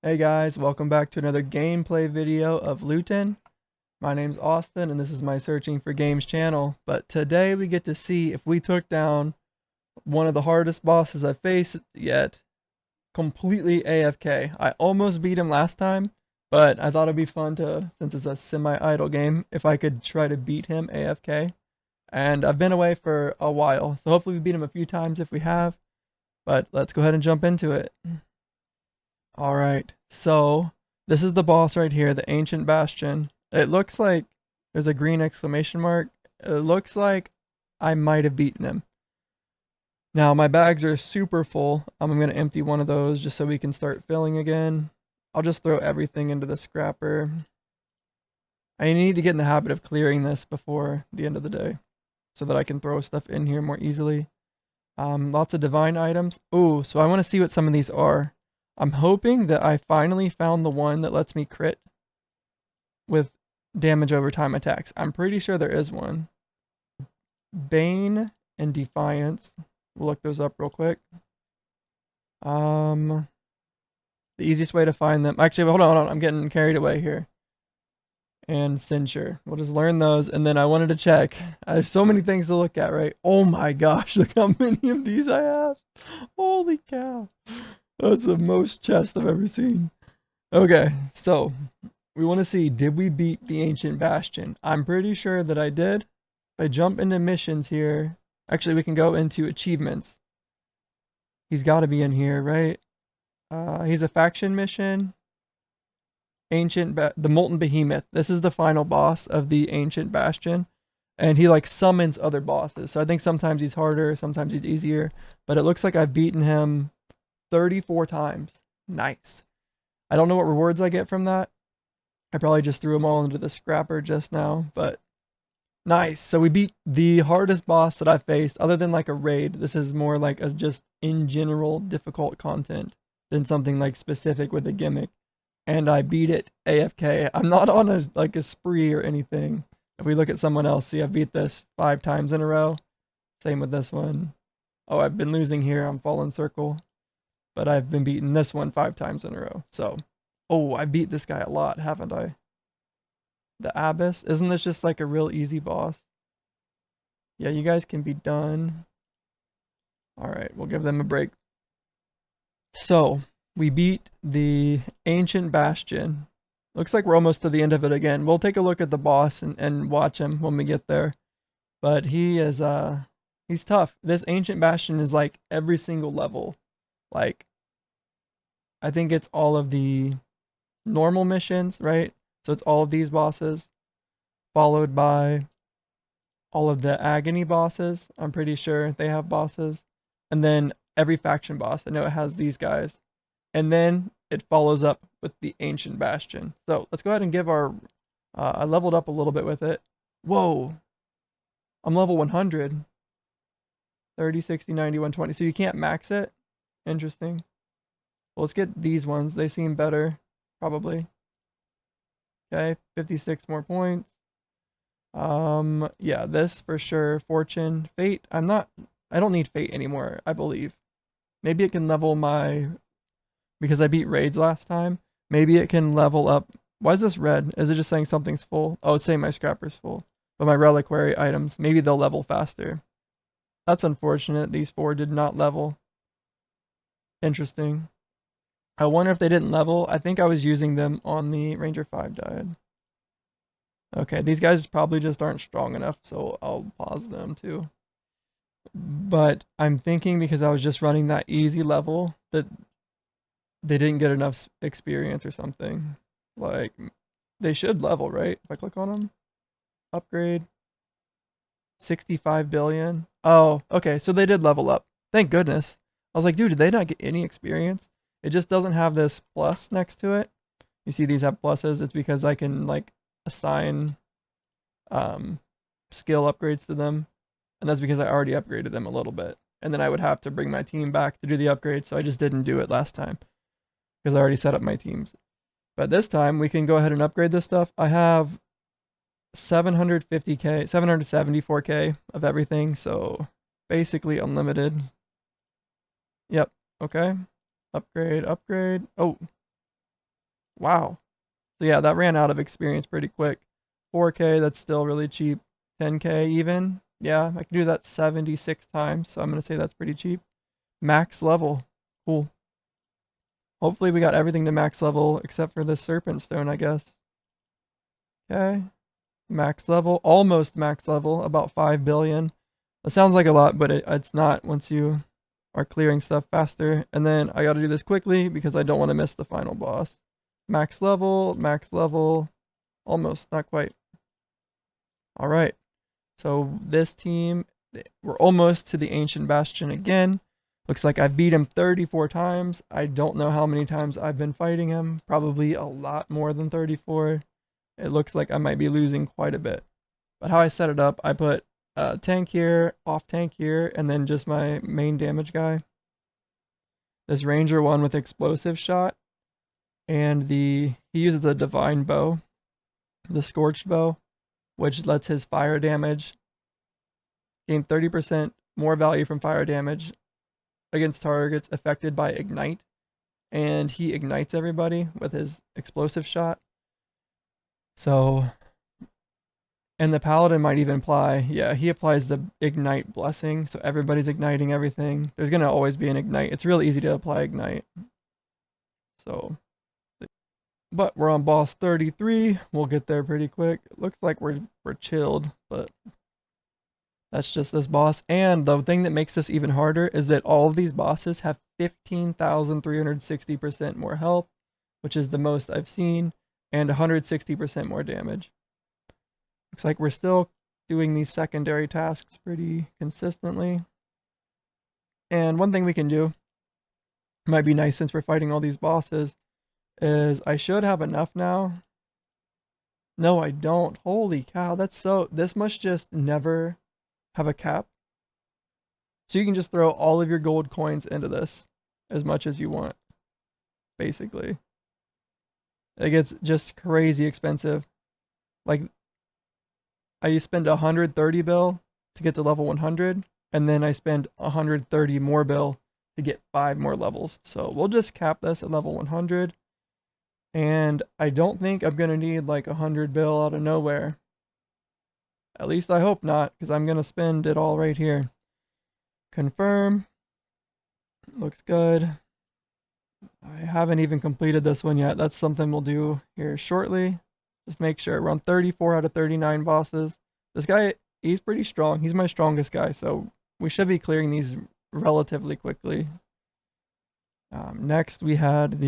Hey guys, welcome back to another gameplay video of Lootun. My name's Austin and this is my Searching for Games channel. But today we get to see if we took down one of the hardest bosses I've faced yet, completely AFK. I almost beat him last time, but I thought it'd be fun to, since it's a semi-idle game, if I could try to beat him AFK. And I've been away for a while, so hopefully we beat him a few times if we have. But let's go ahead and jump into it. Alright, so this is the boss right here, the Ancient Bastion. It looks like there's a green exclamation mark. It looks like I might have beaten him. Now my bags are super full. I'm going to empty one of those just so we can start filling again. I'll just throw everything into the scrapper. I need to get in the habit of clearing this before the end of the day so that I can throw stuff in here more easily. Lots of divine items. Ooh, so I want to see what some of these are. I'm hoping that I finally found the one that lets me crit with damage over time attacks. I'm pretty sure there is one. Bane and Defiance. We'll look those up real quick. The easiest way to find them. Actually, hold on. I'm getting carried away here. And Censure. We'll just learn those. And then I wanted to check. I have so many things to look at, right? Oh my gosh, look how many of these I have. Holy cow. That's the most chests I've ever seen. Okay, so we want to see, did we beat the Ancient Bastion? I'm pretty sure that I did. If I jump into missions here, actually we can go into achievements. He's got to be in here, right? He's a faction mission. The Molten Behemoth. This is the final boss of the Ancient Bastion. And he like summons other bosses. So I think sometimes he's harder, sometimes he's easier. But it looks like I've beaten him 34 times. Nice. I don't know what rewards I get from that. I probably just threw them all into the scrapper just now, but nice. So we beat the hardest boss that I've faced, other than like a raid. This is more like a just in general difficult content than something like specific with a gimmick. And I beat it AFK. I'm not on a spree or anything. If we look at someone else, see I beat this 5 times in a row. Same with this one. Oh, I've been losing here on Fallen Circle. But I've been beating this one 5 times in a row. So, oh, I beat this guy a lot, haven't I? The Abyss. Isn't this just like a real easy boss? Yeah, you guys can be done. Alright, we'll give them a break. So, we beat the Ancient Bastion. Looks like we're almost to the end of it again. We'll take a look at the boss and watch him when we get there. But he is, he's tough. This Ancient Bastion is like every single level. Like, I think it's all of the normal missions, right? So it's all of these bosses, followed by all of the agony bosses. I'm pretty sure they have bosses. And then every faction boss. I know it has these guys. And then it follows up with the Ancient Bastion. So let's go ahead and give our... I leveled up a little bit with it. Whoa! I'm level 100. 30, 60, 90, 120. So you can't max it? Interesting. Well, let's get these ones. They seem better, probably. Okay, 56 more points. Yeah, this for sure. Fortune, fate. I don't need fate anymore, I believe. Maybe it can level my, because I beat raids last time. Maybe it can level up. Why is this red? Is it just saying something's full? Oh, it's saying my scrapper's full. But my reliquary items, maybe they'll level faster. That's unfortunate. These 4 did not level. Interesting. I wonder if they didn't level. I think I was using them on the Ranger 5 diet. Okay, these guys probably just aren't strong enough, so I'll pause them too. But I'm thinking because I was just running that easy level that they didn't get enough experience or something. Like, they should level, right? If I click on them. Upgrade. 65 billion. Oh, okay, so they did level up. Thank goodness. I was like, dude, did they not get any experience? It just doesn't have this plus next to it. You see these have pluses. It's because I can like assign skill upgrades to them. And that's because I already upgraded them a little bit. And then I would have to bring my team back to do the upgrade. So I just didn't do it last time because I already set up my teams. But this time we can go ahead and upgrade this stuff. I have 750k, 774k of everything. So basically unlimited. Yep. Okay. Upgrade, upgrade. Oh, Wow. So yeah, that ran out of experience pretty quick. 4K, that's still really cheap. 10K even. Yeah, I can do that 76 times, so I'm going to say that's pretty cheap. Max level. Cool. Hopefully we got everything to max level except for this serpent stone, I guess. Okay. Max level, almost max level, about 5 billion. That sounds like a lot, but it's not once you are clearing stuff faster. And then I got to do this quickly because I don't want to miss the final boss. Max level, almost, not quite. All right. So this team, we're almost to the Ancient Bastion again. Looks like I beat him 34 times. I don't know how many times I've been fighting him. Probably a lot more than 34. It looks like I might be losing quite a bit. But how I set it up, I put tank here, off tank here, and then just my main damage guy. This ranger one with explosive shot, and he uses the divine bow, the scorched bow, which lets his fire damage gain 30% more value from fire damage against targets affected by ignite, and he ignites everybody with his explosive shot. So, and the paladin might even apply, yeah, he applies the ignite blessing, so everybody's igniting everything. There's gonna always be an ignite. It's real easy to apply ignite. So, but we're on boss 33. We'll get there pretty quick. It looks like we're chilled, but that's just this boss. And the thing that makes this even harder is that all of these bosses have 15,360% more health, which is the most I've seen, and 160% more damage. Looks like we're still doing these secondary tasks pretty consistently. And one thing we can do, might be nice since we're fighting all these bosses, is I should have enough now. No, I don't. Holy cow, that's so... This must just never have a cap. So you can just throw all of your gold coins into this as much as you want, basically. It gets just crazy expensive. Like, I spend 130 bill to get to level 100, and then I spend 130 more bill to get 5 more levels. So we'll just cap this at level 100. And I don't think I'm going to need like 100 bill out of nowhere. At least I hope not, because I'm going to spend it all right here. Confirm. Looks good. I haven't even completed this one yet. That's something we'll do here shortly. Just make sure. We're on 34 out of 39 bosses. This guy, he's pretty strong. He's my strongest guy, so we should be clearing these relatively quickly. Next, we had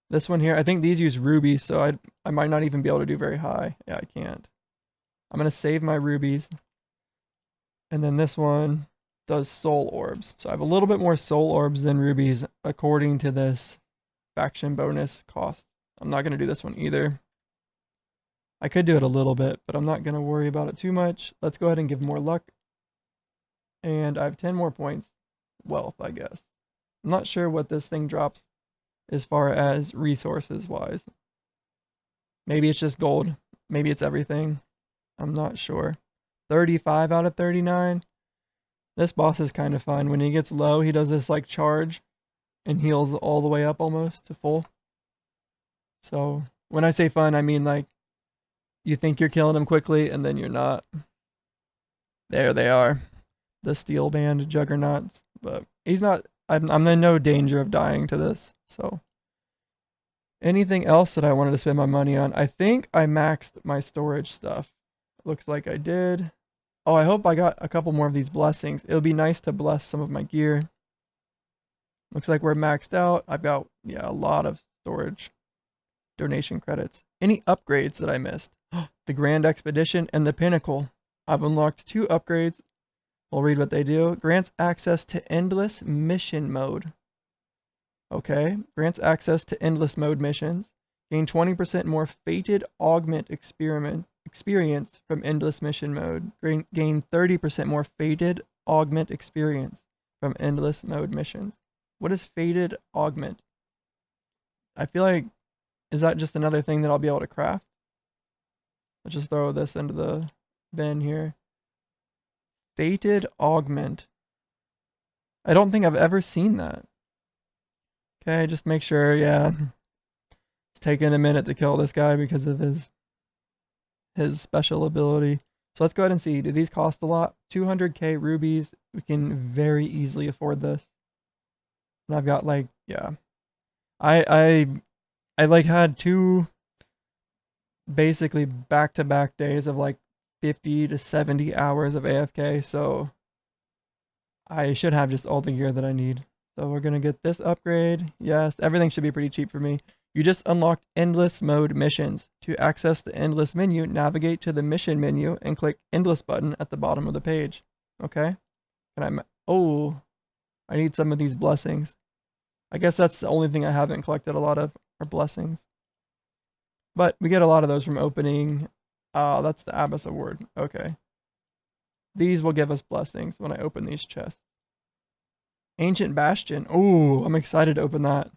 this one here. I think these use rubies, so I might not even be able to do very high. Yeah, I can't. I'm going to save my rubies. And then this one does soul orbs. So I have a little bit more soul orbs than rubies according to this faction bonus cost. I'm not going to do this one either. I could do it a little bit, but I'm not going to worry about it too much. Let's go ahead and give more luck. And I have 10 more points. Wealth, I guess. I'm not sure what this thing drops as far as resources wise. Maybe it's just gold. Maybe it's everything. I'm not sure. 35 out of 39. This boss is kind of fun. When he gets low, he does this like charge and heals all the way up almost to full. So when I say fun, I mean like you think you're killing him quickly and then you're not. There they are. The steel band juggernauts. But he's not, I'm in no danger of dying to this. So anything else that I wanted to spend my money on? I think I maxed my storage stuff. Looks like I did. Oh, I hope I got a couple more of these blessings. It would be nice to bless some of my gear. Looks like we're maxed out. I've got, yeah, a lot of storage. Donation credits. Any upgrades that I missed? The Grand Expedition and the Pinnacle. I've unlocked 2 upgrades. We'll read what they do. Grants access to endless mission mode. Okay. Grants access to endless mode missions. Gain 20% more fated augment experience from endless mission mode. Gain 30% more fated augment experience from endless mode missions. What is fated augment? I feel like, is that just another thing that I'll be able to craft? Let's just throw this into the bin here. Fated augment. I don't think I've ever seen that. Okay, just make sure, yeah. It's taking a minute to kill this guy because of his special ability. So let's go ahead and see. Do these cost a lot? 200k rubies. We can very easily afford this. And I've got like, yeah. I like had two basically back-to-back days of like 50 to 70 hours of AFK, so I should have just all the gear that I need. So we're gonna get this upgrade. Yes, everything should be pretty cheap for me. You just unlocked endless mode missions. To access the endless menu, navigate to the mission menu and click endless button at the bottom of the page. Okay? Oh, I need some of these blessings. I guess that's the only thing I haven't collected a lot of are blessings. But we get a lot of those from opening. That's the Abyss Award. Okay. These will give us blessings when I open these chests. Ancient Bastion. Oh, I'm excited to open that.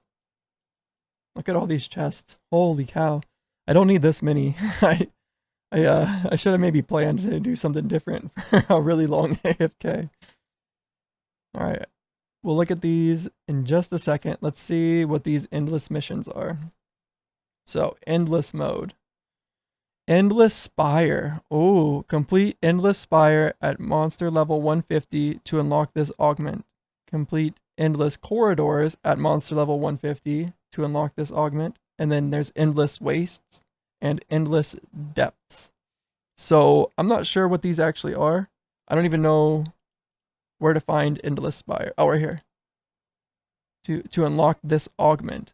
Look at all these chests. Holy cow. I don't need this many. I should have maybe planned to do something different for a really long AFK. Alright. We'll look at these in just a second. Let's see what these endless missions are. So, endless mode. Endless Spire. Oh, complete Endless Spire at monster level 150 to unlock this augment. Complete Endless Corridors at monster level 150 to unlock this augment. And then there's Endless Wastes and Endless Depths. So, I'm not sure what these actually are. I don't even know where to find Endless Spire. Oh, right here. To unlock this augment.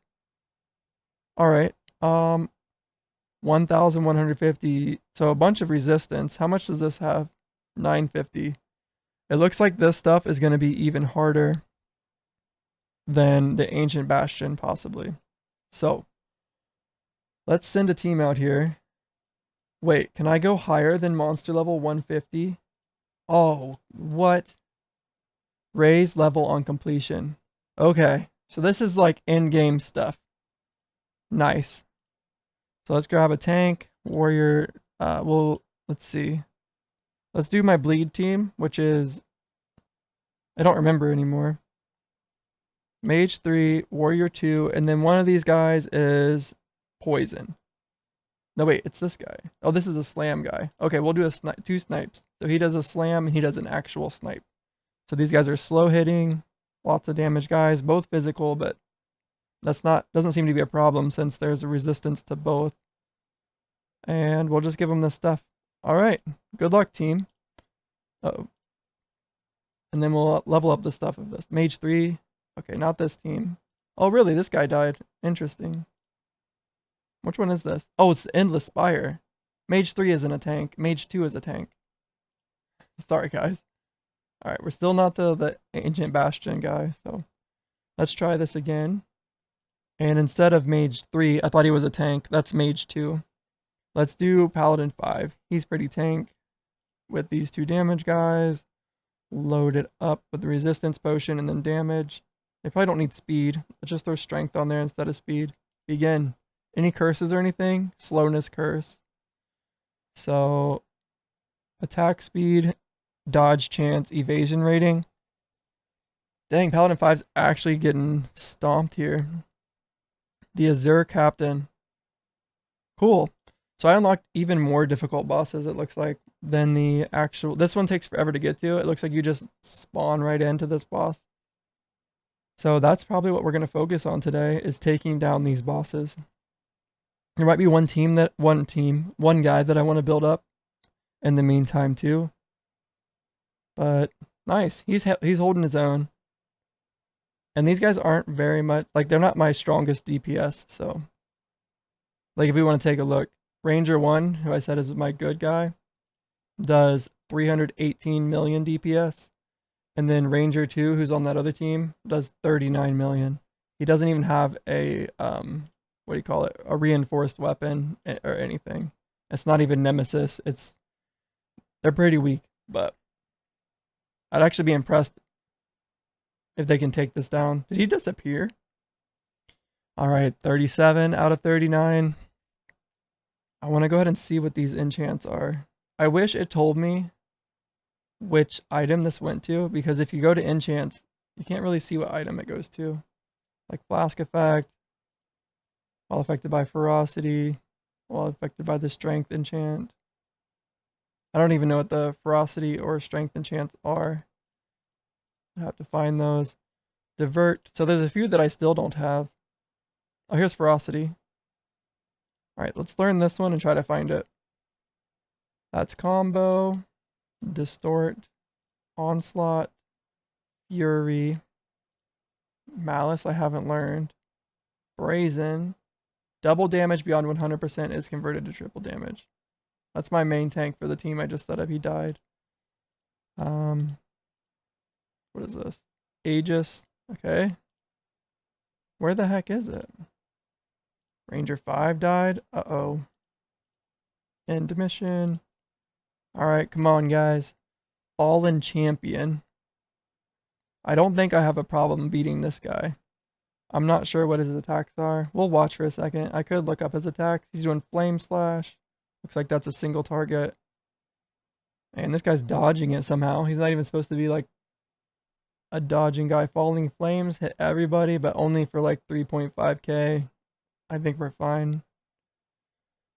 Alright. 1,150. So a bunch of resistance. How much does this have? 950. It looks like this stuff is going to be even harder than the Ancient Bastion, possibly. So, let's send a team out here. Wait, can I go higher than monster level 150? Oh, what? Raise level on completion. Okay, so this is like in-game stuff. Nice. So let's grab a tank, warrior. Let's see. Let's do my bleed team, which is, I don't remember anymore. Mage 3, warrior 2, and then one of these guys is poison. No, wait, it's this guy. Oh, this is a slam guy. Okay, we'll do a two snipes. So he does a slam and he does an actual snipe. So these guys are slow hitting, lots of damage guys, both physical, but doesn't seem to be a problem since there's a resistance to both. And we'll just give them this stuff. All right, good luck, team. Uh-oh. And then we'll level up the stuff of this. Mage 3. Okay, not this team. Oh, really? This guy died. Interesting. Which one is this? Oh, it's the Endless Spire. Mage 3 isn't a tank. Mage 2 is a tank. Sorry, guys. Alright, we're still not the Ancient Bastion guy, so let's try this again. And instead of Mage 3, I thought he was a tank. That's Mage 2. Let's do Paladin 5. He's pretty tank with these two damage guys. Load it up with the resistance potion and then damage. They probably don't need speed. Let's just throw strength on there instead of speed. Begin. Any curses or anything? Slowness curse. So, attack speed, dodge chance, evasion rating. Dang, Paladin 5's actually getting stomped here. The Azure Captain. Cool. So I unlocked even more difficult bosses, it looks like, than the actual... This one takes forever to get to. It looks like you just spawn right into this boss. So that's probably what we're going to focus on today, is taking down these bosses. There might be one guy that I want to build up in the meantime too. But nice. He's holding his own. And these guys aren't very much... Like, they're not my strongest DPS, so... Like, if we want to take a look, Ranger 1, who I said is my good guy, does 318 million DPS. And then Ranger 2, who's on that other team, does 39 million. He doesn't even have a, what do you call it? A reinforced weapon or anything. It's not even Nemesis. They're pretty weak, but I'd actually be impressed if they can take this down. Did he disappear? All right, 37 out of 39. I want to go ahead and see what these enchants are. I wish it told me which item this went to, because if you go to enchants, you can't really see what item it goes to. Like Flask Effect. While affected by ferocity. While affected by the strength enchant. I don't even know what the ferocity or strength enchants are. I have to find those. Divert. So there's a few that I still don't have. Oh, here's ferocity. Alright, let's learn this one and try to find it. That's combo, distort, onslaught, fury, malice I haven't learned, brazen, double damage beyond 100% is converted to triple damage. That's my main tank for the team I just set up. He died. What is this? Aegis. Okay. Where the heck is it? Ranger 5 died. Uh-oh. End mission. Alright, come on, guys. Fallen champion. I don't think I have a problem beating this guy. I'm not sure what his attacks are. We'll watch for a second. I could look up his attacks. He's doing flame slash. Looks like that's a single target. And this guy's dodging it somehow. He's not even supposed to be like a dodging guy. Falling flames hit everybody, but only for like 3.5k. I think we're fine.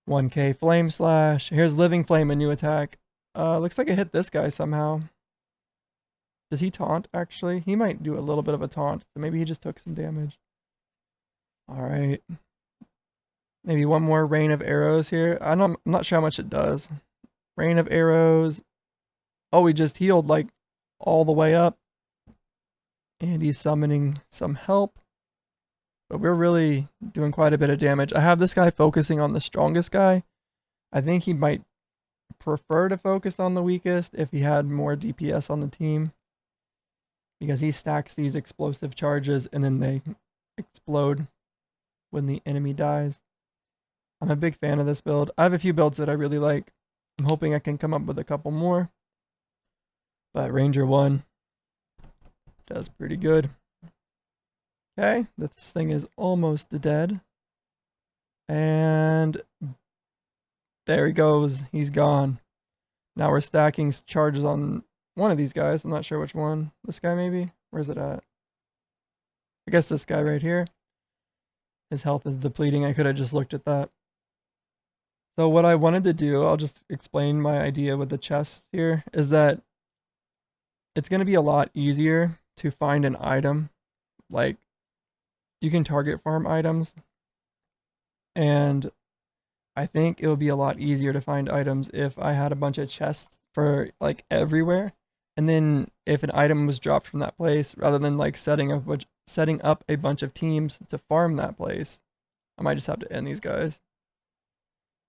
1k flame slash. Here's living flame, a new attack. Looks like it hit this guy somehow. Does he taunt, actually? He might do a little bit of a taunt, so maybe he just took some damage. Alright. Maybe one more rain of arrows here. I'm not sure how much it does. Rain of arrows. Oh, he just healed, like, all the way up. And he's summoning some help. But we're really doing quite a bit of damage. I have this guy focusing on the strongest guy. I think he might prefer to focus on the weakest if he had more DPS on the team. Because he stacks these explosive charges and then they explode when the enemy dies. I'm a big fan of this build. I have a few builds that I really like. I'm hoping I can come up with a couple more. But Ranger 1 does pretty good. Okay, this thing is almost dead. And there he goes. He's gone. Now we're stacking charges on one of these guys. I'm not sure which one. This guy maybe? Where's it at? I guess this guy right here. His health is depleting. I could have just looked at that. So what I wanted to do, I'll just explain my idea with the chests here, is that it's going to be a lot easier to find an item. Like, you can target farm items. And I think it would be a lot easier to find items if I had a bunch of chests for like everywhere. And then if an item was dropped from that place, rather than like setting up a bunch of teams to farm that place, I might just have to end these guys.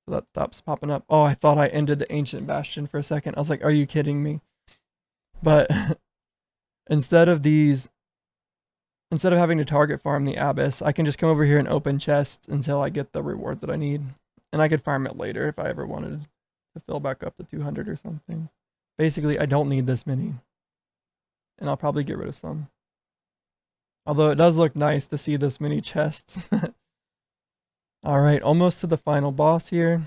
So that stops popping up. Oh, I thought I ended the Ancient Bastion for a second. I was like, are you kidding me? But instead of having to target farm the Abyss, I can just come over here and open chests until I get the reward that I need. And I could farm it later if I ever wanted to fill back up to 200 or something. Basically, I don't need this many. And I'll probably get rid of some. Although it does look nice to see this many chests. Alright, almost to the final boss here.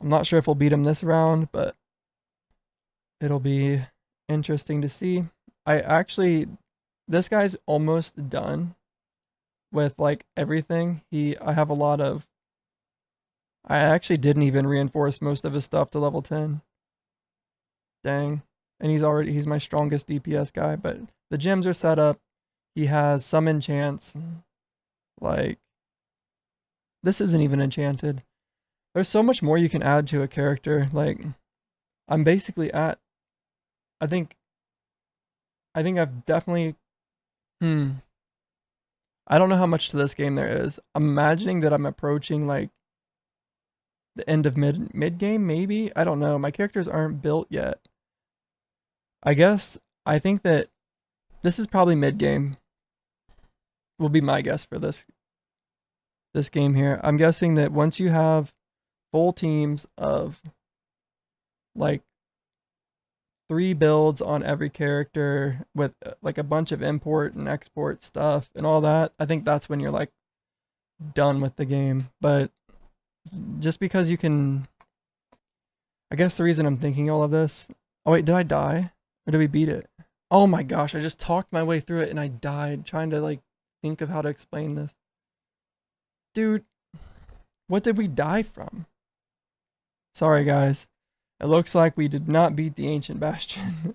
I'm not sure if we'll beat him this round, but it'll be interesting to see. This guy's almost done with like everything. I have a lot of... I actually didn't even reinforce most of his stuff to level 10. Dang. And he's my strongest DPS guy, but the gems are set up. He has some enchants. Like, this isn't even enchanted. There's so much more you can add to a character. Like, I'm basically at... I think I've definitely... I don't know how much to this game there is. I'm imagining that I'm approaching, like, the end of mid game, maybe? I don't know. My characters aren't built yet. I think that this is probably mid game. Will be my guess for this game here. I'm guessing that once you have full teams of like 3 builds on every character with like a bunch of import and export stuff and all that, I think that's when you're like done with the game. But just because you can... I guess the reason I'm thinking all of this... Oh wait, did I die? Or did we beat it? Oh my gosh, I just talked my way through it and I died trying to like think of how to explain this. Dude, What did we die from? Sorry, guys. It looks like we did not beat the Ancient Bastion.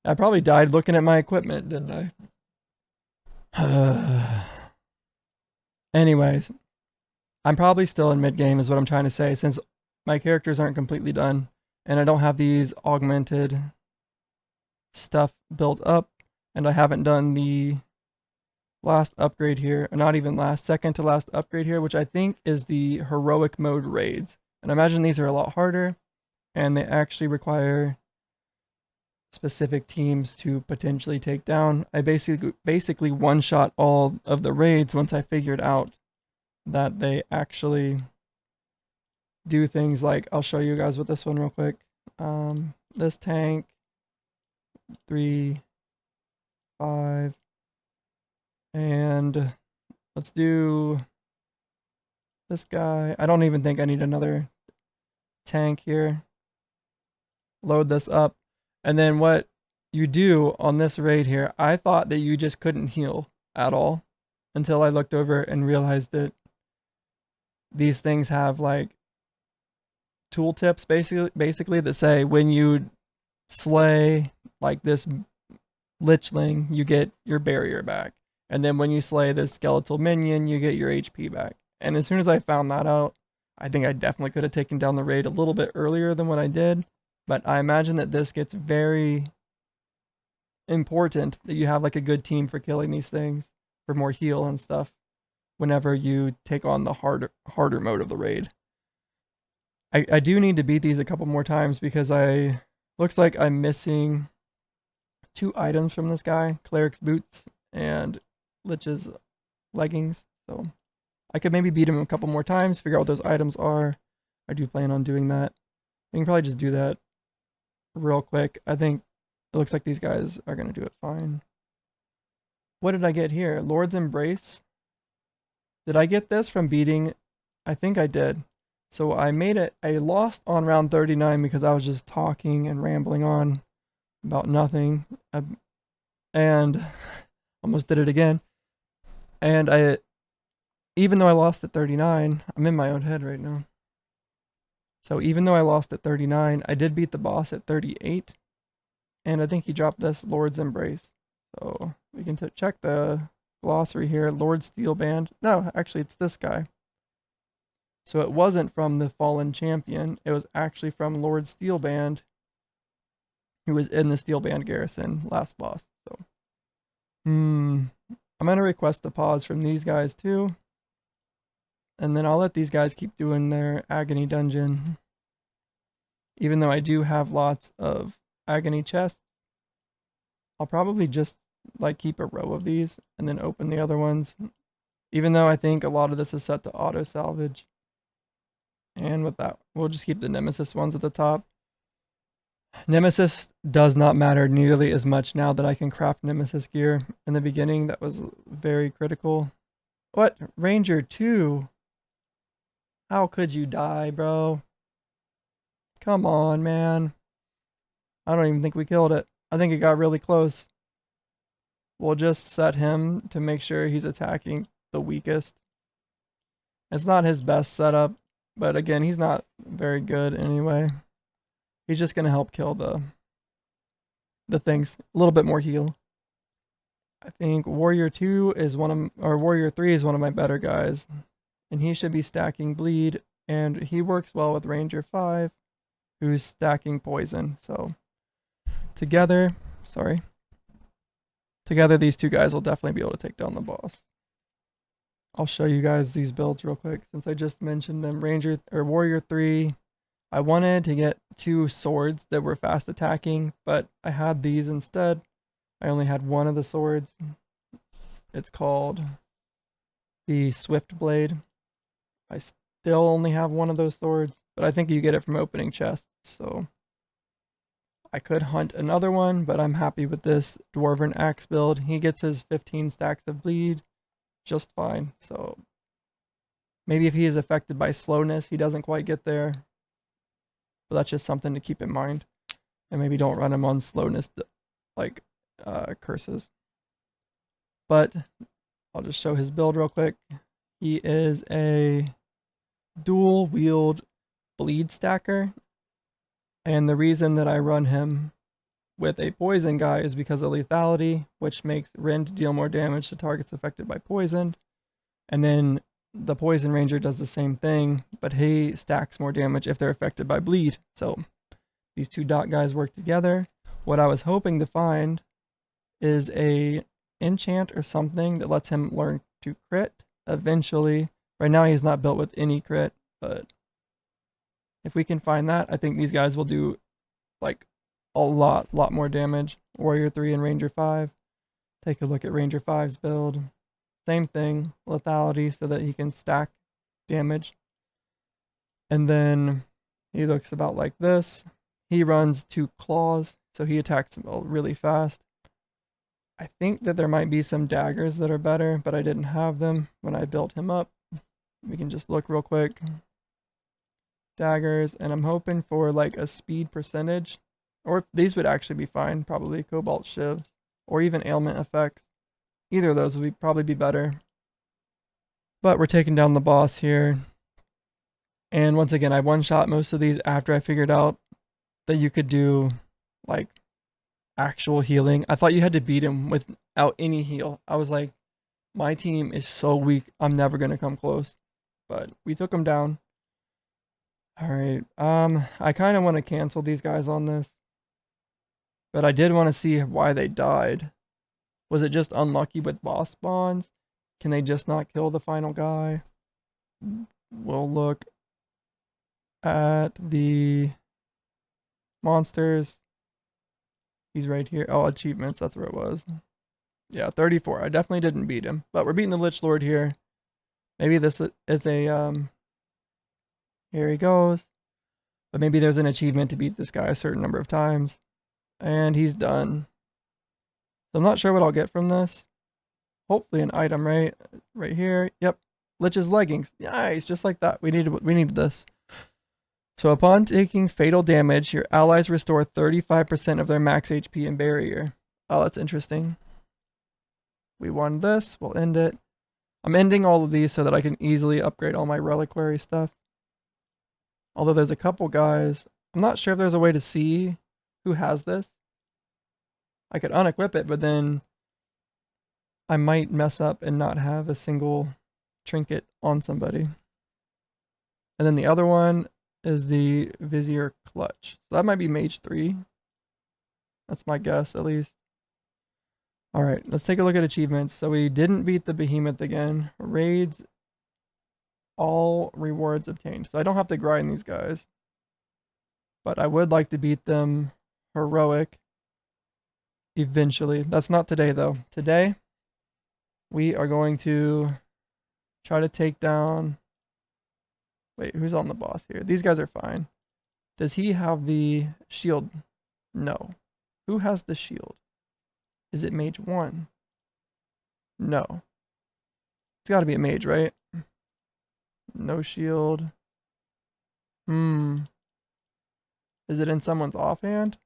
I probably died looking at my equipment, didn't I? Anyways, I'm probably still in mid-game is what I'm trying to say, since my characters aren't completely done, and I don't have these augmented stuff built up, and I haven't done the last upgrade here, or not even last, second to last upgrade here, which I think is the heroic mode raids. And I imagine these are a lot harder, and they actually require specific teams to potentially take down. I basically one-shot all of the raids once I figured out that they actually do things like, I'll show you guys with this one real quick. This tank, 3, 5, and let's do this guy. I don't even think I need another tank here. Load this up. And then what you do on this raid here, I thought that you just couldn't heal at all until I looked over and realized that these things have like tooltips basically that say when you slay like this lichling, you get your barrier back. And then when you slay this skeletal minion, you get your HP back. And as soon as I found that out, I think I definitely could have taken down the raid a little bit earlier than what I did. But I imagine that this gets very important that you have like a good team for killing these things for more heal and stuff whenever you take on the harder mode of the raid. I do need to beat these a couple more times because looks like I'm missing 2 items from this guy, Cleric's boots and Lich's leggings. So I could maybe beat him a couple more times, figure out what those items are. I do plan on doing that. We can probably just do that real quick. I think it looks like these guys are going to do it fine. What did I get here? Lord's Embrace. Did I get this from beating? I think I did. So I made it. I lost on round 39 because I was just talking and rambling on about nothing. And almost did it again. And even though I lost at 39, I'm in my own head right now. So even though I lost at 39, I did beat the boss at 38. And I think he dropped this Lord's Embrace. So we can check the glossary here. Lord Steelband. No, actually it's this guy. So it wasn't from the Fallen Champion. It was actually from Lord Steelband, who was in the Steelband garrison last boss. So, I'm gonna request a pause from these guys too, and then I'll let these guys keep doing their agony dungeon. Even though I do have lots of agony chests, I'll probably just like keep a row of these and then open the other ones. Even though I think a lot of this is set to auto salvage. And with that, we'll just keep the Nemesis ones at the top. Nemesis does not matter nearly as much now that I can craft Nemesis gear. In the beginning, that was very critical. What? Ranger 2? How could you die, bro? Come on, man. I don't even think we killed it. I think it got really close. We'll just set him to make sure he's attacking the weakest. It's not his best setup. But again, he's not very good anyway. He's just going to help kill the things. A little bit more heal. I think Warrior 2 is Warrior 3 is one of my better guys. And he should be stacking bleed. And he works well with Ranger 5, who's stacking poison. So together, these two guys will definitely be able to take down the boss. I'll show you guys these builds real quick since I just mentioned them. Warrior 3. I wanted to get 2 swords that were fast attacking, but I had these instead. I only had one of the swords. It's called the Swift Blade. I still only have one of those swords, but I think you get it from opening chests, so I could hunt another one, but I'm happy with this Dwarven Axe build. He gets his 15 stacks of bleed just fine. So maybe if he is affected by slowness, he doesn't quite get there. But that's just something to keep in mind. And maybe don't run him on slowness like curses. But I'll just show his build real quick. He is a dual wield bleed stacker. And the reason that I run him with a poison guy is because of lethality, which makes Rend deal more damage to targets affected by poison. And then the poison ranger does the same thing, but he stacks more damage if they're affected by bleed. So these two dot guys work together. What I was hoping to find is a enchant or something that lets him learn to crit eventually. Right now he's not built with any crit, but if we can find that, I think these guys will do like a lot more damage. Warrior 3 and Ranger 5. Take a look at Ranger 5's build. Same thing, lethality so that he can stack damage. And then he looks about like this. He runs 2 claws, so he attacks really fast. I think that there might be some daggers that are better, but I didn't have them when I built him up. We can just look real quick. Daggers, and I'm hoping for like a speed percentage, or these would actually be fine, probably Cobalt Shivs, or even ailment effects. Either of those would probably be better. But we're taking down the boss here. And once again, I one-shot most of these after I figured out that you could do like actual healing. I thought you had to beat him without any heal. I was like, my team is so weak, I'm never going to come close. But we took him down. Alright, I kind of want to cancel these guys on this. But I did want to see why they died. Was it just unlucky with boss spawns? Can they just not kill the final guy? We'll look at the monsters. He's right here. Oh, achievements, that's where it was. Yeah, 34. I definitely didn't beat him. But we're beating the Lich Lord here. Maybe this is a, here he goes. But maybe there's an achievement to beat this guy a certain number of times. And he's done. So I'm not sure what I'll get from this. Hopefully an item, right? Right here. Yep. Lich's leggings. Nice, just like that. We needed this. So upon taking fatal damage, your allies restore 35% of their max HP and barrier. Oh, that's interesting. We won this. We'll end it. I'm ending all of these so that I can easily upgrade all my reliquary stuff. Although there's a couple guys. I'm not sure if there's a way to see who has this. I could unequip it, but then I might mess up and not have a single trinket on somebody. And then the other one is the Vizier Clutch. So that might be Mage 3. That's my guess, at least. Alright, let's take a look at achievements. So we didn't beat the Behemoth again. Raids, all rewards obtained. So I don't have to grind these guys. But I would like to beat them heroic eventually. That's not today, though. Today, we are going to try to take down... Wait, who's on the boss here? These guys are fine. Does he have the shield? No. Who has the shield? Is it Mage 1? No. It's got to be a mage, right? No shield. Is it in someone's offhand?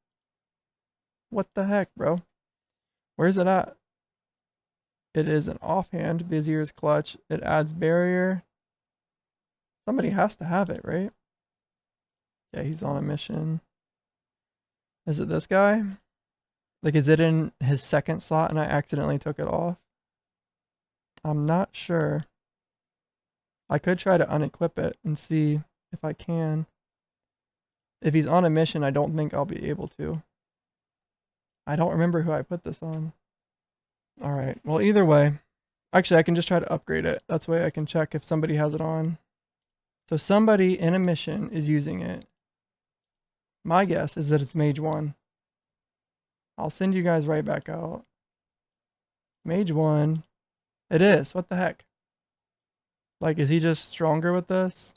What the heck, bro? Where's it at? It is an offhand Vizier's Clutch. It adds barrier. Somebody has to have it, right? Yeah, he's on a mission. Is it this guy? Like, is it in his second slot and I accidentally took it off? I'm not sure. I could try to unequip it and see if I can. If he's on a mission, I don't think I'll be able to. I don't remember who I put this on. Alright, well either way. Actually, I can just try to upgrade it. That's the way I can check if somebody has it on. So somebody in a mission is using it. My guess is that it's Mage 1. I'll send you guys right back out. Mage 1. It is. What the heck? Like, is he just stronger with this?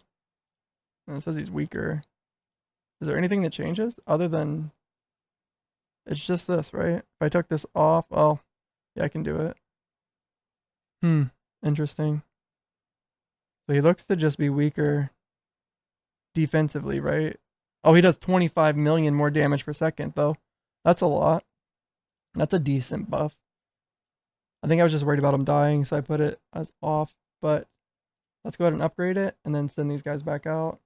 And it says he's weaker. Is there anything that changes other than... It's just this, right? If I took this off... Oh, yeah, I can do it. Interesting. So he looks to just be weaker defensively, right? Oh, he does 25 million more damage per second, though. That's a lot. That's a decent buff. I think I was just worried about him dying, so I put it as off, but Let's go ahead and upgrade it and then send these guys back out.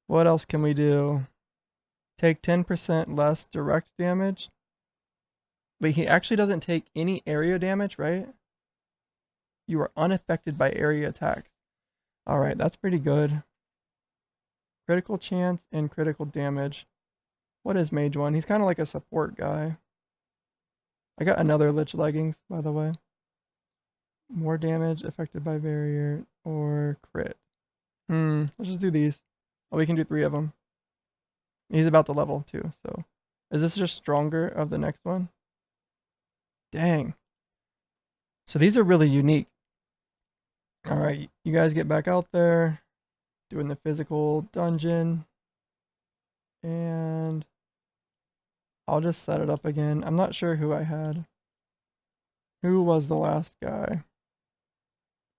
What else can we do? Take 10% less direct damage. But he actually doesn't take any area damage, right? You are unaffected by area attacks. Alright, that's pretty good. Critical chance and critical damage. What is Mage 1? He's kind of like a support guy. I got another Lich Leggings, by the way. More damage affected by barrier or crit. Let's just do these. Oh, we can do 3 of them. He's about to level too, so. Is this just stronger of the next one? Dang. So these are really unique. Alright, you guys get back out there. Doing the physical dungeon. And I'll just set it up again. I'm not sure who I had. Who was the last guy?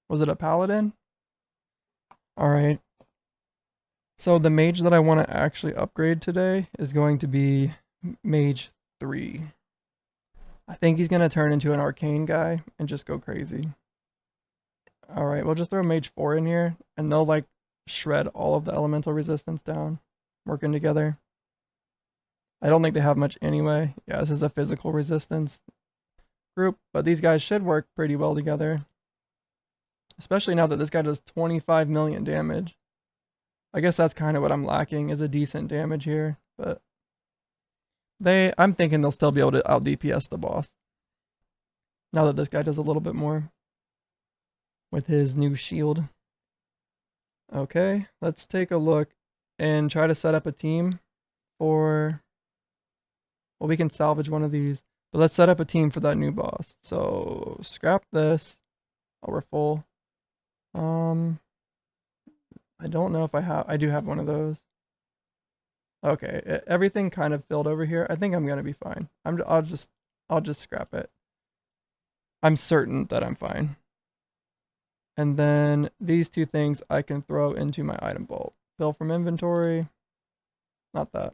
Was it a paladin? Alright. So the mage that I want to actually upgrade today is going to be Mage 3. I think he's going to turn into an arcane guy and just go crazy. Alright, we'll just throw Mage 4 in here and they'll like shred all of the elemental resistance down. Working together. I don't think they have much anyway. Yeah, this is a physical resistance group, but these guys should work pretty well together. Especially now that this guy does 25 million damage. I guess that's kind of what I'm lacking, is a decent damage here, but I'm thinking they'll still be able to out DPS the boss. Now that this guy does a little bit more with his new shield. Okay, let's take a look and try to set up a team for, well, we can salvage one of these, but let's set up a team for that new boss. So scrap this. Oh, we're full. I don't know if I do have one of those. Okay, everything kind of filled over here. I think I'm gonna be fine. I'll just scrap it. I'm certain that I'm fine. And then these 2 things I can throw into my item vault. Fill from inventory. Not that.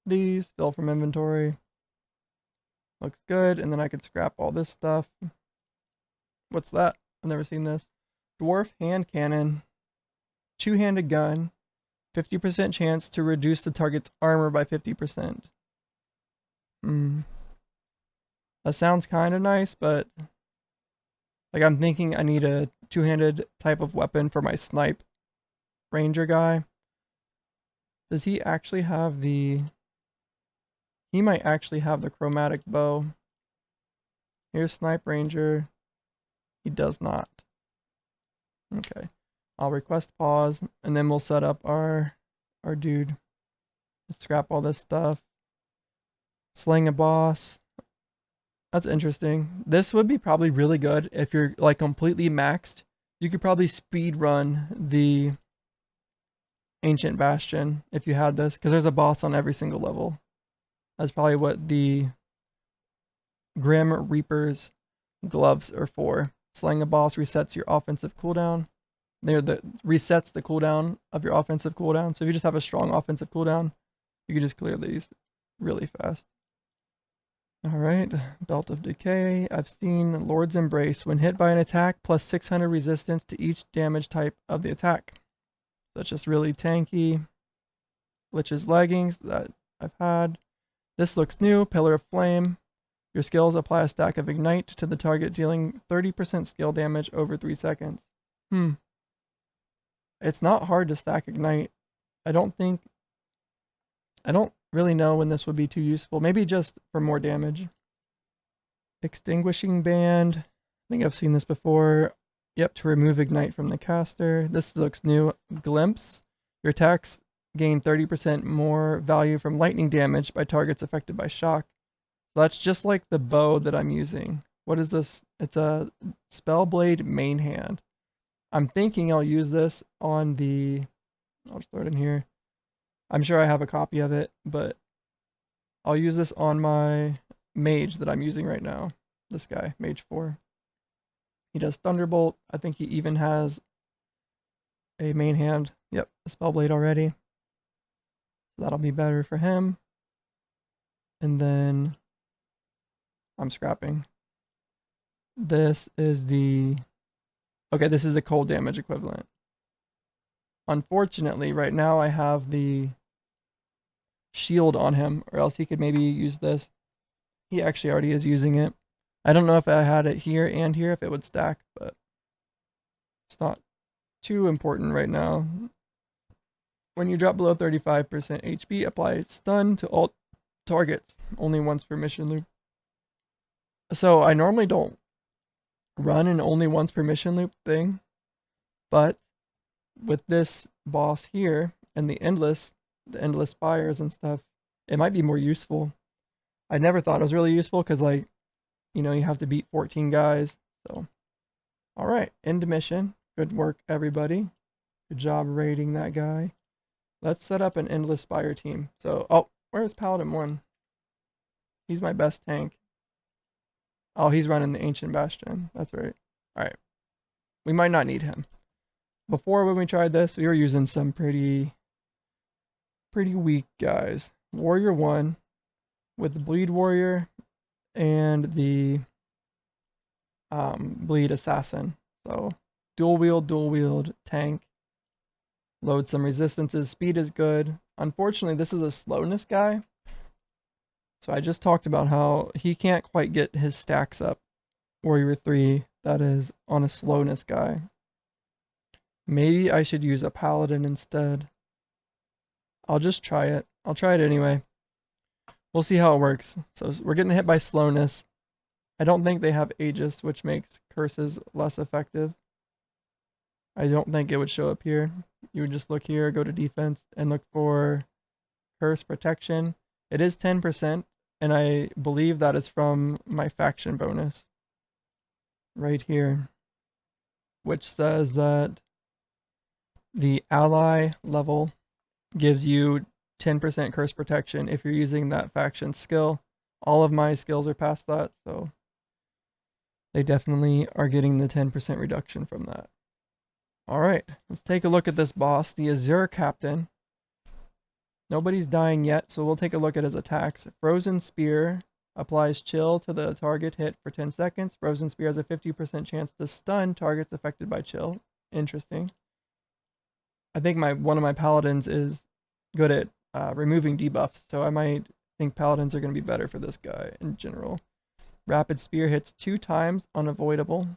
These, fill from inventory. Looks good. And then I can scrap all this stuff. What's that? I've never seen this. Dwarf hand cannon. 2-handed gun. 50% chance to reduce the target's armor by 50%. That sounds kind of nice, but like I'm thinking I need a 2-handed type of weapon for my snipe ranger guy. Does he actually have the... He might actually have the chromatic bow. Here's snipe ranger. He does not. Okay. I'll request pause, and then we'll set up our dude. Scrap all this stuff. Slaying a boss. That's interesting. This would be probably really good if you're like completely maxed. You could probably speed run the Ancient Bastion if you had this, because there's a boss on every single level. That's probably what the Grim Reaper's gloves are for. Slaying a boss resets your offensive cooldown. Resets the cooldown of your offensive cooldown. So if you just have a strong offensive cooldown, you can just clear these really fast. Alright, Belt of Decay. I've seen Lord's Embrace. When hit by an attack, plus 600 resistance to each damage type of the attack. That's just really tanky. Lich's Leggings that I've had. This looks new. Pillar of Flame. Your skills apply a stack of Ignite to the target, dealing 30% skill damage over 3 seconds. It's not hard to stack Ignite. I don't really know when this would be too useful. Maybe just for more damage. Extinguishing Band. I think I've seen this before. Yep, to remove Ignite from the caster. This looks new. Glimpse. Your attacks gain 30% more value from lightning damage by targets affected by shock. So that's just like the bow that I'm using. What is this? It's a Spellblade main hand. I'm thinking I'll use this on the... I'll just throw it in here. I'm sure I have a copy of it, but I'll use this on my mage that I'm using right now. This guy, Mage 4. He does Thunderbolt. I think he even has a main hand. Yep, a Spellblade already. That'll be better for him. And then I'm scrapping. This is the Okay, this is the cold damage equivalent. Unfortunately, right now I have the shield on him, or else he could maybe use this. He actually already is using it. I don't know if I had it here and here, if it would stack, but it's not too important right now. When you drop below 35% HP, apply stun to all targets, only once per mission loop. So I normally don't run an only once per mission loop thing, but with this boss here and the endless spires and stuff, it might be more useful. I never thought it was really useful because, like, you know, you have to beat 14 guys. So, all right, end mission. Good work, everybody. Good job raiding that guy. Let's set up an endless spire team. So, oh, where's Paladin 1? He's my best tank. Oh, he's running the Ancient Bastion. That's right. All right. We might not need him. Before, when we tried this, we were using some pretty weak guys. Warrior 1 with the Bleed Warrior and the Bleed Assassin. So, dual wield tank. Load some resistances. Speed is good. Unfortunately, this is a slowness guy. So I just talked about how he can't quite get his stacks up. Warrior 3, that is on a slowness guy. Maybe I should use a paladin instead. I'll just try it. I'll try it anyway. We'll see how it works. So we're getting hit by slowness. I don't think they have Aegis, which makes curses less effective. I don't think it would show up here. You would just look here, go to defense, and look for curse protection. It is 10%, and I believe that is from my faction bonus. Right here. Which says that the ally level gives you 10% curse protection if you're using that faction skill. All of my skills are past that, so they definitely are getting the 10% reduction from that. Alright, let's take a look at this boss, the Azure Captain. Nobody's dying yet, so we'll take a look at his attacks. Frozen Spear applies chill to the target hit for 10 seconds. Frozen Spear has a 50% chance to stun targets affected by chill. Interesting. I think one of my paladins is good at removing debuffs, so I might think paladins are going to be better for this guy in general. Rapid Spear hits 2 times, unavoidable.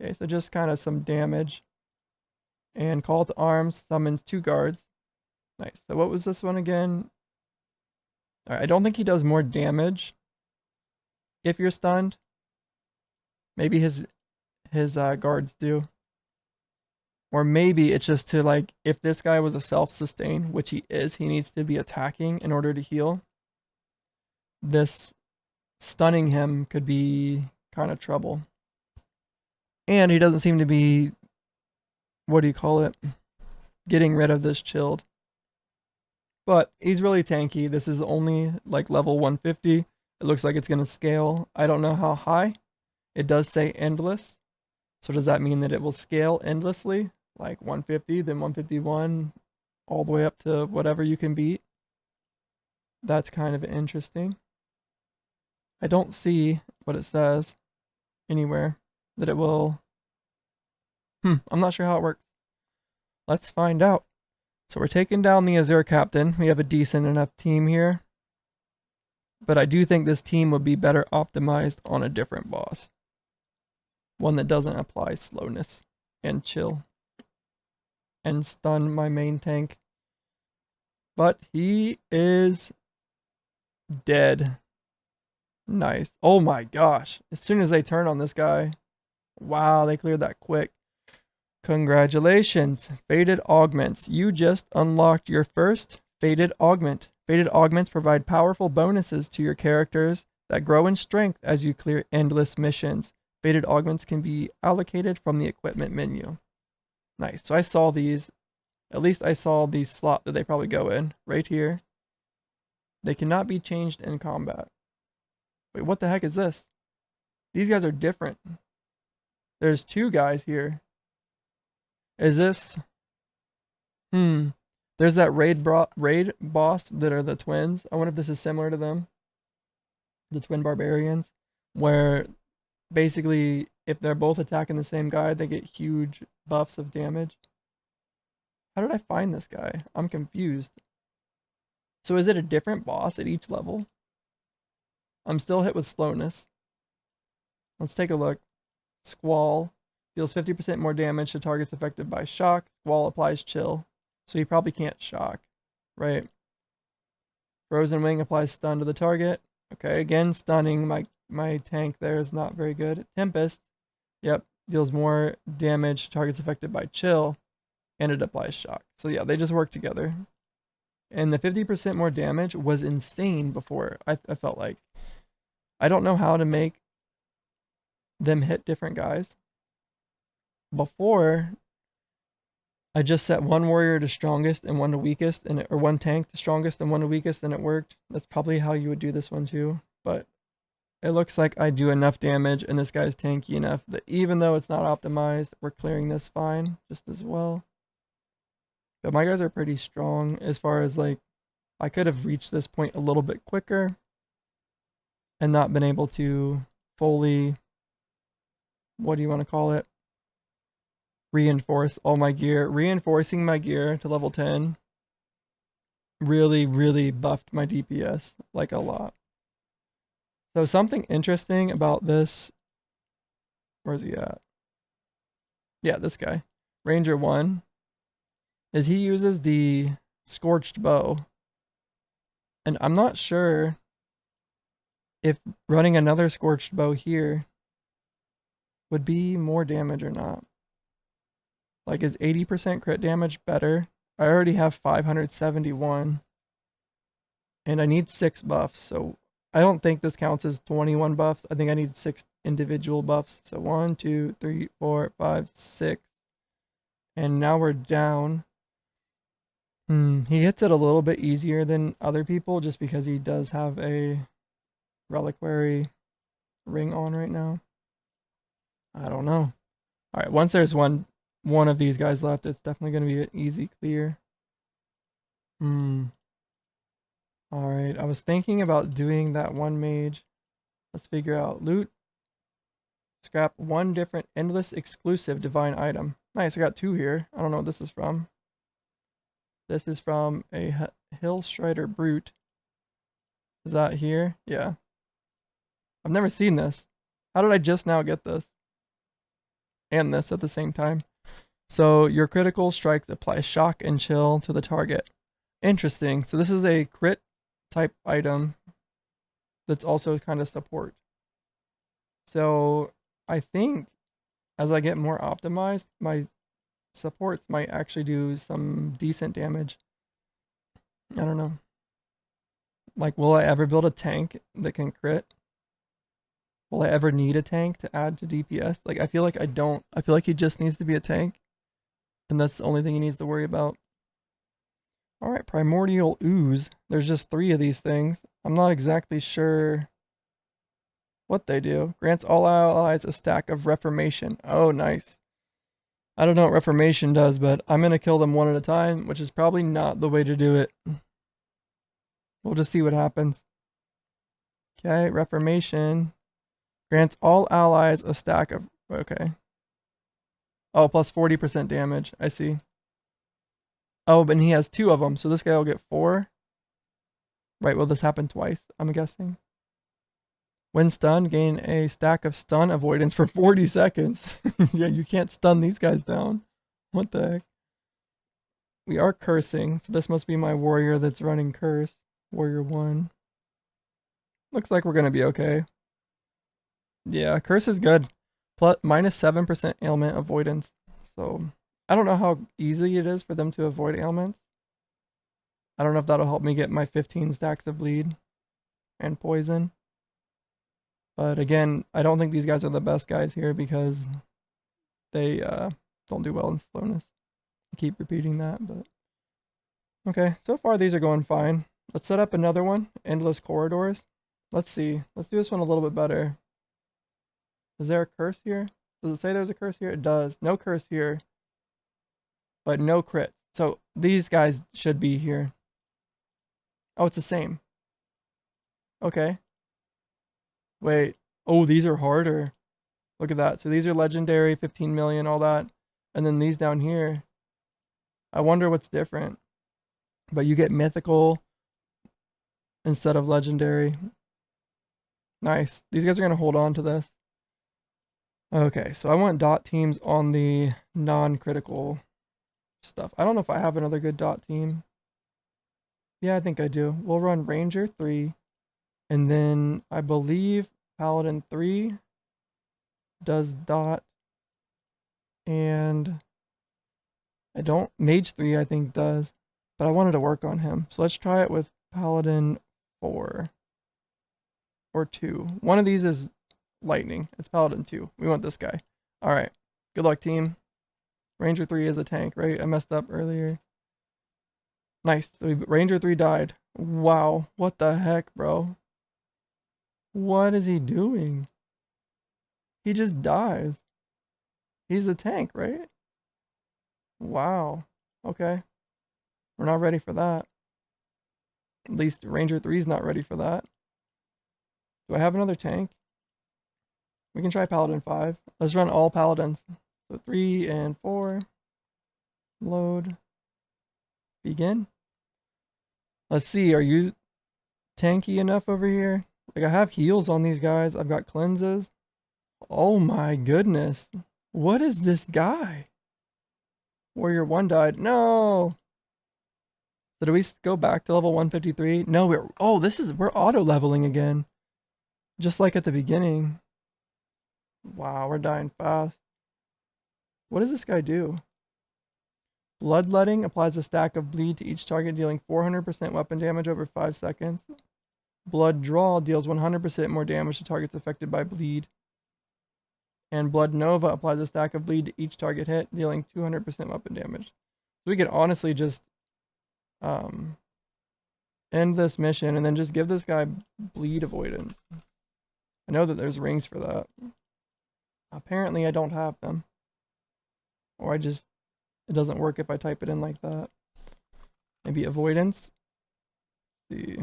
Okay, so just kind of some damage. And Call to Arms summons 2 guards. Nice. So what was this one again? Alright, I don't think he does more damage if you're stunned. Maybe his guards do. Or maybe it's just to, like, if this guy was a self-sustain, which he is, he needs to be attacking in order to heal. This stunning him could be kind of trouble. And he doesn't seem to be, what do you call it, getting rid of this chilled. But he's really tanky. This is only like level 150. It looks like it's going to scale. I don't know how high. It does say endless. So does that mean that it will scale endlessly? Like 150, then 151, all the way up to whatever you can beat? That's kind of interesting. I don't see what it says anywhere that it will... I'm not sure how it works. Let's find out. So we're taking down the Azure Captain. We have a decent enough team here. But I do think this team would be better optimized on a different boss. One that doesn't apply slowness and chill. And stun my main tank. But he is dead. Nice. Oh my gosh. As soon as they turn on this guy. Wow, they cleared that quick. Congratulations, Fated Augments. You just unlocked your first Fated Augment. Fated Augments provide powerful bonuses to your characters that grow in strength as you clear endless missions. Fated Augments can be allocated from the equipment menu. Nice. So I saw these. At least I saw the slot that they probably go in. Right here. They cannot be changed in combat. Wait, what the heck is this? These guys are different. There's 2 guys here. Is this... There's that raid boss that are the twins. I wonder if this is similar to them. The twin barbarians. Where basically if they're both attacking the same guy, they get huge buffs of damage. How did I find this guy? I'm confused. So is it a different boss at each level? I'm still hit with slowness. Let's take a look. Squall deals 50% more damage to targets affected by shock. Squall applies chill. So he probably can't shock, right? Frozen Wing applies stun to the target. Okay, again, stunning. My tank there is not very good. Tempest, yep, deals more damage to targets affected by chill, and it applies shock. So yeah, they just work together. And the 50% more damage was insane before, I felt like. I don't know how to make them hit different guys. Before, I just set one warrior to strongest and one to weakest, or one tank to strongest and one to weakest, and it worked. That's probably how you would do this one too. But it looks like I do enough damage, and this guy's tanky enough that even though it's not optimized, we're clearing this fine just as well. But my guys are pretty strong as far as like, I could have reached this point a little bit quicker and not been able to fully, what do you want to call it? Reinforce all my gear. Reinforcing my gear to level 10 really, really buffed my DPS like a lot. So something interesting about this, where's he at? Yeah, this guy, Ranger 1, is he uses the Scorched Bow. And I'm not sure if running another Scorched Bow here would be more damage or not. Like, is 80% crit damage better? I already have 571. And I need 6 buffs, so I don't think this counts as 21 buffs. I think I need 6 individual buffs. So 1, 2, 3, 4, 5, 6. And now we're down. He hits it a little bit easier than other people just because he does have a reliquary ring on right now. I don't know. Alright, once there's one of these guys left, it's definitely going to be an easy clear. Alright, I was thinking about doing that one mage. Let's figure out loot. Scrap one different endless exclusive divine item. Nice, I got 2 here. I don't know what this is from. This is from a Hillstrider Brute. Is that here? Yeah. I've never seen this. How did I just now get this? And this at the same time. So your critical strikes apply shock and chill to the target. Interesting. So this is a crit type item that's also kind of support. So I think as I get more optimized, my supports might actually do some decent damage. I don't know. Like, will I ever build a tank that can crit? Will I ever need a tank to add to DPS? Like, I feel like I don't. I feel like he just needs to be a tank. And that's the only thing he needs to worry about. Alright, Primordial Ooze. There's just 3 of these things. I'm not exactly sure what they do. Grants all allies a stack of Reformation. Oh, nice. I don't know what Reformation does, but I'm going to kill them one at a time, which is probably not the way to do it. We'll just see what happens. Okay, Reformation. Grants all allies a stack of... Okay. Oh, plus 40% damage. I see. Oh, but he has 2 of them, so this guy will get 4. Right, will this happen twice, I'm guessing? When stunned, gain a stack of stun avoidance for 40 seconds. Yeah, you can't stun these guys down. What the heck? We are cursing, so this must be my warrior that's running curse. Warrior 1. Looks like we're going to be okay. Yeah, curse is good. Plus, minus 7% ailment avoidance. So, I don't know how easy it is for them to avoid ailments. I don't know if that'll help me get my 15 stacks of bleed and poison. But again, I don't think these guys are the best guys here because they don't do well in slowness. I keep repeating that, but... Okay, so far these are going fine. Let's set up another one, Endless Corridors. Let's see. Let's do this one a little bit better. Is there a curse here? Does it say there's a curse here? It does. No curse here. But no crits. So these guys should be here. Oh, it's the same. Okay. Wait. Oh, these are harder. Look at that. So these are legendary, 15 million, all that. And then these down here, I wonder what's different. But you get mythical instead of legendary. Nice. These guys are going to hold on to this. Okay, so I want dot teams on the non-critical stuff. I don't know if I have another good dot team. Yeah, I think I do. We'll run Ranger 3, and then I believe Paladin 3 does dot, and I don't, Mage 3 I think does, but I wanted to work on him. So let's try it with Paladin 4 or 2. One of these is lightning. It's Paladin 2. We want this guy. All right. Good luck, team. Ranger 3 is a tank, right? I messed up earlier. Nice. So Ranger 3 died. Wow. What the heck, bro? What is he doing? He just dies. He's a tank, right? Wow. Okay. We're not ready for that. At least Ranger 3 is not ready for that. Do I have another tank? We can try Paladin 5. Let's run all Paladins. So 3 and 4. Load. Begin. Let's see. Are you tanky enough over here? Like, I have heals on these guys. I've got cleanses. Oh my goodness. What is this guy? Warrior 1 died. No. So do we go back to level 153? No, we're auto leveling again. Just like at the beginning. Wow, we're dying fast. What does this guy do? Bloodletting applies a stack of bleed to each target, dealing 400% weapon damage over 5 seconds. Blood Draw deals 100% more damage to targets affected by bleed. And Blood Nova applies a stack of bleed to each target hit, dealing 200% weapon damage. So we could honestly just end this mission and then just give this guy bleed avoidance. I know that there's rings for that. Apparently I don't have them. Or it doesn't work if I type it in like that. Maybe avoidance. Let's see.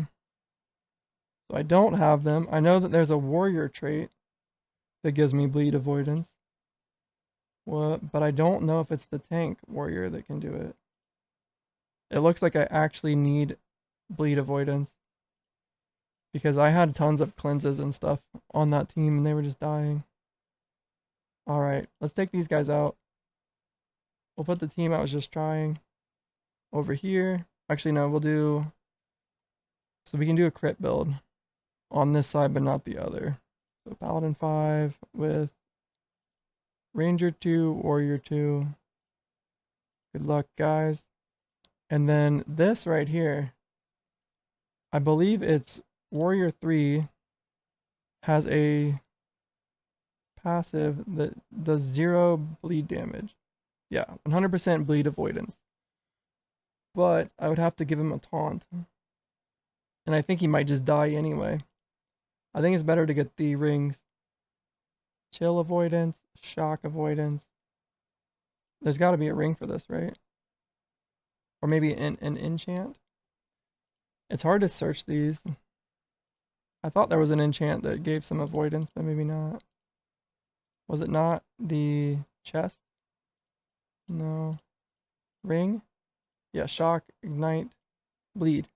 So I don't have them. I know that there's a warrior trait that gives me bleed avoidance. But I don't know if it's the tank warrior that can do it. It looks like I actually need bleed avoidance. Because I had tons of cleanses and stuff on that team and they were just dying. Alright, let's take these guys out. We'll put the team I was just trying over here. Actually, no, we'll do... So we can do a crit build on this side, but not the other. So Paladin 5 with Ranger 2, Warrior 2. Good luck, guys. And then this right here, I believe it's Warrior 3 has a passive that does 0 bleed damage. Yeah, 100% bleed avoidance. But I would have to give him a taunt. And I think he might just die anyway. I think it's better to get the rings. Chill avoidance, shock avoidance. There's got to be a ring for this, right? Or maybe an enchant. It's hard to search these. I thought there was an enchant that gave some avoidance, but maybe not. Was it not the chest? No. Ring? Yeah, shock, ignite, bleed,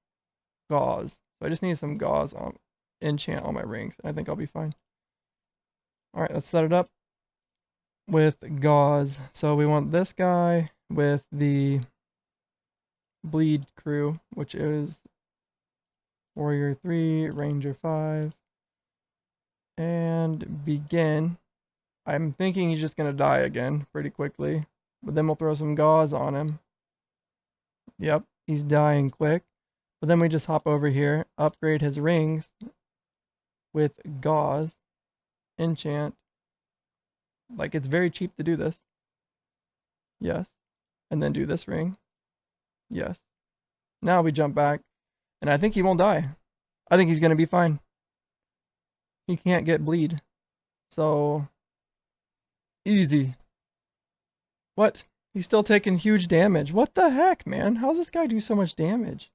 gauze. So I just need some gauze on enchant on my rings. I think I'll be fine. Alright, let's set it up with gauze. So we want this guy with the bleed crew, which is Warrior 3, Ranger 5, and begin. I'm thinking he's just going to die again pretty quickly, but then we'll throw some gauze on him. Yep, he's dying quick. But then we just hop over here, upgrade his rings with gauze, enchant. Like, it's very cheap to do this. Yes. And then do this ring. Yes. Now we jump back, and I think he won't die. I think he's going to be fine. He can't get bleed. So, easy. What? He's still taking huge damage. What the heck, man? How does this guy do so much damage?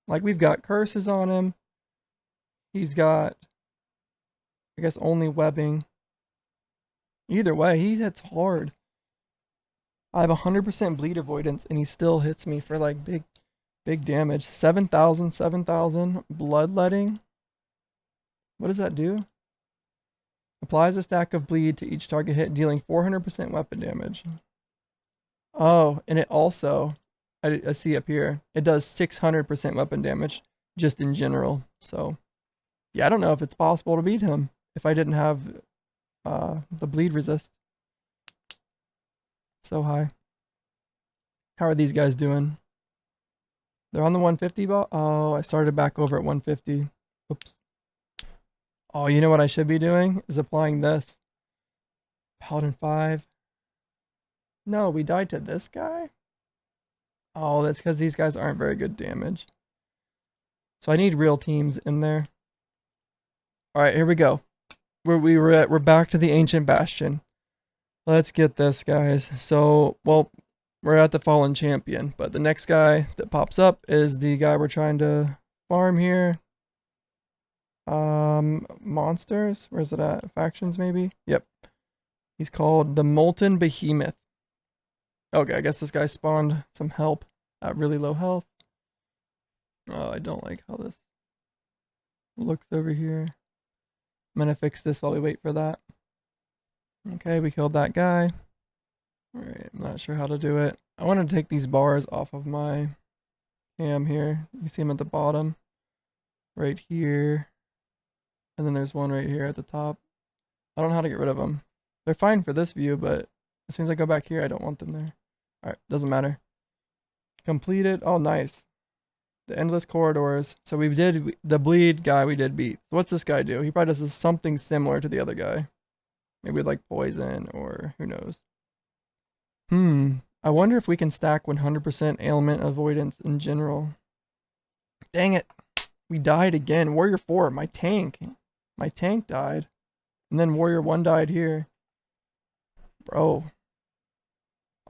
Like, we've got curses on him. He's got, I guess, only webbing. Either way, he hits hard. I have 100% bleed avoidance, and he still hits me for like big damage. 7,000, 7,000. Bloodletting. What does that do? Applies a stack of bleed to each target hit, dealing 400% weapon damage. Oh, and it also, I see up here, it does 600% weapon damage just in general. So, yeah, I don't know if it's possible to beat him if I didn't have the bleed resist so high. How are these guys doing? They're on the 150 ball. Oh, I started back over at 150. Oops. Oh, you know what I should be doing? Is applying this. Paladin 5. No, we died to this guy? Oh, that's because these guys aren't very good damage. So I need real teams in there. Alright, here we go. We're back to the Ancient Bastion. Let's get this, guys. So, well, we're at the Fallen Champion, but the next guy that pops up is the guy we're trying to farm here. Monsters? Where's it at? Factions, maybe? Yep. He's called the Molten Behemoth. Okay, I guess this guy spawned some help at really low health. Oh, I don't like how this looks over here. I'm gonna fix this while we wait for that. Okay, we killed that guy. Alright, I'm not sure how to do it. I want to take these bars off of my cam here. You can see them at the bottom. Right here. And then there's one right here at the top. I don't know how to get rid of them. They're fine for this view, but as soon as I go back here, I don't want them there. Alright, doesn't matter. Completed. Oh, nice. The endless corridors. So we did, the bleed guy we did beat. So what's this guy do? He probably does something similar to the other guy. Maybe like poison or who knows. I wonder if we can stack 100% ailment avoidance in general. Dang it. We died again. Warrior 4, my tank. My tank died. And then Warrior 1 died here. Bro.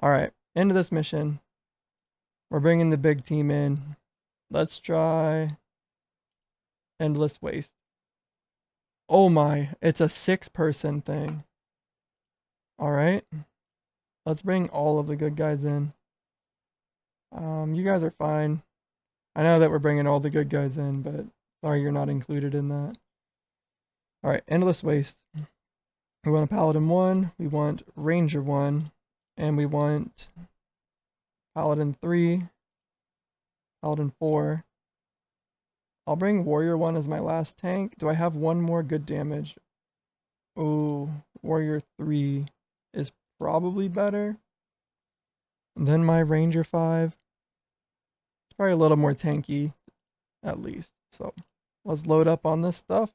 Alright, end of this mission. We're bringing the big team in. Let's try Endless Waste. Oh my, it's a 6-person thing. Alright. Let's bring all of the good guys in. You guys are fine. I know that we're bringing all the good guys in, but sorry you're not included in that. Alright, Endless Waste. We want a Paladin 1, we want Ranger 1, and we want Paladin 3, Paladin 4. I'll bring Warrior 1 as my last tank. Do I have one more good damage? Oh, Warrior 3 is probably better than my Ranger 5. It's probably a little more tanky, at least. So, let's load up on this stuff.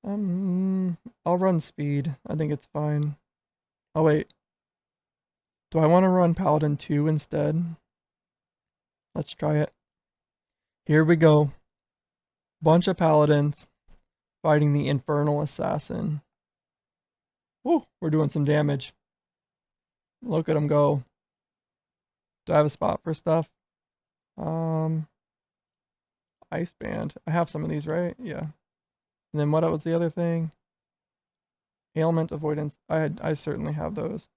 I'll run speed. I think it's fine. Oh, wait. Do I want to run Paladin 2 instead? Let's try it. Here we go. Bunch of Paladins fighting the Infernal Assassin. Woo, we're doing some damage. Look at him go. Do I have a spot for stuff? Ice Band. I have some of these, right? Yeah. And then what was the other thing? Ailment avoidance. I certainly have those.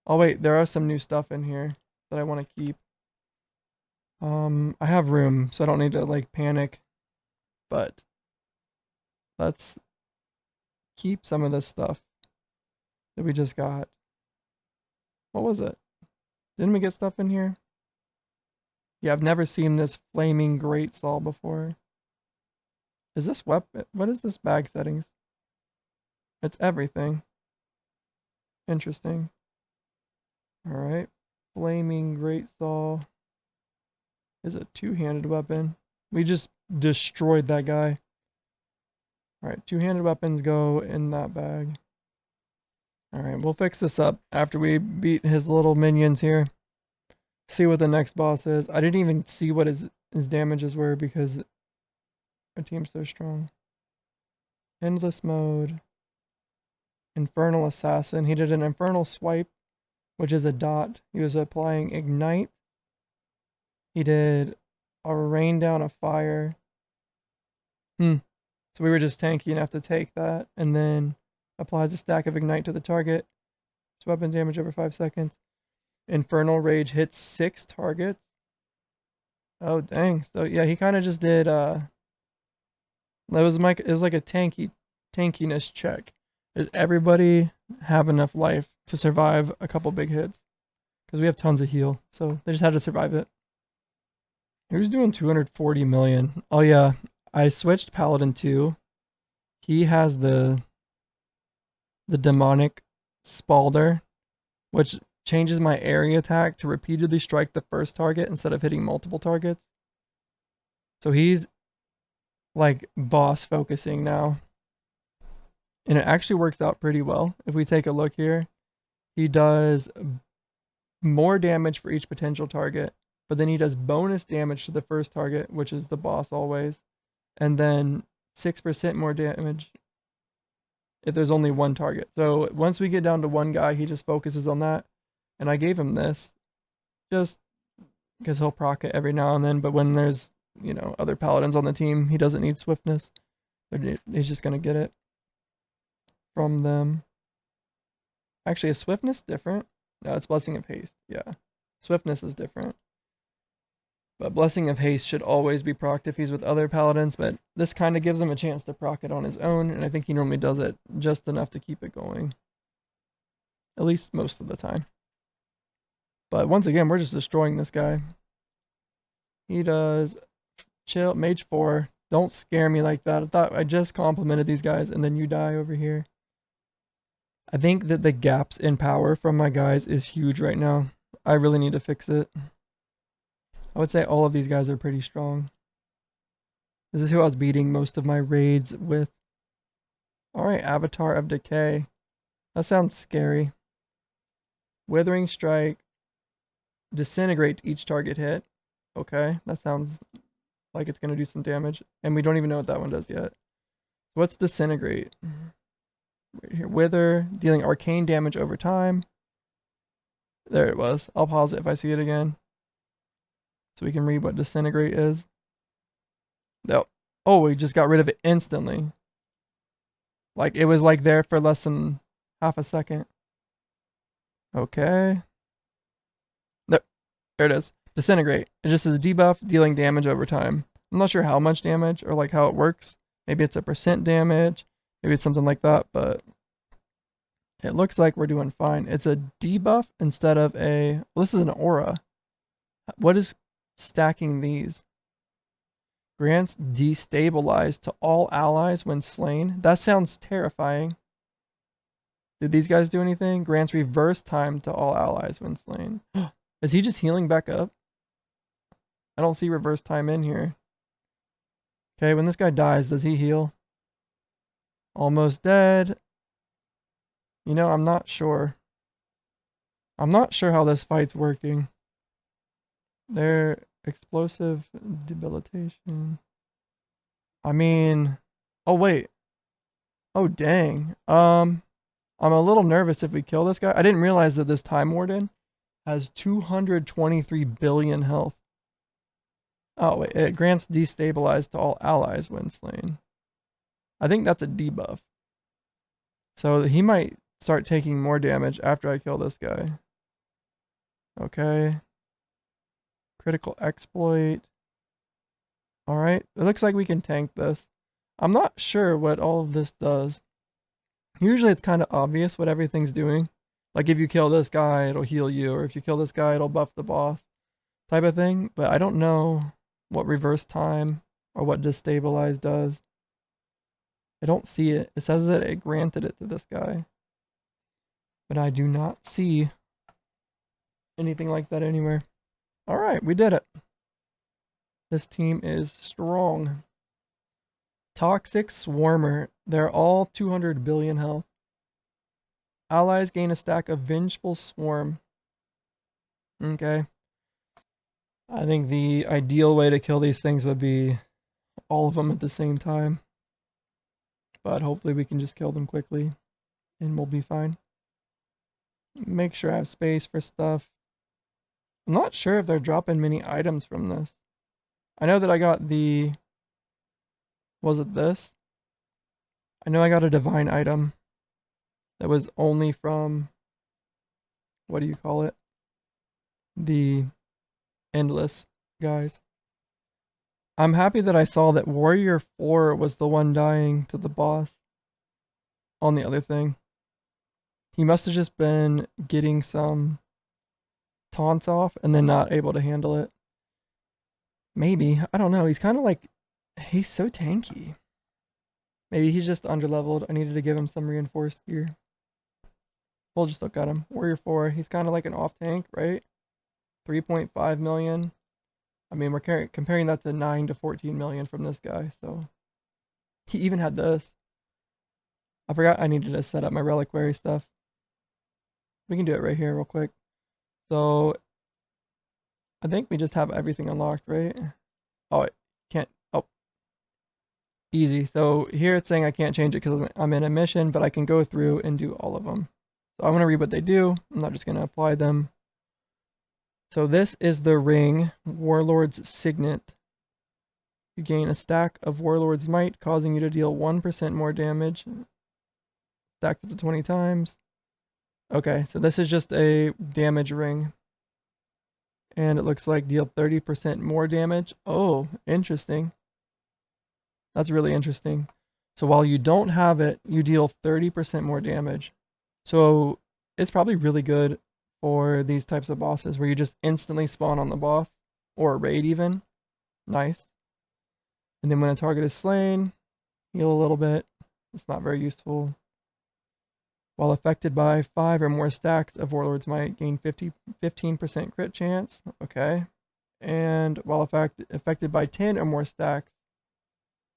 Oh wait, there are some new stuff in here that I want to keep. I have room, so I don't need to like panic. But let's keep some of this stuff that we just got. What was it? Didn't we get stuff in here? Yeah, I've never seen this flaming greatsaw before. Is this weapon? What is this bag settings? It's everything. Interesting. Alright. Flaming greatsaw. Is a two-handed weapon. We just destroyed that guy. Alright, two-handed weapons go in that bag. Alright, we'll fix this up after we beat his little minions here. See what the next boss is. I didn't even see what his damages were because our team's so strong. Endless mode. Infernal Assassin. He did an Infernal Swipe, which is a dot. He was applying Ignite. He did a Rain Down of Fire. So we were just tanky enough to take that. And then Applies a stack of ignite to the target. Weapon damage over 5 seconds. Infernal Rage hits 6 targets. Oh dang. So yeah, he kind of just did it was like a tankiness check. Does everybody have enough life to survive a couple big hits? Because we have tons of heal, so they just had to survive it. He doing 240 million. Oh yeah, I switched Paladin 2. He has the demonic Spalder, which changes my area attack to repeatedly strike the first target instead of hitting multiple targets. So he's like boss focusing now. And it actually works out pretty well. If we take a look here, he does more damage for each potential target, but then he does bonus damage to the first target, which is the boss always, and then 6% more damage if there's only one target. So once we get down to one guy, he just focuses on that. And I gave him this just because he'll proc it every now and then, but when there's, other paladins on the team, he doesn't need swiftness. He's just going to get it from them. Actually, is swiftness different? No, it's Blessing of Haste. Yeah. Swiftness is different. But Blessing of Haste should always be procced if he's with other paladins, but this kind of gives him a chance to proc it on his own, and I think he normally does it just enough to keep it going. At least most of the time. But once again, we're just destroying this guy. He does chill, Mage 4. Don't scare me like that. I thought I just complimented these guys, and then you die over here. I think that the gaps in power from my guys is huge right now. I really need to fix it. I would say all of these guys are pretty strong. This is who I was beating most of my raids with. Alright, Avatar of Decay. That sounds scary. Withering Strike. Disintegrate each target hit. Okay, that sounds like it's going to do some damage. And we don't even know what that one does yet. What's Disintegrate? Right here. Wither, dealing arcane damage over time. There it was. I'll pause it if I see it again. So we can read what Disintegrate is. No. Oh, we just got rid of it instantly. Like, it was like there for less than half a second. Okay. No, there it is. Disintegrate. It just says debuff, dealing damage over time. I'm not sure how much damage or like how it works. Maybe it's a % damage. Maybe it's something like that, but it looks like we're doing fine. It's a debuff instead of a... Well, this is an aura. What is stacking these? Grants destabilize to all allies when slain. That sounds terrifying. Did these guys do anything? Grants reverse time to all allies when slain. Is he just healing back up? I don't see reverse time in here. Okay, when this guy dies, does he heal? Almost dead. I'm not sure. I'm not sure how this fight's working. They're explosive debilitation. I mean, oh wait. Oh dang. I'm a little nervous if we kill this guy. I didn't realize that this Time Warden has 223 billion health. Oh wait, it grants destabilize to all allies when slain. I think that's a debuff. So he might start taking more damage after I kill this guy. Okay. Critical exploit. Alright, it looks like we can tank this. I'm not sure what all of this does. Usually it's kind of obvious what everything's doing. Like if you kill this guy, it'll heal you, or if you kill this guy, it'll buff the boss type of thing. But I don't know what reverse time or what destabilize does. I don't see it. It says that it granted it to this guy. But I do not see anything like that anywhere. Alright, we did it. This team is strong. Toxic Swarmer. They're all 200 billion health. Allies gain a stack of Vengeful Swarm. Okay. I think the ideal way to kill these things would be all of them at the same time. But hopefully we can just kill them quickly and we'll be fine. Make sure I have space for stuff. I'm not sure if they're dropping many items from this. I know that I got the... Was it this? I know I got a divine item. that was only from, what do you call it? The endless guys. I'm happy that I saw that Warrior 4 was the one dying to the boss on the other thing. He must have just been getting some taunts off and then not able to handle it. Maybe. I don't know. He's kind of like, he's so tanky. Maybe he's just underleveled. I needed to give him some reinforced gear. We'll just look at him. Warrior 4. He's kind of like an off tank, right? 3.5 million. I mean, we're comparing that to 9 to 14 million from this guy. So he even had this. I forgot I needed to set up my reliquary stuff. We can do it right here real quick. So I think we just have everything unlocked, right? Oh, it can't. Oh, easy. So here it's saying I can't change it because I'm in a mission, but I can go through and do all of them. So I'm going to read what they do. I'm not just going to apply them. So this is the ring, Warlord's Signet. You gain a stack of Warlord's Might, causing you to deal 1% more damage. Stacked up to 20 times. Okay, so this is just a damage ring. And it looks like deal 30% more damage. Oh, interesting. That's really interesting. So while you don't have it, you deal 30% more damage. So it's probably really good for these types of bosses where you just instantly spawn on the boss or a raid even. Nice. And then when a target is slain, heal a little bit. It's not very useful. While affected by 5 or more stacks of Warlord's Might, gain 15% crit chance. Okay. And while affected by 10 or more stacks,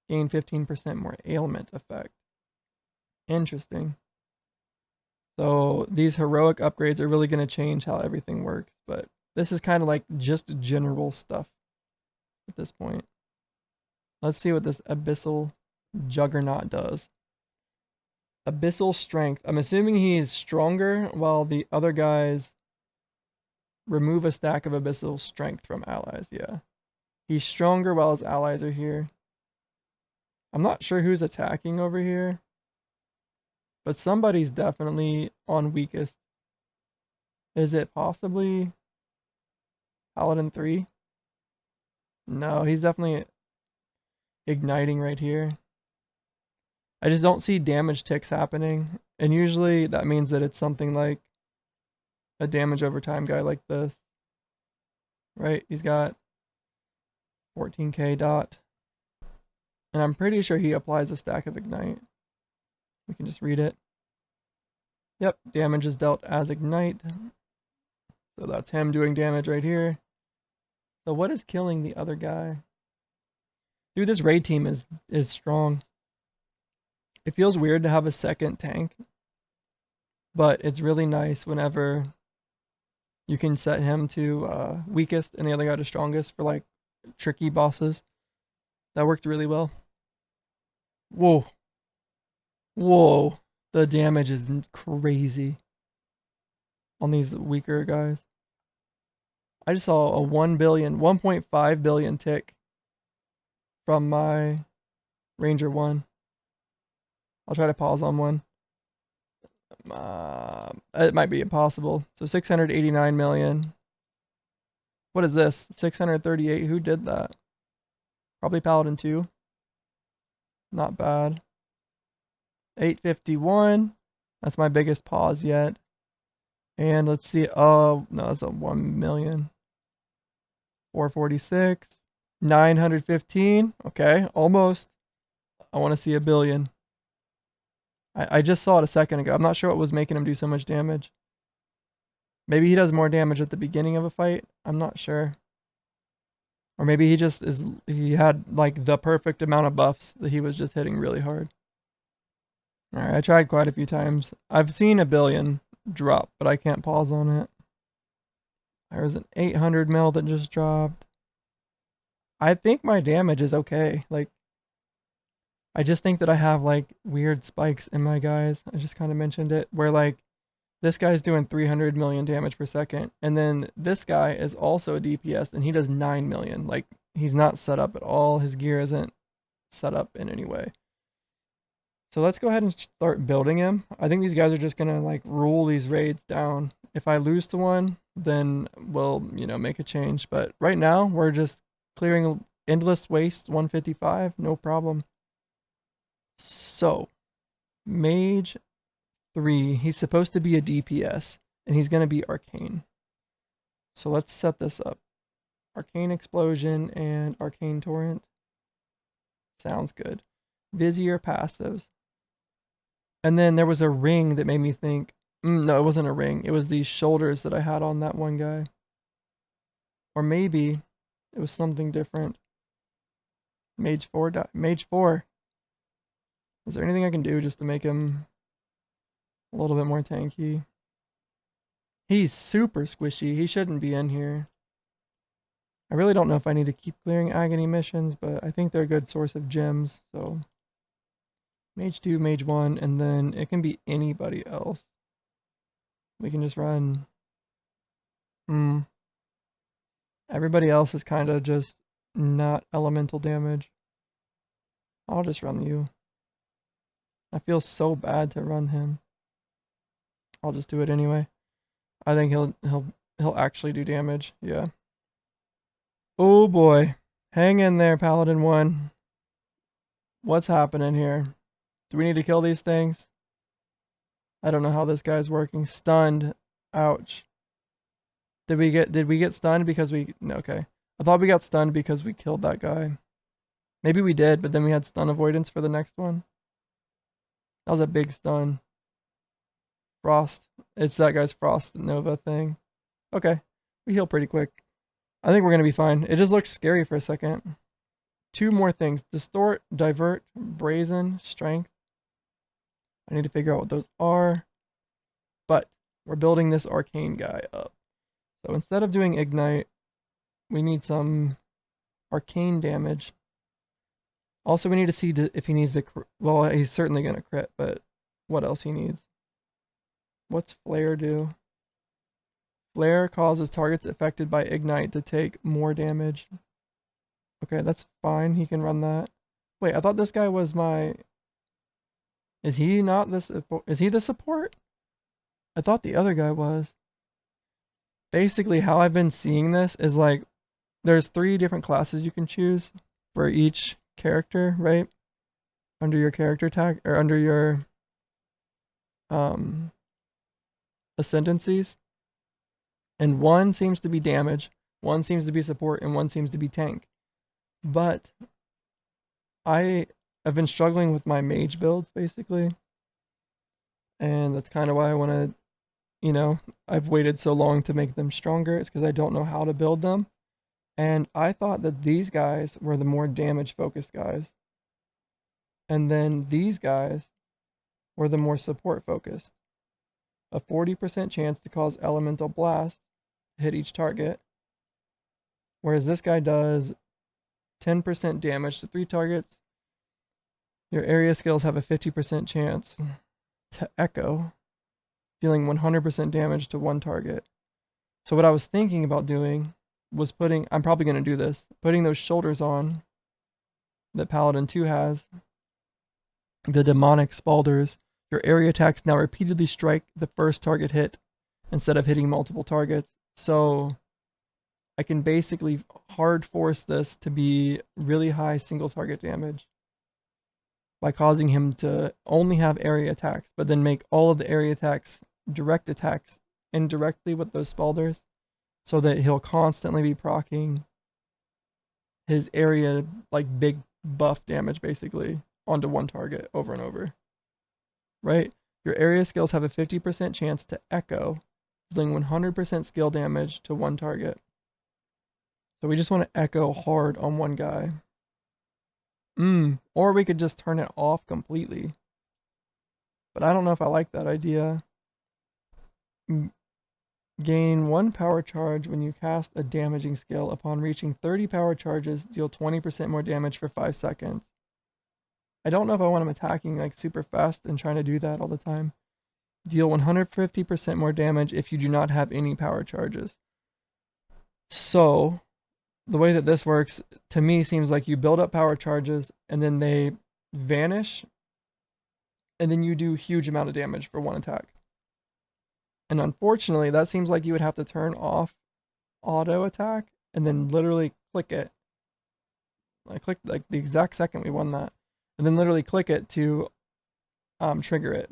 gain 15% more ailment effect. Interesting. So these heroic upgrades are really going to change how everything works. But this is kind of like just general stuff at this point. Let's see what this Abyssal Juggernaut does. Abyssal Strength. I'm assuming he is stronger while the other guys remove a stack of Abyssal Strength from allies. Yeah. He's stronger while his allies are here. I'm not sure who's attacking over here, but somebody's definitely on weakest. Is it possibly Paladin 3? No, he's definitely igniting right here. I just don't see damage ticks happening. And usually that means that it's something like a damage over time guy like this. Right? He's got 14k dot. And I'm pretty sure he applies a stack of ignite. We can just read it. Yep, damage is dealt as ignite. So that's him doing damage right here. So what is killing the other guy? Dude, this raid team is strong. It feels weird to have a second tank, but it's really nice whenever you can set him to weakest and the other guy to strongest for like tricky bosses. That worked really well. Whoa. Whoa. The damage is crazy on these weaker guys. I just saw a 1.5 billion tick from my Ranger 1. I'll try to pause on one. It might be impossible. So 689 million. What is this? 638. Who did that? Probably Paladin 2. Not bad. 851. That's my biggest pause yet. And let's see. Oh, no, that's a 1 million. 446. 915. Okay, almost. I want to see a billion. I just saw it a second ago. I'm not sure what was making him do so much damage. Maybe he does more damage at the beginning of a fight. I'm not sure. Or maybe he had like the perfect amount of buffs that he was just hitting really hard. Alright, I tried quite a few times. I've seen a billion drop, but I can't pause on it. There was an 800 mil that just dropped. I think my damage is okay. Like, I just think that I have like weird spikes in my guys. I just kind of mentioned it where like this guy's doing 300 million damage per second. And then this guy is also a DPS and he does 9 million. Like he's not set up at all. His gear isn't set up in any way. So let's go ahead and start building him. I think these guys are just gonna like rule these raids down. If I lose to one, then we'll, make a change. But right now, we're just clearing endless waste 155, no problem. So, Mage 3, he's supposed to be a DPS, and he's gonna be Arcane. So let's set this up. Arcane Explosion and Arcane Torrent. Sounds good. Vizier passives. And then there was a ring that made me think, no, it wasn't a ring. It was these shoulders that I had on that one guy. Or maybe it was something different. Mage 4. Mage 4. Is there anything I can do just to make him a little bit more tanky? He's super squishy. He shouldn't be in here. I really don't know if I need to keep clearing agony missions, but I think they're a good source of gems. So Mage 2, Mage 1, and then it can be anybody else. We can just run. Everybody else is kind of just not elemental damage. I'll just run you. I feel so bad to run him. I'll just do it anyway. I think he'll actually do damage. Yeah. Oh boy. Hang in there, Paladin 1. What's happening here? Do we need to kill these things? I don't know how this guy's working. Stunned. Ouch. Did we get stunned because we no, okay. I thought we got stunned because we killed that guy. Maybe we did, but then we had stun avoidance for the next one. That was a big stun. Frost. It's that guy's Frost Nova thing. Okay. We heal pretty quick. I think we're going to be fine. It just looked scary for a second. 2 more things. Distort, Divert, Brazen, Strength. I need to figure out what those are. But we're building this Arcane guy up. So instead of doing Ignite, we need some Arcane damage. Also, we need to see if he needs to... Well, he's certainly going to crit, but what else he needs? What's Flare do? Flare causes targets affected by Ignite to take more damage. Okay, that's fine. He can run that. Wait, I thought this guy was my... Is he not the support? Is he the support? I thought the other guy was. Basically, how I've been seeing this is like, there's 3 different classes you can choose for each character, right? Under your character tag, or under your ascendancies. And one seems to be damage, one seems to be support, and one seems to be tank. But I have been struggling with my mage builds, basically. And that's kind of why I want to, I've waited so long to make them stronger. It's because I don't know how to build them. And I thought that these guys were the more damage-focused guys. And then these guys were the more support-focused. A 40% chance to cause elemental blast to hit each target. Whereas this guy does 10% damage to 3 targets. Your area skills have a 50% chance to echo, dealing 100% damage to 1 target. So what I was thinking about doing was I'm probably going to do this, putting those shoulders on that Paladin 2 has, the demonic spalders. Your area attacks now repeatedly strike the first target hit instead of hitting multiple targets. So I can basically hard force this to be really high single target damage by causing him to only have area attacks, but then make all of the area attacks direct attacks indirectly with those spalders, so that he'll constantly be proccing his area, like big buff damage basically, onto 1 target over and over. Right? Your area skills have a 50% chance to echo, dealing 100% skill damage to 1 target. So we just want to echo hard on 1 guy. Or we could just turn it off completely. But I don't know if I like that idea. Gain 1 power charge when you cast a damaging skill. Upon reaching 30 power charges, deal 20% more damage for 5 seconds. I don't know if I want him attacking like super fast and trying to do that all the time. Deal 150% more damage if you do not have any power charges. So, the way that this works, to me, seems like you build up power charges and then they vanish and then you do huge amount of damage for one attack. And unfortunately, that seems like you would have to turn off auto attack and then literally click it. I clicked like the exact second we won that, and then literally click it to trigger it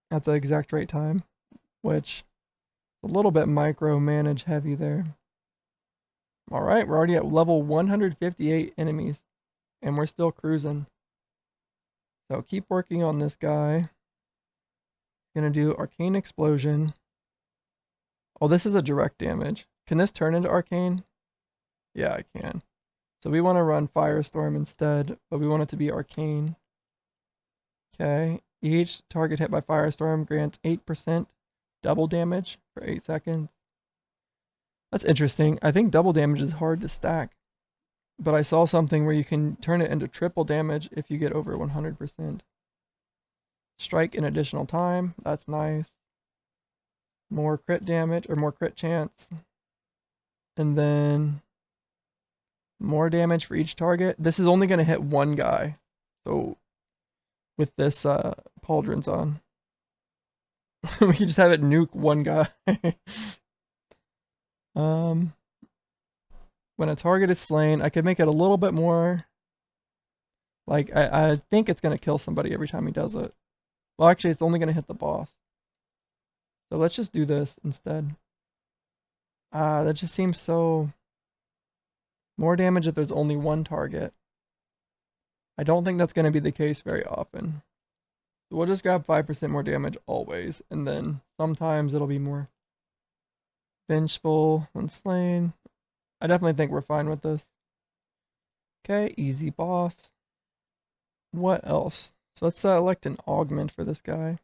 at the exact right time, which is a little bit micromanage heavy there. All right, we're already at level 158 enemies, and we're still cruising. So keep working on this guy. Gonna do Arcane Explosion. Oh, this is a direct damage. Can this turn into Arcane? Yeah, I can. So we want to run Firestorm instead, but we want it to be Arcane. Okay. Each target hit by Firestorm grants 8% double damage for 8 seconds. That's interesting. I think double damage is hard to stack. But I saw something where you can turn it into triple damage if you get over 100%. Strike an additional time. That's nice. More crit damage, or more crit chance. And then more damage for each target. This is only going to hit one guy. So with this pauldrons on, we can just have it nuke one guy. When a target is slain, I could make it a little bit more. Like, I think it's going to kill somebody every time he does it. Well, actually, it's only going to hit the boss. So let's just do this instead. That just seems so... More damage if there's only one target. I don't think that's going to be the case very often. So we'll just grab 5% more damage always, and then sometimes it'll be more vengeful when slain. I definitely think we're fine with this. Okay, easy boss. What else? So let's select an augment for this guy.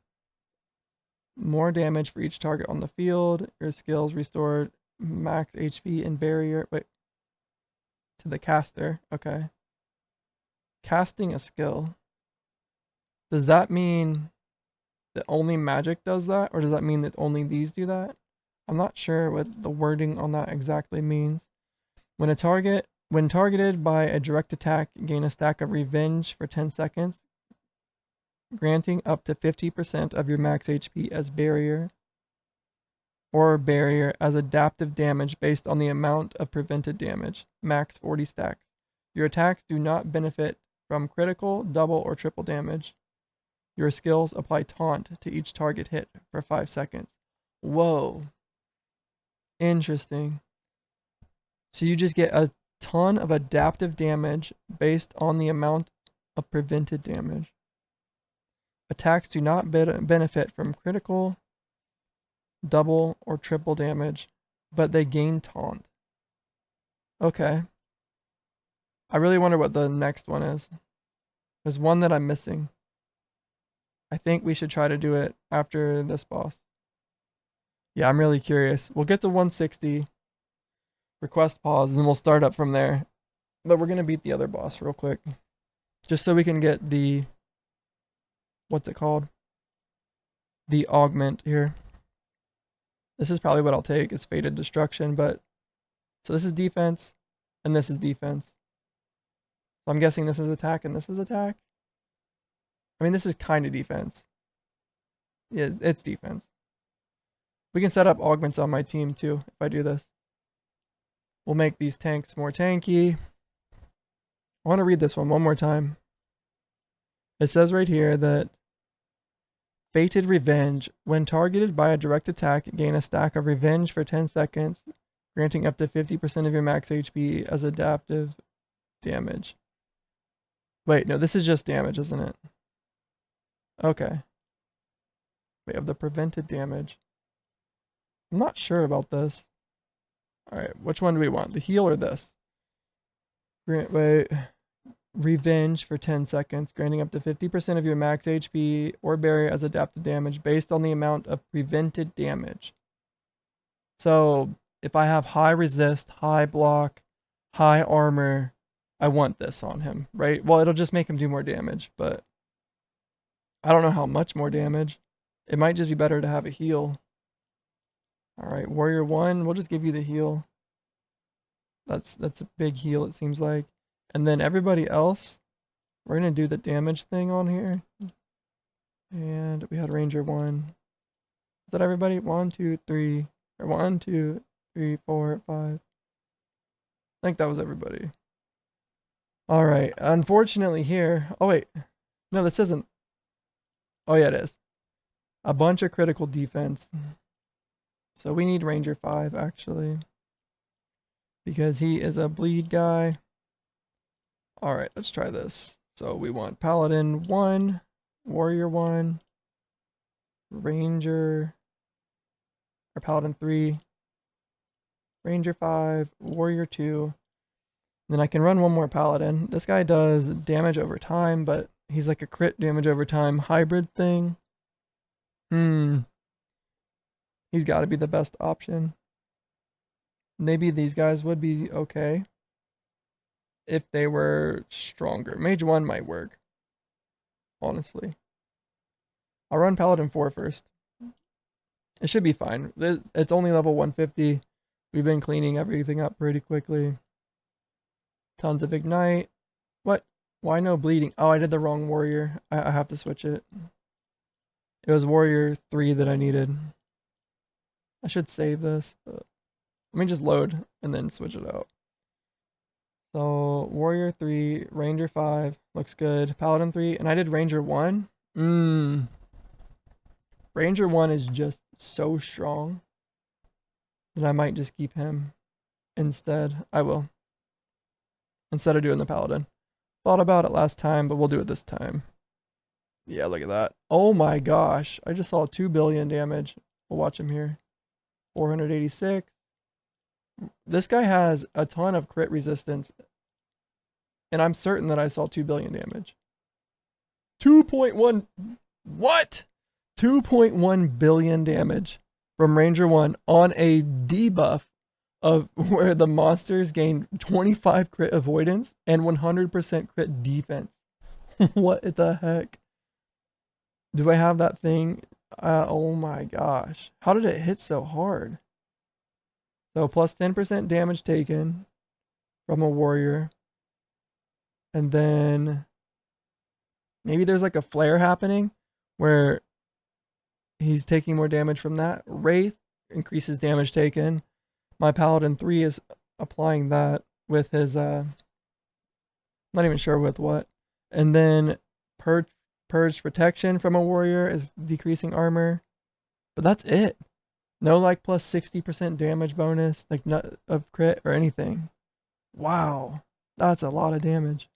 More damage for each target on the field. Your skills restored max HP and barrier. Wait. To the caster. Okay. Casting a skill. Does that mean that only magic does that? Or does that mean that only these do that? I'm not sure what the wording on that exactly means. When targeted by a direct attack, gain a stack of revenge for 10 seconds, granting up to 50% of your max HP as barrier, or barrier as adaptive damage based on the amount of prevented damage, max 40 stacks. Your attacks do not benefit from critical, double, or triple damage. Your skills apply taunt to each target hit for 5 seconds. Whoa. Interesting. So you just get a ton of adaptive damage based on the amount of prevented damage. Attacks do not benefit from critical, double, or triple damage, but they gain taunt. Okay. I really wonder what the next one is. There's one that I'm missing. I think we should try to do it after this boss. Yeah, I'm really curious. We'll get to 160, request pause, and then we'll start up from there. But we're going to beat the other boss real quick. Just so we can get the... What's it called? The augment here. This is probably what I'll take. It's Fated Destruction, but... So this is defense, and this is defense. So I'm guessing this is attack, and this is attack? I mean, this is kind of defense. Yeah, it's defense. We can set up augments on my team, too, if I do this. We'll make these tanks more tanky. I want to read this one more time. It says right here that Fated Revenge. When targeted by a direct attack, gain a stack of revenge for 10 seconds, granting up to 50% of your max HP as adaptive damage. Wait, no, this is just damage, isn't it? Okay. We have the prevented damage. I'm not sure about this. Alright, which one do we want? The heal or this? Wait. Revenge for 10 seconds, granting up to 50% of your max HP or barrier as adaptive damage based on the amount of prevented damage. So, if I have high resist, high block, high armor, I want this on him, right? Well, it'll just make him do more damage, but I don't know how much more damage. It might just be better to have a heal. Alright, Warrior 1, we'll just give you the heal. That's a big heal, it seems like. And then everybody else, we're going to do the damage thing on here. And we had Ranger 1. Is that everybody? 1, 2, 3. Or 1, 2, 3, 4, 5. I think that was everybody. Alright. Unfortunately here. Oh, wait. No, this isn't. Oh, yeah, it is. A bunch of critical defense. So we need Ranger 5, actually. Because he is a bleed guy. Alright, let's try this. So we want Paladin 1, Warrior 1, Ranger, or Paladin 3, Ranger 5, Warrior 2. Then I can run one more Paladin. This guy does damage over time, but he's like a crit damage over time hybrid thing. He's got to be the best option. Maybe these guys would be okay if they were stronger. Mage 1 might work, honestly. I'll run Paladin 4 first. It should be fine. It's only level 150. We've been cleaning everything up pretty quickly. Tons of Ignite. What? Why no bleeding? Oh, I did the wrong warrior. I have to switch it. It was Warrior 3 that I needed. I should save this. Let me just load and then switch it out. So, Warrior 3, Ranger 5, looks good. Paladin 3, and I did Ranger 1. Ranger 1 is just so strong that I might just keep him instead. I will. Instead of doing the Paladin. Thought about it last time, but we'll do it this time. Yeah, look at that. Oh my gosh. I just saw 2 billion damage. We'll watch him here. 486. This guy has a ton of crit resistance. And I'm certain that I saw 2 billion damage. 2.1. What? 2.1 billion damage from Ranger 1 on a debuff of where the monsters gain 25 crit avoidance and 100% crit defense. What the heck? Do I have that thing? Oh my gosh. How did it hit so hard? So plus 10% damage taken from a warrior. And then maybe there's like a flare happening where he's taking more damage from that. Wraith increases damage taken. My Paladin 3 is applying that with his, not even sure with what. And then Purge protection from a warrior is decreasing armor. But that's it. No like plus 60% damage bonus, like not of crit or anything. Wow. That's a lot of damage.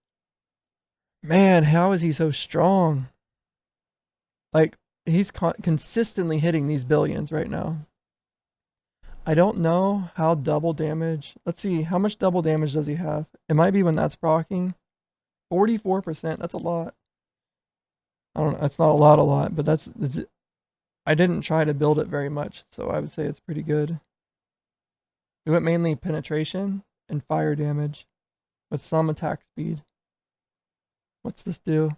Man, how is he so strong? Like, he's consistently hitting these billions right now. I don't know how double damage. Let's see, how much double damage does he have? It might be when that's proccing. 44%, that's a lot. I don't know, it's not a lot, but that's I didn't try to build it very much, so I would say it's pretty good. We went mainly penetration and fire damage with some attack speed. What's this do?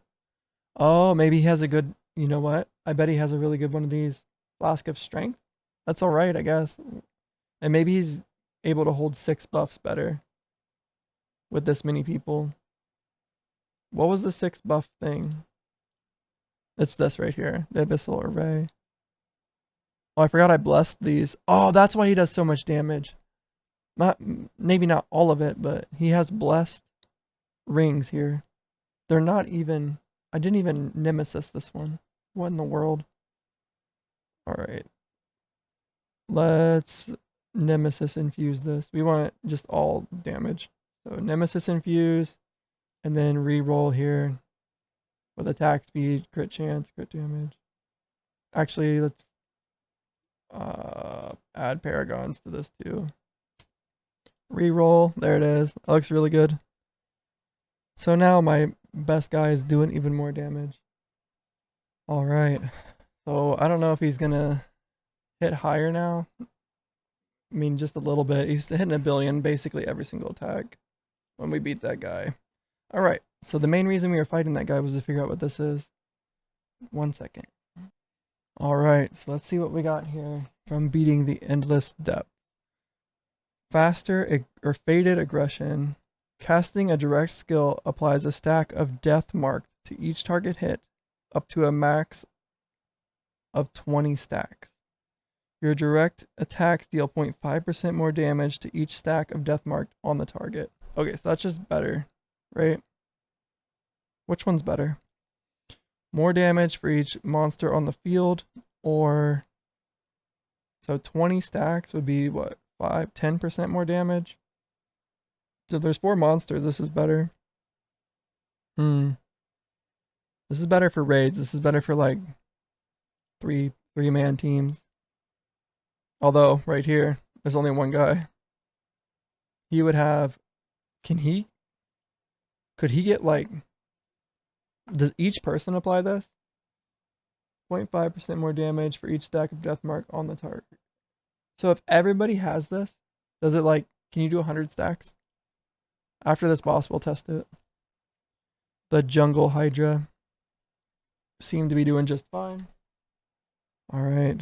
Oh, maybe he has a good, you know what? I bet he has a really good one of these. Flask of Strength? That's alright, I guess. And maybe he's able to hold 6 buffs better with this many people. What was the 6 buff thing? It's this right here. The Abyssal Array. Oh, I forgot I blessed these. Oh, that's why he does so much damage. Maybe not all of it, but he has blessed rings here. They're not even... I didn't even Nemesis this one. What in the world? Alright. Let's Nemesis infuse this. We want just all damage. So Nemesis infuse, and then re-roll here with attack speed, crit chance, crit damage. Actually, let's add paragons to this too. Re-roll, there it is. That looks really good. So now my best guy is doing even more damage. Alright. So I don't know if he's gonna hit higher now. I mean, just a little bit. He's hitting a billion basically every single attack when we beat that guy. Alright, so the main reason we were fighting that guy was to figure out what this is. 1 second. Alright, so let's see what we got here from beating the Endless Depth. Faster or Faded Aggression. Casting a direct skill applies a stack of death marked to each target hit, up to a max of 20 stacks. Your direct attacks deal 0.5% more damage to each stack of death marked on the target. Okay, so that's just better, right? Which one's better? More damage for each monster on the field, or so 20 stacks would be what, 10% more damage? So there's 4 monsters, this is better. This is better for raids. This is better for like three-man teams. Although right here, there's only one guy. He would have, could he get like, does each person apply this? 0.5% more damage for each stack of death mark on the target. So if everybody has this, does it like, can you do 100 stacks? After this boss, we'll test it. The Jungle Hydra seem to be doing just fine. All right,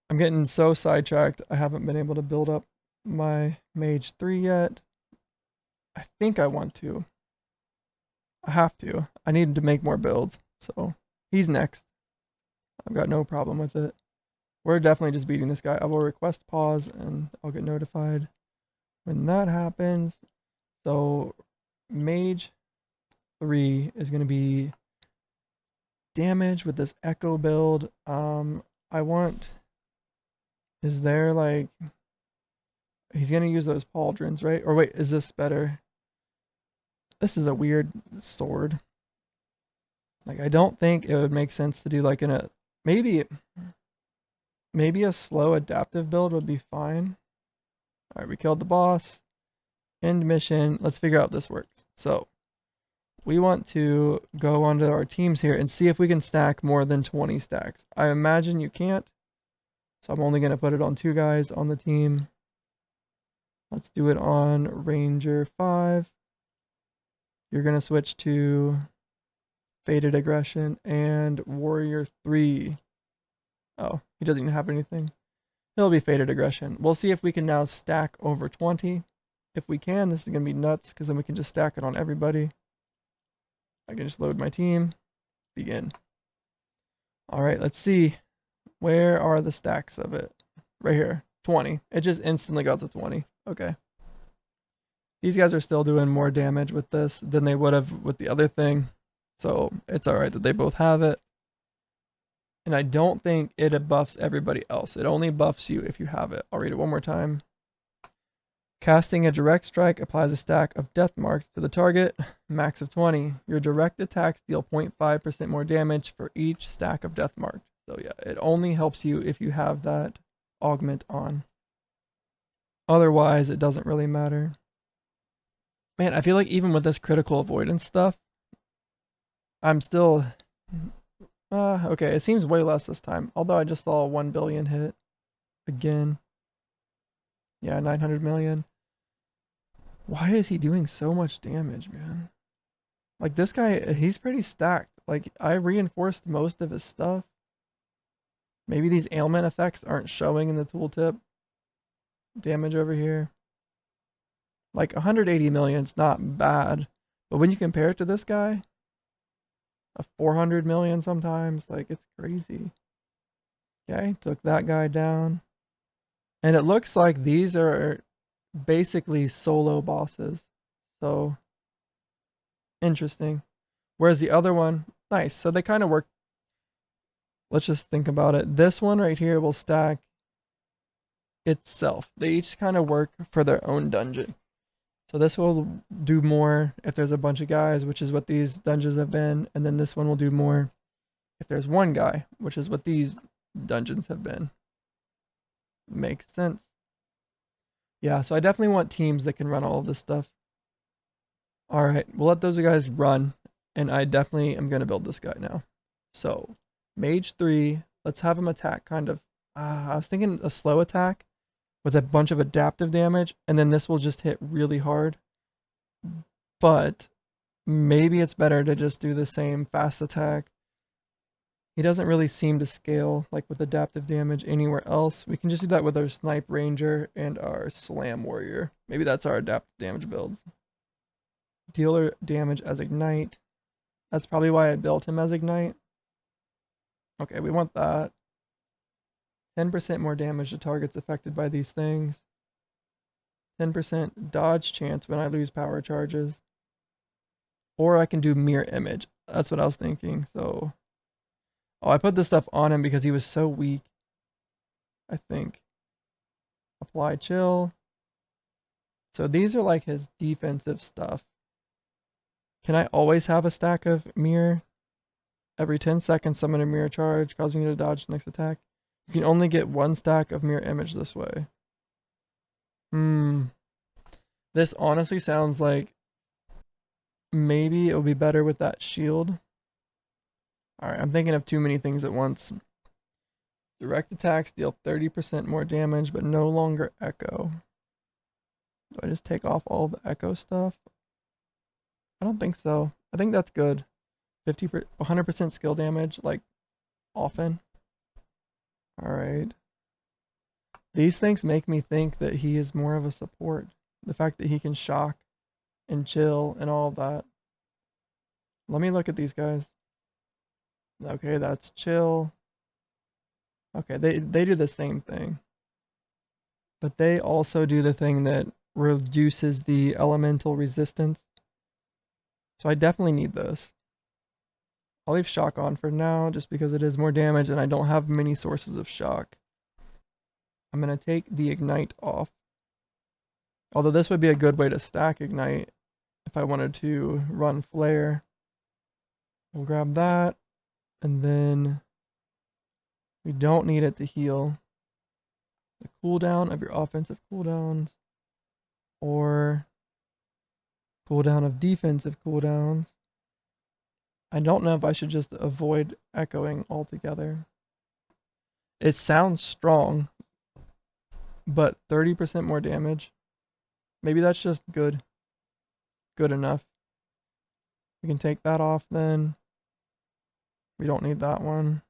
I'm getting so sidetracked. I haven't been able to build up my Mage 3 yet. I think I want to. I have to. I need to make more builds. So he's next. I've got no problem with it. We're definitely just beating this guy. I will request pause and I'll get notified when that happens. So Mage 3 is going to be damage with this Echo build. I want, is there like, he's going to use those pauldrons, right? Or wait, is this better? This is a weird sword. Like, I don't think it would make sense to do like maybe a slow adaptive build would be fine. All right, we killed the boss. End mission. Let's figure out if this works. So we want to go onto our teams here and see if we can stack more than 20 stacks. I imagine you can't. So I'm only going to put it on 2 guys on the team. Let's do it on Ranger 5. You're going to switch to Fated Aggression and Warrior 3. Oh, he doesn't even have anything. He'll be Fated Aggression. We'll see if we can now stack over 20. If we can, this is going to be nuts because then we can just stack it on everybody. I can just load my team. Begin. All right, let's see. Where are the stacks of it? Right here. 20. It just instantly got to 20. Okay. These guys are still doing more damage with this than they would have with the other thing. So it's alright that they both have it. And I don't think it buffs everybody else. It only buffs you if you have it. I'll read it one more time. Casting a direct strike applies a stack of death marks to the target, max of 20. Your direct attacks deal 0.5% more damage for each stack of death marks. So yeah, it only helps you if you have that augment on. Otherwise, it doesn't really matter. Man, I feel like even with this critical avoidance stuff, I'm still... okay, it seems way less this time. Although I just saw a 1 billion hit. Again. Yeah, 900 million. Why is he doing so much damage, man? Like, this guy, he's pretty stacked. Like, I reinforced most of his stuff. Maybe these ailment effects aren't showing in the tooltip. Damage over here. Like, 180 million is not bad. But when you compare it to this guy, a 400 million sometimes, like, it's crazy. Okay, took that guy down. And it looks like these are basically solo bosses. So, interesting. Whereas the other one, nice. So they kind of work. Let's just think about it. This one right here will stack itself. They each kind of work for their own dungeon. So this will do more if there's a bunch of guys, which is what these dungeons have been. And then this one will do more if there's one guy, which is what these dungeons have been. Makes sense. Yeah, so I definitely want teams that can run all of this stuff. All right, we'll let those guys run. And I definitely am going to build this guy now. So, Mage 3, let's have him attack kind of. I was thinking a slow attack with a bunch of adaptive damage. And then this will just hit really hard. But maybe it's better to just do the same fast attack. He doesn't really seem to scale like with adaptive damage anywhere else. We can just do that with our Snipe Ranger and our Slam Warrior. Maybe that's our adaptive damage builds. Dealer damage as Ignite. That's probably why I built him as Ignite. Okay, we want that. 10% more damage to targets affected by these things. 10% dodge chance when I lose power charges. Or I can do mirror image. That's what I was thinking. So, I put this stuff on him because he was so weak, I think. Apply chill. So these are like his defensive stuff. Can I always have a stack of mirror? Every 10 seconds, summon a mirror charge, causing you to dodge the next attack. You can only get one stack of mirror image this way. This honestly sounds like maybe it'll be better with that shield. Alright, I'm thinking of too many things at once. Direct attacks deal 30% more damage, but no longer echo. Do I just take off all the echo stuff? I don't think so. I think that's good. 100% skill damage, like, often. Alright. These things make me think that he is more of a support. The fact that he can shock and chill and all of that. Let me look at these guys. Okay, that's chill. Okay, they do the same thing. But they also do the thing that reduces the elemental resistance. So I definitely need this. I'll leave shock on for now just because it is more damage and I don't have many sources of shock. I'm going to take the ignite off. Although this would be a good way to stack ignite if I wanted to run flare. We'll grab that, and then we don't need it to heal. The cooldown of your offensive cooldowns, or cooldown of defensive cooldowns. I don't know if I should just avoid echoing altogether. It sounds strong, but 30% more damage. Maybe that's just good. Good enough. We can take that off then. We don't need that one.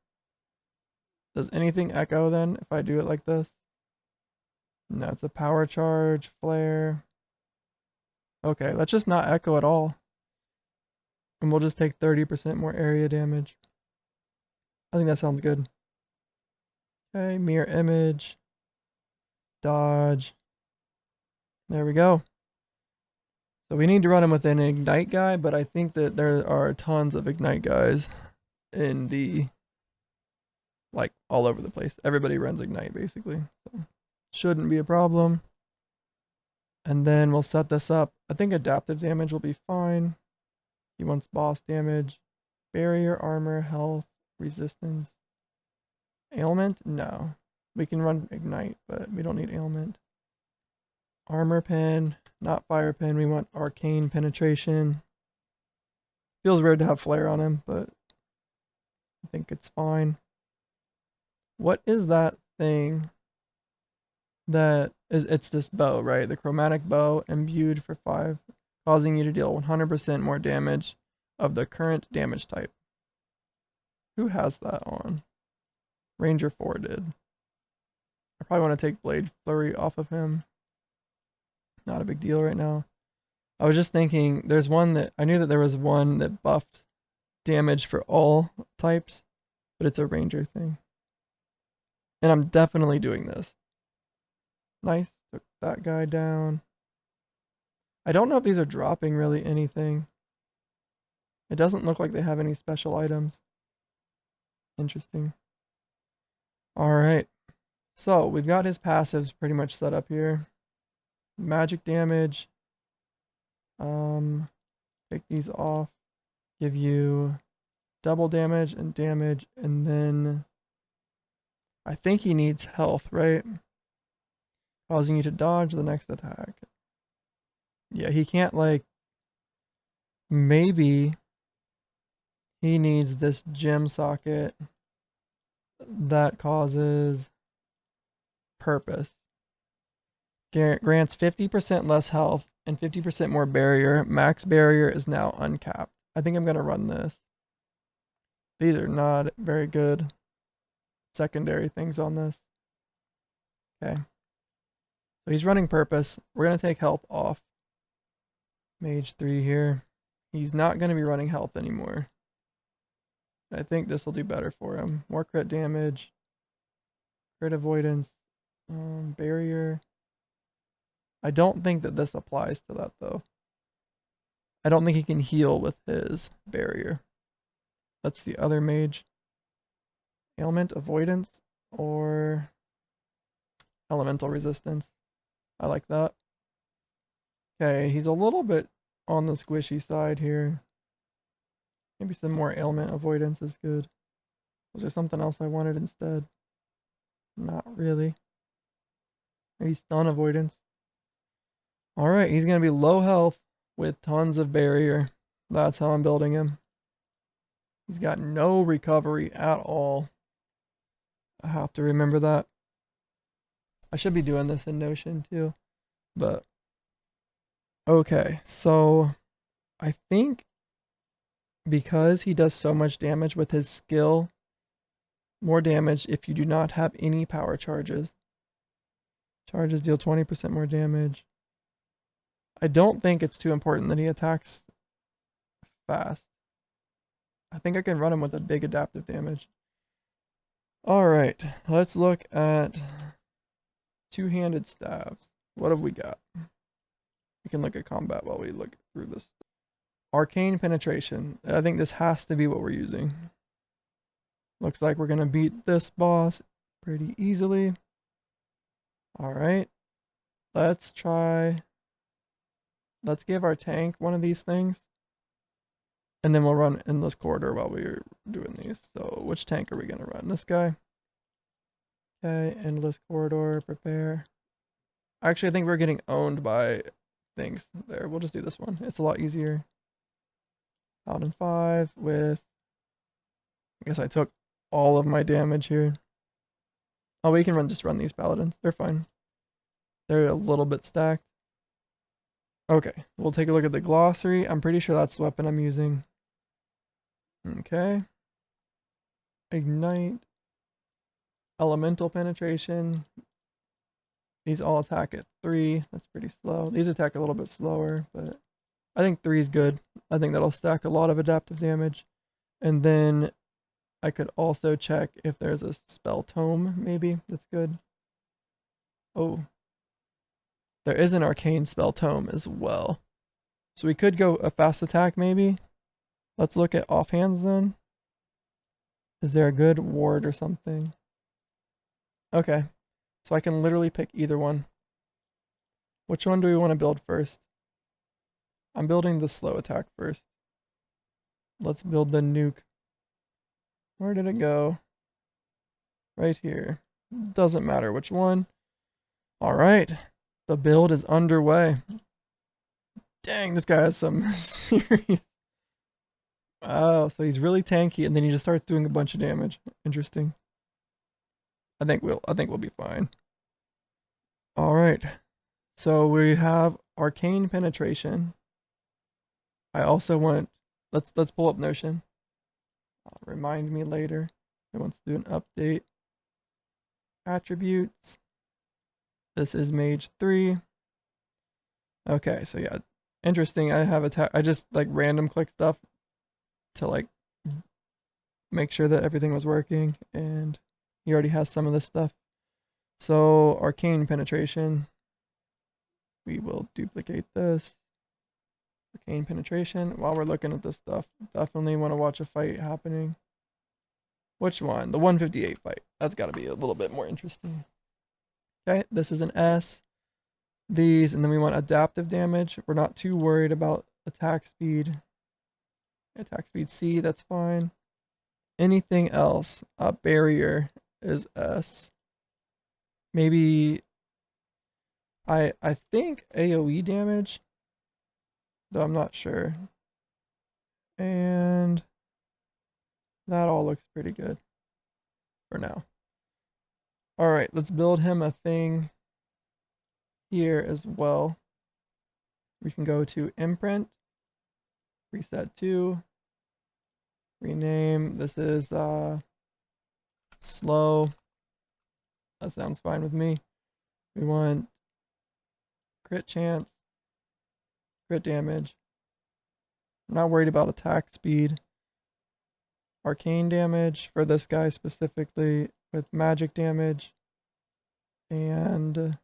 Does anything echo then if I do it like this? No, it's a power charge, flare. Okay, let's just not echo at all. And we'll just take 30% more area damage. I think that sounds good. Okay, mirror image. Dodge. There we go. So we need to run him with an ignite guy, but I think that there are tons of ignite guys in the, like, all over the place. Everybody runs ignite basically. So shouldn't be a problem. And then we'll set this up. I think adaptive damage will be fine. He wants boss damage. Barrier, armor, health, resistance. Ailment? No. We can run ignite, but we don't need ailment. Armor pen, not fire pen. We want arcane penetration. Feels weird to have flare on him, but I think it's fine. What is that thing that is? It's this bow, right? The chromatic bow imbued for 5, causing you to deal 100% more damage of the current damage type. Who has that on? Ranger 4 did. I probably want to take Blade Flurry off of him. Not a big deal right now. I was just thinking, there's one that, I knew that there was one that buffed damage for all types, but it's a ranger thing. And I'm definitely doing this. Nice, took that guy down. I don't know if these are dropping really anything. It doesn't look like they have any special items. Interesting. Alright, so we've got his passives pretty much set up here. Magic damage. Take these off. Give you double damage, and then I think he needs health, right? Causing you to dodge the next attack. Yeah, he can't, like, maybe he needs this gem socket that causes purpose. Grants 50% less health and 50% more barrier. Max barrier is now uncapped. I think I'm going to run this. These are not very good secondary things on this. Okay. So he's running purpose. We're going to take health off. Mage 3 here. He's not going to be running health anymore. I think this will do better for him. More crit damage. Crit avoidance, barrier. I don't think that this applies to that though. I don't think he can heal with his barrier. That's the other mage. Ailment avoidance or elemental resistance. I like that. Okay, he's a little bit on the squishy side here. Maybe some more ailment avoidance is good. Was there something else I wanted instead? Not really. Maybe stun avoidance. Alright, he's going to be low health with tons of barrier. That's how I'm building him. He's got no recovery at all. I have to remember that. I should be doing this in Notion too. But, okay, so I think because he does so much damage with his skill, more damage if you do not have any power charges. Charges deal 20% more damage. I don't think it's too important that he attacks fast. I think I can run him with a big adaptive damage. Alright, let's look at two-handed staves. What have we got? We can look at combat while we look through this. Arcane penetration. I think this has to be what we're using. Looks like we're going to beat this boss pretty easily. Alright, let's give our tank one of these things. And then we'll run Endless Corridor while we're doing these. So which tank are we going to run? This guy? Okay, Endless Corridor, prepare. Actually, I think we're getting owned by things there. We'll just do this one. It's a lot easier. Paladin 5 with... I guess I took all of my damage here. Oh, we can just run these paladins. They're fine. They're a little bit stacked. Okay, we'll take a look at the glossary. I'm pretty sure that's the weapon I'm using. Okay. Ignite. Elemental penetration. These all attack at 3. That's pretty slow. These attack a little bit slower, but I think 3 is good. I think that'll stack a lot of adaptive damage. And then I could also check if there's a spell tome, maybe. That's good. Oh. There is an arcane spell tome as well. So we could go a fast attack, maybe. Let's look at offhands then. Is there a good ward or something? Okay. So I can literally pick either one. Which one do we want to build first? I'm building the slow attack first. Let's build the nuke. Where did it go? Right here. Doesn't matter which one. Alright. The build is underway. Dang, this guy has some serious... Oh, so he's really tanky and then he just starts doing a bunch of damage. Interesting. I think we'll be fine. Alright. So we have arcane penetration. I also want let's pull up Notion. Remind me later. It wants to do an update. Attributes. This is mage 3. Okay, so yeah. Interesting. I have I just like random click stuff to like make sure that everything was working, and he already has some of this stuff. So arcane penetration. We will duplicate this. Arcane penetration. While we're looking at this stuff, definitely want to watch a fight happening. Which one? The 158 fight. That's got to be a little bit more interesting. Okay, this is an S. These, and then we want adaptive damage. We're not too worried about attack speed. Attack speed C, that's fine. Anything else? Barrier is S. Maybe I think AoE damage, though I'm not sure. And that all looks pretty good for now. Alright, let's build him a thing here as well. We can go to imprint, reset to, rename. This is slow. That sounds fine with me. We want crit chance, crit damage. I'm not worried about attack speed. Arcane damage for this guy specifically with magic damage. And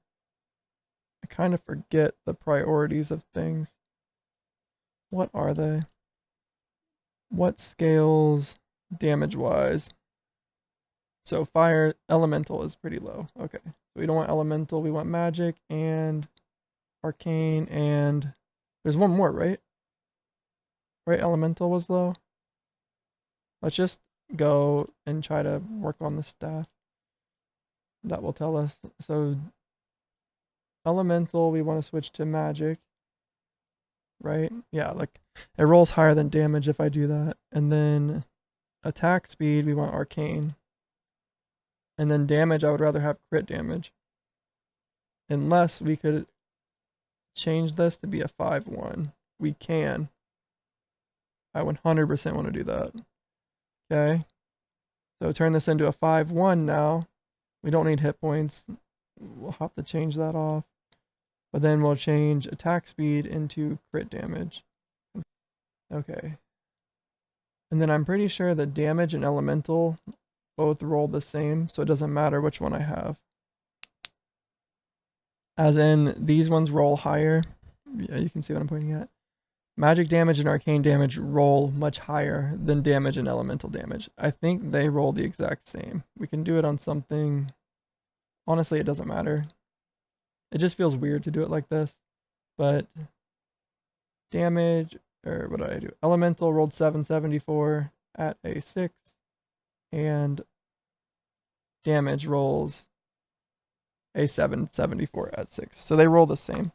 I kind of forget the priorities of things. What are they? What scales damage-wise? So fire elemental is pretty low. Okay. So we don't want elemental, we want magic and arcane, and there's one more, right? Right, elemental was low. Let's just go and try to work on the staff. That will tell us. So elemental, we want to switch to magic, right? Yeah, like it rolls higher than damage if I do that. And then attack speed, we want arcane. And then damage, I would rather have crit damage. Unless we could change this to be a 5-1. We can. I 100% want to do that. Okay. So turn this into a 5-1 now. We don't need hit points. We'll have to change that off. But then we'll change attack speed into crit damage. Okay. And then I'm pretty sure that damage and elemental both roll the same, so it doesn't matter which one I have. As in, these ones roll higher. Yeah, you can see what I'm pointing at. Magic damage and arcane damage roll much higher than damage and elemental damage. I think they roll the exact same. We can do it on something. Honestly, it doesn't matter. It just feels weird to do it like this. But damage, or what did I do? Elemental rolled 774 at a 6. And damage rolls a 774 at 6. So they roll the same.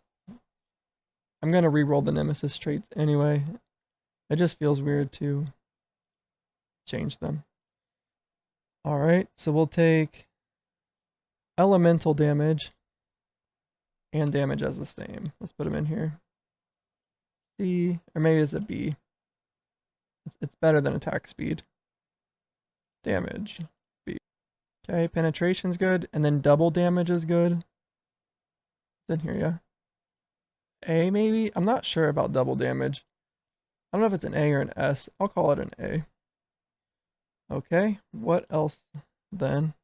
I'm going to re-roll the Nemesis traits anyway. It just feels weird to change them. Alright, so we'll take elemental damage and damage as the same. Let's put them in here. C, or maybe it's a B. It's better than attack speed. Damage, B. Okay, penetration's good, and then double damage is good. It's in here, yeah. A maybe? I'm not sure about double damage. I don't know if it's an A or an S. I'll call it an A. Okay, what else then?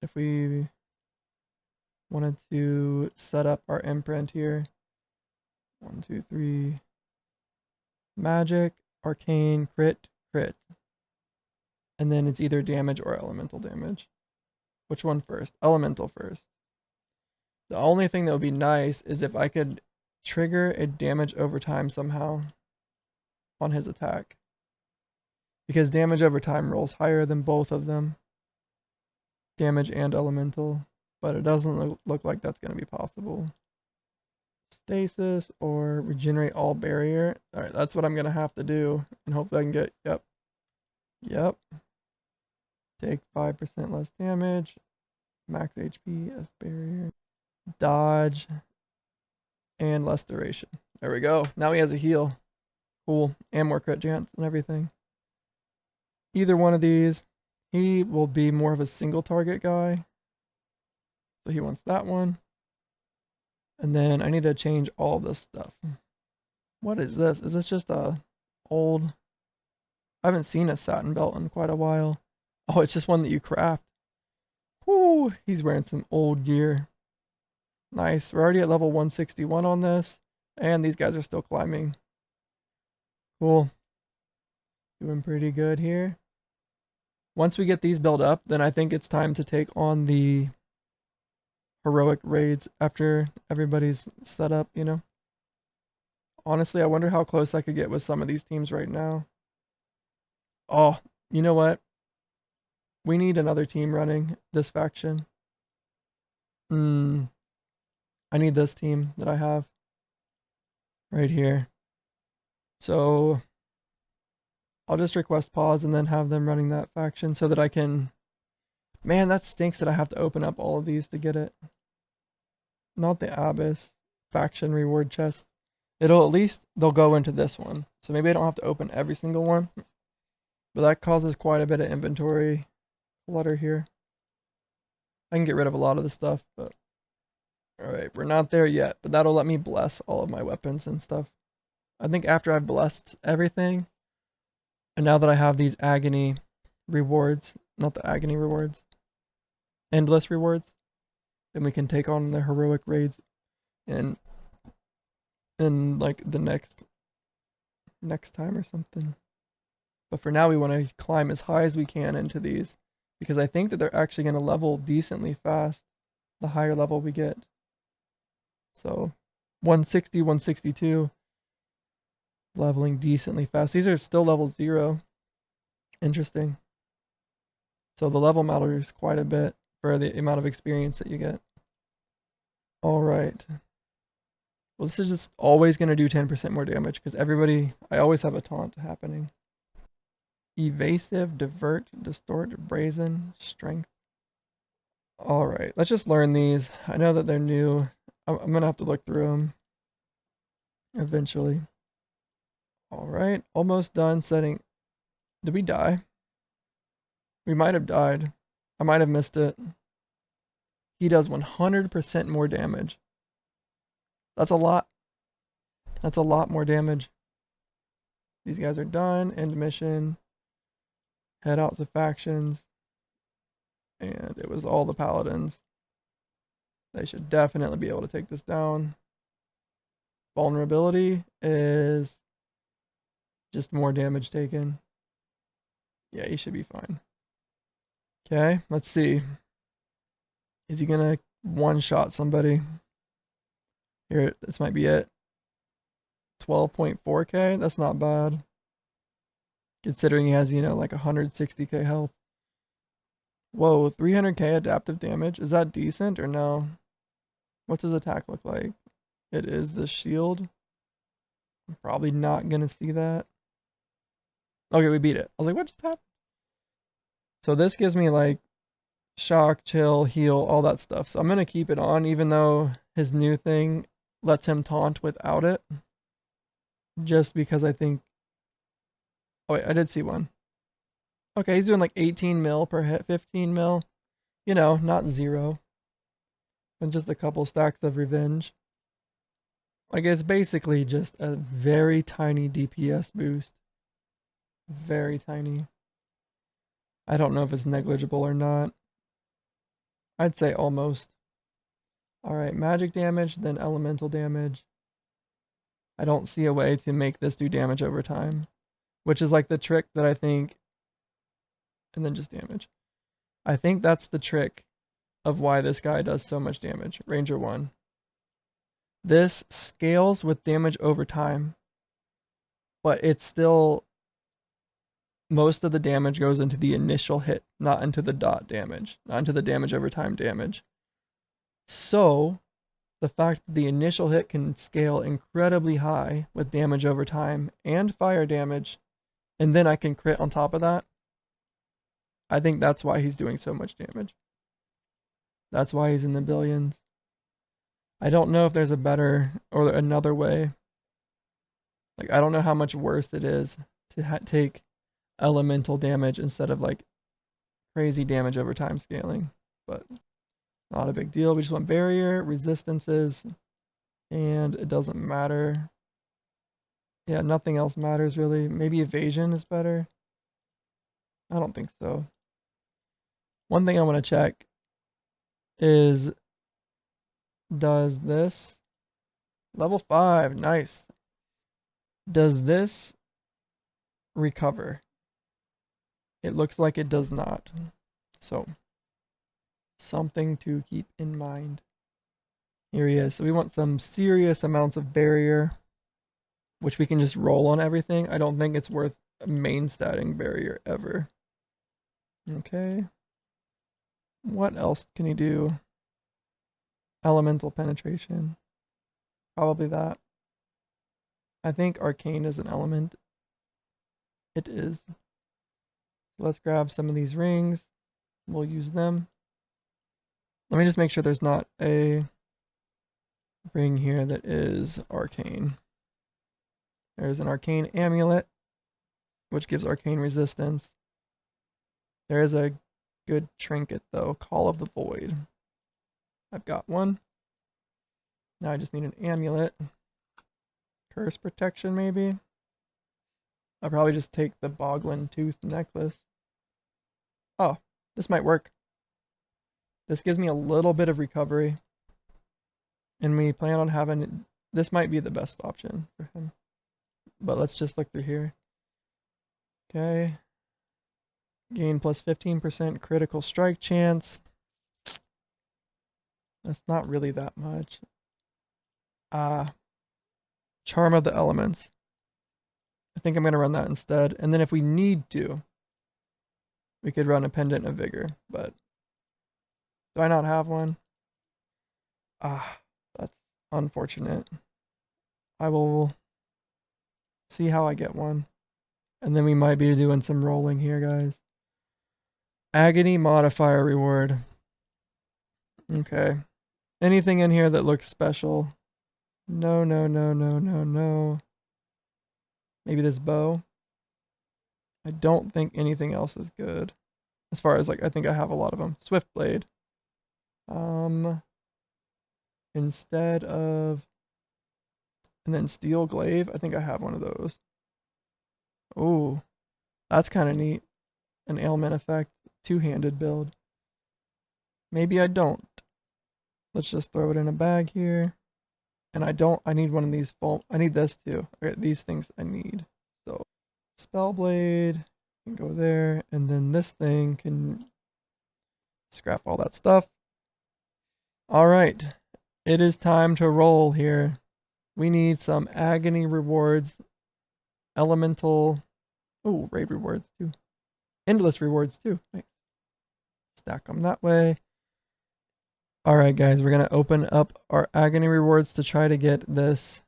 If we wanted to set up our imprint here. 1, 2, 3. Magic, arcane, crit, crit. And then it's either damage or elemental damage. Which one first? Elemental first. The only thing that would be nice is if I could trigger a damage over time somehow on his attack. Because damage over time rolls higher than both of them. Damage and elemental. But it doesn't look like that's going to be possible. Stasis or regenerate all barrier. Alright, that's what I'm going to have to do. And hopefully I can get, yep. Take 5% less damage. Max HP as barrier. Dodge. And less duration. There we go. Now he has a heal. Cool. And more crit chance and everything. Either one of these. He will be more of a single target guy. So he wants that one. And then I need to change all this stuff. What is this? Is this just a old... I haven't seen a satin belt in quite a while. Oh, it's just one that you craft. Whoo, he's wearing some old gear. Nice. We're already at level 161 on this. And these guys are still climbing. Cool. Doing pretty good here. Once we get these built up, then I think it's time to take on the heroic raids after everybody's set up, you know? Honestly, I wonder how close I could get with some of these teams right now. Oh, you know what? We need another team running this faction. I need this team that I have right here. So I'll just request pause and then have them running that faction so that I can... Man, that stinks that I have to open up all of these to get it. Not the Abyss faction reward chest. It'll at least, they'll go into this one. So maybe I don't have to open every single one. But that causes quite a bit of inventory clutter here. I can get rid of a lot of the stuff, but... Alright, we're not there yet, but that'll let me bless all of my weapons and stuff. I think after I've blessed everything, and now that I have these agony rewards, not the agony rewards, endless rewards, Then we can take on the heroic raids and like the next time or something. But for now, we want to climb as high as we can into these because I think that they're actually going to level decently fast the higher level we get. So 160, 162, leveling decently fast. These are still level 0. Interesting. So the level matters quite a bit for the amount of experience that you get. All right. Well, this is just always going to do 10% more damage because I always have a taunt happening. Evasive, divert, distort, brazen, strength. All right, let's just learn these. I know that they're new. I'm going to have to look through them eventually. All right, almost done setting. Did we die? We might have died. I might have missed it. He does 100% more damage. That's a lot. That's a lot more damage. These guys are done. End mission. Head out to factions. And it was all the paladins. They should definitely be able to take this down. Vulnerability is just more damage taken. Yeah, he should be fine. Okay, let's see. Is he gonna one-shot somebody? Here, this might be it. 12.4k? That's not bad. Considering he has, like 160k health. Whoa, 300k adaptive damage. Is that decent or no? What's his attack look like? It is the shield. I'm probably not gonna see that. Okay, we beat it. I was like, what just happened? So this gives me like shock, chill, heal, all that stuff. So I'm gonna keep it on, even though his new thing lets him taunt without it. Just because I think. Oh wait, I did see one. Okay, he's doing like 18 mil per hit, 15 mil. Not 0. And just a couple stacks of revenge. Like it's basically just a very tiny DPS boost. Very tiny. I don't know if it's negligible or not. I'd say almost. Alright, magic damage, then elemental damage. I don't see a way to make this do damage over time. Which is like the trick that I think. And then just damage. I think that's the trick of why this guy does so much damage. Ranger 1. This scales with damage over time. But it's still. Most of the damage goes into the initial hit, not into the dot damage, not into the damage over time damage. So, the fact that the initial hit can scale incredibly high with damage over time and fire damage, and then I can crit on top of that, I think that's why he's doing so much damage. That's why he's in the billions. I don't know if there's a better or another way. Like, I don't know how much worse it is to take elemental damage instead of like crazy damage over time scaling, but not a big deal. We just want barrier, resistances, and it doesn't matter. Yeah, nothing else matters really. Maybe evasion is better. I don't think so. One thing I want to check is, does this level 5, nice. Does this recover? It looks like it does not. So, something to keep in mind. Here he is. So we want some serious amounts of barrier, which we can just roll on everything. I don't think it's worth main statting barrier ever. Okay. What else can he do? Elemental penetration. Probably that. I think arcane is an element. It is. Let's grab some of these rings. We'll use them. Let me just make sure there's not a ring here that is arcane. There's an arcane amulet, which gives arcane resistance. There is a good trinket though, Call of the Void. I've got one. Now I just need an amulet. Curse protection maybe? I'll probably just take the Boglin Tooth necklace. Oh, this might work. This gives me a little bit of recovery. And we plan on having, this might be the best option for him. But let's just look through here. Okay. Gain plus 15% critical strike chance. That's not really that much. Charm of the Elements. I think I'm going to run that instead. And then if we need to, we could run a Pendant of Vigor. But do I not have one? That's unfortunate. I will see how I get one. And then we might be doing some rolling here, guys. Agony modifier reward. Okay. Anything in here that looks special? No, no, no, no, no, no. Maybe this bow. I don't think anything else is good. As far as like, I think I have a lot of them. Swift blade. Instead of, and then steel glaive. I think I have one of those. Oh, that's kind of neat. An ailment effect, two-handed build. Maybe I don't. Let's just throw it in a bag here. And I need one of these I need this too. Okay, these things I need. So, Spellblade can go there, and then this thing can scrap all that stuff. All right, it is time to roll here. We need some agony rewards, elemental, raid rewards too, endless rewards too. Nice. Stack them that way. All right, guys, we're gonna open up our agony rewards to try to get this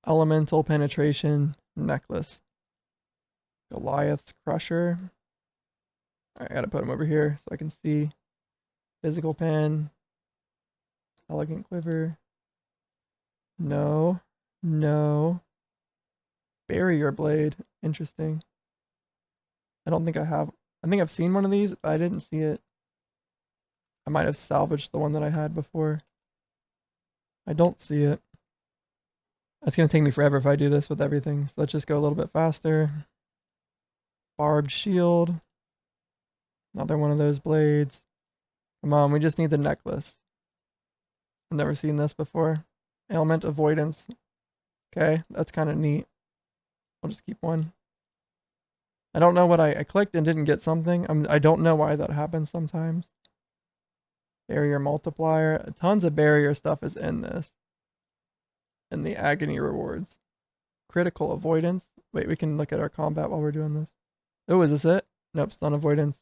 elemental penetration necklace. Goliath's Crusher. All right, I gotta put him over here so I can see. Physical pen. Elegant quiver. No. No. Barrier blade. Interesting. I don't think I have. I think I've seen one of these, but I didn't see it. I might have salvaged the one that I had before. I don't see it. It's gonna take me forever if I do this with everything. So let's just go a little bit faster. Barbed shield. Another one of those blades. Come on, we just need the necklace. I've never seen this before. Ailment avoidance. Okay, that's kind of neat. I'll just keep one. I don't know what I clicked and didn't get something. I don't know why that happens sometimes. Barrier multiplier. Tons of barrier stuff is in this. And the agony rewards. Critical avoidance. Wait, we can look at our combat while we're doing this. Oh, is this it? Nope, stun avoidance.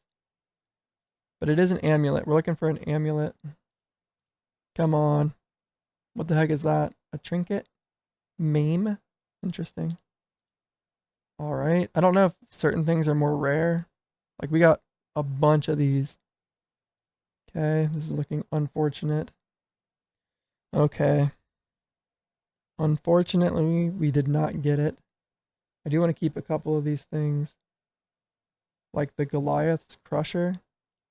But it is an amulet. We're looking for an amulet. Come on. What the heck is that? A trinket? Maim? Interesting. Alright. I don't know if certain things are more rare. Like, we got a bunch of these. Okay, this is looking unfortunate. Okay. Unfortunately, we did not get it. I do want to keep a couple of these things. Like the Goliath's Crusher.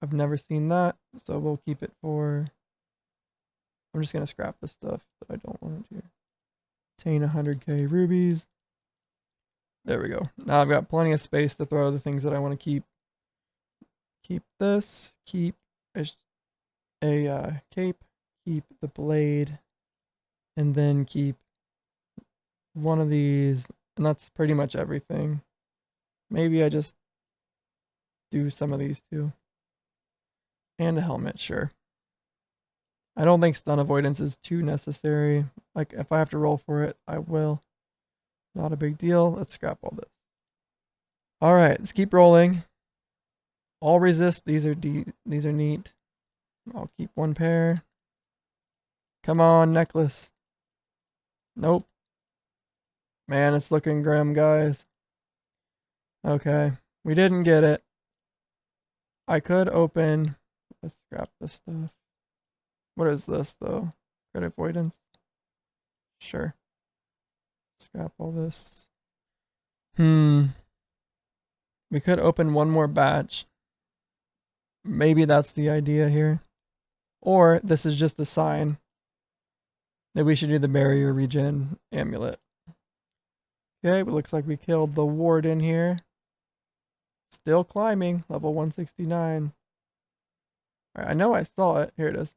I've never seen that, so we'll keep it for... I'm just going to scrap the stuff that I don't want to do. Obtain 100k rubies. There we go. Now I've got plenty of space to throw the things that I want to keep. Keep this. Keep a cape. Keep the blade. And then keep one of these. And that's pretty much everything. Maybe I just do some of these too. And a helmet, sure. I don't think stun avoidance is too necessary. Like, if I have to roll for it, I will. Not a big deal. Let's scrap all this. Alright, let's keep rolling. All resist. These are neat. I'll keep one pair. Come on, necklace. Nope. Man, it's looking grim, guys. Okay. We didn't get it. I could open... Let's scrap this stuff. What is this, though? Crit avoidance? Sure. Scrap all this. We could open one more batch. Maybe that's the idea here. Or this is just a sign that we should do the barrier regen amulet. Okay, it looks like we killed the warden here. Still climbing, level 169. All right, I know I saw it. Here it is.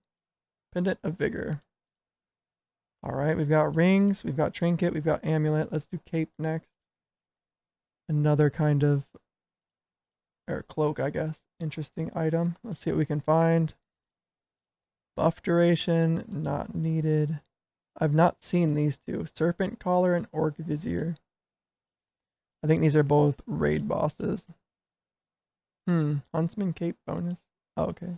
Pendant of Vigor. All right, we've got rings, we've got trinket, we've got amulet. Let's do cape next. Another kind of, or cloak, I guess. Interesting item. Let's see what we can find. Buff duration, not needed. I've not seen these two. Serpent collar and orc vizier. I think these are both raid bosses. Huntsman cape bonus. Oh, okay.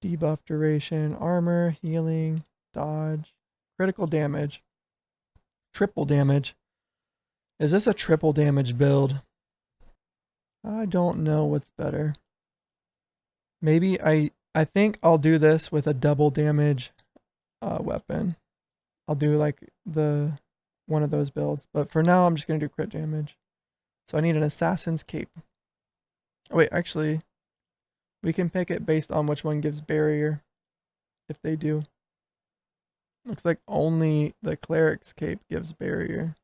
Debuff duration, armor, healing, dodge, critical damage, triple damage. Is this a triple damage build? I don't know what's better. Maybe I think I'll do this with a double damage weapon. I'll do like the one of those builds, but for now I'm just gonna do crit damage. So I need an assassin's cape. Oh wait, actually, we can pick it based on which one gives barrier. If they do, looks like only the cleric's cape gives barrier.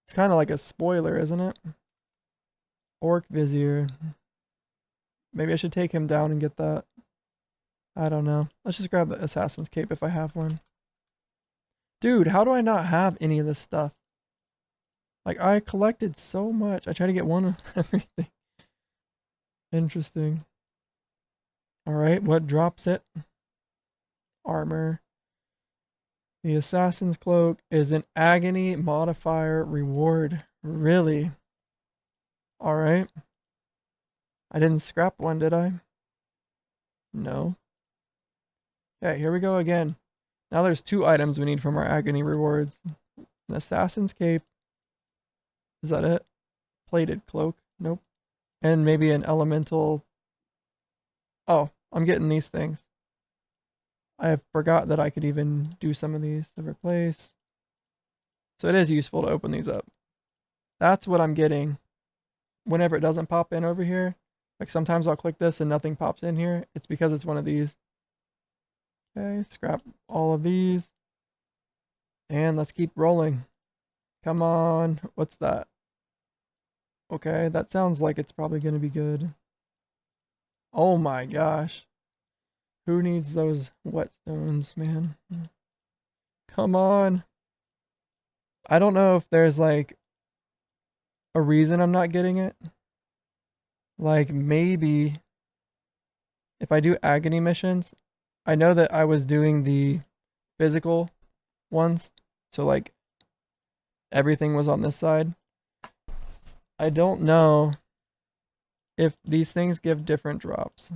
It's kind of like a spoiler, isn't it? Orc vizier. Maybe I should take him down and get that. I don't know. Let's just grab the assassin's cape if I have one. Dude, how do I not have any of this stuff? Like, I collected so much. I try to get one of everything. Interesting. Alright, what drops it? Armor. The assassin's cloak is an agony modifier reward. Really? Alright. I didn't scrap one, did I? No. Okay, here we go again. Now there's 2 items we need from our agony rewards. An assassin's cape. Is that it? Plated cloak. Nope. And maybe an elemental. Oh, I'm getting these things. I forgot that I could even do some of these to replace. So it is useful to open these up. That's what I'm getting. Whenever it doesn't pop in over here, like sometimes I'll click this and nothing pops in here. It's because it's one of these. Okay, scrap all of these. And let's keep rolling. Come on. What's that? Okay, that sounds like it's probably going to be good. Oh my gosh. Who needs those whetstones, man? Come on. I don't know if there's like a reason I'm not getting it. Like maybe if I do agony missions, I know that I was doing the physical ones. So like everything was on this side. I don't know if these things give different drops.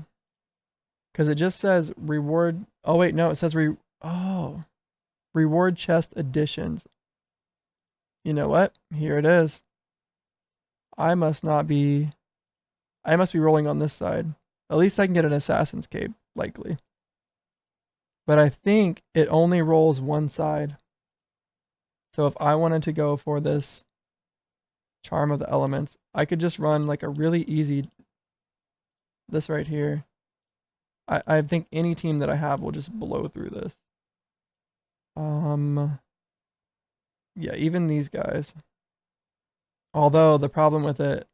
Because it just says reward. Oh wait, no, it says reward chest additions. You know what? Here it is. I must be rolling on this side. At least I can get an assassin's cape, likely. But I think it only rolls one side. So if I wanted to go for this charm of the elements, I could just run like a really easy, this right here. I think any team that I have will just blow through this. Yeah, even these guys. Although the problem with it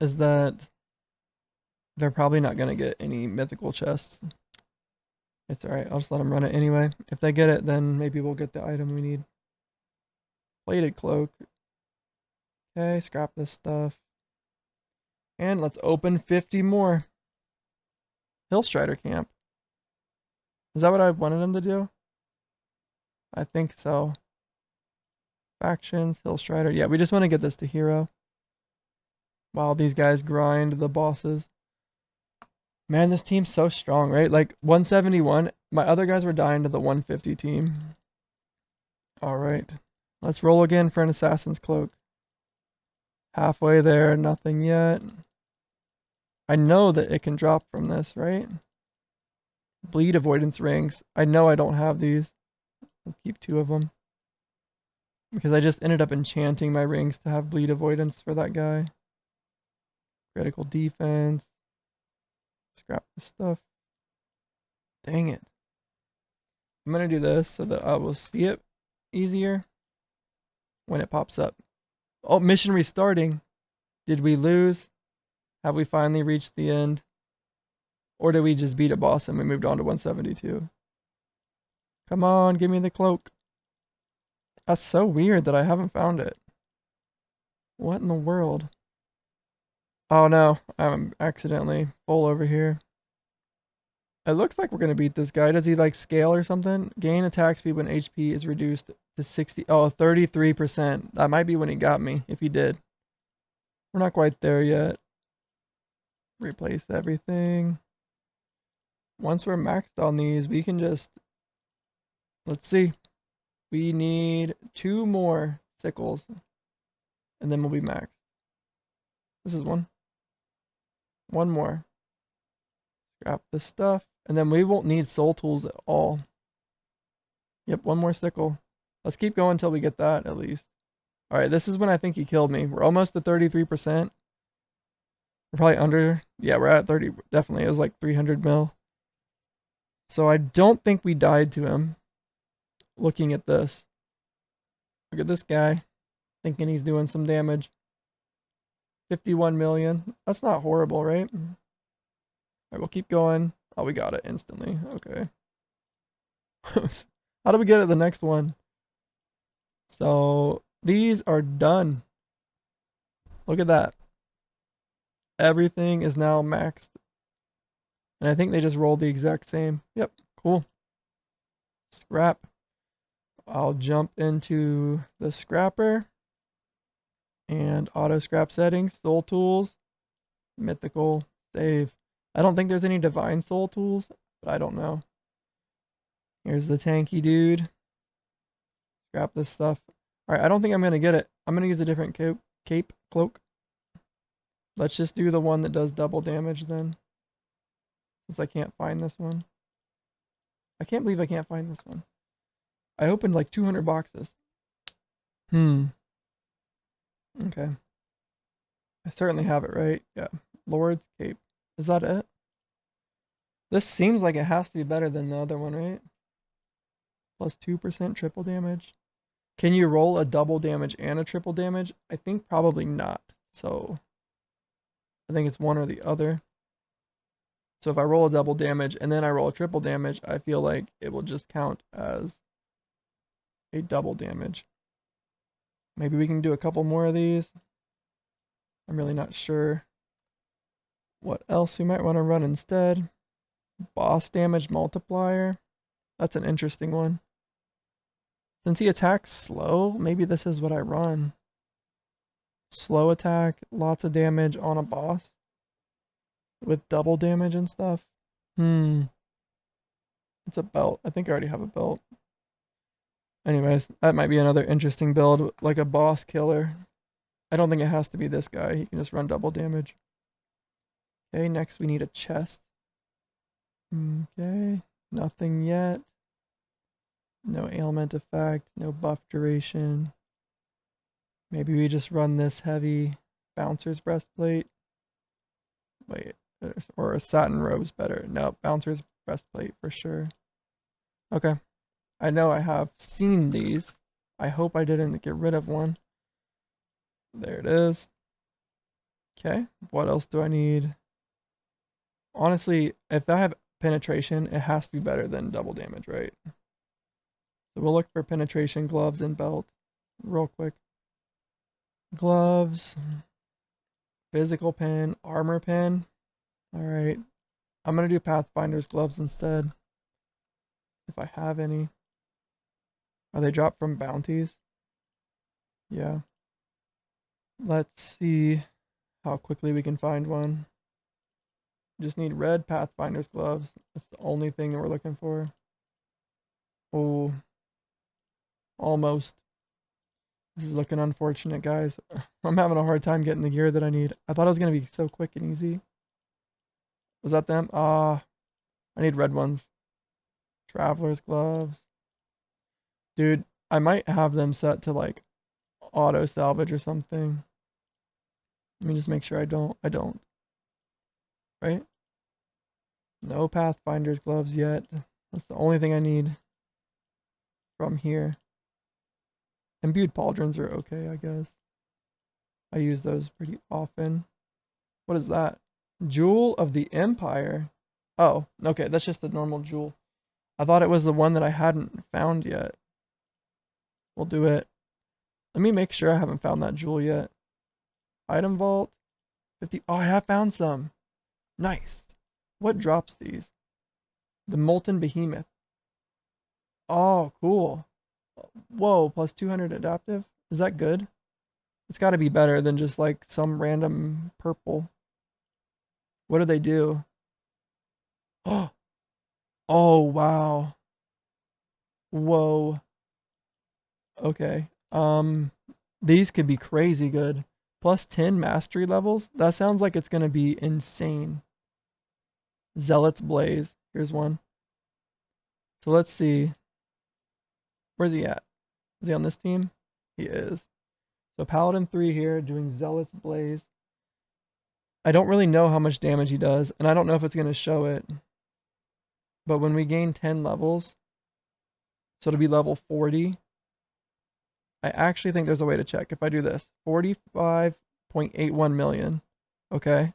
is that they're probably not going to get any mythical chests. It's alright, I'll just let them run it anyway. If they get it, then maybe we'll get the item we need. Plated cloak. Okay, scrap this stuff. And let's open 50 more. Hillstrider camp. Is that what I wanted them to do? I think so. Factions, Hillstrider. Yeah, we just want to get this to hero. While these guys grind the bosses. Man, this team's so strong, right? Like 171. My other guys were dying to the 150 team. Alright. Let's roll again for an assassin's cloak. Halfway there, nothing yet. I know that it can drop from this, right? Bleed avoidance rings. I know I don't have these. I'll keep 2 of them. Because I just ended up enchanting my rings to have bleed avoidance for that guy. Critical defense. Scrap the stuff. Dang it. I'm going to do this so that I will see it easier when it pops up. Oh, mission restarting. Did we lose? Have we finally reached the end? Or did we just beat a boss and we moved on to 172? Come on, give me the cloak. That's so weird that I haven't found it. What in the world? Oh no, I'm accidentally full over here. It looks like we're gonna beat this guy. Does he like scale or something? Gain attack speed when HP is reduced to 60. Oh, 33%. That might be when he got me, if he did. We're not quite there yet. Replace everything. Once we're maxed on these, we can just... Let's see. We need 2 more sickles. And then we'll be maxed. This is one. 1 more. Scrap this stuff. And then we won't need soul tools at all. Yep, 1 more sickle. Let's keep going until we get that, at least. Alright, this is when I think he killed me. We're almost at 33%. We're probably under... Yeah, we're at 30. Definitely. It was like 300 mil. So I don't think we died to him. Looking at this. Look at this guy. Thinking he's doing some damage. 51 million. That's not horrible, right? Alright, we'll keep going. Oh, we got it instantly. Okay. How do we get at the next one? So, these are done. Look at that. Everything is now maxed. And I think they just rolled the exact same. Yep, cool. Scrap. I'll jump into the scrapper. And auto scrap settings, soul tools, mythical, save. I don't think there's any divine soul tools, but I don't know. Here's the tanky dude. Scrap this stuff. Alright, I don't think I'm going to get it. I'm going to use a different cape, cloak. Let's just do the one that does double damage then. Since I can't find this one. I can't believe I can't find this one. I opened like 200 boxes. Okay. I certainly have it right. Yeah. Lord's Cape. Is that it? This seems like it has to be better than the other one, right? Plus 2% triple damage. Can you roll a double damage and a triple damage? I think probably not. So I think it's one or the other. So if I roll a double damage and then I roll a triple damage, I feel like it will just count as a double damage. Maybe we can do a couple more of these. I'm really not sure what else we might want to run instead. Boss damage multiplier. That's an interesting one. Since he attacks slow, maybe this is what I run. Slow attack, lots of damage on a boss. With double damage and stuff. It's a belt. I think I already have a belt. Anyways, that might be another interesting build, like a boss killer. I don't think it has to be this guy. He can just run double damage. Okay, next we need a chest. Okay, nothing yet. No ailment effect, no buff duration. Maybe we just run this heavy bouncer's breastplate. Wait, or a satin robe's better. No, bouncer's breastplate for sure. Okay. I know I have seen these. I hope I didn't get rid of one. There it is. Okay, what else do I need? Honestly, if I have penetration, it has to be better than double damage, right? So we'll look for penetration gloves and belt real quick. Gloves, physical pen, armor pen. All right, I'm gonna do Pathfinder's gloves instead. If I have any. Are they dropped from bounties? Yeah. Let's see how quickly we can find one. Just need red Pathfinder's gloves. That's the only thing that we're looking for. Oh. Almost. This is looking unfortunate, guys. I'm having a hard time getting the gear that I need. I thought it was going to be so quick and easy. Was that them? I need red ones. Traveler's gloves. Dude, I might have them set to like auto salvage or something. Let me just make sure I don't. Right? No Pathfinder's gloves yet. That's the only thing I need from here. Imbued pauldrons are okay, I guess. I use those pretty often. What is that? Jewel of the Empire. Oh, okay, that's just the normal jewel. I thought it was the one that I hadn't found yet. We'll do it. Let me make sure I haven't found that jewel yet. Item vault, 50. Oh, I have found some. Nice. What drops these? The molten behemoth. Oh, cool. Whoa, plus 200 adaptive. Is that good? It's got to be better than just like some random purple. What do they do? Oh, oh wow. Whoa. Okay. These could be crazy good. Plus 10 mastery levels. That sounds like it's gonna be insane. Zealot's Blaze. Here's one. So let's see. Where's he at? Is he on this team? He is. So Paladin 3 here doing Zealot's Blaze. I don't really know how much damage he does, and I don't know if it's gonna show it. But when we gain 10 levels, so it'll be level 40. I actually think there's a way to check. If I do this, 45.81 million. Okay.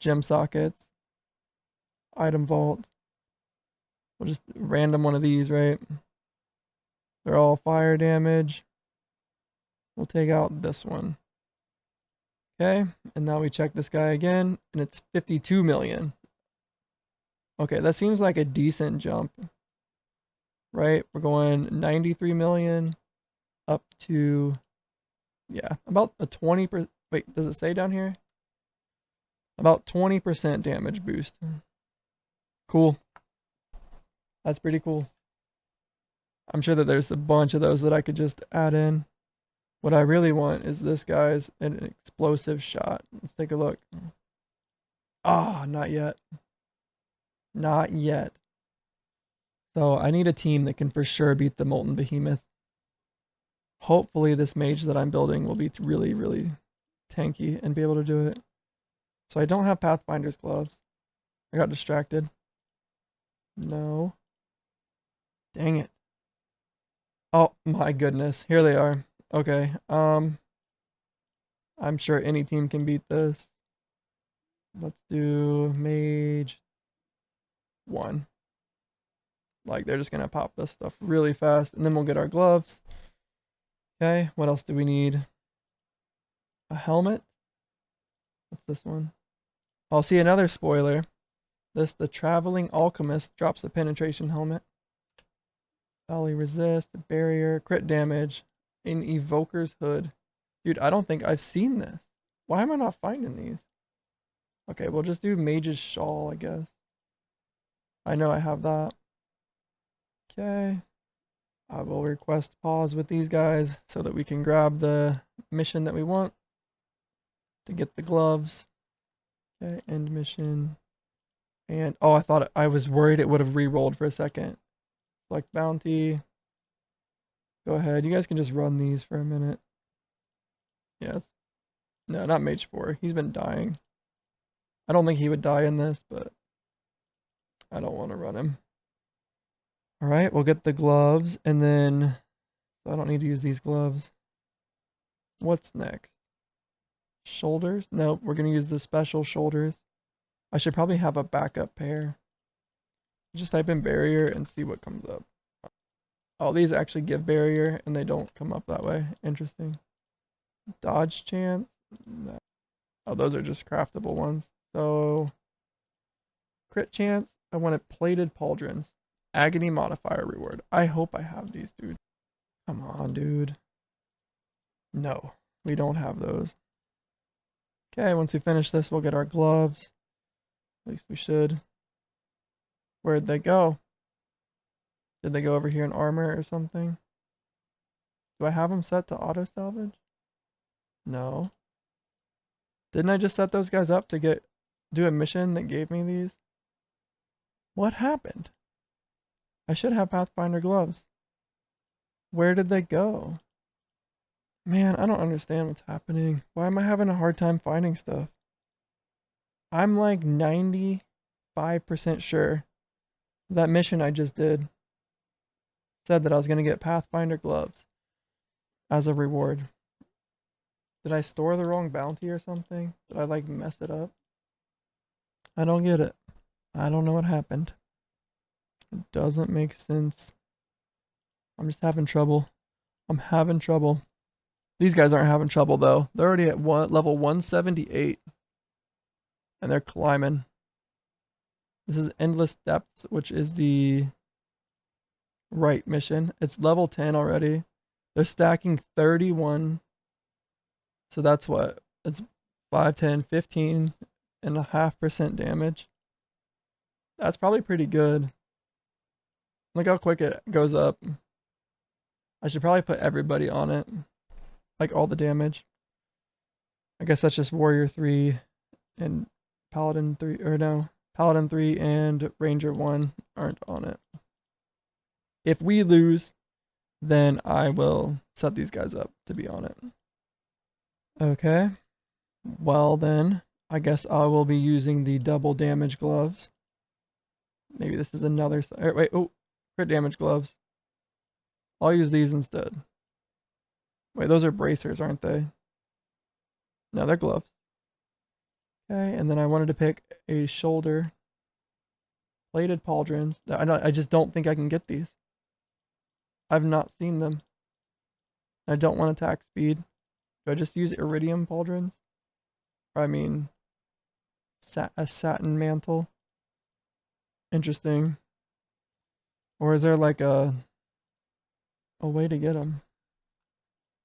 Gem sockets. Item vault. We'll just random one of these, right? They're all fire damage. We'll take out this one. Okay. And now we check this guy again, and it's 52 million. Okay, that seems like a decent jump. Right? We're going 93 million up to, yeah, about a 20%. Wait, does it say down here? About 20% damage boost. Cool. That's pretty cool. I'm sure that there's a bunch of those that I could just add in. What I really want is this guy's an explosive shot. Let's take a look. Ah, oh, not yet. Not yet. So I need a team that can for sure beat the Molten Behemoth. Hopefully this mage that I'm building will be really, really tanky and be able to do it. So I don't have Pathfinder's gloves. I got distracted. No. Dang it. Oh my goodness. Here they are. Okay. I'm sure any team can beat this. Let's do mage 1. Like they're just gonna pop this stuff really fast, and then we'll get our gloves. Okay, what else do we need? A helmet? What's this one? I'll see another spoiler. The traveling alchemist drops a penetration helmet. Volley resist, barrier, crit damage, an evoker's hood. Dude, I don't think I've seen this. Why am I not finding these? Okay, we'll just do mage's shawl, I guess. I know I have that. Okay. I will request pause with these guys so that we can grab the mission that we want to get the gloves. Okay, end mission. And oh, I was worried it would have re-rolled for a second. Select bounty. Go ahead. You guys can just run these for a minute. Yes. No, not mage 4. He's been dying. I don't think he would die in this, but I don't want to run him. All right, we'll get the gloves, and then so I don't need to use these gloves. What's next? Shoulders? Nope, we're going to use the special shoulders. I should probably have a backup pair. Just type in barrier and see what comes up. Oh, these actually give barrier, and they don't come up that way. Interesting. Dodge chance? No. Oh, those are just craftable ones. So, crit chance? I wanted plated pauldrons. Agony modifier reward. I hope I have these, dude. Come on, dude. No, we don't have those. Okay, once we finish this, we'll get our gloves. At least we should. Where'd they go? Did they go over here in armor or something? Do I have them set to auto salvage? No. Didn't I just set those guys up to do a mission that gave me these? What happened? I should have Pathfinder gloves. Where did they go? Man, I don't understand what's happening. Why am I having a hard time finding stuff? I'm like 95% sure that mission I just did said that I was going to get Pathfinder gloves as a reward. Did I store the wrong bounty or something? Did I like mess it up? I don't get it. I don't know what happened. It doesn't make sense. I'm just having trouble. I'm having trouble. These guys aren't having trouble though. They're already at level 178 and they're climbing. This is Endless Depths, which is the right mission. It's level 10 already. They're stacking 31. So that's what? It's 5, 10, 15.5% damage. That's probably pretty good. Look how quick it goes up. I should probably put everybody on it. Like all the damage. I guess that's just Warrior 3 and Paladin 3, or no, Paladin 3 and Ranger 1 aren't on it. If we lose, then I will set these guys up to be on it. Okay. Well then, I guess I will be using the double damage gloves. Maybe this is another, wait, oh, crit damage gloves. I'll use these instead. Wait, those are bracers, aren't they? No, they're gloves. Okay, and then I wanted to pick a shoulder. Plated pauldrons. I just don't think I can get these. I've not seen them. I don't want attack speed. Do I just use iridium pauldrons? Or I mean, a satin mantle. Interesting. Or is there like a way to get them?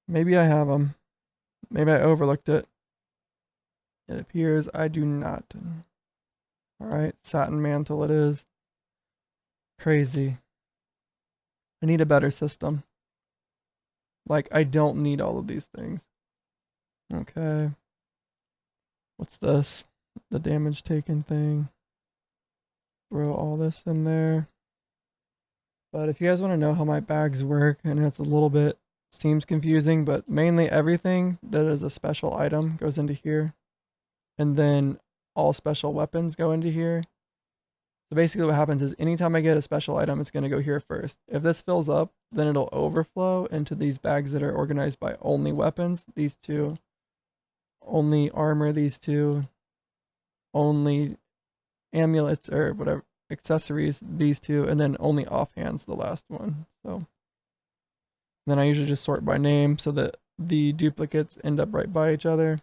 Maybe I have them. Maybe I overlooked it. It appears I do not. Alright, satin mantle it is. Crazy. I need a better system. Like, I don't need all of these things. Okay. What's this? The damage taken thing. Throw all this in there. But if you guys want to know how my bags work, I know it's a little bit, seems confusing, but mainly everything that is a special item goes into here. And then all special weapons go into here. So basically what happens is anytime I get a special item, it's going to go here first. If this fills up, then it'll overflow into these bags that are organized by only weapons, these two. Only armor, these two. Only amulets or whatever, accessories, these two. And then only offhands, the last one. So then I usually just sort by name so that the duplicates end up right by each other.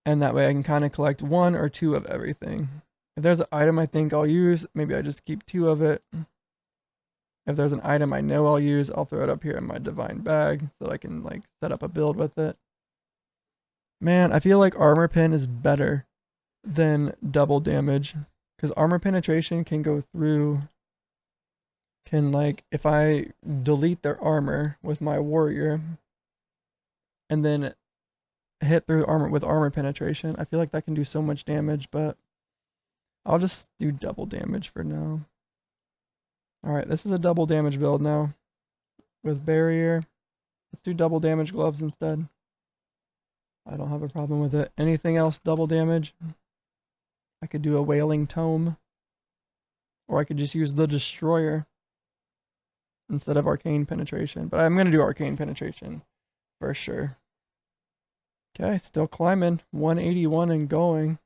And that way I can kind of collect 1 or 2 of everything. If there's an item I think I'll use, maybe I just keep 2 of it. If there's an item I know I'll use, I'll throw it up here in my divine bag so that I can like set up a build with it. Man, I feel like armor pen is better than double damage because armor penetration can go through, can like, if I delete their armor with my warrior and then hit through armor with armor penetration, I feel like that can do so much damage, but I'll just do double damage for now. Alright, this is a double damage build now. With barrier. Let's do double damage gloves instead. I don't have a problem with it. Anything else double damage? I could do a wailing tome. Or I could just use the destroyer instead of arcane penetration. But I'm going to do arcane penetration for sure. Okay, still climbing. 181 and going.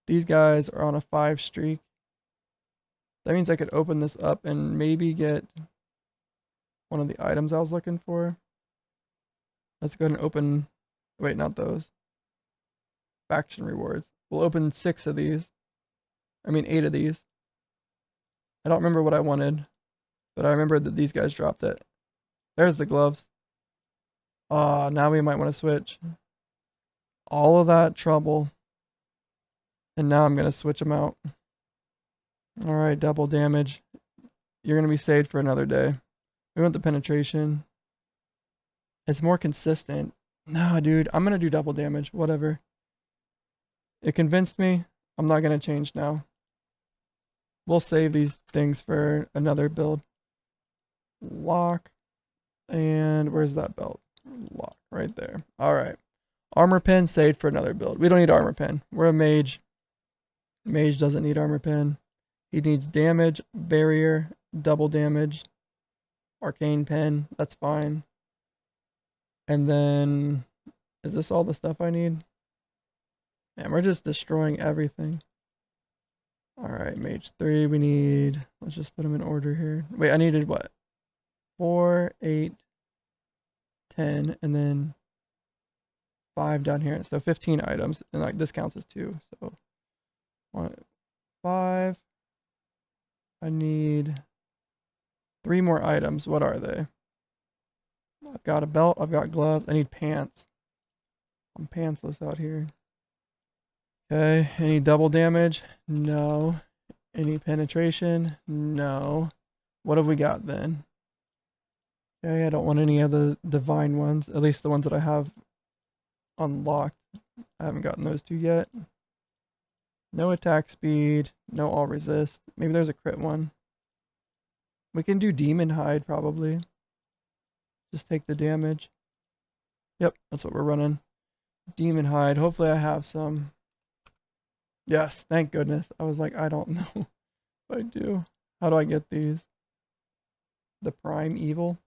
These guys are on a 5 streak. That means I could open this up and maybe get one of the items I was looking for. Let's go ahead and open, wait, not those. Faction rewards. We'll open 6 of these. I mean 8 of these. I don't remember what I wanted, but I remember that these guys dropped it. There's the gloves. Now we might want to switch. All of that trouble. And now I'm going to switch them out. Alright, double damage. You're going to be saved for another day. We want the penetration. It's more consistent. No, dude, I'm going to do double damage. Whatever. It convinced me. I'm not going to change now. We'll save these things for another build. Lock. And where's that belt? Lock. Right there. Alright. Armor pen saved for another build. We don't need armor pen. We're a mage. Mage doesn't need armor pen. He needs damage, barrier, double damage, arcane pen. That's fine. And then, is this all the stuff I need? Man, we're just destroying everything. Alright, mage 3 we need. Let's just put them in order here. Wait, I needed what? 4, 8, 10, and then 5 down here. So 15 items. And like this counts as 2. So 1, 5. I need 3 more items. What are they? I've got a belt. I've got gloves. I need pants. I'm pantsless out here. Okay. Any double damage? No. Any penetration? No. What have we got then? Okay, I don't want any of the divine ones. At least the ones that I have unlocked. I haven't gotten those two yet. No attack speed. No all resist. Maybe there's a crit one. We can do demon hide probably. Just take the damage. Yep, that's what we're running. Demon hide. Hopefully I have some. Yes, thank goodness. I was like, I don't know if I do. How do I get these? The prime evil.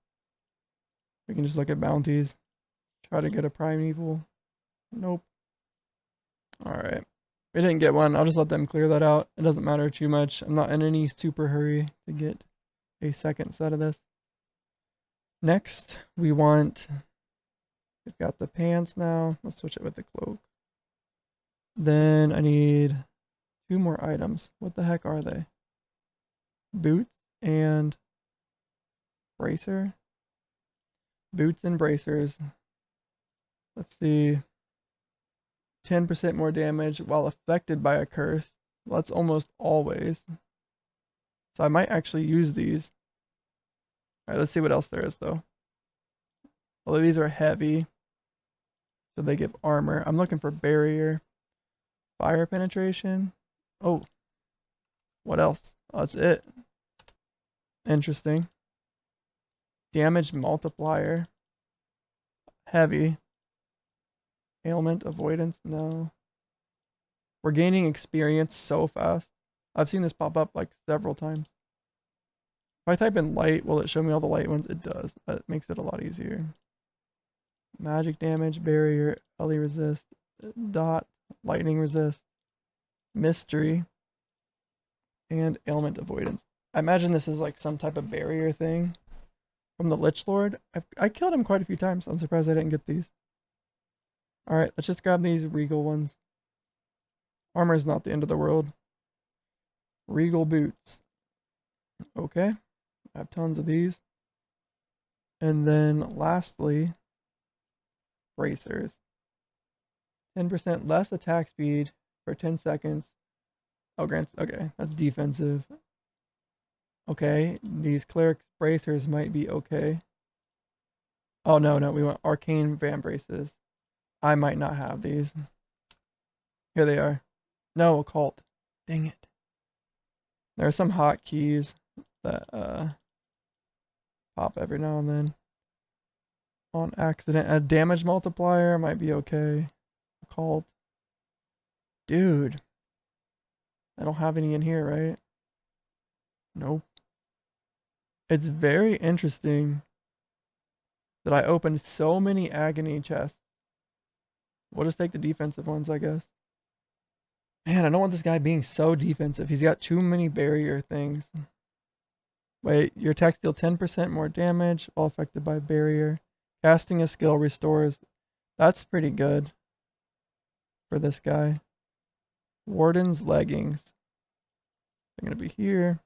We can just look at bounties. Try to get a prime evil. Nope. Alright. We didn't get one. I'll just let them clear that out. It doesn't matter too much. I'm not in any super hurry to get a second set of this. Next, we've got the pants now. Let's switch it with the cloak. Then I need 2 more items. What the heck are they? Boots and bracer. Boots and bracers. Let's see. 10% more damage while affected by a curse. Well, that's almost always. So I might actually use these. Alright, let's see what else there is though. Although these are heavy, so they give armor. I'm looking for barrier. Fire penetration. Oh. What else? Oh, that's it. Interesting. Damage multiplier. Heavy. Ailment avoidance. No. We're gaining experience so fast. I've seen this pop up like several times. If I type in light, will it show me all the light ones? It does. That makes it a lot easier. Magic damage, barrier, LE resist, dot, lightning resist, mystery, and ailment avoidance. I imagine this is like some type of barrier thing from the Lich Lord. I killed him quite a few times. I'm surprised I didn't get these. Alright, let's just grab these regal ones. Armor is not the end of the world. Regal boots. Okay. I have tons of these. And then lastly, bracers. 10% less attack speed for 10 seconds. Oh, grants. Okay, that's defensive. Okay, these cleric's bracers might be okay. Oh, no, we want arcane van braces. I might not have these. Here they are. No, occult. Dang it. There are some hotkeys that pop every now and then. On accident. A damage multiplier might be okay. Occult. Dude. I don't have any in here, right? Nope. It's very interesting that I opened so many agony chests. We'll just take the defensive ones, I guess. Man, I don't want this guy being so defensive. He's got too many barrier things. Wait, your attacks deal 10% more damage while affected by barrier. Casting a skill restores. That's pretty good for this guy. Warden's leggings. They're going to be here.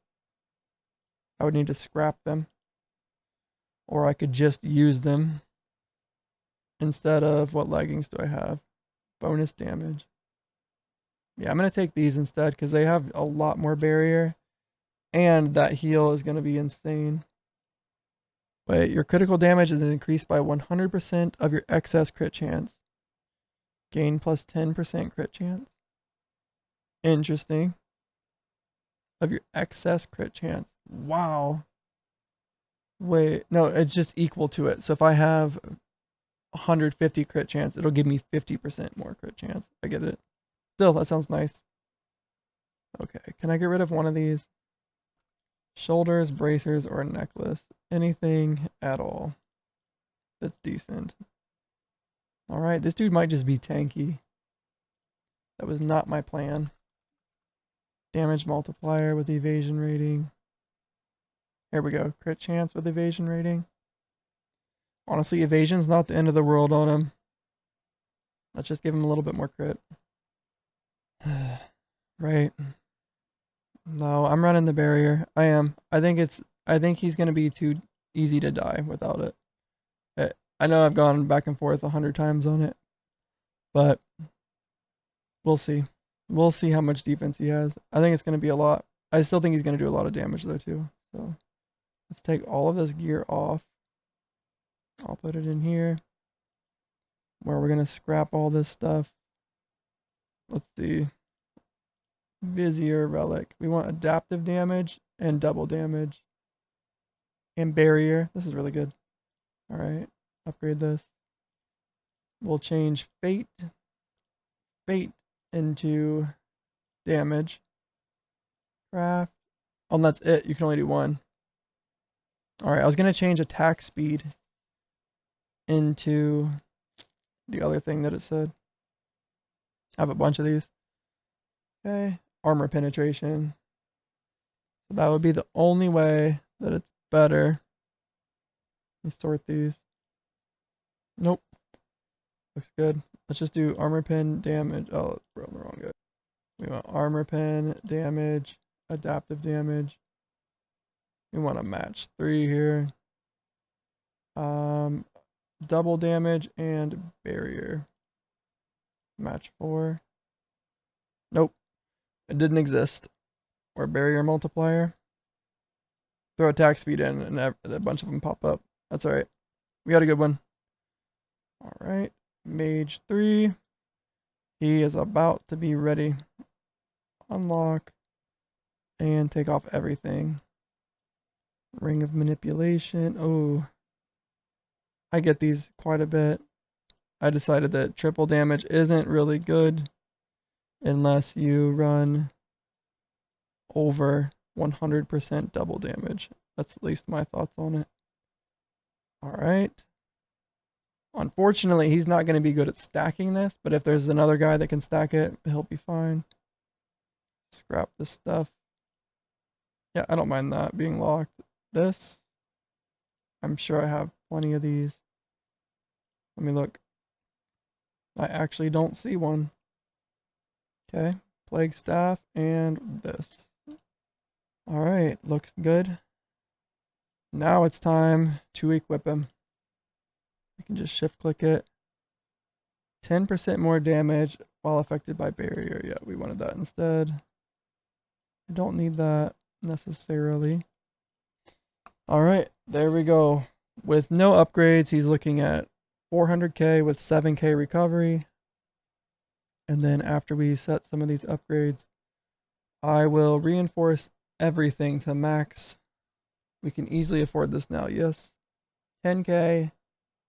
I would need to scrap them. Or I could just use them. Instead of, what leggings do I have? Bonus damage. Yeah, I'm going to take these instead because they have a lot more barrier. And that heal is going to be insane. Wait, your critical damage is increased by 100% of your excess crit chance. Gain plus 10% crit chance. Interesting. Of your excess crit chance. Wow. Wait, no, it's just equal to it. So if I have 150 crit chance, it'll give me 50% more crit chance. I get it. Still, that sounds nice. Okay, can I get rid of one of these? Shoulders, bracers, or a necklace. Anything at all that's decent. Alright, this dude might just be tanky. That was not my plan. Damage multiplier with evasion rating. Here we go. Crit chance with evasion rating. Honestly, evasion's not the end of the world on him. Let's just give him a little bit more crit. Right. No, I'm running the barrier. I am. I think he's gonna be too easy to die without it. I know I've gone back and forth 100 times on it, but we'll see. We'll see how much defense he has. I think it's gonna be a lot. I still think he's gonna do a lot of damage though too. So let's take all of this gear off. I'll put it in here where we're gonna scrap all this stuff. Let's see. Vizier relic. We want adaptive damage and double damage. And barrier. This is really good. Alright. Upgrade this. We'll change fate into damage. Craft. Oh, and that's it. You can only do one. Alright, I was going to change attack speed into the other thing that it said. I have a bunch of these. Okay. Armor penetration. So that would be the only way that it's better. Let me sort these. Nope. Looks good. Let's just do armor pen damage. Oh, we're on the wrong guy. We want armor pen damage, adaptive damage. We want to match 3 here. Double damage and barrier. Match 4. Nope. It didn't exist. Or barrier multiplier. Throw attack speed in and a bunch of them pop up. That's alright. We got a good one. Alright. Mage 3. He is about to be ready. Unlock. And take off everything. Ring of manipulation. Oh. I get these quite a bit. I decided that triple damage isn't really good unless you run over 100% double damage. That's at least my thoughts on it. Alright. Unfortunately, he's not going to be good at stacking this, but if there's another guy that can stack it, he'll be fine. Scrap this stuff. Yeah, I don't mind that being locked. This, I'm sure I have plenty of these. Let me look. I actually don't see one. Okay, plague staff and this. Alright, looks good. Now it's time to equip him. We can just shift click it. 10% more damage while affected by barrier. Yeah, we wanted that instead. I don't need that necessarily. Alright, there we go. With no upgrades, he's looking at 400k with 7k recovery. And then after we set some of these upgrades, I will reinforce everything to max. We can easily afford this now, yes. 10k.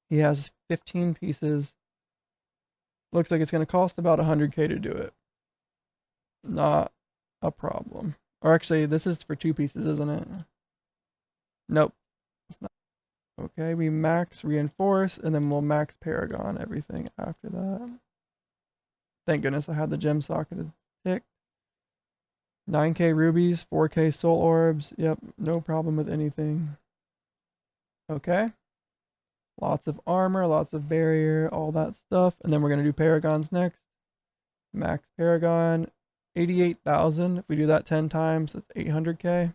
He has 15 pieces. Looks like it's going to cost about 100k to do it. Not a problem. Or actually, this is for 2 pieces, isn't it? Nope. It's not. Okay, we max reinforce, and then we'll max Paragon everything after that. Thank goodness I had the gem socket ticked. 9k rubies, 4k soul orbs. Yep, no problem with anything. Okay. Lots of armor, lots of barrier, all that stuff. And then we're going to do Paragons next. Max Paragon, 88,000. If we do that 10 times, that's 800k.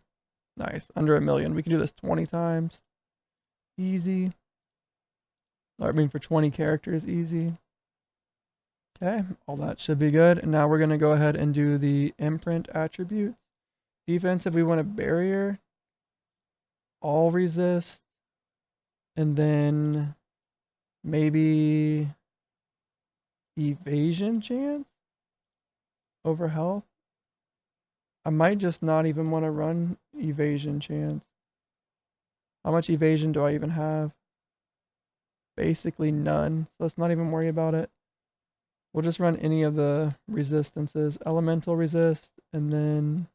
Nice, under 1 million. We can do this 20 times. Easy. I mean, for 20 characters, easy. Okay, all that should be good. And now we're going to go ahead and do the imprint attributes. Defensive, we want a barrier. All resist. And then maybe evasion chance over health. I might just not even want to run evasion chance. How much evasion do I even have? Basically none. So let's not even worry about it. We'll just run any of the resistances. Elemental resist and then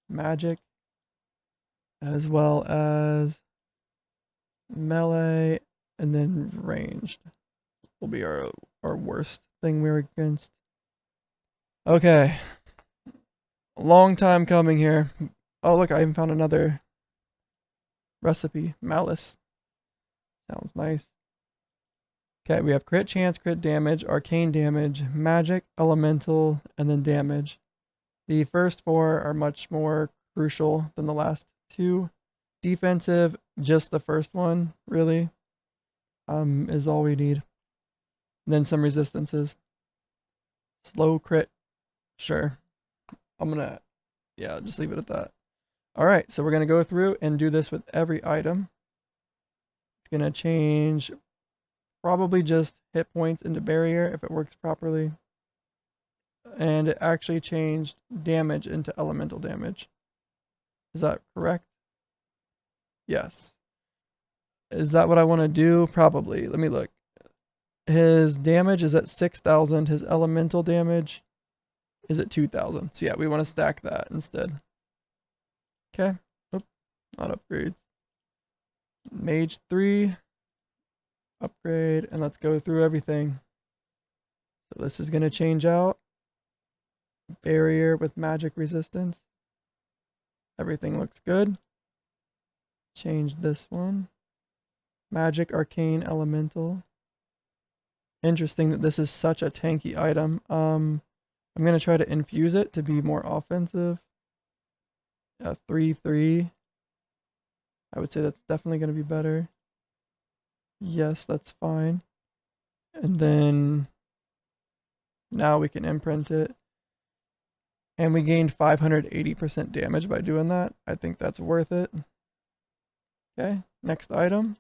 magic, as well as melee, and then ranged will be our worst thing we're against. Okay. long time coming here. Oh, look, I even found another recipe. Malice. Sounds nice. Okay, we have crit chance, crit damage, arcane damage, magic, elemental, and then damage. The first four are much more crucial than the last two. Defensive, just the first one, really, is all we need. And then some resistances. Slow crit, sure. I'm gonna, yeah, just leave it at that. All right, so we're gonna go through and do this with every item. It's gonna change probably just hit points into barrier if it works properly. And it actually changed damage into elemental damage. Is that correct? Yes. Is that what I want to do? Probably. Let me look. His damage is at 6,000. His elemental damage is at 2,000. So yeah, we want to stack that instead. Okay. Oop, not upgrades. Mage 3. Upgrade. And let's go through everything. So this is going to change out. Barrier with magic resistance. Everything looks good. Change this one. Magic, arcane, elemental. Interesting that this is such a tanky item. I'm going to try to infuse it to be more offensive. 3/3. I would say that's definitely going to be better. Yes, that's fine. And then now we can imprint it. And we gained 580% damage by doing that. I think that's worth it. Okay, next item.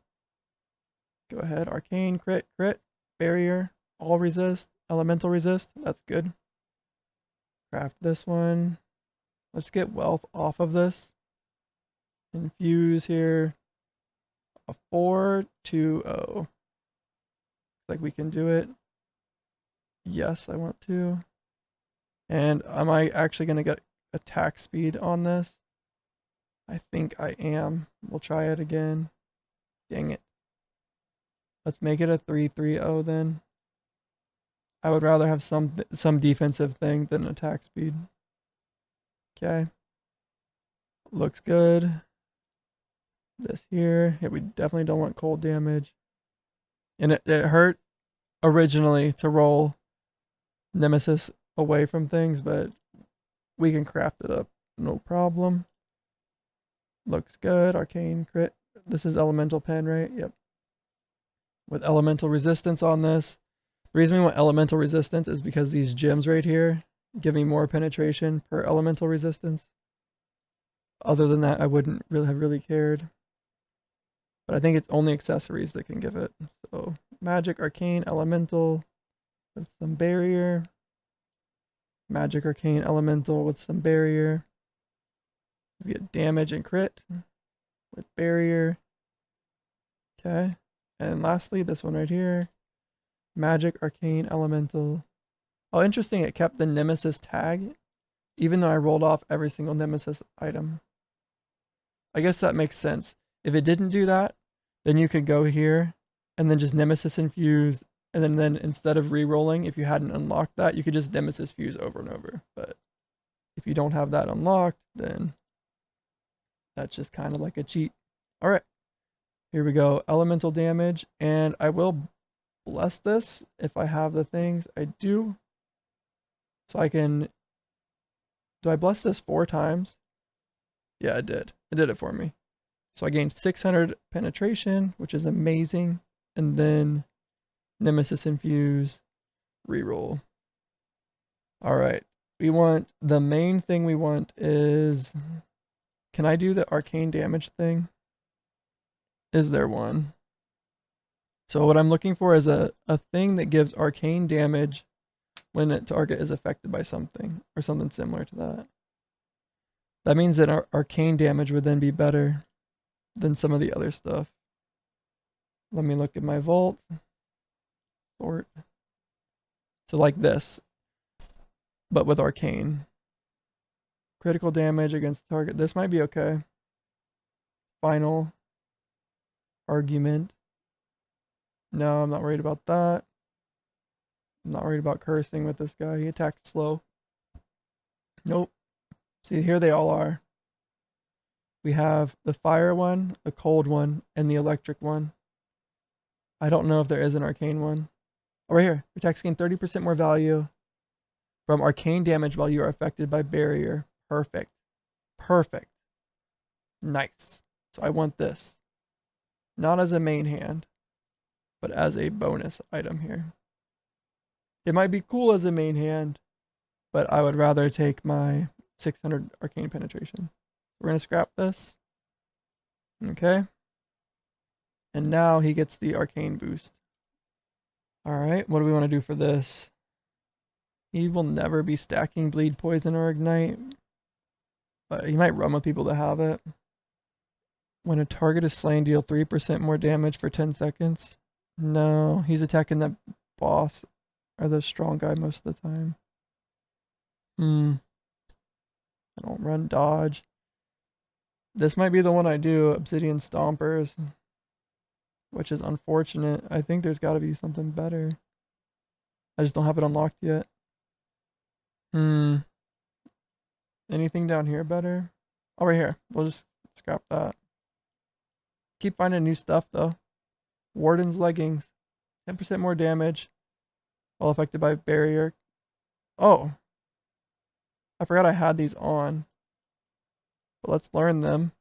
Go ahead, arcane, crit, crit, barrier, all resist, elemental resist. That's good. Craft this one. Let's get wealth off of this. Infuse here. A 420. Looks like we can do it. Yes, I want to. And am I actually going to get attack speed on this? I think I am. We'll try it again. Dang it. Let's make it a 3/30 then. I would rather have some defensive thing than attack speed. Okay. Looks good. This here. Yeah, we definitely don't want cold damage. And it hurt originally to roll Nemesis away from things, but we can craft it up. No problem. Looks good. Arcane crit. This is elemental pen, right? Yep. With elemental resistance on this. The reason we want elemental resistance is because these gems right here give me more penetration per elemental resistance. Other than that, I wouldn't really have really cared. But I think it's only accessories that can give it. So magic, arcane, elemental with some barrier. Magic, arcane, elemental with some barrier. We get damage and crit with barrier. Okay. And lastly, this one right here. Magic, arcane, elemental. Oh, interesting. It kept the Nemesis tag, even though I rolled off every single Nemesis item. I guess that makes sense. If it didn't do that, then you could go here and then just Nemesis infuse. And then instead of re-rolling, if you hadn't unlocked that, you could just Nemesis fuse over and over. But if you don't have that unlocked, then that's just kind of like a cheat. All right. Here we go. Elemental damage. And I will bless this if I have the things. I do. So I can... Do I bless this 4 times? Yeah, it did. It did it for me. So I gained 600 penetration, which is amazing. And then Nemesis infuse, reroll. All right. We want... The main thing we want is... Can I do the arcane damage thing? Is there one? So what I'm looking for is a thing that gives arcane damage when a target is affected by something, or something similar to that. That means that our arcane damage would then be better than some of the other stuff. Let me look at my vault. Sort. So like this, but with arcane. Critical damage against target. This might be okay. Final argument. No, I'm not worried about that. I'm not worried about cursing with this guy. He attacked slow. Nope. See, here they all are. We have the fire one, the cold one, and the electric one. I don't know if there is an arcane one. Oh, right here. Attacks gain 30% more value from arcane damage while you are affected by barrier. Perfect. Perfect. Nice. So I want this. Not as a main hand, but as a bonus item here. It might be cool as a main hand, but I would rather take my 600 arcane penetration. We're going to scrap this. Okay. And now he gets the arcane boost. Alright, what do we want to do for this? He will never be stacking bleed, poison, or ignite. But he might run with people that have it. When a target is slain, deal 3% more damage for 10 seconds. No, he's attacking the boss or the strong guy most of the time. I don't run dodge. This might be the one I do, Obsidian Stompers. Which is unfortunate. I think there's got to be something better. I just don't have it unlocked yet. Anything down here better? Oh, right here. We'll just scrap that. Keep finding new stuff, though. Warden's Leggings. 10% more damage while affected by barrier. Oh. I forgot I had these on. But let's learn them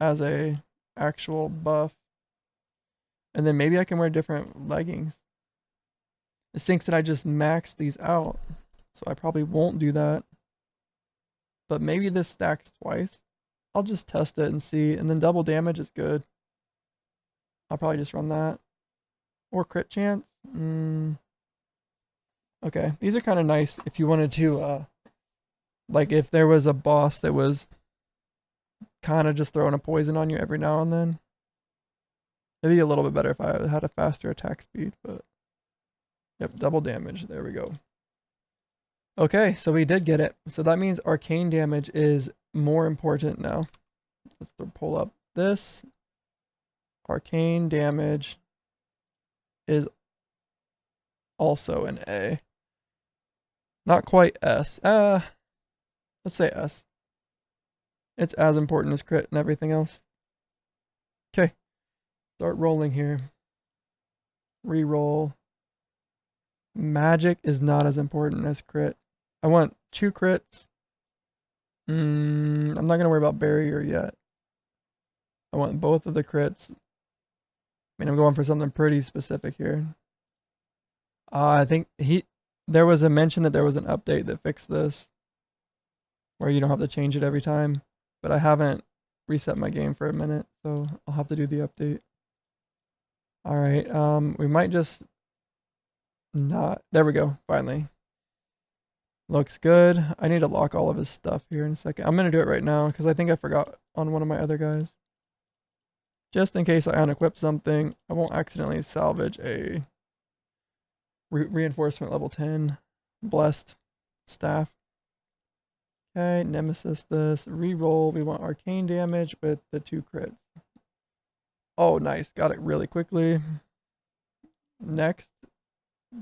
as a actual buff. And then maybe I can wear different leggings. It stinks that I just maxed these out. So I probably won't do that. But maybe this stacks twice. I'll just test it and see. And then double damage is good. I'll probably just run that. Or crit chance. Okay, these are kind of nice if you wanted to, like if there was a boss that was kind of just throwing a poison on you every now and then. It'd be a little bit better if I had a faster attack speed, but yep, double damage. There we go. Okay, so we did get it. So that means arcane damage is more important now. Let's pull up this. Arcane damage is also an A. Not quite S. Let's say S. It's as important as crit and everything else. Okay. Start rolling here. Reroll. Magic is not as important as crit. I want 2 crits. I'm not going to worry about barrier yet. I want both of the crits. I mean, I'm going for something pretty specific here. I think there was a mention that there was an update that fixed this, where you don't have to change it every time. But I haven't reset my game for a minute, so I'll have to do the update. Alright, we might just not. There we go, finally. Looks good. I need to lock all of his stuff here in a second. I'm going to do it right now, because I think I forgot on one of my other guys. Just in case I unequip something, I won't accidentally salvage a reinforcement level 10 blessed staff. Okay, nemesis this. Reroll. We want arcane damage with the 2 crits. Oh, nice. Got it really quickly. Next,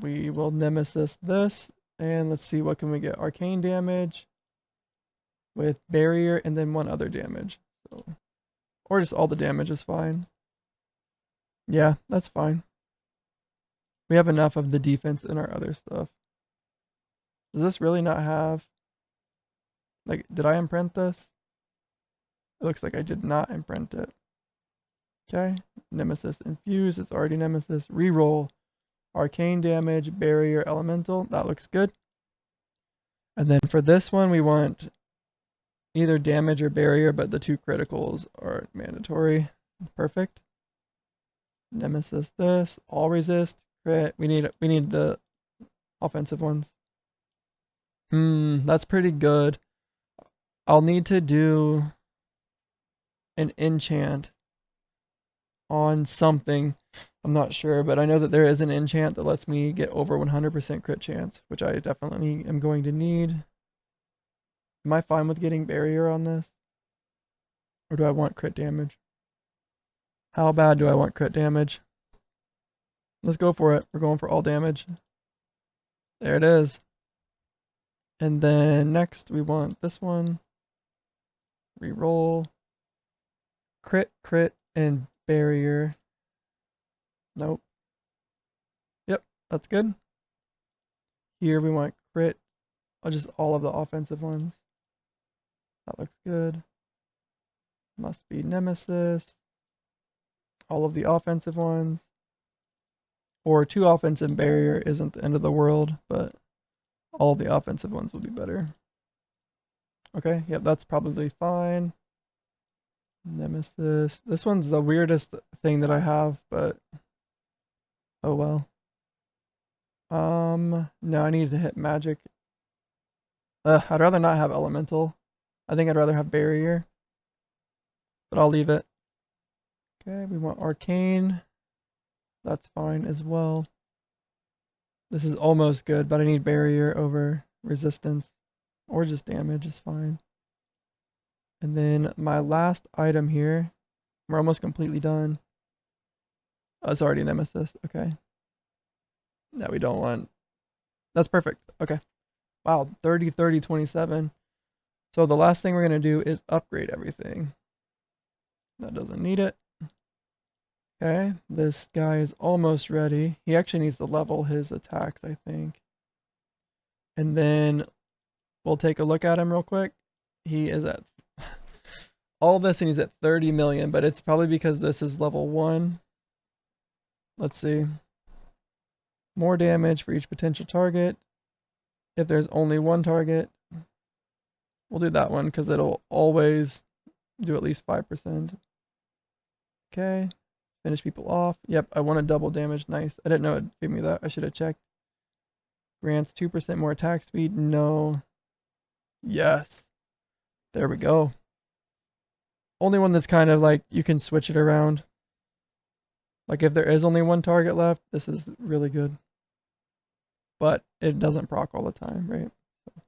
we will nemesis this. And let's see, what can we get? Arcane damage with barrier and then 1 other damage. So, or just all the damage is fine. Yeah, that's fine. We have enough of the defense in our other stuff. Does this really not have... Like, did I imprint this? It looks like I did not imprint it. Okay, nemesis infuse, it's already nemesis. Reroll. Arcane damage, barrier, elemental. That looks good. And then for this one, we want either damage or barrier, but the 2 criticals are mandatory. Perfect. Nemesis this. All resist. Crit. We need the offensive ones. That's pretty good. I'll need to do an enchant on something. I'm not sure, but I know that there is an enchant that lets me get over 100% crit chance, which I definitely am going to need. Am I fine with getting barrier on this? Or do I want crit damage? How bad do I want crit damage? Let's go for it. We're going for all damage. There it is. And then next we want this one. Reroll. Crit, crit, and barrier. Nope. Yep, that's good. Here we want crit. Just all of the offensive ones. That looks good. Must be Nemesis. All of the offensive ones. Or 2 offensive barrier isn't the end of the world, but all the offensive ones will be better. Okay, yep, that's probably fine. Nemesis. This one's the weirdest thing that I have, but oh well. No, I need to hit magic. I'd rather not have elemental. I think I'd rather have barrier, but I'll leave it. Okay, we want arcane. That's fine as well. This is almost good, but I need barrier over resistance, or just damage is fine. And then my last item here, we're almost completely done. Oh, it's already Nemesis. Okay. No, we don't want. That's perfect. Okay. Wow, 30, 30, 27. So the last thing we're going to do is upgrade everything. That doesn't need it. Okay, this guy is almost ready. He actually needs to level his attacks, I think. And then we'll take a look at him real quick. He is at all this and he's at 30 million, but it's probably because this is level 1. Let's see. More damage for each potential target. If there's only one target, we'll do that one because it'll always do at least 5%. Okay. Finish people off. Yep, I want a double damage. Nice. I didn't know it gave me that. I should have checked. Grants 2% more attack speed. No. Yes. There we go. Only one that's kind of like you can switch it around. Like if there is only one target left, this is really good. But it doesn't proc all the time, right? So.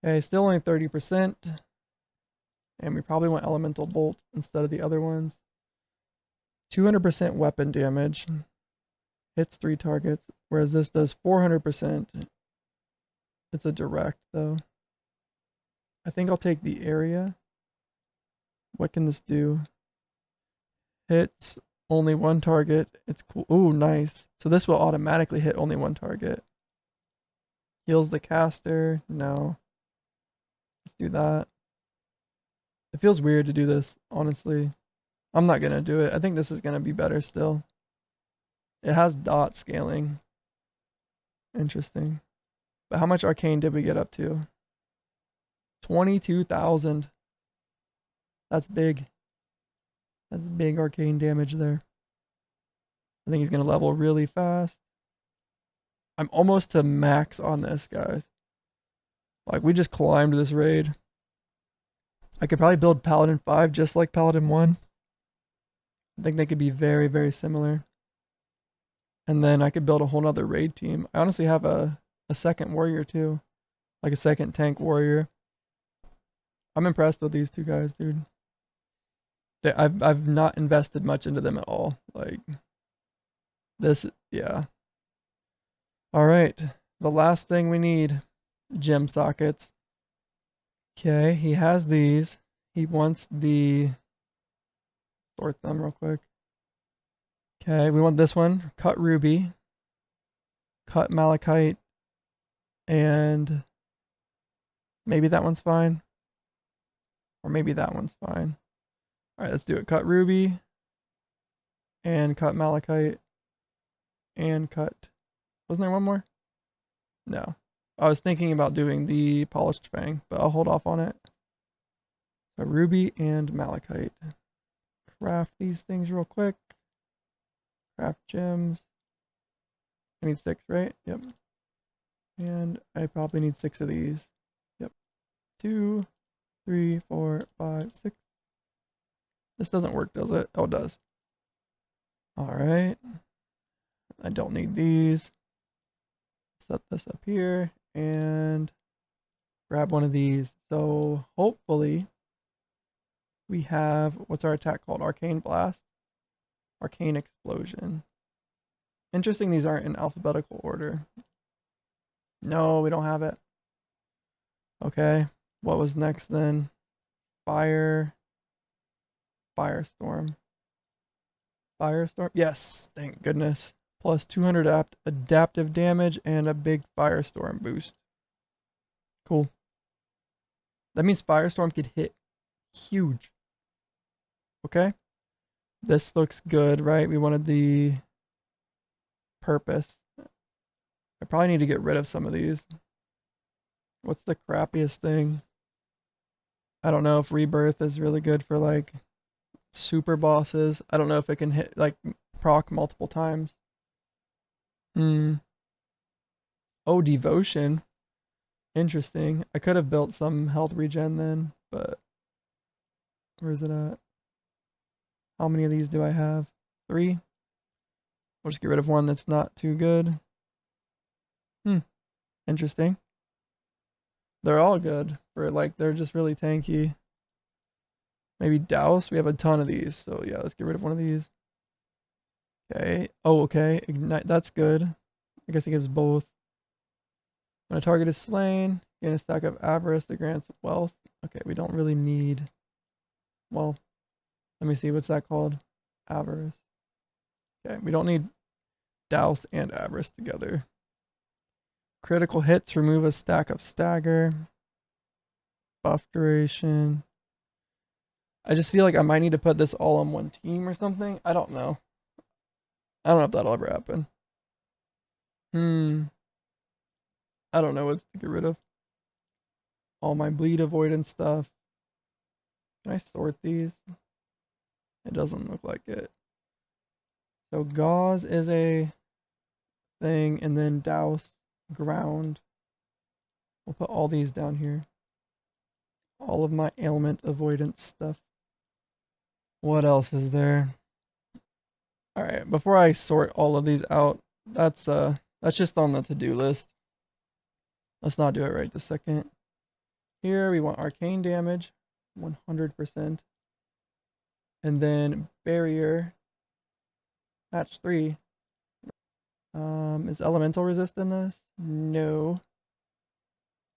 Okay, still only 30%. And we probably want elemental bolt instead of the other ones. 200% weapon damage. Hits 3 targets, whereas this does 400%. It's a direct though. I think I'll take the area. What can this do? Hits only one target. It's cool. Ooh, nice. So this will automatically hit only one target. Heals the caster. No. Let's do that. It feels weird to do this, honestly. I'm not going to do it. I think this is going to be better still. It has dot scaling. Interesting. But how much arcane did we get up to? 22,000. That's big. That's big arcane damage there. I think he's going to level really fast. I'm almost to max on this, guys. Like, we just climbed this raid. I could probably build Paladin 5 just like Paladin 1. I think they could be very, very similar. And then I could build a whole nother raid team. I honestly have a second warrior too. Like a second tank warrior. I'm impressed with these two guys, dude. I've not invested much into them at all. Like this, yeah. All right, the last thing we need, gem sockets. Okay, he has these. He wants the sort them real quick. Okay, we want this one. Cut ruby, cut malachite, and maybe that one's fine. Or maybe that one's fine. All right, let's do it. Cut ruby, and cut malachite, and cut. Wasn't there one more? No. I was thinking about doing the polished fang, but I'll hold off on it. So ruby and malachite. Craft these things real quick. Craft gems. I need 6, right? Yep. And I probably need 6 of these. Yep. 2, 3, 4, 5, 6. This doesn't work, does it? Oh, it does. Alright. I don't need these. Set this up here and grab one of these. So hopefully we have, what's our attack called? Arcane Blast? Arcane Explosion. Interesting these aren't in alphabetical order. No, we don't have it. Okay. What was next then? Fire. Firestorm. Firestorm. Yes. Thank goodness. Plus 200 adaptive damage and a big firestorm boost. Cool. That means firestorm could hit huge. Okay. This looks good, right? We wanted the purpose. I probably need to get rid of some of these. What's the crappiest thing? I don't know if rebirth is really good for like super bosses. I don't know if it can hit like proc multiple times. Hmm. Oh, devotion. Interesting. I could have built some health regen then, but where's it at? How many of these do I have? 3? We'll just get rid of one that's not too good. Hmm. Interesting. They're all good for like they're just really tanky. Maybe douse. We have a ton of these, so yeah, let's get rid of one of these. Okay. Oh, okay. Ignite. That's good. I guess it gives both. When a target is slain, gain a stack of avarice that grants wealth. Okay, we don't really need. Well, let me see. What's that called? Avarice. Okay, we don't need douse and avarice together. Critical hits remove a stack of stagger. Buff duration. I just feel like I might need to put this all on one team or something. I don't know. I don't know if that'll ever happen. I don't know what to get rid of. All my bleed avoidance stuff. Can I sort these? It doesn't look like it. So gauze is a thing, and then douse, ground. We'll put all these down here. All of my ailment avoidance stuff. What else is there? All right, before I sort all of these out, that's just on the to-do list. Let's not do it right this second. Here we want arcane damage, 100%. And then barrier, match 3. Is elemental resist in this? No.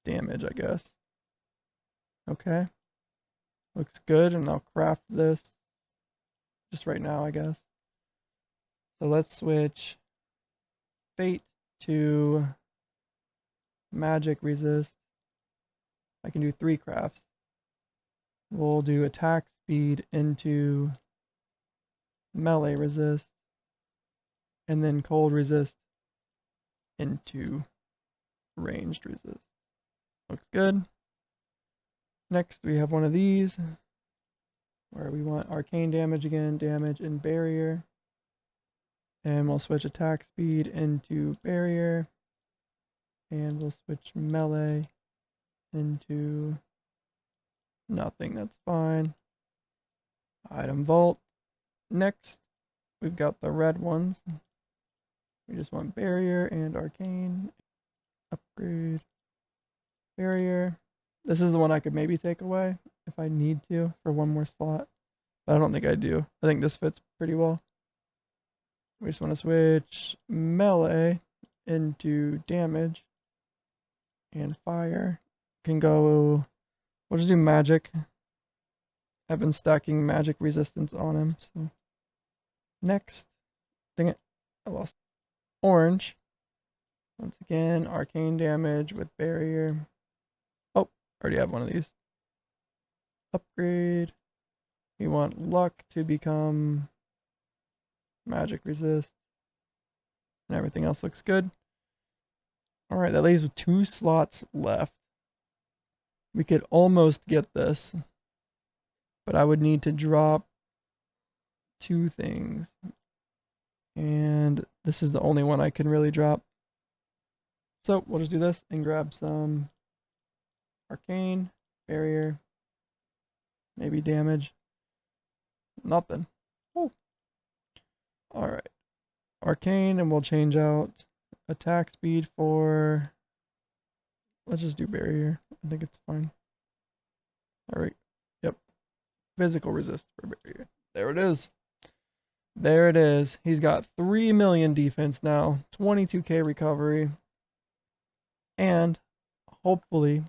Damage, I guess. Okay. Looks good, and I'll craft this just right now, I guess. So let's switch fate to magic resist. I can do 3 crafts. We'll do attack speed into melee resist, and then cold resist into ranged resist. Looks good. Next, we have one of these where we want arcane damage again, damage and barrier. And we'll switch attack speed into barrier. And we'll switch melee into nothing. That's fine. Item vault. Next, we've got the red ones. We just want barrier and arcane. Upgrade. Barrier. This is the one I could maybe take away if I need to for one more slot. But I don't think I do. I think this fits pretty well. We just want to switch melee into damage. And fire. Can go. We'll just do magic. I've been stacking magic resistance on him, so. Next. Dang it. I lost. Orange. Once again, arcane damage with barrier. Oh, already have one of these. Upgrade. We want luck to become magic resist. And everything else looks good. Alright, that leaves 2 slots left. We could almost get this. But I would need to drop 2 things. And this is the only one I can really drop. So we'll just do this and grab some arcane, barrier, maybe damage. Nothing. Oh. Alright. Arcane, and we'll change out attack speed for. Let's just do barrier. I think it's fine. Alright. Yep. Physical resist for barrier. There it is. There it is. He's got 3 million defense now, 22k recovery, and hopefully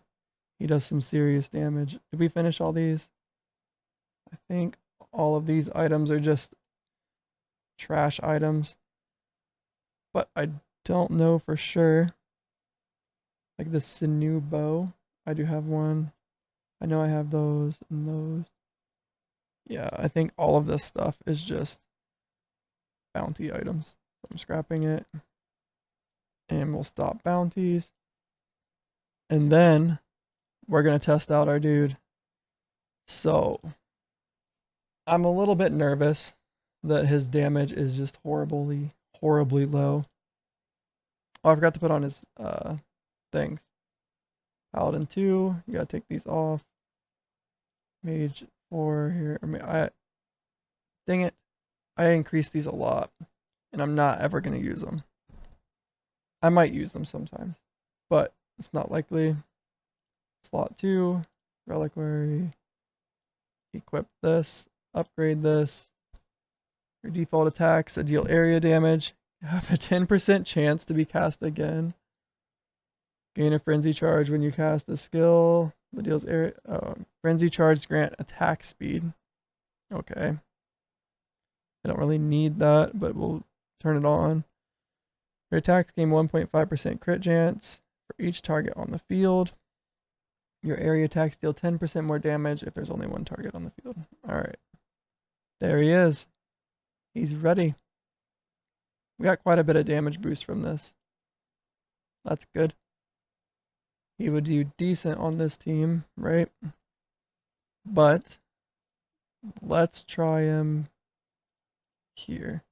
He does some serious damage. Did we finish all these? I think all of these items are just trash items. But I don't know for sure. Like the sinew bow. I do have one. I know I have those and those. Yeah, I think all of this stuff is just bounty items. So I'm scrapping it. And we'll stop bounties. And then we're going to test out our dude. So I'm a little bit nervous that his damage is just horribly low. Oh, I forgot to put on his things. Paladin 2, you gotta take these off. Mage 4 here. Dang it. I increased these a lot. And I'm not ever gonna use them. I might use them sometimes. But it's not likely. Slot 2, reliquary. Equip this. Upgrade this. Your default attacks that deal area damage. You have a 10% chance to be cast again. Gain a frenzy charge when you cast a skill that deals area. Frenzy charge grant attack speed. Okay. I don't really need that, but we'll turn it on. Your attacks gain 1.5% crit chance for each target on the field. Your area attacks deal 10% more damage if there's only one target on the field. Alright. There he is. He's ready. We got quite a bit of damage boost from this. That's good. He would do decent on this team, right? But let's try him here.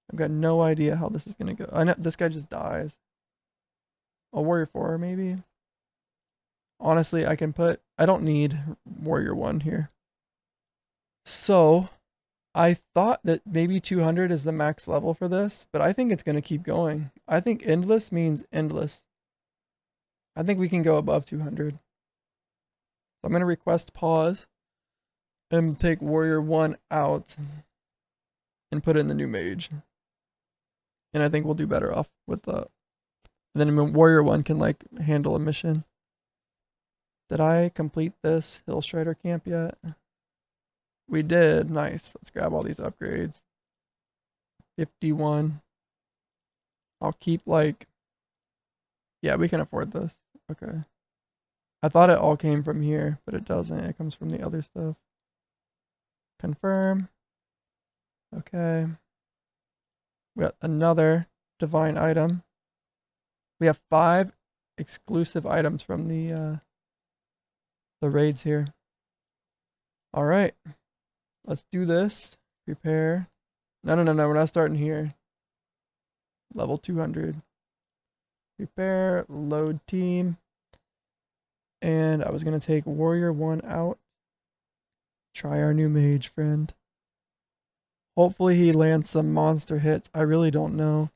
I've got no idea how this is gonna go. I know this guy just dies. A warrior 4 maybe. Honestly, I don't need warrior 1 here. So I thought that maybe 200 is the max level for this, but I think it's gonna keep going. I think endless means endless. I think we can go above 200. So I'm gonna request pause and take warrior 1 out and put in the new mage. And I think we'll do better off with that. And then warrior 1 can like handle a mission. Did I complete this Hill Strider camp yet? We did. Nice. Let's grab all these upgrades. 51. I'll keep like... Yeah, we can afford this. Okay. I thought it all came from here, but it doesn't. It comes from the other stuff. Confirm. Okay. We got another divine item. We have 5 exclusive items from the raids here. All right. Let's do this. Prepare. No, we're not starting here. Level 200. Prepare, load team. And I was going to take warrior 1 out. Try our new mage friend. Hopefully he lands some monster hits. I really don't know.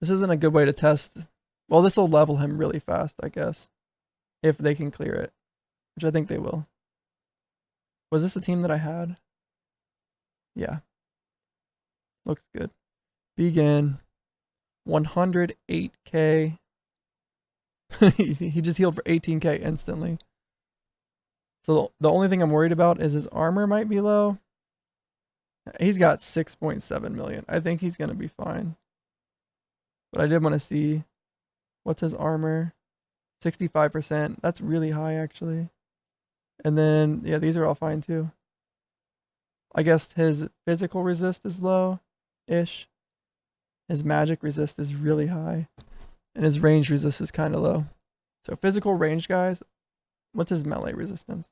This isn't a good way to test. Well, this will level him really fast, I guess. If they can clear it. Which I think they will. Was this the team that I had? Yeah. Looks good. Begin. 108k. He just healed for 18k instantly. So the only thing I'm worried about is his armor might be low. He's got 6.7 million. I think he's going to be fine. But I did want to see what's his armor. 65%. That's really high actually. And then, yeah, these are all fine too. I guess his physical resist is low-ish. His magic resist is really high. And his range resist is kind of low. So physical range, guys, what's his melee resistance?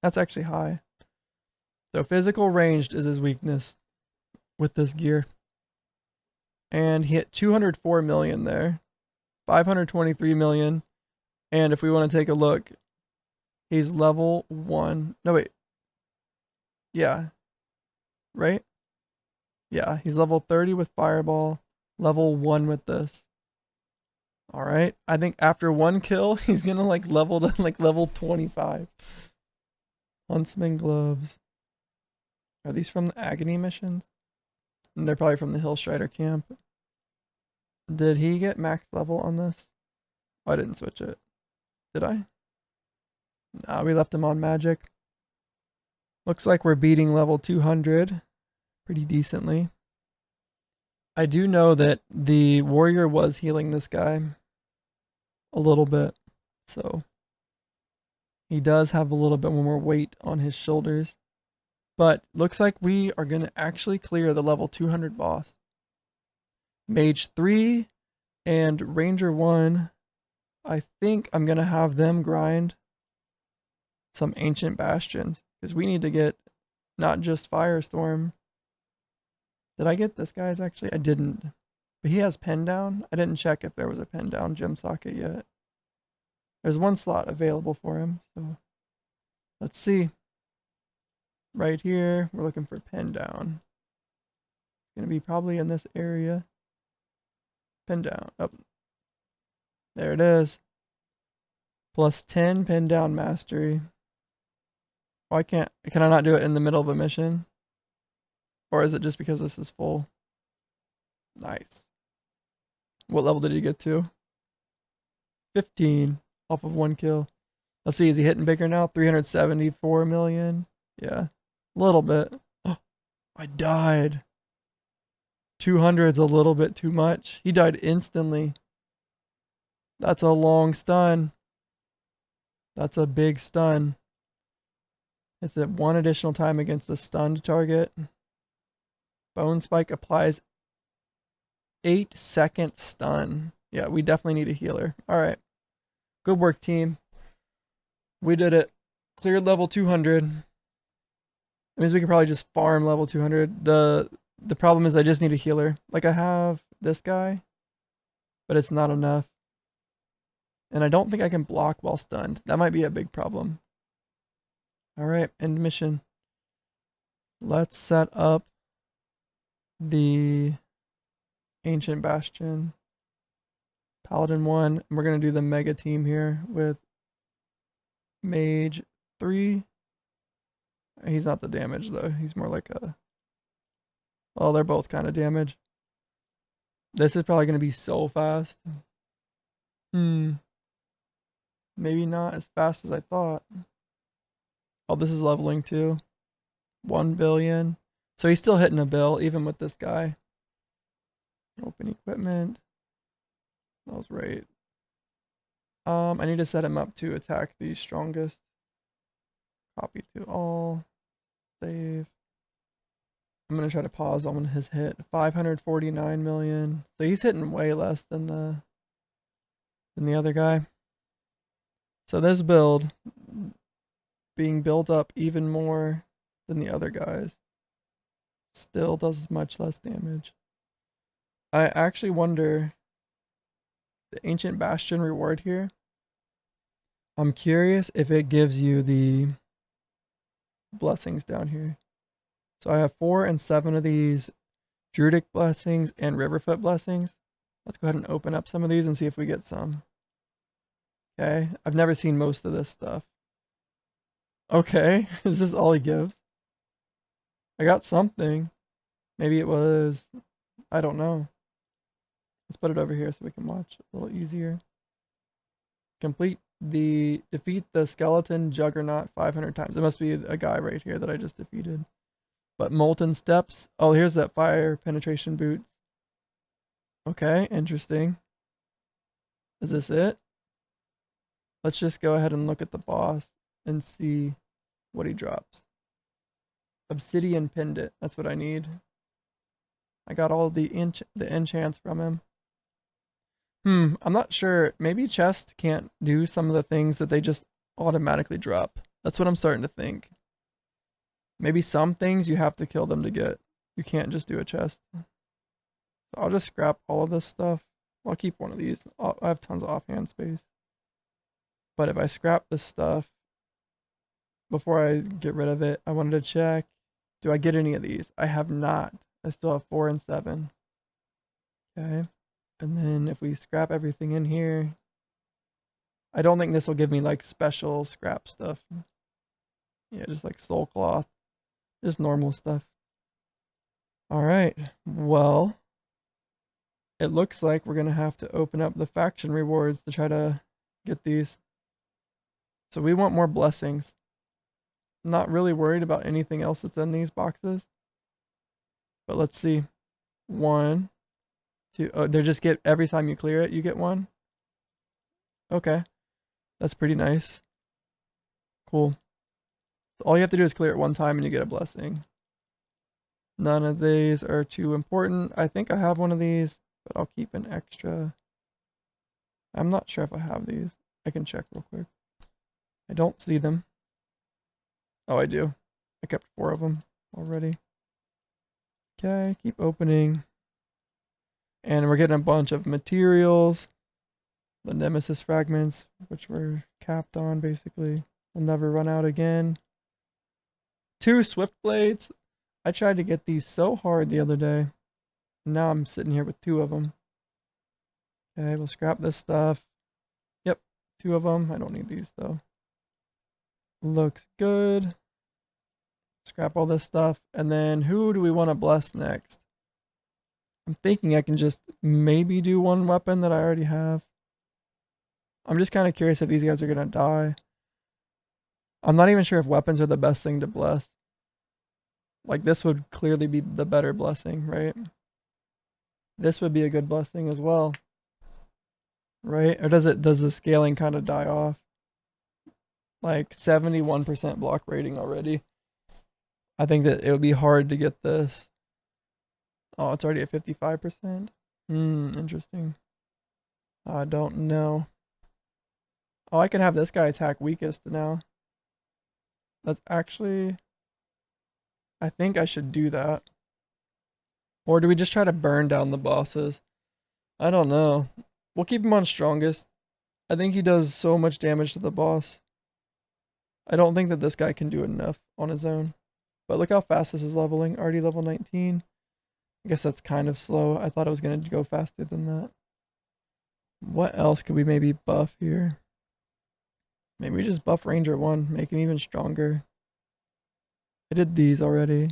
That's actually high. So physical ranged is his weakness with this gear. And he hit 204 million there. 523 million. And if we want to take a look, he's level 1. No, wait. Yeah. Right? Yeah, he's level 30 with Fireball. Level 1 with this. Alright. I think after 1 kill, he's gonna like level to like level 25. Huntsman gloves. Are these from the Agony missions? And they're probably from the Hill Strider camp. Did he get max level on this? Oh, I didn't switch it. Did I? Nah, we left him on magic. Looks like we're beating level 200 pretty decently. I do know that the warrior was healing this guy a little bit, so he does have a little bit more weight on his shoulders. But looks like we are going to actually clear the level 200 boss. Mage 3 and Ranger 1, I think I'm going to have them grind some ancient bastions because we need to get not just Firestorm. Did I get this guy's actually? I didn't. But he has pen down. I didn't check if there was a pen down gem socket yet. There's one slot available for him, so let's see. Right here, we're looking for pen down. It's gonna be probably in this area. Pen down. Oh, there it is. Plus 10 pen down mastery. Why can I not do it in the middle of a mission? Or is it just because this is full? Nice. What level did he get to? 15 off of 1 kill. Let's see, is he hitting bigger now? 374 million. Yeah, a little bit. Oh, I died. 200's a little bit too much. He died instantly. That's a long stun. That's a big stun. It's at 1 additional time against the stunned target. Bone Spike applies 8-second stun. Yeah, we definitely need a healer. All right. Good work, team. We did it. Cleared level 200. That means we can probably just farm level 200. The problem is I just need a healer. Like I have this guy, but it's not enough. And I don't think I can block while stunned. That might be a big problem. All right, end mission. Let's set up the Ancient Bastion. Paladin 1. And we're going to do the mega team here with Mage 3. He's not the damage though. He's more like a... Oh, they're both kind of damage. This is probably going to be so fast. Maybe not as fast as I thought. Oh, this is leveling too. 1 billion. So he's still hitting a bill even with this guy. Open equipment. That was right. I need to set him up to attack the strongest. Copy to all. Save. I'm gonna try to pause on his hit. 549 million. So he's hitting way less than the other guy. So this build being built up even more than the other guys still does much less damage. I actually wonder the Ancient Bastion reward here. I'm curious if it gives you the blessings down here. So I have 4 and 7 of these Druidic blessings and Riverfoot blessings. Let's go ahead and open up some of these and see if we get some. Okay, I've never seen most of this stuff. Okay, is this all he gives? I got something. Maybe it was, I don't know. Let's put it over here so we can watch a little easier. Defeat the skeleton juggernaut 500 times. It must be a guy right here that I just defeated. But molten steps. Oh, here's that fire penetration boots. Okay, interesting. Is this it? Let's just go ahead and look at the boss and see what he drops. Obsidian pendant. That's what I need. I got all the enchants from him. I'm not sure. Maybe chest can't do some of the things that they just automatically drop. That's what I'm starting to think. Maybe some things you have to kill them to get. You can't just do a chest. So I'll just scrap all of this stuff. I'll keep one of these. I have tons of offhand space. But if I scrap this stuff, before I get rid of it, I wanted to check, do I get any of these? I have not. I still have 4 and 7. Okay. And then if we scrap everything in here, I don't think this will give me like special scrap stuff. Yeah, just like soul cloth. Just normal stuff. Alright, well, it looks like we're going to have to open up the faction rewards to try to get these. So we want more blessings. Not really worried about anything else that's in these boxes. But let's see. 1, 2. Oh, they just get every time you clear it, you get one. Okay. That's pretty nice. Cool. So all you have to do is clear it one time and you get a blessing. None of these are too important. I think I have one of these, but I'll keep an extra. I'm not sure if I have these. I can check real quick. I don't see them. Oh, I do. I kept 4 of them already. Okay, keep opening. And we're getting a bunch of materials. The Nemesis fragments, which we're capped on basically. We'll never run out again. 2 Swift Blades. I tried to get these so hard the other day. Now I'm sitting here with 2 of them. Okay, we'll scrap this stuff. Yep, 2 of them. I don't need these though. Looks good. Scrap all this stuff. And then who do we want to bless next? I'm thinking I can just maybe do one weapon that I already have. I'm just kind of curious if these guys are going to die. I'm not even sure if weapons are the best thing to bless. Like this would clearly be the better blessing, right? This would be a good blessing as well. Right? Or does the scaling kind of die off? Like 71% block rating already. I think that it would be hard to get this. Oh, it's already at 55%. Interesting. I don't know. Oh, I can have this guy attack weakest now. That's actually... I think I should do that. Or do we just try to burn down the bosses? I don't know. We'll keep him on strongest. I think he does so much damage to the boss. I don't think that this guy can do enough on his own. But look how fast this is leveling. Already level 19. I guess that's kind of slow. I thought it was going to go faster than that. What else could we maybe buff here? Maybe we just buff Ranger 1. Make him even stronger. I did these already.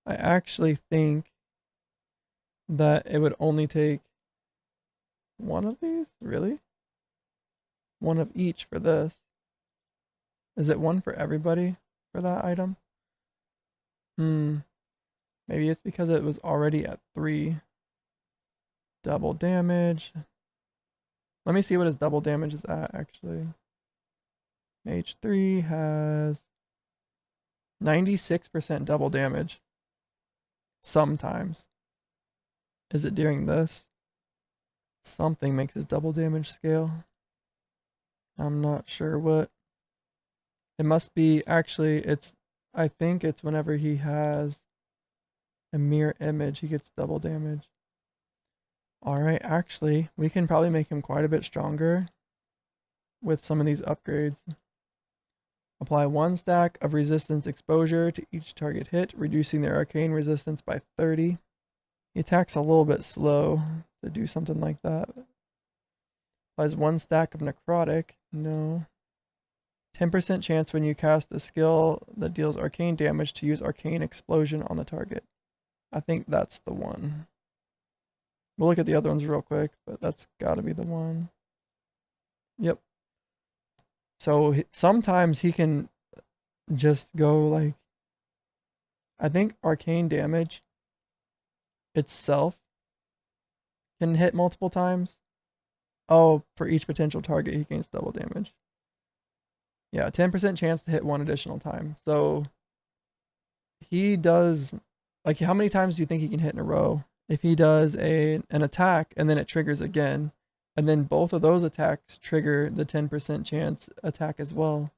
I actually think that it would only take one of these? Really? One of each for this. Is it one for everybody for that item? Maybe it's because it was already at 3. Double damage. Let me see what his double damage is at, actually. Mage 3 has 96% double damage. Sometimes. Is it during this? Something makes his double damage scale. I'm not sure what. It must be, actually, I think it's whenever he has a mirror image, he gets double damage. Alright, actually, we can probably make him quite a bit stronger with some of these upgrades. Apply 1 stack of resistance exposure to each target hit, reducing their arcane resistance by 30. He attacks a little bit slow to do something like that. Applies 1 stack of necrotic. No. 10% chance when you cast a skill that deals arcane damage to use arcane explosion on the target. I think that's the one. We'll look at the other ones real quick, but that's gotta be the one. Yep. So sometimes he can just go like, I think arcane damage itself can hit multiple times. Oh, for each potential target, he gains double damage. Yeah, 10% chance to hit 1 additional time. So he does, like, how many times do you think he can hit in a row? If he does an attack and then it triggers again, and then both of those attacks trigger the 10% chance attack as well.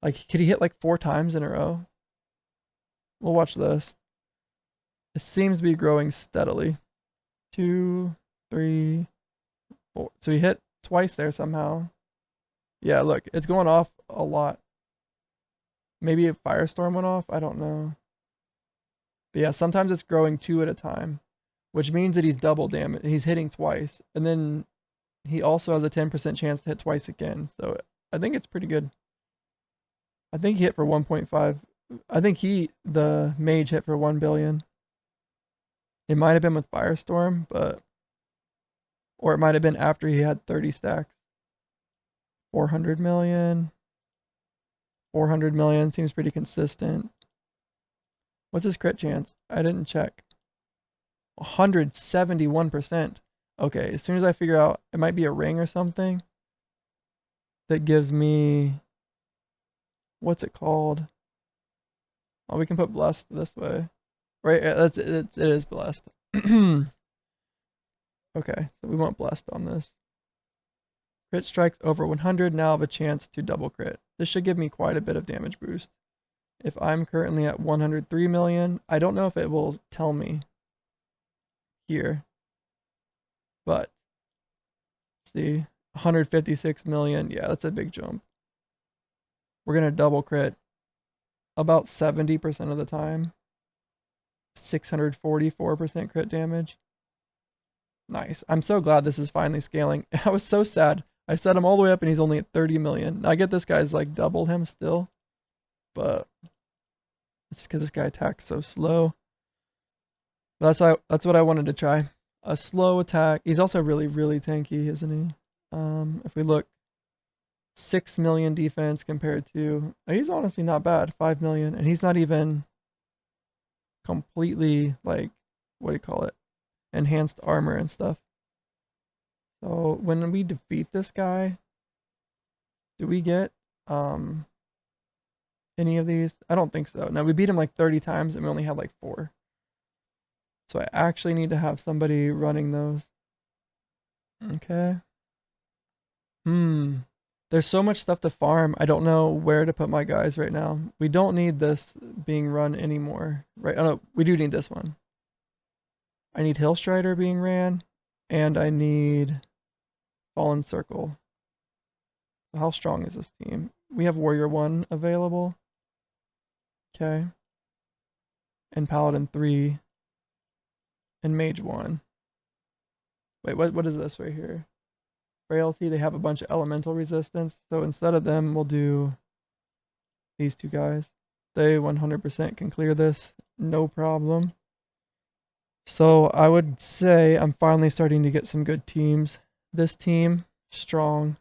Like, could he hit like 4 times in a row? We'll watch this. It seems to be growing steadily. 2, 3, 4. So he hit twice there somehow. Yeah, look, it's going off a lot. Maybe a firestorm went off. I don't know. But yeah, sometimes it's growing 2 at a time, which means that he's double damage. He's hitting twice. And then he also has a 10% chance to hit twice again. So I think it's pretty good. I think he hit for 1.5. I think the mage hit for 1 billion. It might have been with Firestorm, or it might have been after he had 30 stacks. 400 million. 400 million seems pretty consistent. What's his crit chance? I didn't check. 171%. Okay, as soon as I figure out, it might be a ring or something that gives me, what's it called? Oh, we can put blessed this way. Right, it is blessed. Okay, so we want blessed on this. Crit strikes over 100, now I have a chance to double crit. This should give me quite a bit of damage boost. If I'm currently at 103 million, I don't know if it will tell me here, but let's see, 156 million, yeah, that's a big jump. We're gonna double crit about 70% of the time. 644% crit damage. Nice. I'm so glad this is finally scaling. I was so sad. I set him all the way up and he's only at 30 million. I get this guy's like double him still, but it's because this guy attacks so slow. But that's what I wanted to try. A slow attack. He's also really, really tanky, isn't he? If we look, 6 million defense compared to, he's honestly not bad, 5 million, and he's not even completely like, what do you call it, enhanced armor and stuff. So when we defeat this guy, do we get any of these? I don't think so. No, we beat him like 30 times and we only had like 4. So I actually need to have somebody running those. Okay. There's so much stuff to farm. I don't know where to put my guys right now. We don't need this being run anymore. Right? Oh no, we do need this one. I need Hillstrider being ran, and I need Fallen Circle. So how strong is this team? We have Warrior 1 available. Okay. And Paladin 3. And Mage 1. Wait, what is this right here? Frailty, they have a bunch of elemental resistance. So instead of them, we'll do these 2 guys. They 100% can clear this, no problem. So I would say I'm finally starting to get some good teams. This team, strong.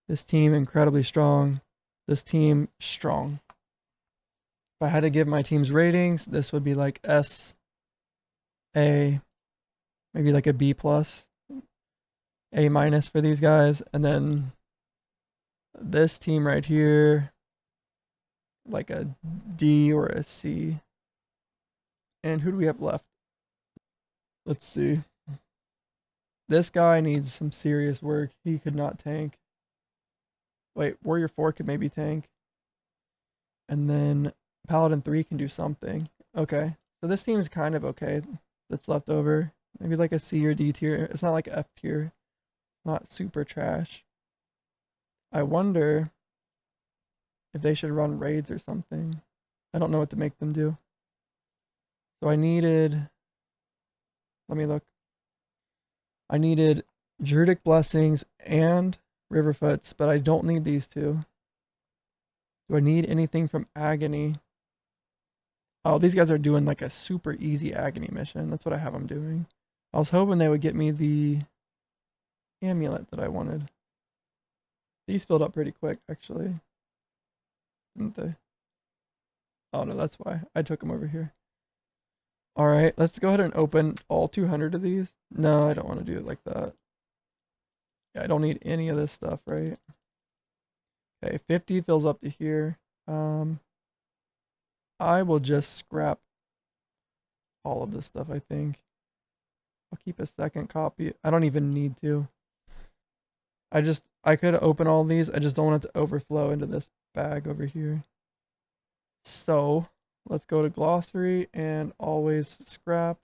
This team, incredibly strong. This team, strong. If I had to give my teams ratings, this would be like S, A, maybe like a B plus, A minus for these guys. And then this team right here, like a D or a C. And who do we have left? Let's see. This guy needs some serious work. He could not tank. Wait, Warrior 4 could maybe tank. And then Paladin 3 can do something. Okay. So this team's kind of okay that's left over. Maybe like a C or D tier. It's not like F tier. Not super trash. I wonder if they should run raids or something. I don't know what to make them do. So I needed, let me look. I needed Druidic Blessings and Riverfoots, but I don't need these 2. Do I need anything from Agony? Oh, these guys are doing like a super easy Agony mission. That's what I have them doing. I was hoping they would get me the amulet that I wanted. These filled up pretty quick, actually. Didn't they? Oh no, that's why. I took them over here. Alright, let's go ahead and open all 200 of these. No, I don't want to do it like that. Yeah, I don't need any of this stuff, right? Okay, 50 fills up to here. I will just scrap all of this stuff, I think. I'll keep a second copy. I don't even need to. I could open all these. I just don't want it to overflow into this bag over here. So let's go to glossary and always scrap.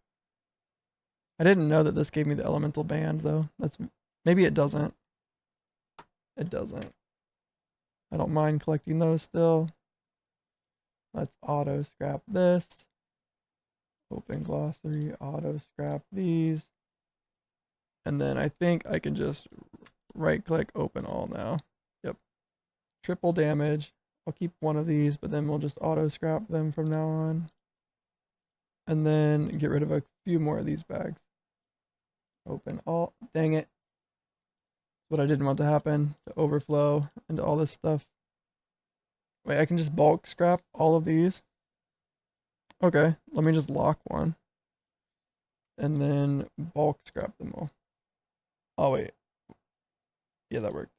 I didn't know that this gave me the elemental band though. Maybe it doesn't. It doesn't. I don't mind collecting those still. Let's auto scrap this. Open glossary, auto scrap these. And then I think I can just right click open all now. Yep. Triple damage. I'll keep one of these, but then we'll just auto scrap them from now on. And then get rid of a few more of these bags. Open all. Dang it. What I didn't want to happen, to overflow into all this stuff. Wait, I can just bulk scrap all of these. Okay, let me just lock one. And then bulk scrap them all. Oh, wait. Yeah, that worked.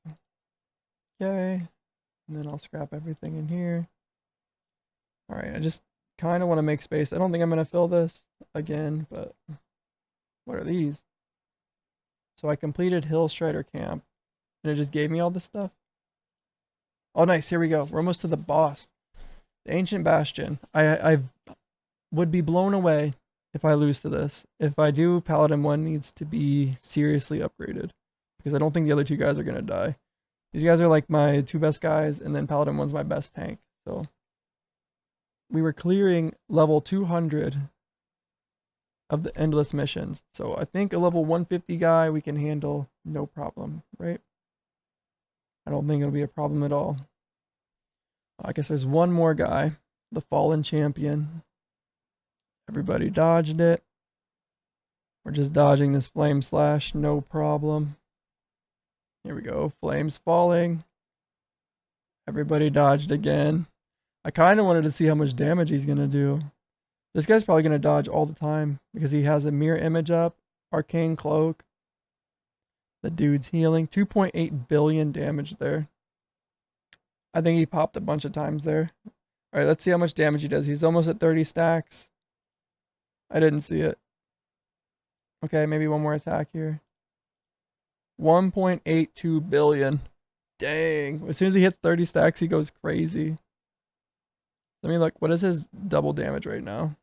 Okay. And then I'll scrap everything in here. Alright, I just kind of want to make space. I don't think I'm going to fill this again, but what are these? So I completed Hill Strider Camp, and it just gave me all this stuff. Oh, nice. Here we go. We're almost to the boss. The Ancient Bastion. I would be blown away if I lose to this. If I do, Paladin 1 needs to be seriously upgraded, because I don't think the other two guys are going to die. These guys are like my two best guys, and then Paladin 1's my best tank. So we were clearing level 200 of the endless missions. So I think a level 150 guy we can handle no problem, right? I don't think it'll be a problem at all. I guess there's one more guy, the Fallen Champion. Everybody dodged it. We're just dodging this Flame Slash, no problem. Here we go, flames falling. Everybody dodged again. I kind of wanted to see how much damage he's going to do. This guy's probably going to dodge all the time because he has a mirror image up, arcane cloak. The dude's healing. 2.8 billion damage there. I think he popped a bunch of times there. All right, let's see how much damage he does. He's almost at 30 stacks. I didn't see it. Okay, maybe one more attack here. 1.82 billion. Dang. As soon as he hits 30 stacks, he goes crazy. Let me look. What is his double damage right now?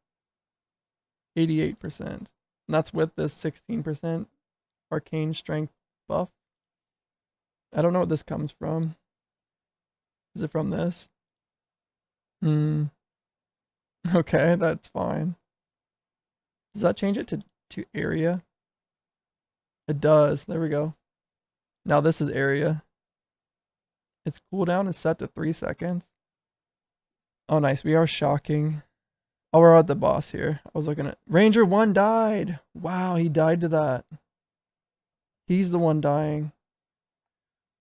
88%. And that's with this 16% arcane strength buff. I don't know what this comes from. Is it from this? Okay, that's fine. Does that change it to area? It does. There we go. Now this is area. Its cooldown is set to 3 seconds. Oh, nice. We are shocking. Oh, we're at the boss here. I was looking at... Ranger 1 died! Wow, he died to that. He's the one dying.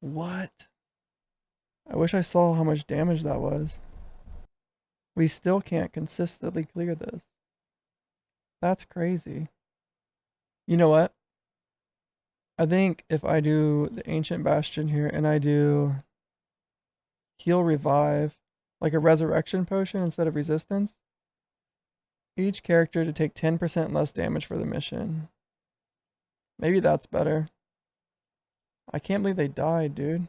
What? I wish I saw how much damage that was. We still can't consistently clear this. That's crazy. You know what? I think if I do the Ancient Bastion here and I do Heal Revive, like a Resurrection Potion instead of Resistance, each character to take 10% less damage for the mission. Maybe that's better. I can't believe they died, dude.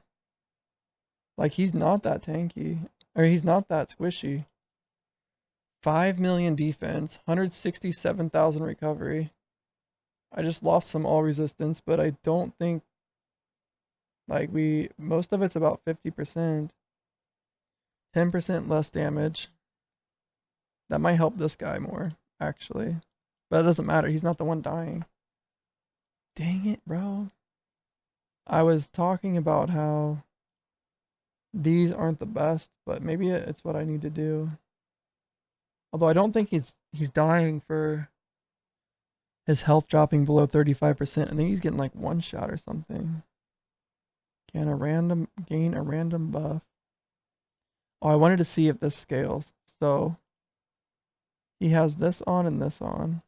Like, he's not that tanky. Or he's not that squishy. 5 million defense, 167,000 recovery. I just lost some all resistance, but I don't think... Like, most of it's about 50%. 10% less damage. That might help this guy more, actually. But it doesn't matter. He's not the one dying. Dang it, bro. I was talking about how these aren't the best, but maybe it's what I need to do. Although I don't think he's dying for his health dropping below 35%. I think he's getting like one shot or something. Gain a random buff. Oh, I wanted to see if this scales. So he has this on and this on.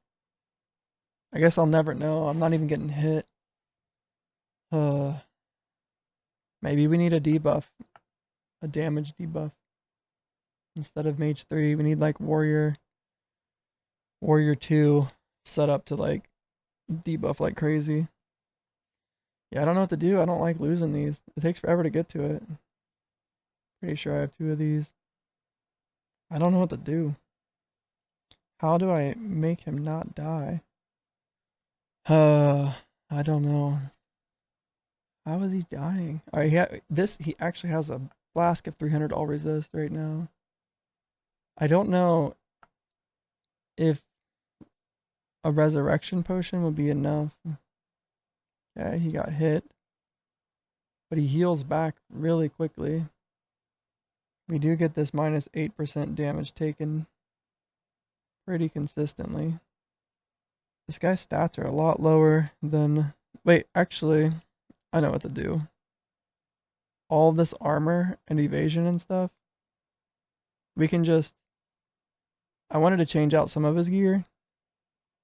I guess I'll never know. I'm not even getting hit. Maybe we need a debuff. A damage debuff. Instead of Mage 3, we need like Warrior 2 set up to like debuff like crazy. Yeah, I don't know what to do. I don't like losing these. It takes forever to get to it. Pretty sure I have 2 of these. I don't know what to do. How do I make him not die? I don't know. How is he dying? Alright, he actually has a flask of 300 all resist right now. I don't know if a resurrection potion would be enough. Okay, he got hit. But he heals back really quickly. We do get this minus 8% damage taken pretty consistently. This guy's stats are a lot lower than... Wait, actually, I know what to do. All of this armor and evasion and stuff, we can just. I wanted to change out some of his gear,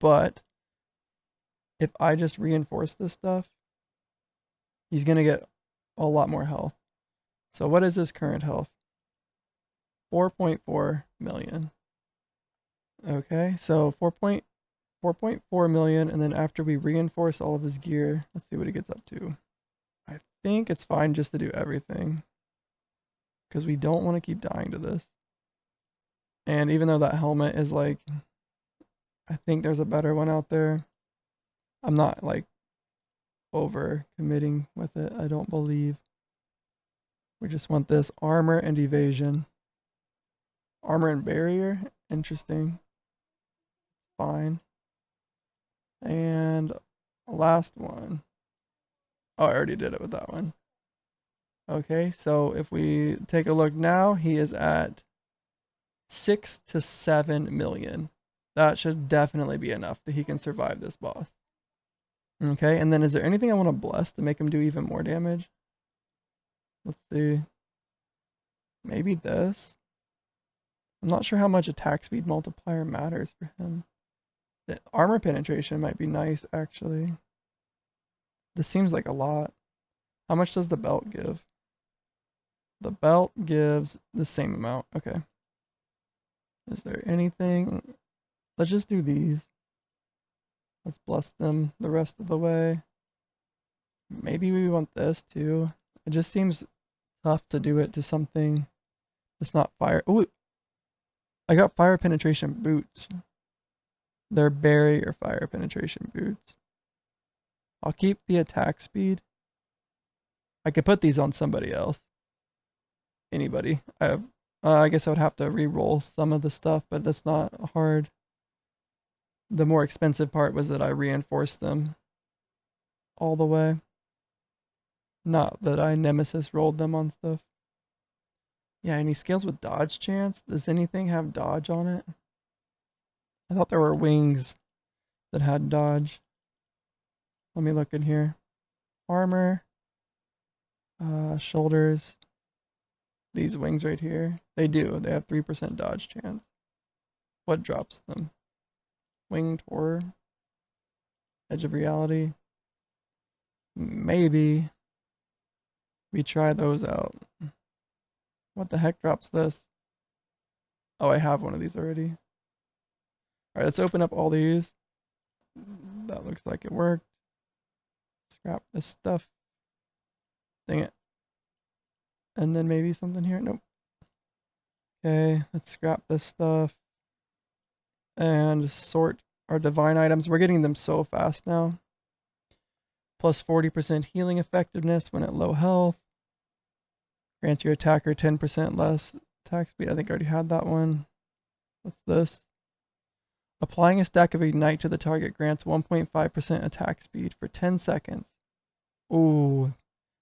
but if I just reinforce this stuff, he's gonna get a lot more health. So what is his current health? 4.4 million. Okay, so 4.4 million, and then after we reinforce all of his gear, let's see what he gets up to. I think it's fine just to do everything, because we don't want to keep dying to this. And even though that helmet is like, I think there's a better one out there. I'm not like over committing with it, I don't believe. We just want this armor and evasion. Armor and barrier, interesting. Fine. And last one. Oh, I already did it with that one. Okay, so if we take a look now, he is at 6 to 7 million. That should definitely be enough that he can survive this boss. Okay, and then is there anything I want to bless to make him do even more damage? Let's see. Maybe this. I'm not sure how much attack speed multiplier matters for him. The armor penetration might be nice, actually. This seems like a lot. How much does the belt give? The belt gives the same amount. Okay. Is there anything? Let's just do these. Let's bless them the rest of the way. Maybe we want this too. It just seems tough to do it to something that's not fire. Ooh, I got fire penetration boots. They're barrier fire penetration boots. I'll keep the attack speed. I could put these on somebody else. Anybody. I guess I would have to re-roll some of the stuff, but that's not hard. The more expensive part was that I reinforced them all the way. Not that I Nemesis rolled them on stuff. Yeah, any scales with dodge chance? Does anything have dodge on it? I thought there were wings that had dodge. Let me look in here. Armor. Shoulders. These wings right here. They do. They have 3% dodge chance. What drops them? Winged Horror. Edge of Reality. Maybe we try those out. What the heck drops this? Oh, I have one of these already. Alright, let's open up all these. That looks like it worked. Scrap this stuff. Dang it. And then maybe something here. Nope. Okay, let's scrap this stuff. And sort our divine items. We're getting them so fast now. Plus 40% healing effectiveness when at low health. Grants your attacker 10% less attack speed. I think I already had that one. What's this? Applying a stack of Ignite to the target grants 1.5% attack speed for 10 seconds. Ooh,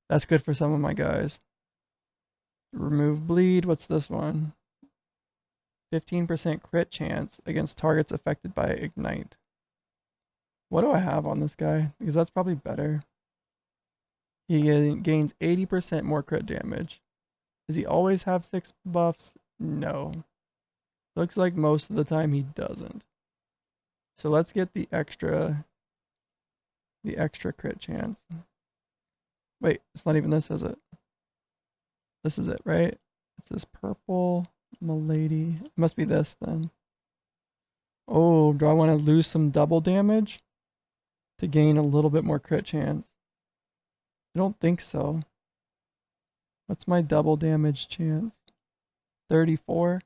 that's good for some of my guys. Remove bleed. What's this one? 15% crit chance against targets affected by Ignite. What do I have on this guy? Because that's probably better. He gains 80% more crit damage. Does he always have 6 buffs? No. Looks like most of the time he doesn't. So let's get the extra crit chance. Wait, it's not even this, is it? This is it, right? It's this purple milady. It must be this then. Oh, do I want to lose some double damage to gain a little bit more crit chance? I don't think so. What's my double damage chance? 34?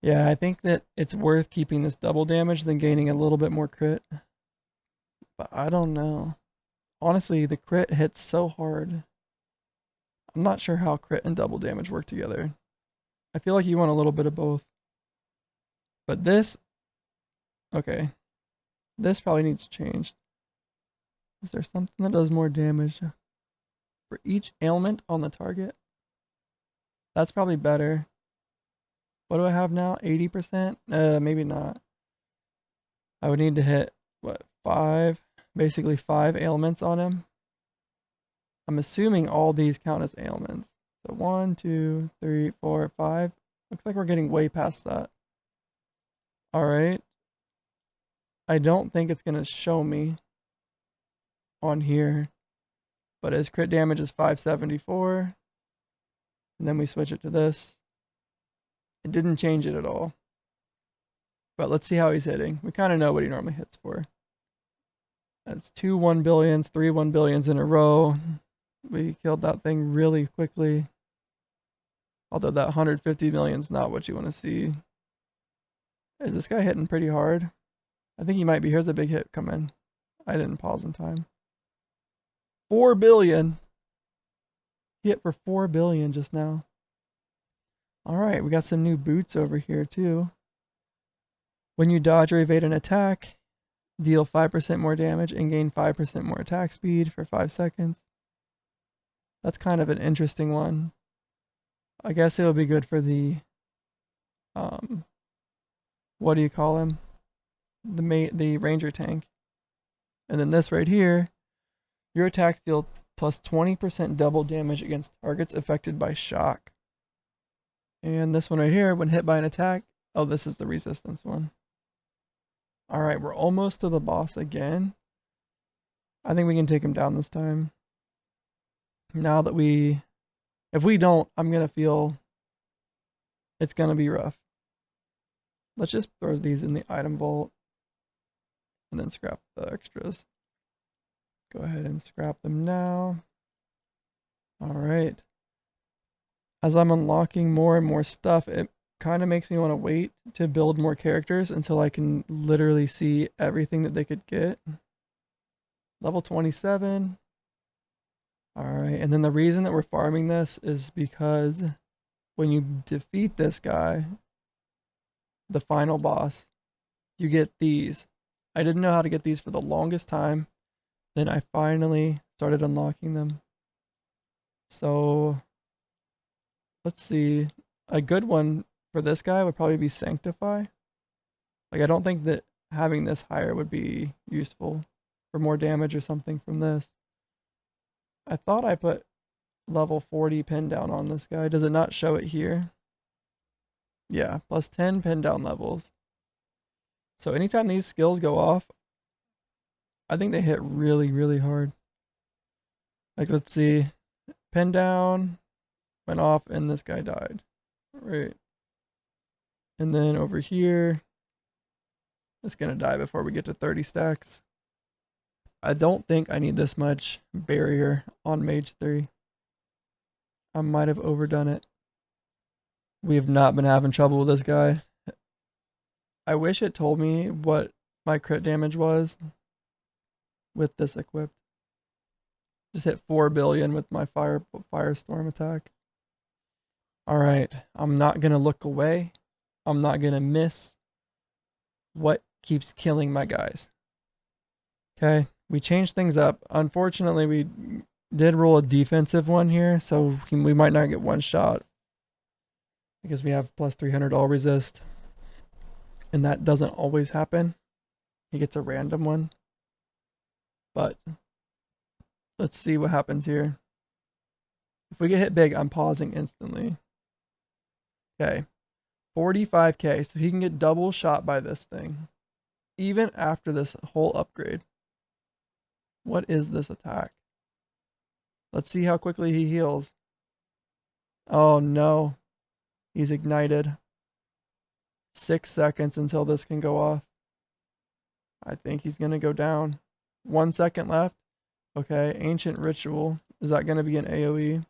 Yeah, I think that it's worth keeping this double damage than gaining a little bit more crit. But I don't know. Honestly, the crit hits so hard. I'm not sure how crit and double damage work together. I feel like you want a little bit of both. But this... Okay. This probably needs changed. Is there something that does more damage for each ailment on the target? That's probably better. What do I have now? 80%? Maybe not. I would need to hit, what, 5? Basically 5 ailments on him. I'm assuming all these count as ailments. So 1, 2, 3, 4, 5. Looks like we're getting way past that. All right. I don't think it's going to show me on here, but his crit damage is 574. And then we switch it to this. It didn't change it at all. But let's see how he's hitting. We kind of know what he normally hits for. That's 2 1 billions, 3 1 billions in a row. We killed that thing really quickly. Although that 150 million is not what you want to see. Is this guy hitting pretty hard? I think he might be. Here's a big hit coming. I didn't pause in time. 4 billion. He hit for 4 billion just now. Alright, we got some new boots over here too. When you dodge or evade an attack, deal 5% more damage and gain 5% more attack speed for 5 seconds. That's kind of an interesting one. I guess it'll be good for the, what do you call him? The ranger tank. And then this right here, your attacks deal plus 20% double damage against targets affected by shock. And this one right here, when hit by an attack, oh, this is the resistance one. All right, we're almost to the boss again. I think we can take him down this time. Now that if we don't, I'm going to feel it's going to be rough. Let's just throw these in the item vault and then scrap the extras. Go ahead and scrap them now. All right. As I'm unlocking more and more stuff, it kind of makes me want to wait to build more characters until I can literally see everything that they could get. Level 27. All right, and then the reason that we're farming this is because when you defeat this guy, the final boss, you get these. I didn't know how to get these for the longest time. Then I finally started unlocking them. So let's see. A good one for this guy would probably be Sanctify. Like, I don't think that having this higher would be useful for more damage or something from this. I thought I put level 40 pin down on this guy. Does it not show it here? Yeah, plus 10 pin down levels. So anytime these skills go off, I think they hit really, really hard. Like, let's see. Pin down, went off, and this guy died. Right. And then over here, it's going to die before we get to 30 stacks. I don't think I need this much barrier on Mage 3. I might have overdone it. We have not been having trouble with this guy. I wish it told me what my crit damage was with this equipped. Just hit 4 billion with my firestorm attack. Alright, I'm not going to look away. I'm not going to miss what keeps killing my guys. Okay, we changed things up. Unfortunately, we did roll a defensive one here, so we might not get one shot because we have plus 300 all resist, and that doesn't always happen. He gets a random one, but let's see what happens here. If we get hit big, I'm pausing instantly. Okay, 45k, so he can get double shot by this thing, even after this whole upgrade. What is this attack? Let's see how quickly he heals. Oh no, he's ignited. 6 seconds until this can go off. I think he's gonna go down. 1 second left. Okay, Ancient Ritual. Is that gonna be an AoE?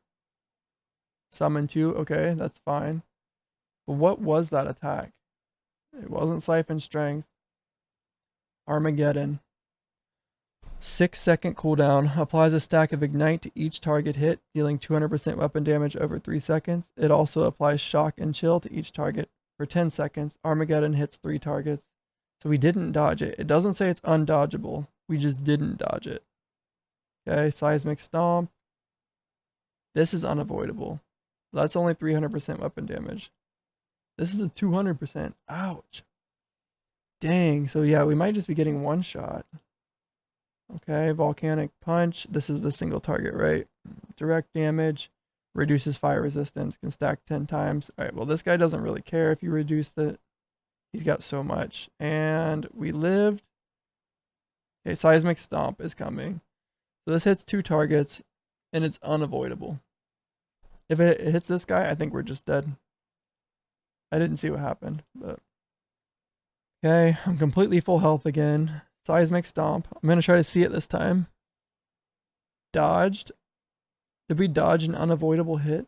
Summon 2, okay, that's fine. But what was that attack? It wasn't Siphon Strength. Armageddon. 6 second cooldown. Applies a stack of Ignite to each target hit, dealing 200% weapon damage over 3 seconds. It also applies Shock and Chill to each target for 10 seconds. Armageddon hits 3 targets. So we didn't dodge it. It doesn't say it's undodgeable. We just didn't dodge it. Okay, Seismic Stomp. This is unavoidable. That's only 300% weapon damage. This is a 200%. Ouch. Dang. So yeah, we might just be getting one shot. Okay, Volcanic Punch. This is the single target, right? direct damage, reduces fire resistance, can stack 10 times. All right, well, this guy doesn't really care if you reduce it. He's got so much. And we lived. Okay, Seismic Stomp is coming. So this hits 2 targets, and it's unavoidable. If it hits this guy, I think we're just dead. I didn't see what happened, but... Okay, I'm completely full health again. Seismic Stomp. I'm going to try to see it this time. Dodged. Did we dodge an unavoidable hit?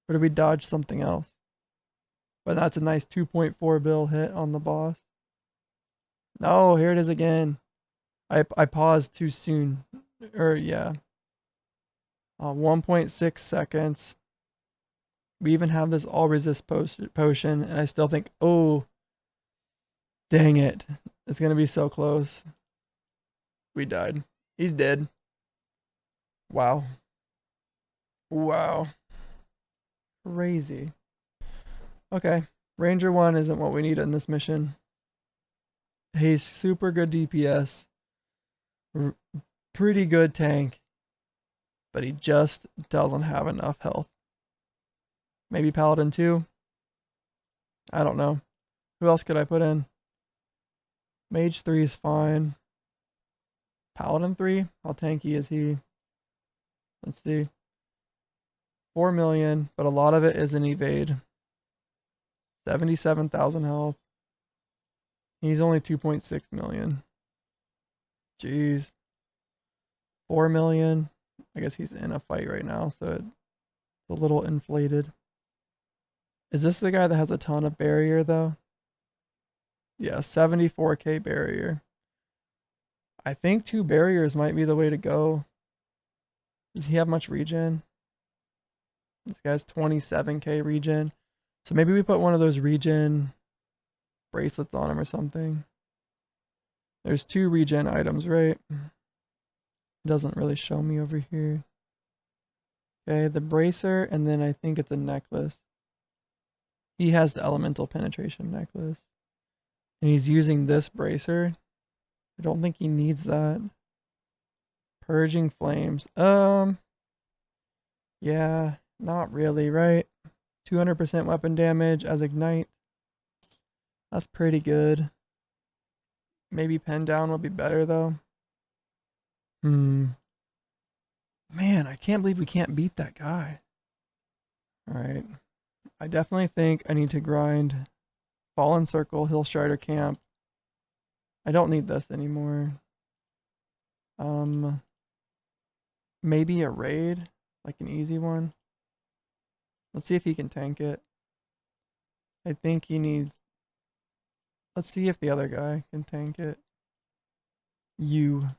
Or did we dodge something else? But that's a nice 2.4 bill hit on the boss. No, here it is again. I paused too soon. Yeah. 1.6 seconds. We even have this all resist potion, and I still think, oh, dang it. It's going to be so close. We died. He's dead. Wow. Wow. Crazy. Okay. Ranger 1 isn't what we need in this mission. He's super good DPS. Pretty good tank. But he just doesn't have enough health. Maybe Paladin 2? I don't know. Who else could I put in? Mage 3 is fine. Paladin 3? How tanky is he? Let's see. 4 million, but a lot of it is an evade. 77,000 health. He's only 2.6 million. Jeez. 4 million. I guess he's in a fight right now, so it's a little inflated. Is this the guy that has a ton of barrier, though? Yeah, 74k barrier. I think 2 barriers might be the way to go. Does he have much regen? This guy's 27k regen. So maybe we put one of those regen bracelets on him or something. There's 2 regen items, right? It doesn't really show me over here. Okay, the bracer, and then I think it's a necklace. He has the elemental penetration necklace. And he's using this bracer. I don't think he needs that. Purging flames. Yeah, not really, right? 200% weapon damage as ignite. That's pretty good. Maybe pen down will be better though. Man, I can't believe we can't beat that guy. Alright. I definitely think I need to grind Fallen Circle, Hill Strider Camp. I don't need this anymore. Maybe a raid, like an easy one. Let's see if he can tank it. I think he needs... Let's see if the other guy can tank it. You.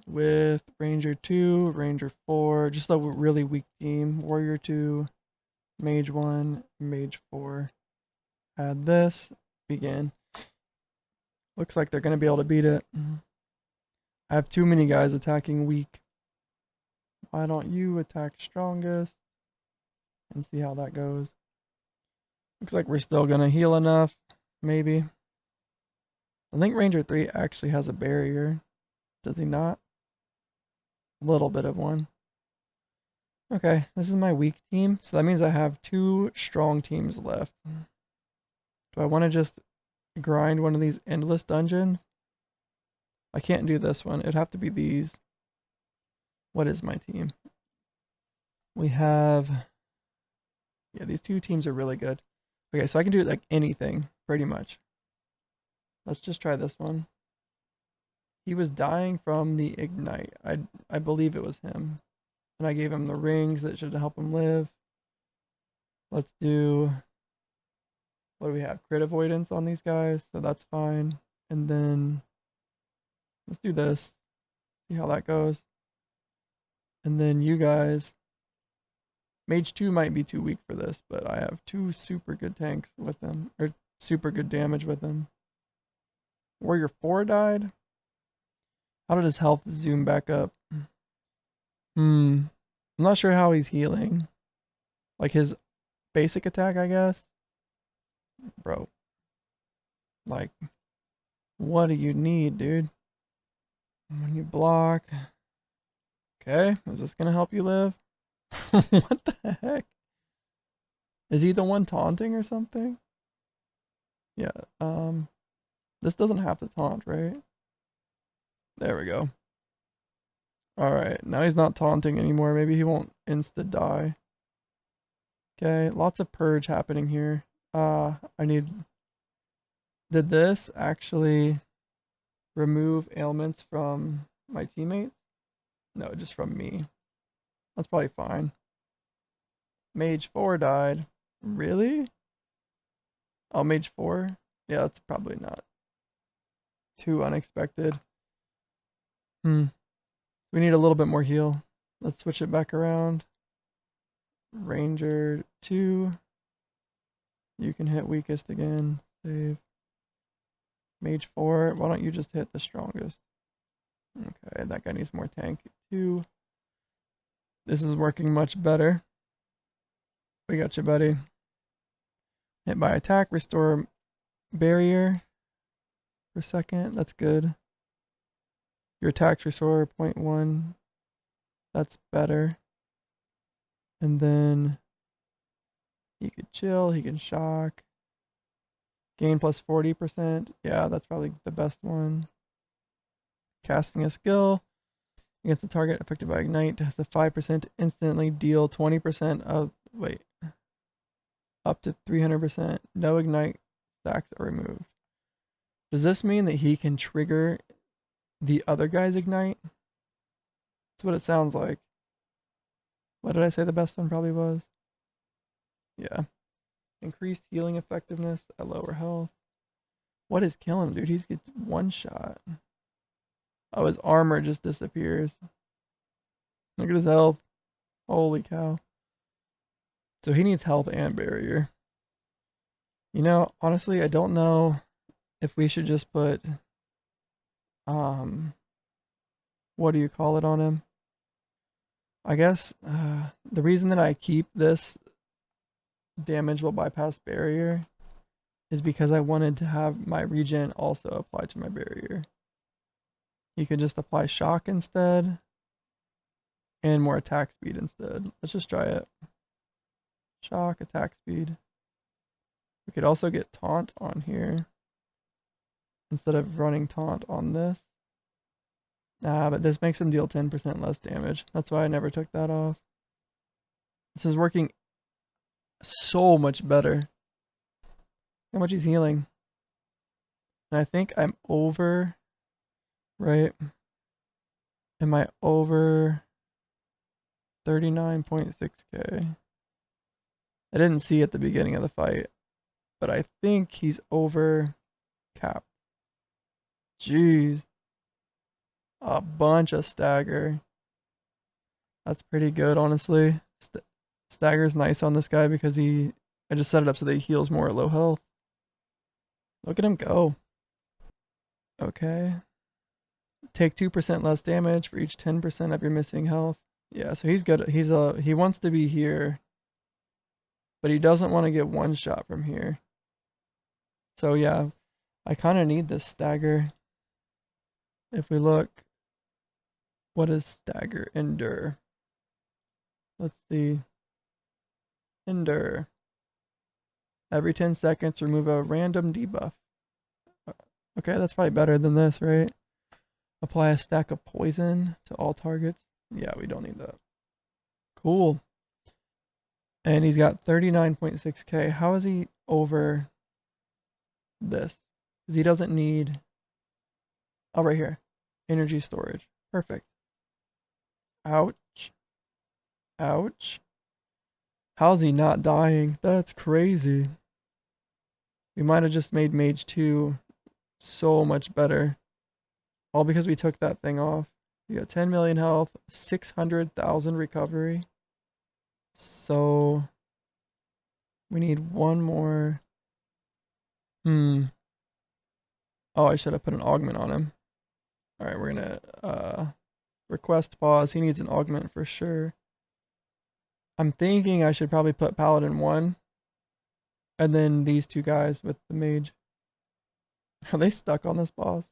With Ranger 2, Ranger 4, just a really weak team. Warrior 2, Mage 1, Mage 4. Add this. Begin. Looks like they're going to be able to beat it. I have too many guys attacking weak. Why don't you attack strongest? And see how that goes. Looks like we're still going to heal enough. Maybe. I think Ranger 3 actually has a barrier. Does he not? A little bit of one. Okay, this is my weak team. So that means I have 2 strong teams left. Do I want to just grind one of these endless dungeons? I can't do this one. It'd have to be these. What is my team? We have... Yeah, these 2 teams are really good. Okay, so I can do like anything, pretty much. Let's just try this one. He was dying from the ignite. I believe it was him. And I gave him the rings that should help him live. Let's do... What do we have? Crit avoidance on these guys, so that's fine. And then... Let's do this. See how that goes. And then you guys... Mage 2 might be too weak for this, but I have 2 super good tanks with him. Or super good damage with him. Warrior 4 died? How did his health zoom back up? I'm not sure how he's healing. Like his basic attack, I guess? Bro. Like, what do you need, dude? When you block... Okay, is this gonna help you live? What the heck? Is he the one taunting or something? Yeah, this doesn't have to taunt, right? There we go. Alright, now he's not taunting anymore. Maybe he won't insta die. Okay, lots of purge happening here. I need... Did this actually remove ailments from my teammates? No, just from me. That's probably fine. Mage 4 died. Really? Oh, Mage 4? Yeah, that's probably not too unexpected. We need a little bit more heal. Let's switch it back around. Ranger 2. You can hit weakest again. Save. Mage 4. Why don't you just hit the strongest? Okay, that guy needs more tank 2. This is working much better. We got you, buddy. Hit by attack. Restore barrier per second. That's good. Your attacks restore 0.1. That's better. And then he could chill. He can shock. Gain plus 40%. Yeah, that's probably the best one. Casting a skill against the target affected by Ignite has a 5% instantly deal 20% of... Wait. Up to 300%. No Ignite stacks are removed. Does this mean that he can trigger the other guy's Ignite? That's what it sounds like. What did I say the best one probably was? Yeah. Increased healing effectiveness at lower health. What is killing him, dude? He gets one shot. Oh, his armor just disappears. Look at his health. Holy cow. So he needs health and barrier. You know, honestly, I don't know if we should just put, what do you call it on him? I guess the reason that I keep this damage will bypass barrier is because I wanted to have my regen also apply to my barrier. You could just apply shock instead and more attack speed instead. Let's just try it. Shock, attack speed. We could also get taunt on here instead of running taunt on this. But this makes him deal 10% less damage. That's why I never took that off. This is working so much better. How much he's healing. And I think I'm over, right? Am I over 39.6k? I didn't see at the beginning of the fight, but I think he's over capped. Jeez. A bunch of stagger. That's pretty good, honestly. Stagger's nice on this guy because I just set it up so that he heals more at low health. Look at him go. Okay. Take 2% less damage for each 10% of your missing health. Yeah, so he's good. He wants to be here, but he doesn't want to get one shot from here. So yeah, I kind of need this stagger. If we look, what is stagger? Endure. Let's see. Endure. Every 10 seconds, remove a random debuff. Okay, that's probably better than this, right? Apply a stack of poison to all targets. Yeah, we don't need that. Cool. And he's got 39.6k. How is he over this? Because he doesn't need... Oh, right here. Energy storage. Perfect. Ouch. Ouch. How's he not dying? That's crazy. We might have just made Mage 2 so much better. All because we took that thing off. We got 10 million health, 600,000 recovery. So we need one more. Oh, I should have put an augment on him. Alright, we're gonna request pause. He needs an augment for sure. I'm thinking I should probably put Paladin 1. And then these two guys with the mage. Are they stuck on this boss?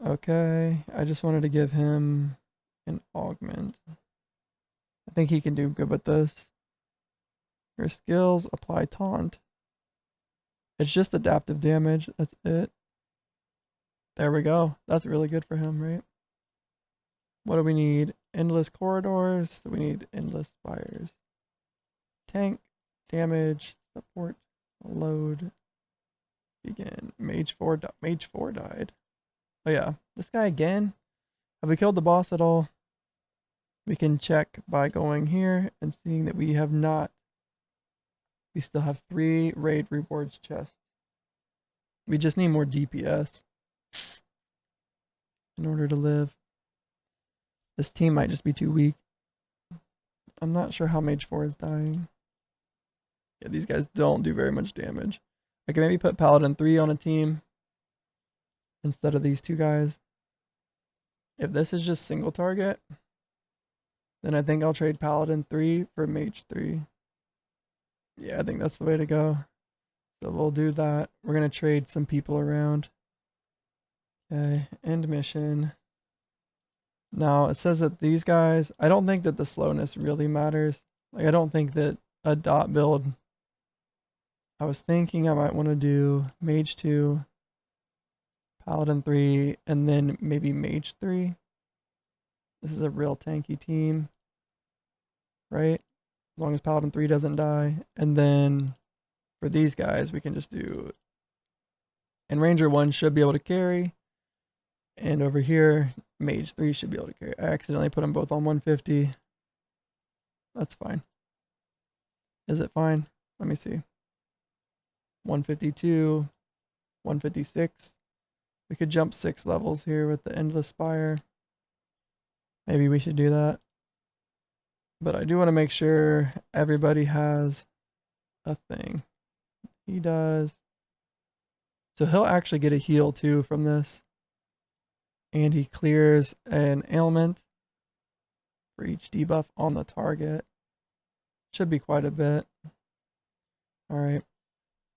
Okay, I just wanted to give him and augment. I think he can do good with this. Your skills, apply taunt. It's just adaptive damage. That's it. There we go. That's really good for him, right? What do we need? Endless corridors. We need endless spires. Tank, damage, support, load, begin. Mage 4 died. Oh yeah, this guy again. Have we killed the boss at all? We can check by going here and seeing that we have not. We still have 3 raid rewards chests. We just need more DPS in order to live. This team might just be too weak. I'm not sure how Mage 4 is dying. Yeah, these guys don't do very much damage. I can maybe put Paladin 3 on a team instead of these 2 guys. If this is just single target, then I think I'll trade Paladin 3 for Mage 3. Yeah, I think that's the way to go. So we'll do that. We're going to trade some people around. Okay, end mission. Now, it says that these guys, I don't think that the slowness really matters. Like, I don't think that a dot build. I was thinking I might want to do Mage 2, Paladin 3, and then maybe Mage 3. This is a real tanky team, right? As long as Paladin 3 doesn't die. And then for these guys, we can just do... And Ranger 1 should be able to carry. And over here, Mage 3 should be able to carry. I accidentally put them both on 150. That's fine. Is it fine? Let me see. 152, 156. We could jump 6 levels here with the Endless Spire. Maybe we should do that. But I do want to make sure everybody has a thing. He does. So he'll actually get a heal too from this. And he clears an ailment for each debuff on the target. Should be quite a bit. Alright.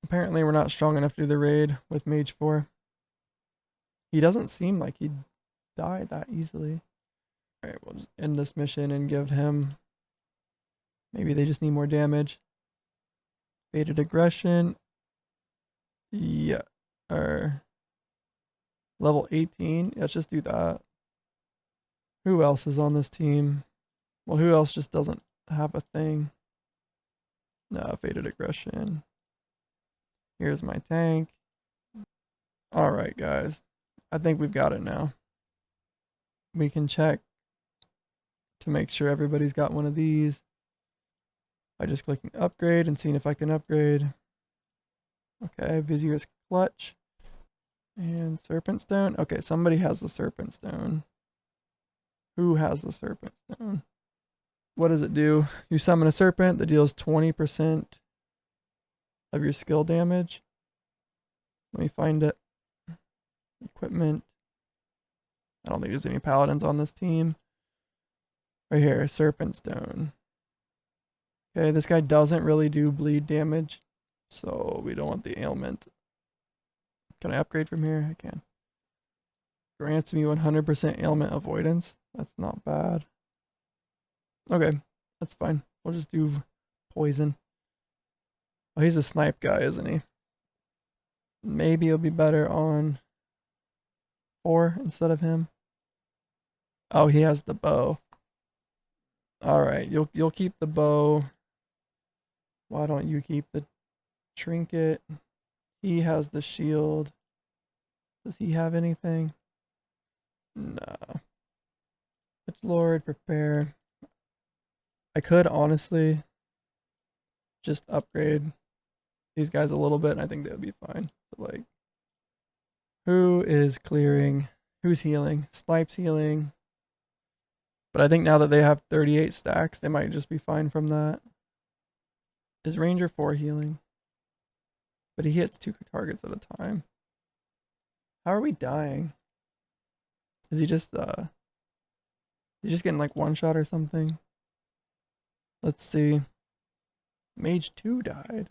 Apparently we're not strong enough to do the raid with Mage 4. He doesn't seem like he'd die that easily. Alright, we'll just end this mission and give him... Maybe they just need more damage. Faded aggression. Yeah. Or... Level 18. Let's just do that. Who else is on this team? Well, who else just doesn't have a thing? No, faded aggression. Here's my tank. Alright, guys. I think we've got it now. We can check to make sure everybody's got one of these by just clicking upgrade and seeing if I can upgrade. Okay, Vizier's Clutch. And Serpent Stone. Okay, somebody has the Serpent Stone. Who has the Serpent Stone? What does it do? You summon a serpent that deals 20% of your skill damage. Let me find it. Equipment. I don't think there's any paladins on this team. Right here, Serpent Stone. Okay, this guy doesn't really do bleed damage, so we don't want the ailment. Can I upgrade from here? I can. Grants me 100% ailment avoidance. That's not bad. Okay, that's fine. We'll just do poison. Oh, he's a snipe guy, isn't he? Maybe it'll be better on 4 instead of him. Oh, he has the bow. Alright, you'll keep the bow. Why don't you keep the trinket? He has the shield. Does he have anything? No. Witch Lord, prepare. I could honestly just upgrade these guys a little bit and I think they would be fine. So like, who is clearing? Who's healing? Snipe's healing. But I think now that they have 38 stacks, they might just be fine from that. Is Ranger 4 healing? But he hits 2 targets at a time. How are we dying? Is he just he's just getting like 1 shot or something? Let's see. Mage 2 died.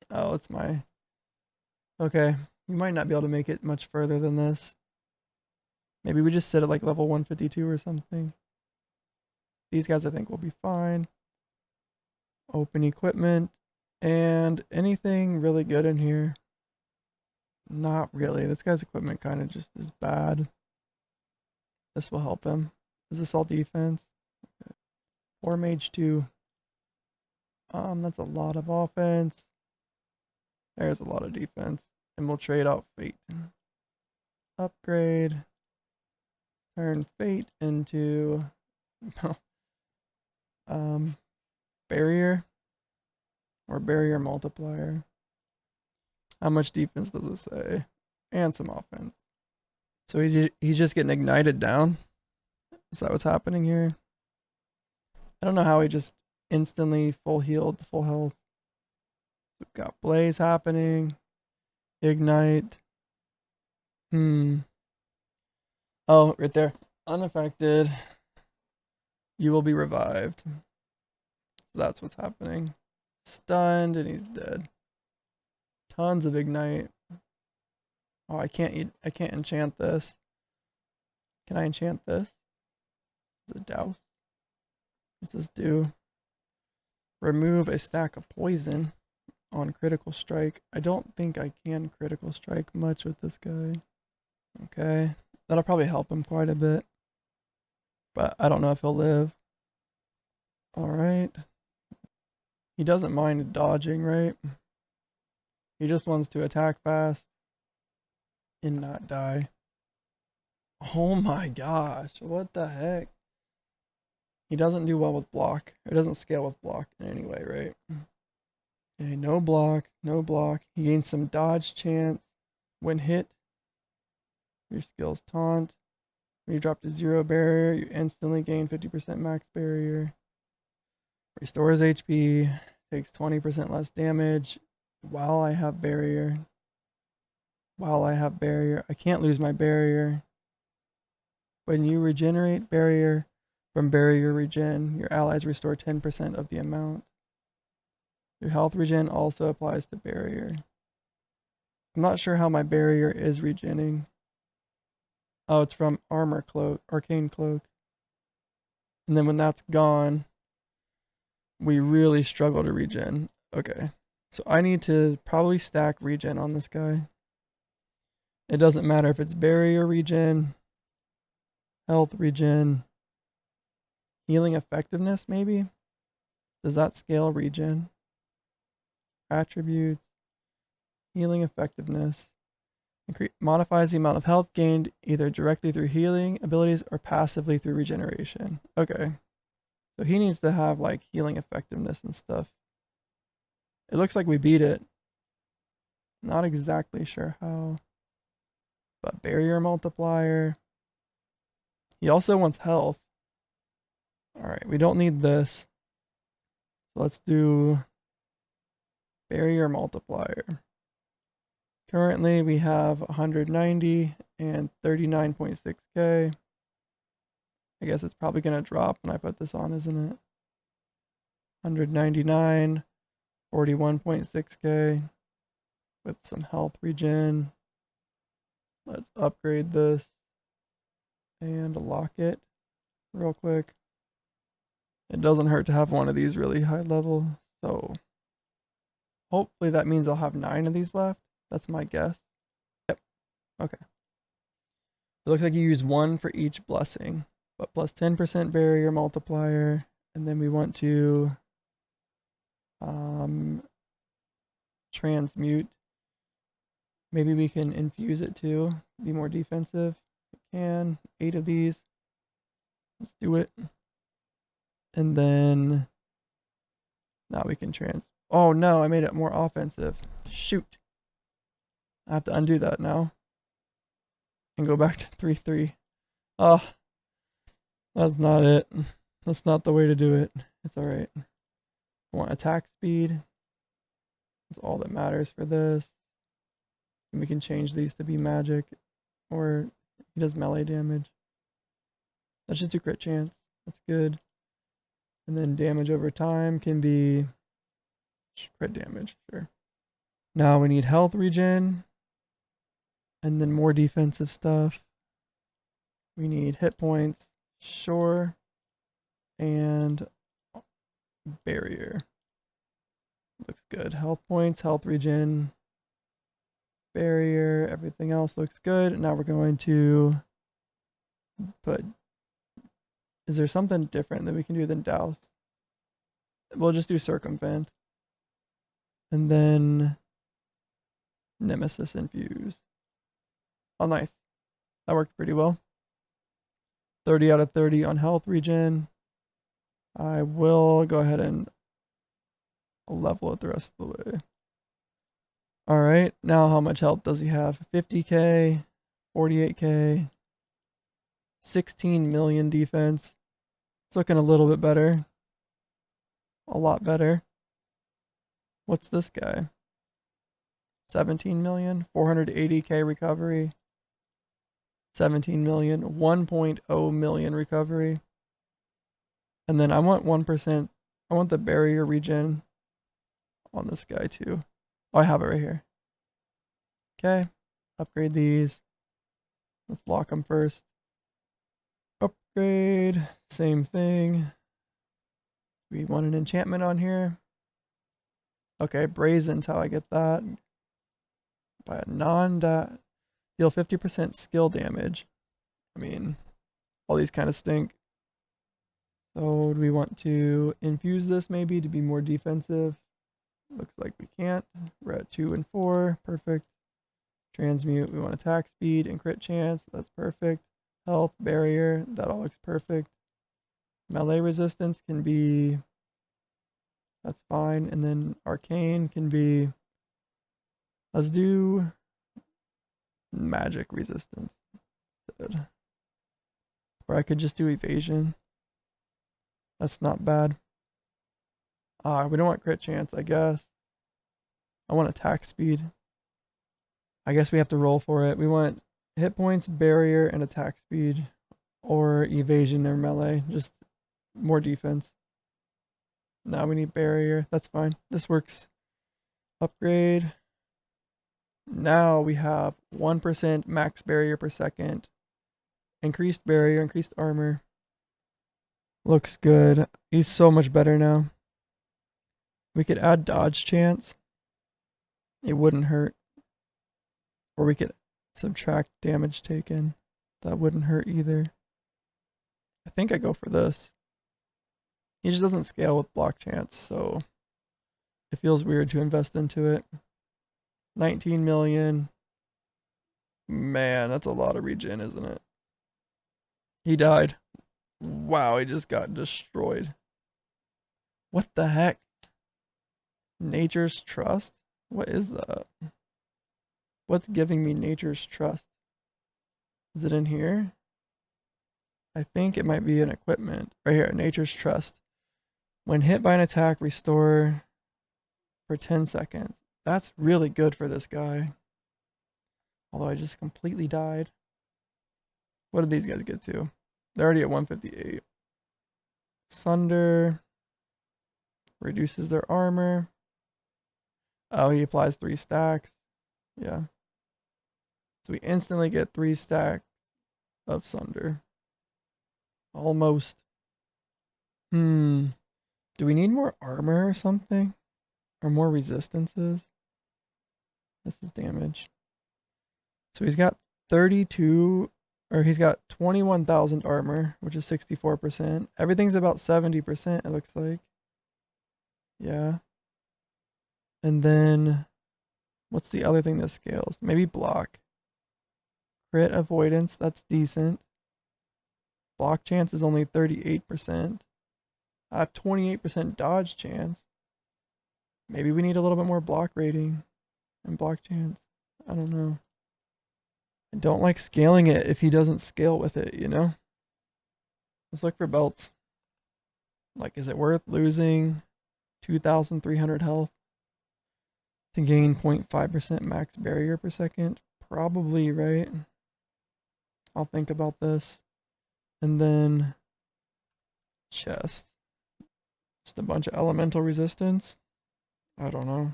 Oh, it's my... Okay, we might not be able to make it much further than this. Maybe we just sit at like level 152 or something. These guys I think will be fine. Open equipment. And anything really good in here? Not really. This guy's equipment kind of just is bad. This will help him. Is this all defense? Or mage 2. That's a lot of offense. There's a lot of defense. And we'll trade out fate. Upgrade. Turn fate into barrier or barrier multiplier. How much defense does it say? And some offense. So he's just getting ignited down. Is that what's happening here? I don't know how he just instantly full healed, full health. We've got blaze happening. Ignite. Oh, right there. Unaffected. You will be revived. So that's what's happening. Stunned and he's dead. Tons of ignite. Oh, I can't enchant this. Can I enchant this? Is it douse? What's this do? Remove a stack of poison on critical strike. I don't think I can critical strike much with this guy. Okay. That'll probably help him quite a bit. But I don't know if he'll live. Alright. He doesn't mind dodging, right? He just wants to attack fast and not die. Oh my gosh, what the heck? He doesn't do well with block. It doesn't scale with block in any way, right? Okay, no block, no block. He gains some dodge chance. When hit, your skills taunt. When you drop to 0 barrier, you instantly gain 50% max barrier. Restores HP, takes 20% less damage while I have barrier. I can't lose my barrier. When you regenerate barrier from barrier regen, your allies restore 10% of the amount. Your health regen also applies to barrier. I'm not sure how my barrier is regenning. Oh, it's from armor cloak, arcane cloak. And then when that's gone, we really struggle to regen. Okay. So I need to probably stack regen on this guy. It doesn't matter if it's barrier regen, health regen, healing effectiveness maybe? Does that scale regen? Attributes, healing effectiveness. Modifies the amount of health gained either directly through healing abilities or passively through regeneration. Okay. So he needs to have like healing effectiveness and stuff. It looks like we beat it. Not exactly sure how. But barrier multiplier. He also wants health. Alright, we don't need this. So let's do barrier multiplier. Currently we have 190 and 39.6k. I guess it's probably going to drop when I put this on, isn't it? 199, 41.6k with some health regen. Let's upgrade this and lock it real quick. It doesn't hurt to have one of these really high level, so hopefully that means I'll have 9 of these left. That's my guess. Yep. Okay. It looks like you use 1 for each blessing, but plus 10% barrier multiplier, and then we want to transmute. Maybe we can infuse it too, be more defensive. We can. 8 of these. Let's do it. And then now we can oh no, I made it more offensive. Shoot. I have to undo that now. And go back to 3-3. Oh, that's not it. That's not the way to do it. It's alright. I want attack speed. That's all that matters for this. And we can change these to be magic. Or he does melee damage. That's just a crit chance. That's good. And then damage over time can be crit damage, sure. Now we need health regen. And then more defensive stuff. We need hit points, sure, and barrier. Looks good. Health points, health regen, barrier, everything else looks good. Now we're going to put, is there something different that we can do than douse? We'll just do circumvent. And then nemesis infuse. Oh, nice. That worked pretty well. 30 out of 30 on health regen. I will go ahead and level it the rest of the way. All right, now how much health does he have? 50k, 48k, 16 million defense. It's looking a little bit better. A lot better. What's this guy? 17 million, 480k recovery, 17 million, 1.0 million recovery. And then I want 1%. I want the barrier regen on this guy too. Oh, I have it right here. Okay, upgrade these. Let's lock them first. Upgrade, same thing. We want an enchantment on here. Okay, Brazen's how I get that. By a non-deal 50% skill damage. I mean, all these kind of stink. So do we want to infuse this maybe to be more defensive? Looks like we can't. We're at 2 and 4. Perfect. Transmute. We want attack speed and crit chance. That's perfect. Health, barrier. That all looks perfect. Melee resistance can be... That's fine. And then arcane can be... Let's do magic resistance instead. Or I could just do evasion. That's not bad. We don't want crit chance, I guess. I want attack speed. I guess we have to roll for it. We want hit points, barrier, and attack speed. Or evasion or melee. Just more defense. Now we need barrier. That's fine. This works. Upgrade. Now we have 1% max barrier per second. Increased barrier, increased armor. Looks good. He's so much better now. We could add dodge chance. It wouldn't hurt. Or we could subtract damage taken. That wouldn't hurt either. I think I go for this. He just doesn't scale with block chance, so it feels weird to invest into it. 19 million. Man, that's a lot of regen, isn't it? He died. Wow, he just got destroyed. What the heck? Nature's Trust? What is that? What's giving me Nature's Trust? Is it in here? I think it might be an equipment. Right here, Nature's Trust. When hit by an attack, restore for 10 seconds. That's really good for this guy. Although I just completely died. What did these guys get to? They're already at 158. Sunder. Reduces their armor. Oh, he applies 3 stacks. Yeah. So we instantly get 3 stacks of Sunder. Almost. Do we need more armor or something? Or more resistances? This is damage. So he's got 32, or he's got 21,000 armor, which is 64%. Everything's about 70%, it looks like. Yeah. And then, what's the other thing that scales? Maybe block. Crit avoidance, that's decent. Block chance is only 38%. I have 28% dodge chance. Maybe we need a little bit more block rating and block chance. I don't know. I don't like scaling it if he doesn't scale with it, you know? Let's look for belts. Like, is it worth losing 2,300 health to gain 0.5% max barrier per second? Probably, right? I'll think about this. And then chest. Just a bunch of elemental resistance. I don't know.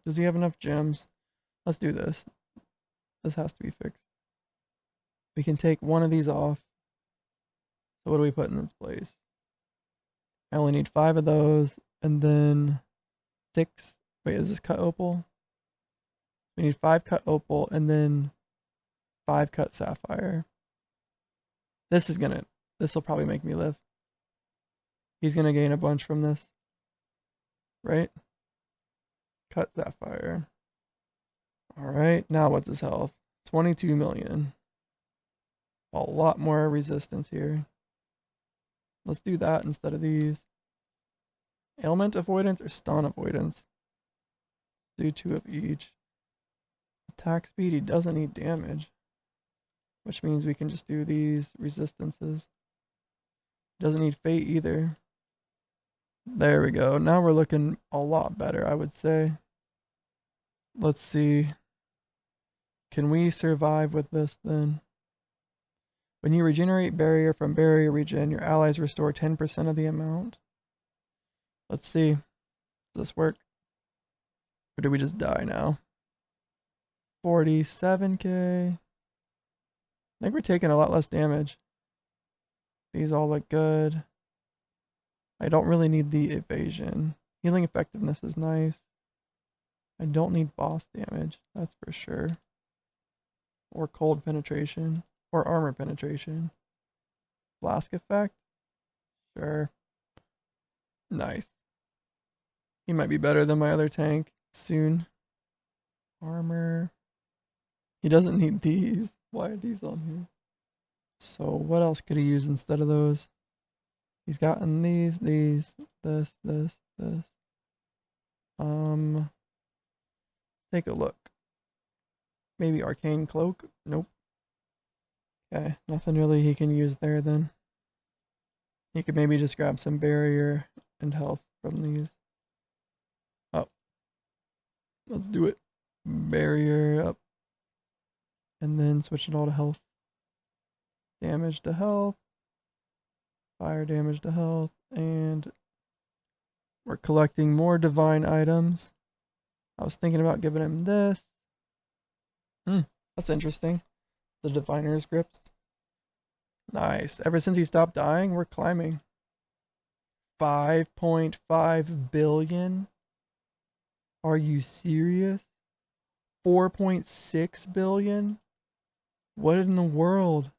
Does he have enough gems? Let's do this. This has to be fixed. We can take one of these off. So what do we put in its place? I only need 5 of those, and then 6. Wait, is this cut opal? We need 5 cut opal, and then 5 cut sapphire. This will probably make me live. He's gonna gain a bunch from this, right? Cut sapphire. All right, now what's his health? 22 million. A lot more resistance here. Let's do that instead of these. Ailment avoidance or stun avoidance? Do 2 of each. Attack speed, he doesn't need damage. Which means we can just do these resistances. Doesn't need fate either. There we go. Now we're looking a lot better, I would say. Let's see. Can we survive with this then? When you regenerate barrier from barrier regen, your allies restore 10% of the amount. Let's see. Does this work? Or do we just die now? 47k. I think we're taking a lot less damage. These all look good. I don't really need the evasion. Healing effectiveness is nice. I don't need boss damage, that's for sure. Or cold penetration. Or armor penetration. Flask effect? Sure. Nice. He might be better than my other tank soon. Armor. He doesn't need these. Why are these on here? So what else could he use instead of those? He's gotten these, this. Take a look. Maybe arcane cloak? Nope. Okay, nothing really he can use there then. He could maybe just grab some barrier and health from these. Oh. Let's do it. Barrier up. And then switch it all to health. Damage to health. Fire damage to health. And we're collecting more divine items. I was thinking about giving him this. That's interesting. The diviner's grips. Nice. Ever since he stopped dying, we're climbing. 5.5 billion? Are you serious? 4.6 billion? What in the world?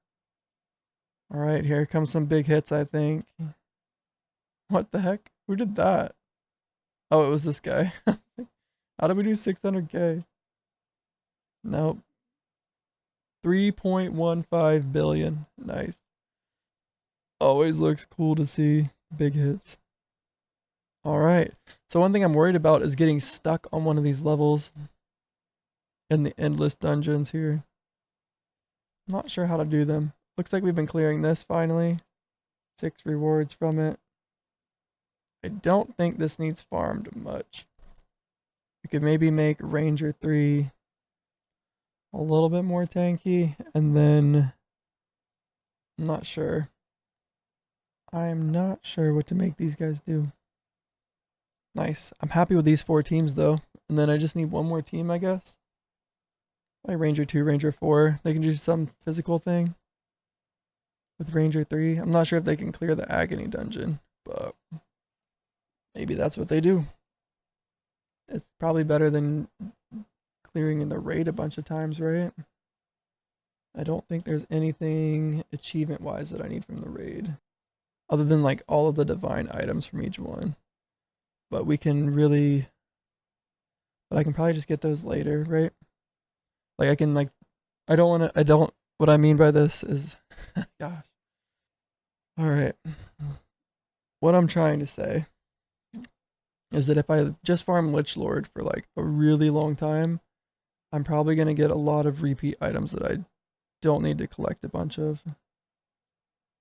Alright, here come some big hits, I think. What the heck? Who did that? Oh, it was this guy. How did we do 600k? Nope. 3.15 billion. Nice. Always looks cool to see big hits. Alright. So one thing I'm worried about is getting stuck on one of these levels in the endless dungeons here. Not sure how to do them. Looks like we've been clearing this finally. 6 rewards from it. I don't think this needs farmed much. We could maybe make Ranger 3 a little bit more tanky, and then I'm not sure. I'm not sure what to make these guys do. Nice. I'm happy with these 4 teams though. And then I just need one more team, I guess. Like Ranger 2, Ranger 4. They can do some physical thing with Ranger 3. I'm not sure if they can clear the Agony dungeon, but maybe that's what they do. It's probably better than clearing in the raid a bunch of times, right? I don't think there's anything achievement-wise that I need from the raid. Other than like all of the divine items from each one. But we can really... But I can probably just get those later, right? Like I can like... What I mean by this is... Gosh. Alright. What I'm trying to say is that if I just farm Lich Lord for like a really long time, I'm probably going to get a lot of repeat items that I don't need to collect a bunch of.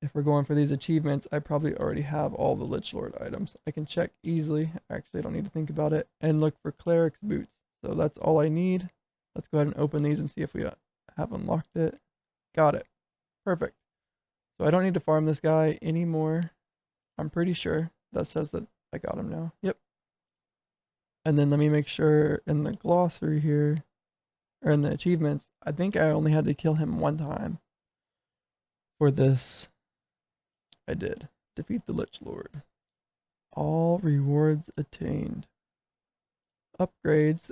If we're going for these achievements, I probably already have all the Lich Lord items. I can check easily, actually I don't need to think about it, and look for Cleric's Boots. So that's all I need. Let's go ahead and open these and see if we have unlocked it. Got it. Perfect. So I don't need to farm this guy anymore. I'm pretty sure that says that I got him now. Yep. And then let me make sure in the glossary here, or in the achievements, I think I only had to kill him one time for this I did. Defeat the Lich Lord. All rewards attained. Upgrades.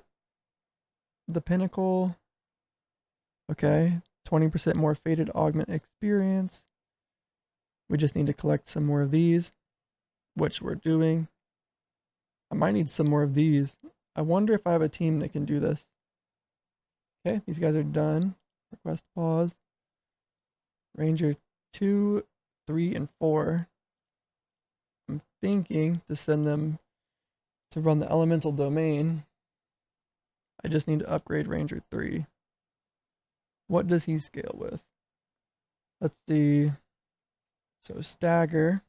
The Pinnacle. Okay. 20% more Faded Augment experience. We just need to collect some more of these, which we're doing. I might need some more of these. I wonder if I have a team that can do this. Okay, these guys are done. Request pause. Ranger 2, 3, and 4. I'm thinking to send them to run the elemental domain. I just need to upgrade Ranger 3. What does he scale with? Let's see. So stagger.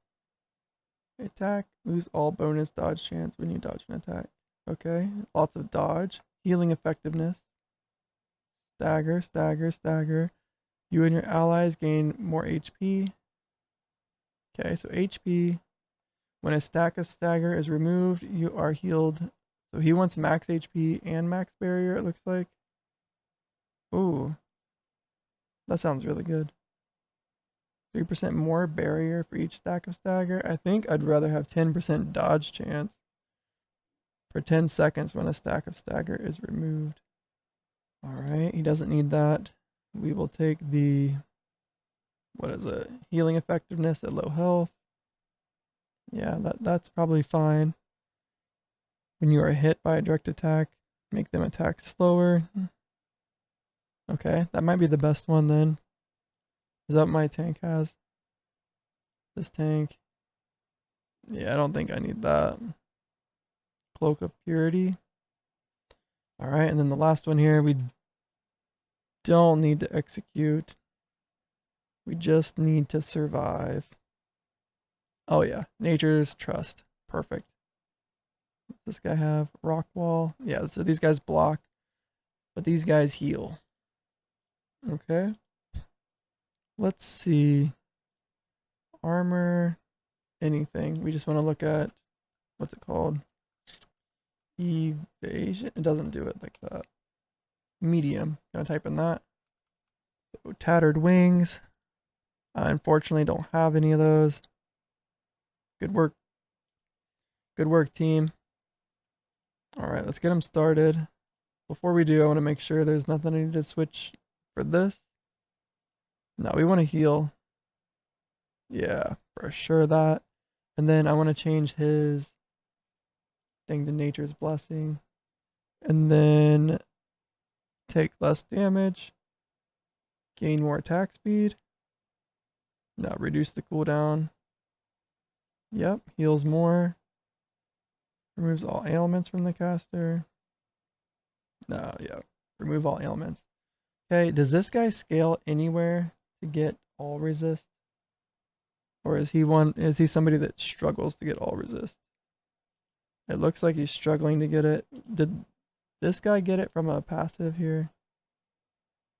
Attack. Lose all bonus dodge chance when you dodge an attack. Okay. Lots of dodge. Healing effectiveness. Stagger, stagger, stagger. You and your allies gain more HP. Okay, so HP. When a stack of stagger is removed, you are healed. So he wants max HP and max barrier, it looks like. Ooh. That sounds really good. 3% more barrier for each stack of stagger. I think I'd rather have 10% dodge chance for 10 seconds when a stack of stagger is removed. Alright, he doesn't need that. We will take the, what is it? Healing effectiveness at low health. Yeah, that's probably fine. When you are hit by a direct attack, make them attack slower. Okay, that might be the best one then. Is that what my tank has? This tank. Yeah, I don't think I need that. Cloak of Purity. Alright, and then the last one here, we don't need to execute. We just need to survive. Oh yeah, Nature's Trust. Perfect. What's this guy have? Rock Wall. Yeah, so these guys block, but these guys heal. Okay. Let's see. Armor. Anything. We just want to look at, what's it called? Evasion. It doesn't do it like that. Medium. Gonna type in that. So tattered wings. I unfortunately don't have any of those. Good work. Good work, team. Alright, let's get them started. Before we do, I want to make sure there's nothing I need to switch for this. No, we want to heal. Yeah, for sure that. And then I want to change his thing to Nature's Blessing. And then take less damage. Gain more attack speed. No, reduce the cooldown. Yep, heals more. Removes all ailments from the caster. No, yeah. Remove all ailments. Okay, does this guy scale anywhere to get all resist? Or is he somebody that struggles to get all resist? It looks like he's struggling to get it. Did this guy get it from a passive here?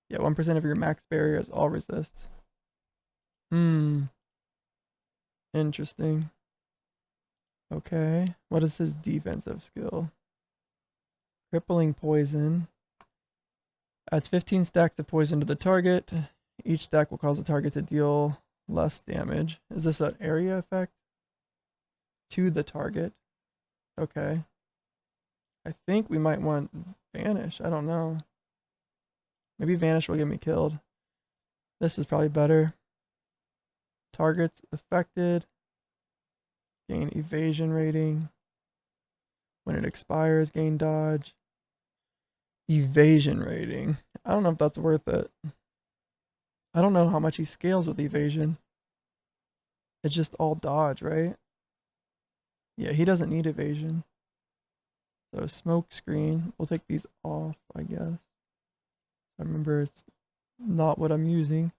Yeah, 1% of your max barrier is all resist. Interesting. Okay. What is his defensive skill? Crippling poison. Adds 15 stacks of poison to the target. Each stack will cause the target to deal less damage. Is this an area effect? To the target. Okay. I think we might want Vanish. I don't know. Maybe Vanish will get me killed. This is probably better. Targets affected. Gain evasion rating. When it expires, gain dodge. Evasion rating. I don't know if that's worth it. I don't know how much he scales with evasion. It's just all dodge, right? Yeah, he doesn't need evasion. So smoke screen. We'll take these off, I guess. I remember it's not what I'm using.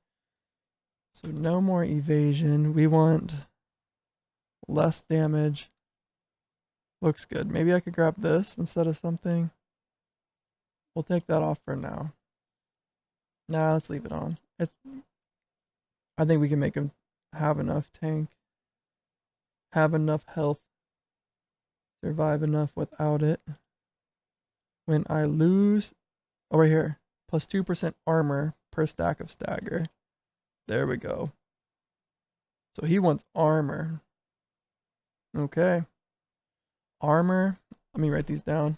So no more evasion. We want less damage. Looks good. Maybe I could grab this instead of something. We'll take that off for now. Nah, let's leave it on. I think we can make him have enough tank. Have enough health. Survive enough without it. When I lose... Oh, right here. Plus 2% armor per stack of stagger. There we go. So he wants armor. Okay. Armor. Let me write these down.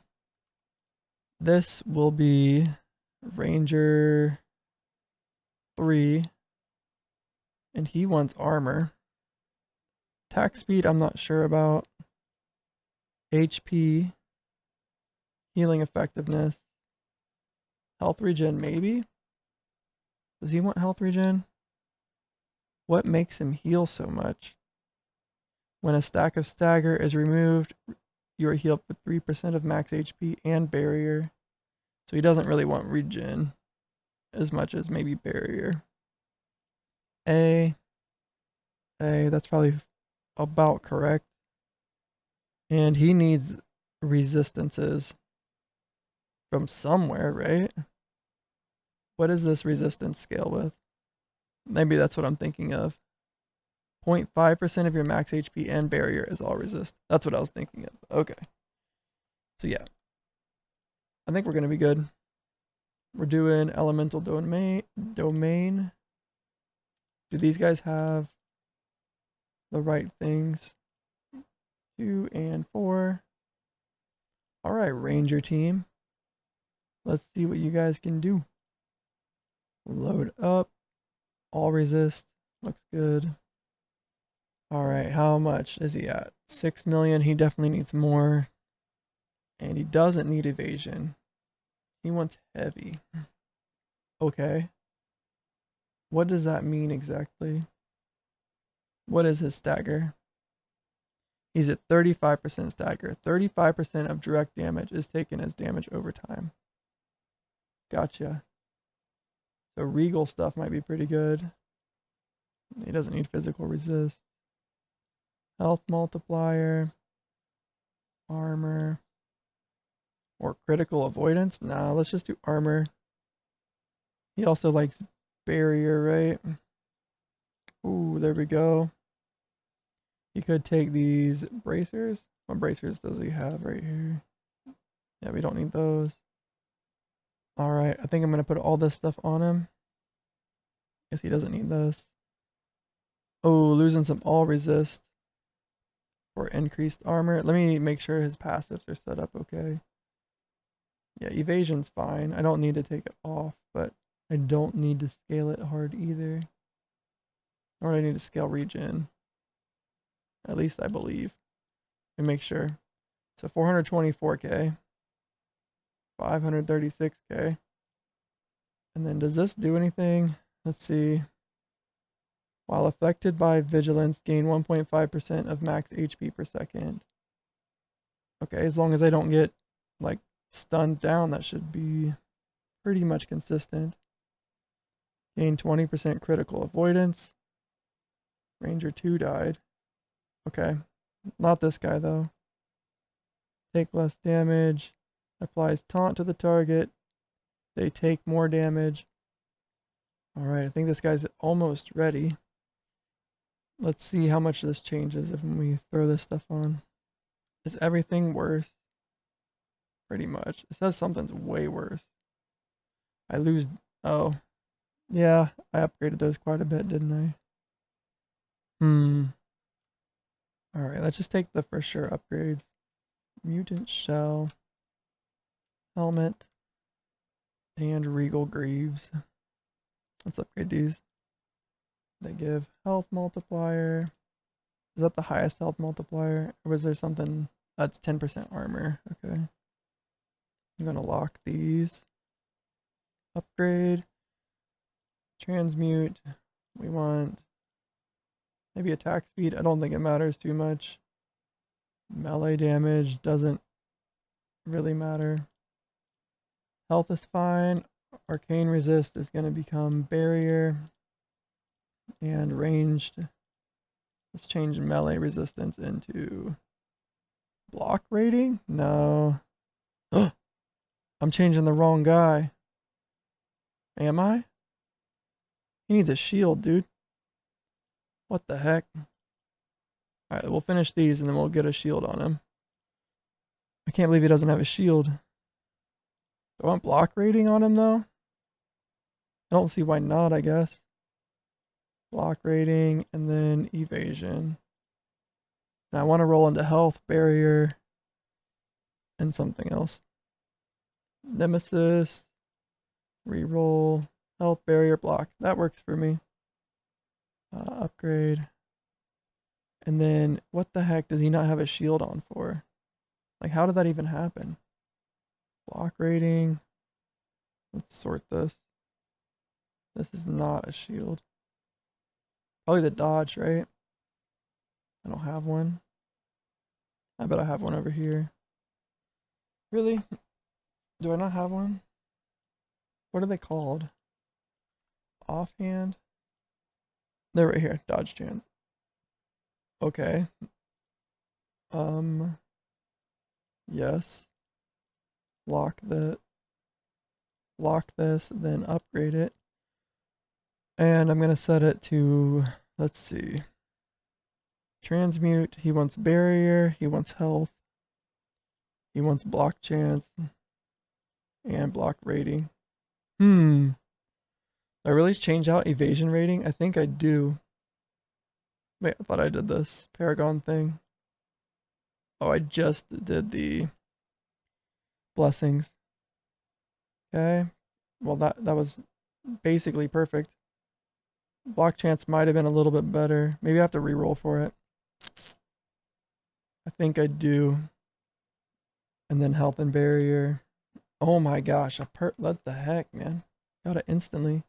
This will be Ranger 3. And he wants armor. Attack speed, I'm not sure about. HP. Healing effectiveness. Health regen, maybe? Does he want health regen? What makes him heal so much? When a stack of stagger is removed, you are healed for 3% of max HP and barrier. So he doesn't really want regen as much as maybe barrier. A, that's probably about correct. And he needs resistances from somewhere, right? What is this resistance scale with? Maybe that's what I'm thinking of. 0.5% of your max HP and barrier is all resist. That's what I was thinking of. Okay. So yeah. I think we're going to be good. We're doing elemental domain. Do these guys have the right things? 2 and 4. All right, Ranger team. Let's see what you guys can do. Load up. All resist. Looks good. All right, how much is he at? 6 million. He definitely needs more. And he doesn't need evasion. He wants heavy. Okay. What does that mean exactly? What is his stagger? He's at 35% stagger. 35% of direct damage is taken as damage over time. Gotcha. So regal stuff might be pretty good. He doesn't need physical resist. Health multiplier. Armor. Or critical avoidance? Nah, let's just do armor. He also likes barrier, right? Ooh, there we go. He could take these bracers. What bracers does he have right here? Yeah, we don't need those. Alright, I think I'm going to put all this stuff on him. Guess he doesn't need this. Oh, losing some all resist for increased armor. Let me make sure his passives are set up okay. Yeah, evasion's fine. I don't need to take it off, but I don't need to scale it hard either. Or I need to scale regen. At least I believe. Let me make sure. So 424k. 536k. And then does this do anything? Let's see. While affected by vigilance, gain 1.5% of max HP per second. Okay, as long as I don't get like stunned down, that should be pretty much consistent. Gain 20% critical avoidance. Ranger 2 died. Okay, not this guy though. Take less damage. Applies taunt to the target. They take more damage. Alright, I think this guy's almost ready. Let's see how much this changes if we throw this stuff on. Is everything worse? Pretty much. It says something's way worse. I lose... Oh. Yeah, I upgraded those quite a bit, didn't I? Alright, let's just take the for sure upgrades. Mutant Shell. Helmet. And Regal Greaves. Let's upgrade these. They give health multiplier. Is that the highest health multiplier? Or was there something? That's 10% armor. Okay. I'm going to lock these. Upgrade. Transmute. We want maybe attack speed. I don't think it matters too much. Melee damage doesn't really matter. Health is fine. Arcane resist is going to become barrier. And ranged. Let's change melee resistance into block rating? No. I'm changing the wrong guy. Am I? He needs a shield, dude. What the heck? Alright, we'll finish these and then we'll get a shield on him. I can't believe he doesn't have a shield. Do I want block rating on him though? I don't see why not, I guess. block rating, and then evasion. Now I want to roll into health, barrier, and something else. Nemesis, reroll, health, barrier, block. That works for me. Upgrade. And then, what the heck does he not have a shield on for? Like, how did that even happen? Block rating. Let's sort this. This is not a shield. Probably the dodge, right? I don't have one. I bet I have one over here. Really? Do I not have one? What are they called? Offhand? They're right here. Dodge chance. Okay. Yes. Lock this, then upgrade it. And I'm gonna set it to, let's see. Transmute. He wants barrier. He wants health. He wants block chance. And block rating. Do I really change out evasion rating? I think I do. Wait, I thought I did this Paragon thing. Oh, I just did the blessings. Okay. Well, that was basically perfect. Block chance might have been a little bit better. Maybe I have to reroll for it. I think I do. And then health and barrier. Oh my gosh, what the heck, man? Got it instantly.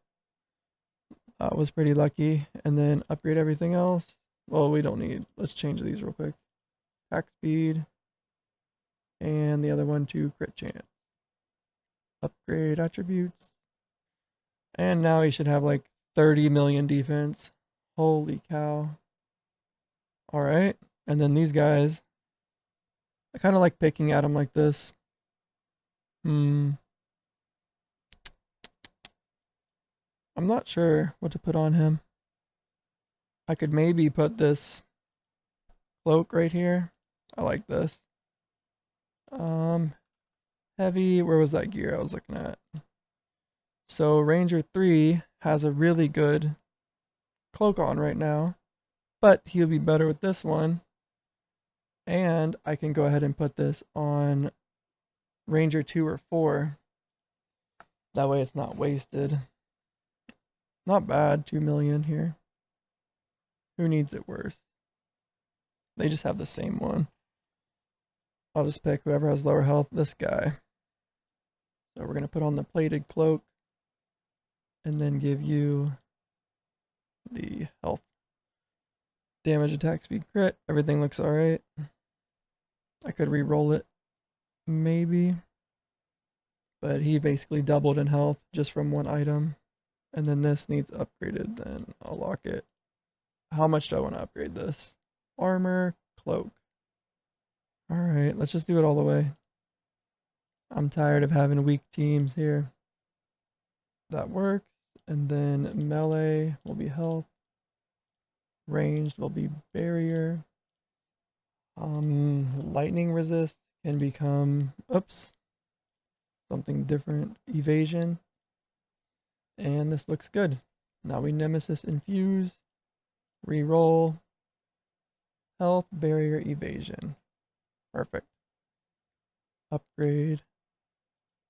Was pretty lucky. And then upgrade everything else. Well, we don't need. Let's change these real quick. Attack speed. And the other one to crit chance. Upgrade attributes. And now he should have like 30 million defense. Holy cow. Alright. And then these guys. I kind of like picking at them like this. I'm not sure what to put on him. I could maybe put this cloak right here. I like this. Heavy, where was that gear I was looking at? So Ranger 3 has a really good cloak on right now, but he'll be better with this one. And I can go ahead and put this on Ranger 2 or 4. That way it's not wasted. Not bad, 2 million here. Who needs it worse? They just have the same one. I'll just pick whoever has lower health, this guy. So we're going to put on the plated cloak and then give you the health. Damage, attack, speed, crit. Everything looks alright. I could re-roll it, maybe. But he basically doubled in health just from one item. And then this needs upgraded, then I'll lock it. How much do I want to upgrade this? Armor, cloak. Alright, let's just do it all the way. I'm tired of having weak teams here. That works. And then melee will be health. Ranged will be barrier. Lightning resist can become, something different. Evasion. And this looks good. Now we Nemesis infuse. Reroll. Health, barrier, evasion. Perfect. Upgrade.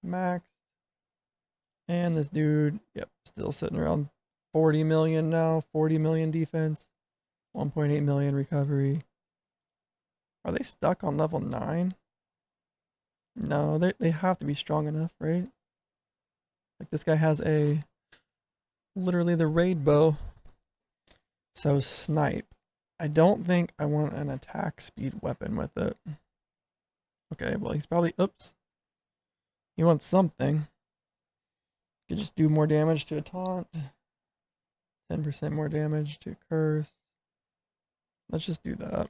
Max. And this dude, still sitting around 40 million now. 40 million defense. 1.8 million recovery. Are they stuck on level 9? No, they have to be strong enough, right? Like this guy has literally the raid bow. So snipe. I don't think I want an attack speed weapon with it. Okay, well he's probably, he wants something. Could just do more damage to a taunt. 10% more damage to curse. Let's just do that.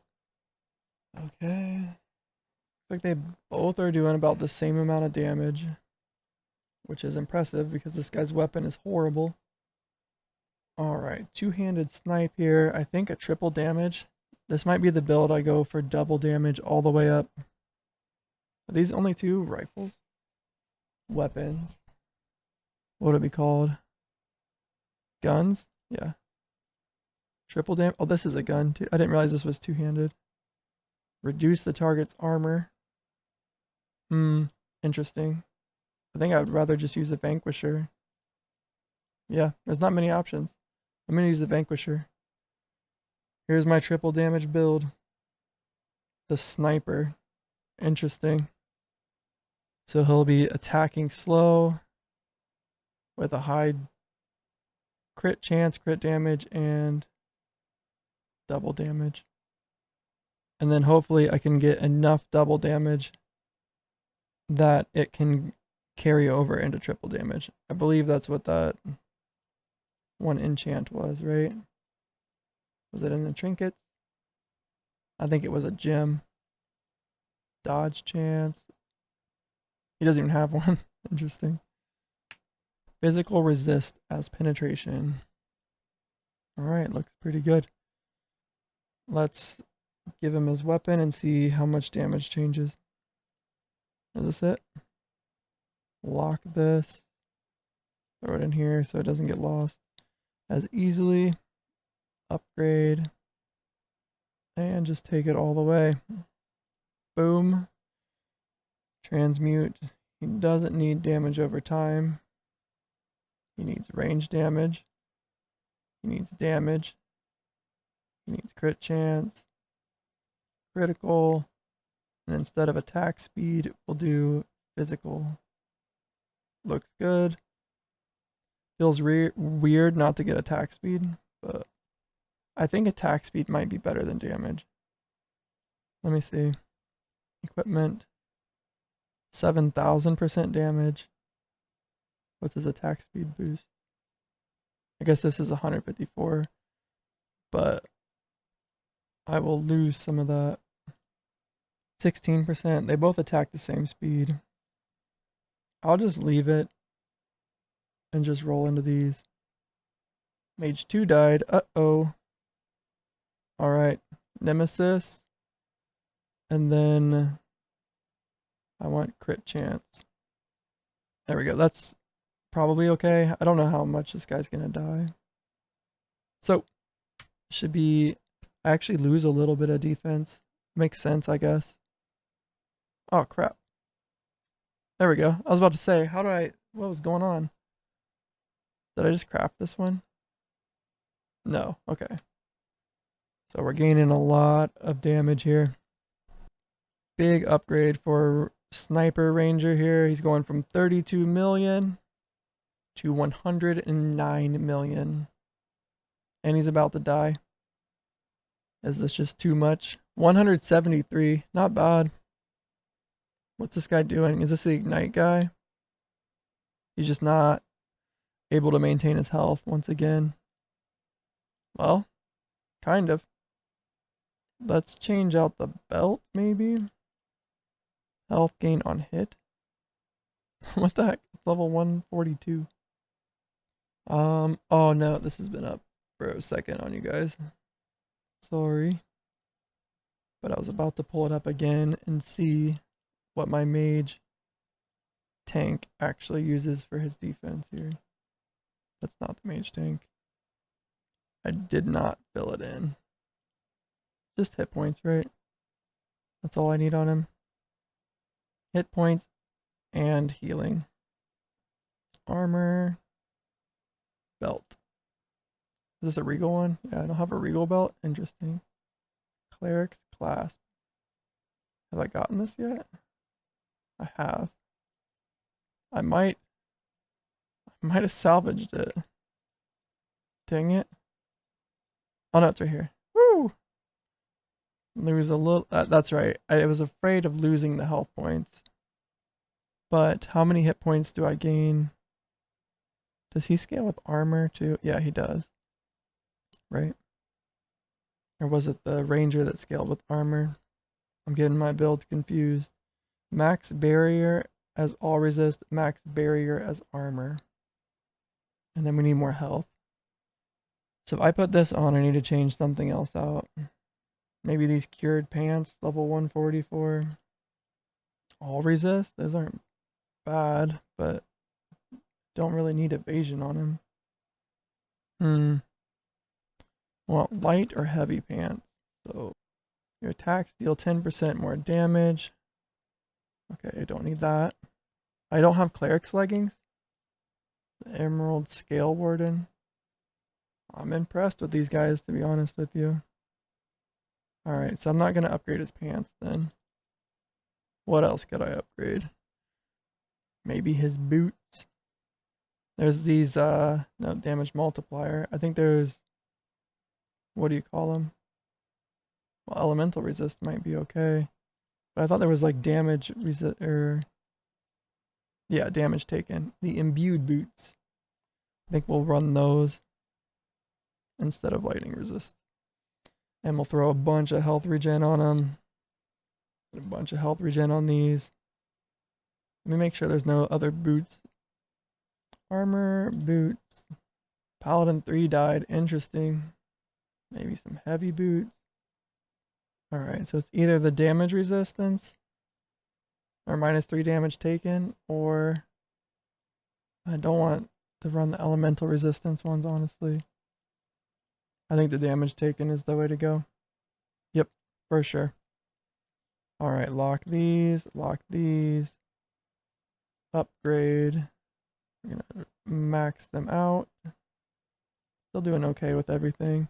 Okay. Looks like they both are doing about the same amount of damage, which is impressive because this guy's weapon is horrible. Alright, two-handed snipe here. I think a triple damage. This might be the build I go for double damage all the way up. Are these only 2 rifles? Weapons. What would it be called? Guns? Yeah. Triple damage. Oh, this is a gun too. I didn't realize this was two-handed. Reduce the target's armor. Interesting. I think I would rather just use a Vanquisher. Yeah, there's not many options. I'm gonna use the Vanquisher. Here's my triple damage build. The Sniper. Interesting. So he'll be attacking slow with a high crit chance, crit damage, and double damage. And then hopefully I can get enough double damage that it can carry over into triple damage. I believe that's what that one enchant was, right? Was it in the trinkets? I think it was a gem. Dodge chance. He doesn't even have one. Interesting. Physical resist as penetration. Alright, looks pretty good. Let's give him his weapon and see how much damage changes. Is this it? Lock this. Throw it in here so it doesn't get lost as easily. Upgrade. And just take it all the way. Boom. Transmute. He doesn't need damage over time. He needs range damage. He needs damage. He needs crit chance. Critical. And instead of attack speed, we'll do physical. Looks good. Feels weird not to get attack speed, but I think attack speed might be better than damage. Let me see. Equipment. 7,000% damage. What's his attack speed boost? I guess this is 154, but I will lose some of that. 16%. They both attack the same speed. I'll just leave it and just roll into these. Mage 2 died. Uh-oh. Alright. Nemesis. And then I want crit chance. There we go. That's probably okay. I don't know how much this guy's gonna die. So, should be... I actually lose a little bit of defense. Makes sense, I guess. Oh, crap. There we go. I was about to say, what was going on? Did I just craft this one? No. Okay. So we're gaining a lot of damage here. Big upgrade for Sniper Ranger here. He's going from 32 million to 109 million. And he's about to die. Is this just too much? 173. Not bad. What's this guy doing? Is this the Ignite guy? He's just not able to maintain his health once again. Well, kind of. Let's change out the belt, maybe. Health gain on hit. What the heck? It's level 142. Oh no, this has been up for a second on you guys. Sorry. But I was about to pull it up again and see what my mage tank actually uses for his defense here. That's not the mage tank. I did not fill it in. Just hit points, right? That's all I need on him. Hit points and healing. Armor. Belt. Is this a regal one? Yeah, I don't have a regal belt. Interesting. Cleric's clasp. Have I gotten this yet? I have. I might have salvaged it. Dang it. Oh no, it's right here. Woo! Lose a little. That's right. I was afraid of losing the health points. But how many hit points do I gain? Does he scale with armor too? Yeah, he does. Right? Or was it the ranger that scaled with armor? I'm getting my build confused. Max barrier as all resist, max barrier as armor. And then we need more health. So if I put this on, I need to change something else out. Maybe these cured pants, level 144. All resist? Those aren't bad, but don't really need evasion on him. Want light or heavy pants. So your attacks deal 10% more damage. Okay, I don't need that. I don't have cleric's leggings. The Emerald Scale Warden. I'm impressed with these guys, to be honest with you. Alright, so I'm not going to upgrade his pants then. What else could I upgrade? Maybe his boots. There's these, no, damage multiplier. I think there's, what do you call them? Well, elemental resist might be okay. But I thought there was like damage resist, or, yeah, damage taken. The imbued boots. I think we'll run those instead of lightning resist. And we'll throw a bunch of health regen on them. A bunch of health regen on these. Let me make sure there's no other boots. Armor, boots. Paladin 3 died. Interesting. Maybe some heavy boots. Alright, so it's either the damage resistance, or -3 damage taken, or I don't want to run the elemental resistance ones, honestly. I think the damage taken is the way to go. Yep, for sure. Alright, lock these, upgrade. We're gonna max them out. Still doing okay with everything.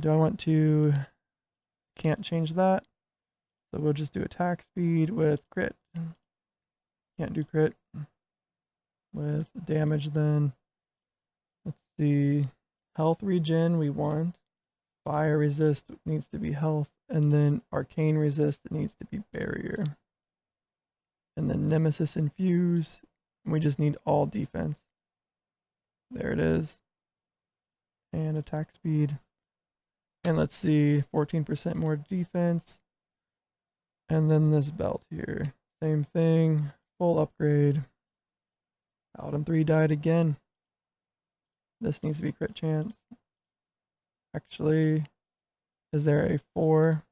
Do I want to... Can't change that. So we'll just do attack speed with crit. Can't do crit. With damage then. Let's see. Health regen we want. Fire resist needs to be health. And then arcane resist needs to be barrier. And then nemesis infuse. We just need all defense. There it is. And attack speed. And let's see, 14% more defense. And then this belt here. Same thing. Full upgrade. Paladin 3 died again. This needs to be crit chance. Actually, is there a 4?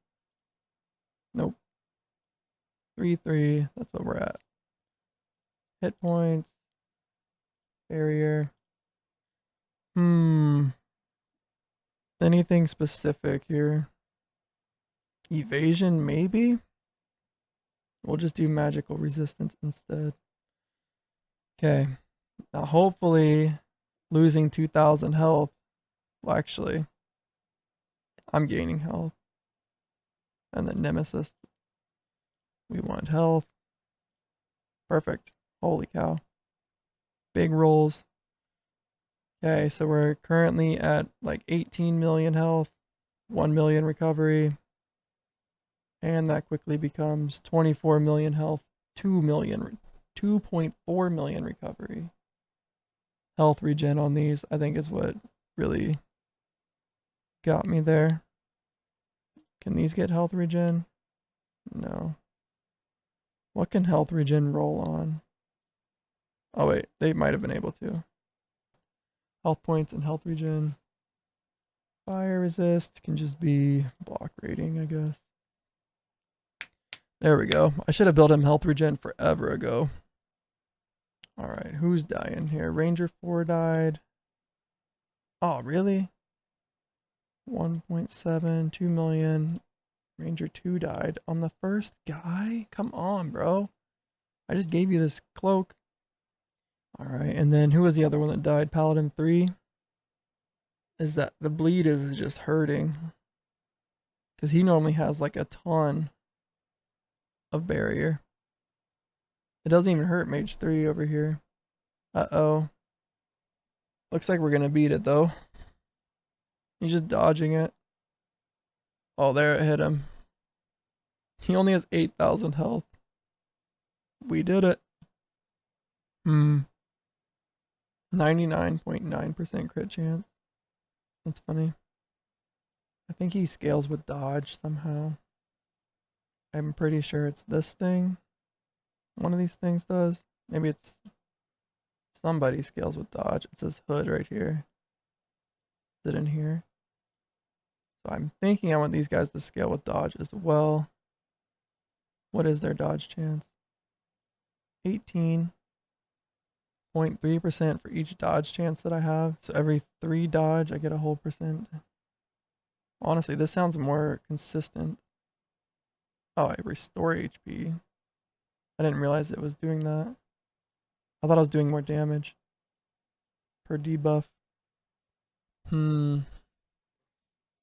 Nope. 3-3. That's what we're at. Hit points. Barrier. Anything specific here? Evasion, maybe? We'll just do magical resistance instead. Okay. Now hopefully losing 2,000 health. Well, actually, I'm gaining health. And then nemesis. We want health. Perfect. Holy cow. Big rolls. Okay, so we're currently at like 18 million health, 1 million recovery, and that quickly becomes 24 million health, 2.4 million recovery. Health regen on these, I think, is what really got me there. Can these get health regen? No. What can health regen roll on? Oh wait, they might have been able to. Health points and health regen. Fire resist can just be block rating, I guess. There we go. I should have built him health regen forever ago. Alright, who's dying here? Ranger 4 died. Oh, really? 1.7, 2 million. Ranger 2 died on the first guy? Come on, bro. I just gave you this cloak. Alright, and then who was the other one that died? Paladin 3? Is that the bleed is just hurting. Because he normally has like a ton of barrier. It doesn't even hurt Mage 3 over here. Uh-oh. Looks like we're going to beat it though. He's just dodging it. Oh, there it hit him. He only has 8,000 health. We did it. 99.9% crit chance. That's funny. I think he scales with dodge somehow. I'm pretty sure it's this thing. One of these things does. Maybe it's somebody scales with dodge. It says hood right here. Is it in here? So I'm thinking I want these guys to scale with dodge as well. What is their dodge chance? 18. 0.3% for each dodge chance that I have. So every 3 dodge, I get a whole percent. Honestly, this sounds more consistent. Oh, I restore HP. I didn't realize it was doing that. I thought I was doing more damage per debuff.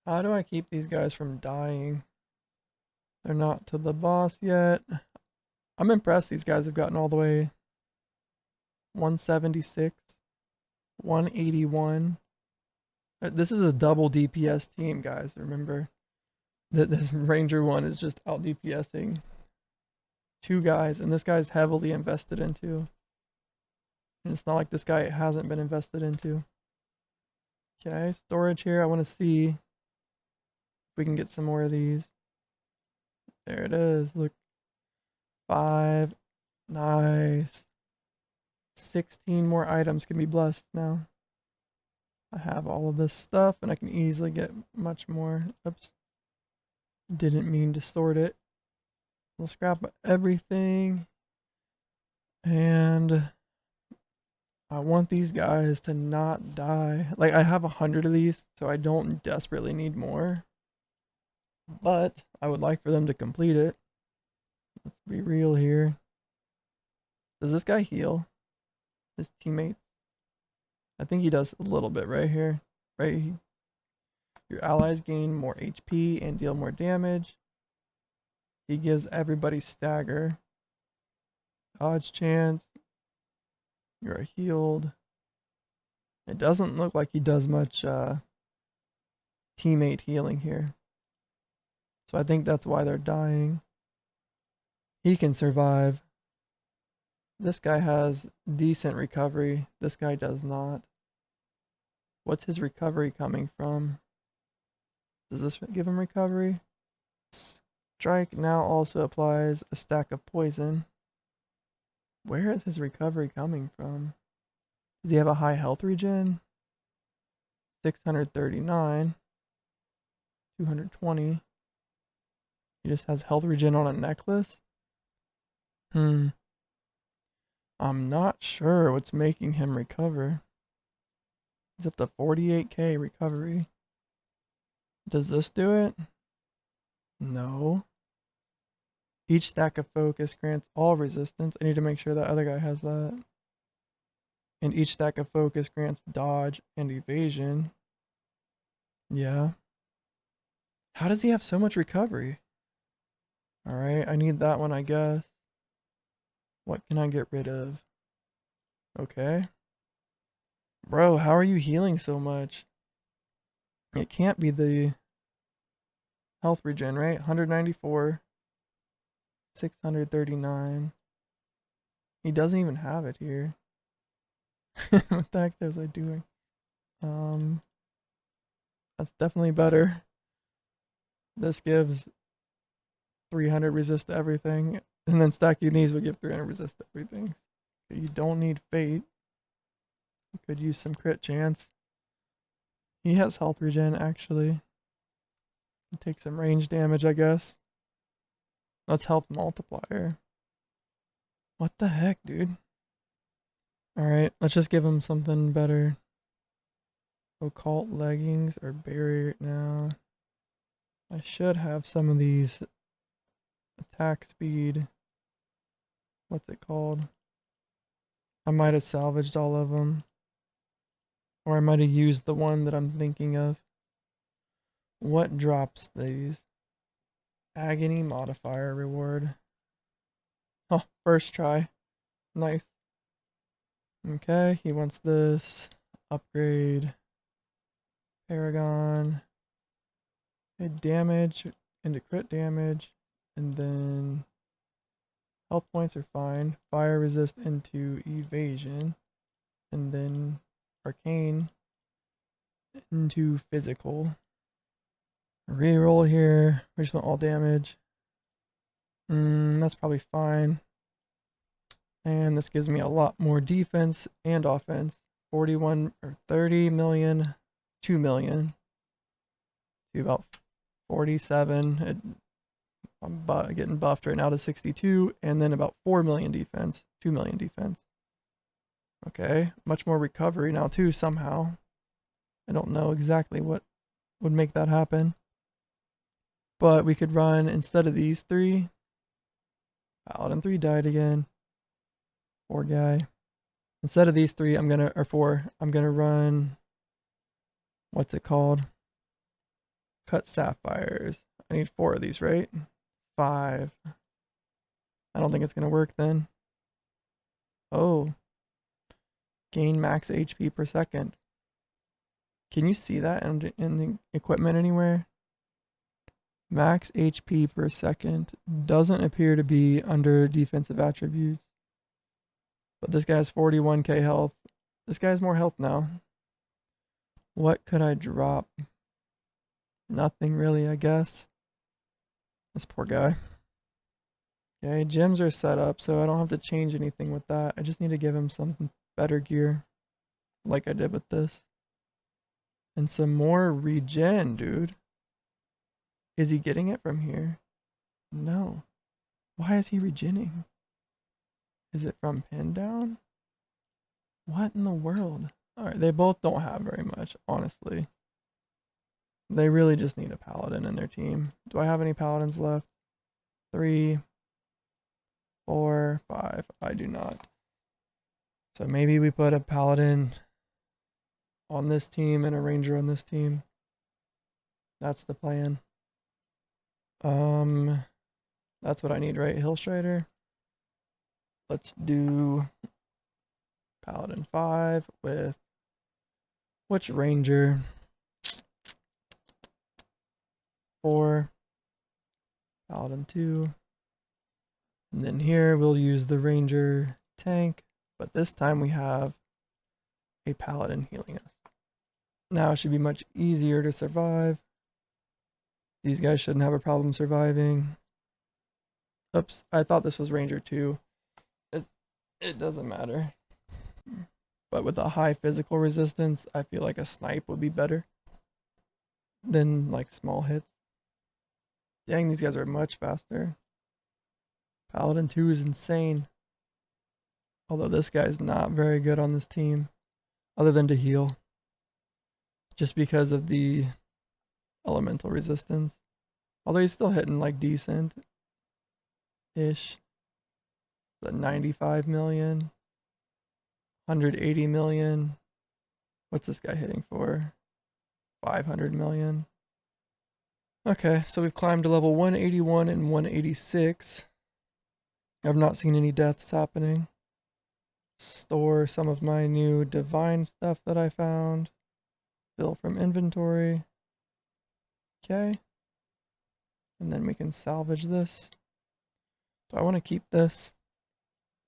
How do I keep these guys from dying? They're not to the boss yet. I'm impressed these guys have gotten all the way 176, 181. This is a double DPS team, guys. Remember that this Ranger one is just out DPSing 2 guys, and this guy's heavily invested into. And it's not like this guy hasn't been invested into. Okay, storage here. I want to see if we can get some more of these. There it is. Look. 5. Nice. 16 more items can be blessed now. I have all of this stuff and I can easily get much more. Oops. Didn't mean to sort it. We'll scrap everything. And I want these guys to not die. Like, I have 100 of these, so I don't desperately need more. But I would like for them to complete it. Let's be real here. Does this guy heal his teammates? I think he does a little bit right here. Right? Your allies gain more HP and deal more damage. He gives everybody stagger. Dodge chance. You're healed. It doesn't look like he does much teammate healing here. So I think that's why they're dying. He can survive. This guy has decent recovery. This guy does not. What's his recovery coming from? Does this give him recovery? Strike now also applies a stack of poison. Where is his recovery coming from? Does he have a high health regen? 639. 220. He just has health regen on a necklace? I'm not sure what's making him recover. He's up to 48k recovery. Does this do it? No. Each stack of focus grants all resistance. I need to make sure that other guy has that. And each stack of focus grants dodge and evasion. Yeah. How does he have so much recovery? Alright, I need that one, I guess. What can I get rid of? Okay. Bro, how are you healing so much? It can't be the health regen, right? 194. 639. He doesn't even have it here. What the heck was I doing? That's definitely better. This gives 300 resist to everything. And then stacking these would give 300 resist to everything. So you don't need fate. You could use some crit chance. He has health regen, actually. Take some range damage, I guess. Let's health multiplier. What the heck, dude? Alright, let's just give him something better. Occult leggings or barrier now. I should have some of these attack speed. What's it called? I might have salvaged all of them. Or I might have used the one that I'm thinking of. What drops these? Agony modifier reward. Oh, first try. Nice. Okay, he wants this. Upgrade. Paragon. Hit damage into crit damage. And then health points are fine. Fire resist into evasion. And then arcane into physical. Reroll here. We just want all damage. That's probably fine. And this gives me a lot more defense and offense. 41 or 30 million, 2 million. To about 47. I'm getting buffed right now to 62. And then about 4 million defense, 2 million defense. Okay, much more recovery now too somehow. I don't know exactly what would make that happen. But we could run, instead of these three, Paladin 3 died again. Poor guy. Instead of these three, or four, I'm gonna run, what's it called? Cut sapphires. I need 4 of these, right? 5. I don't think it's gonna work then. Oh, gain max HP per second. Can you see that in the equipment anywhere? Max HP per second doesn't appear to be under defensive attributes. But this guy has 41k health. This guy has more health now. What could I drop? Nothing really, I guess. This poor guy. Okay, gyms are set up, so I don't have to change anything with that. I just need to give him some better gear, like I did with this. And some more regen, dude. Is he getting it from here? No. Why is he regenning? Is it from pin down? What in the world? Alright, they both don't have very much, honestly. They really just need a paladin in their team. Do I have any paladins left? 3, 4, 5. I do not. So maybe we put a paladin on this team and a ranger on this team. That's the plan. That's what I need, right? Hillstrider. Let's do Paladin 5 with which ranger? 4. Paladin 2. And then here we'll use the ranger tank, but this time we have a paladin healing us. Now it should be much easier to survive. These guys shouldn't have a problem surviving. Oops, I thought this was ranger 2. It doesn't matter. But with a high physical resistance, I feel like a snipe would be better than like small hits. Dang, these guys are much faster. Paladin 2 is insane. Although this guy's not very good on this team, other than to heal. Just because of the elemental resistance. Although he's still hitting like decent-ish. So 95 million. 180 million. What's this guy hitting for? 500 million. Okay, so we've climbed to level 181 and 186. I've not seen any deaths happening. Store some of my new divine stuff that I found. Fill from inventory. Okay. And then we can salvage this. Do I want to keep this?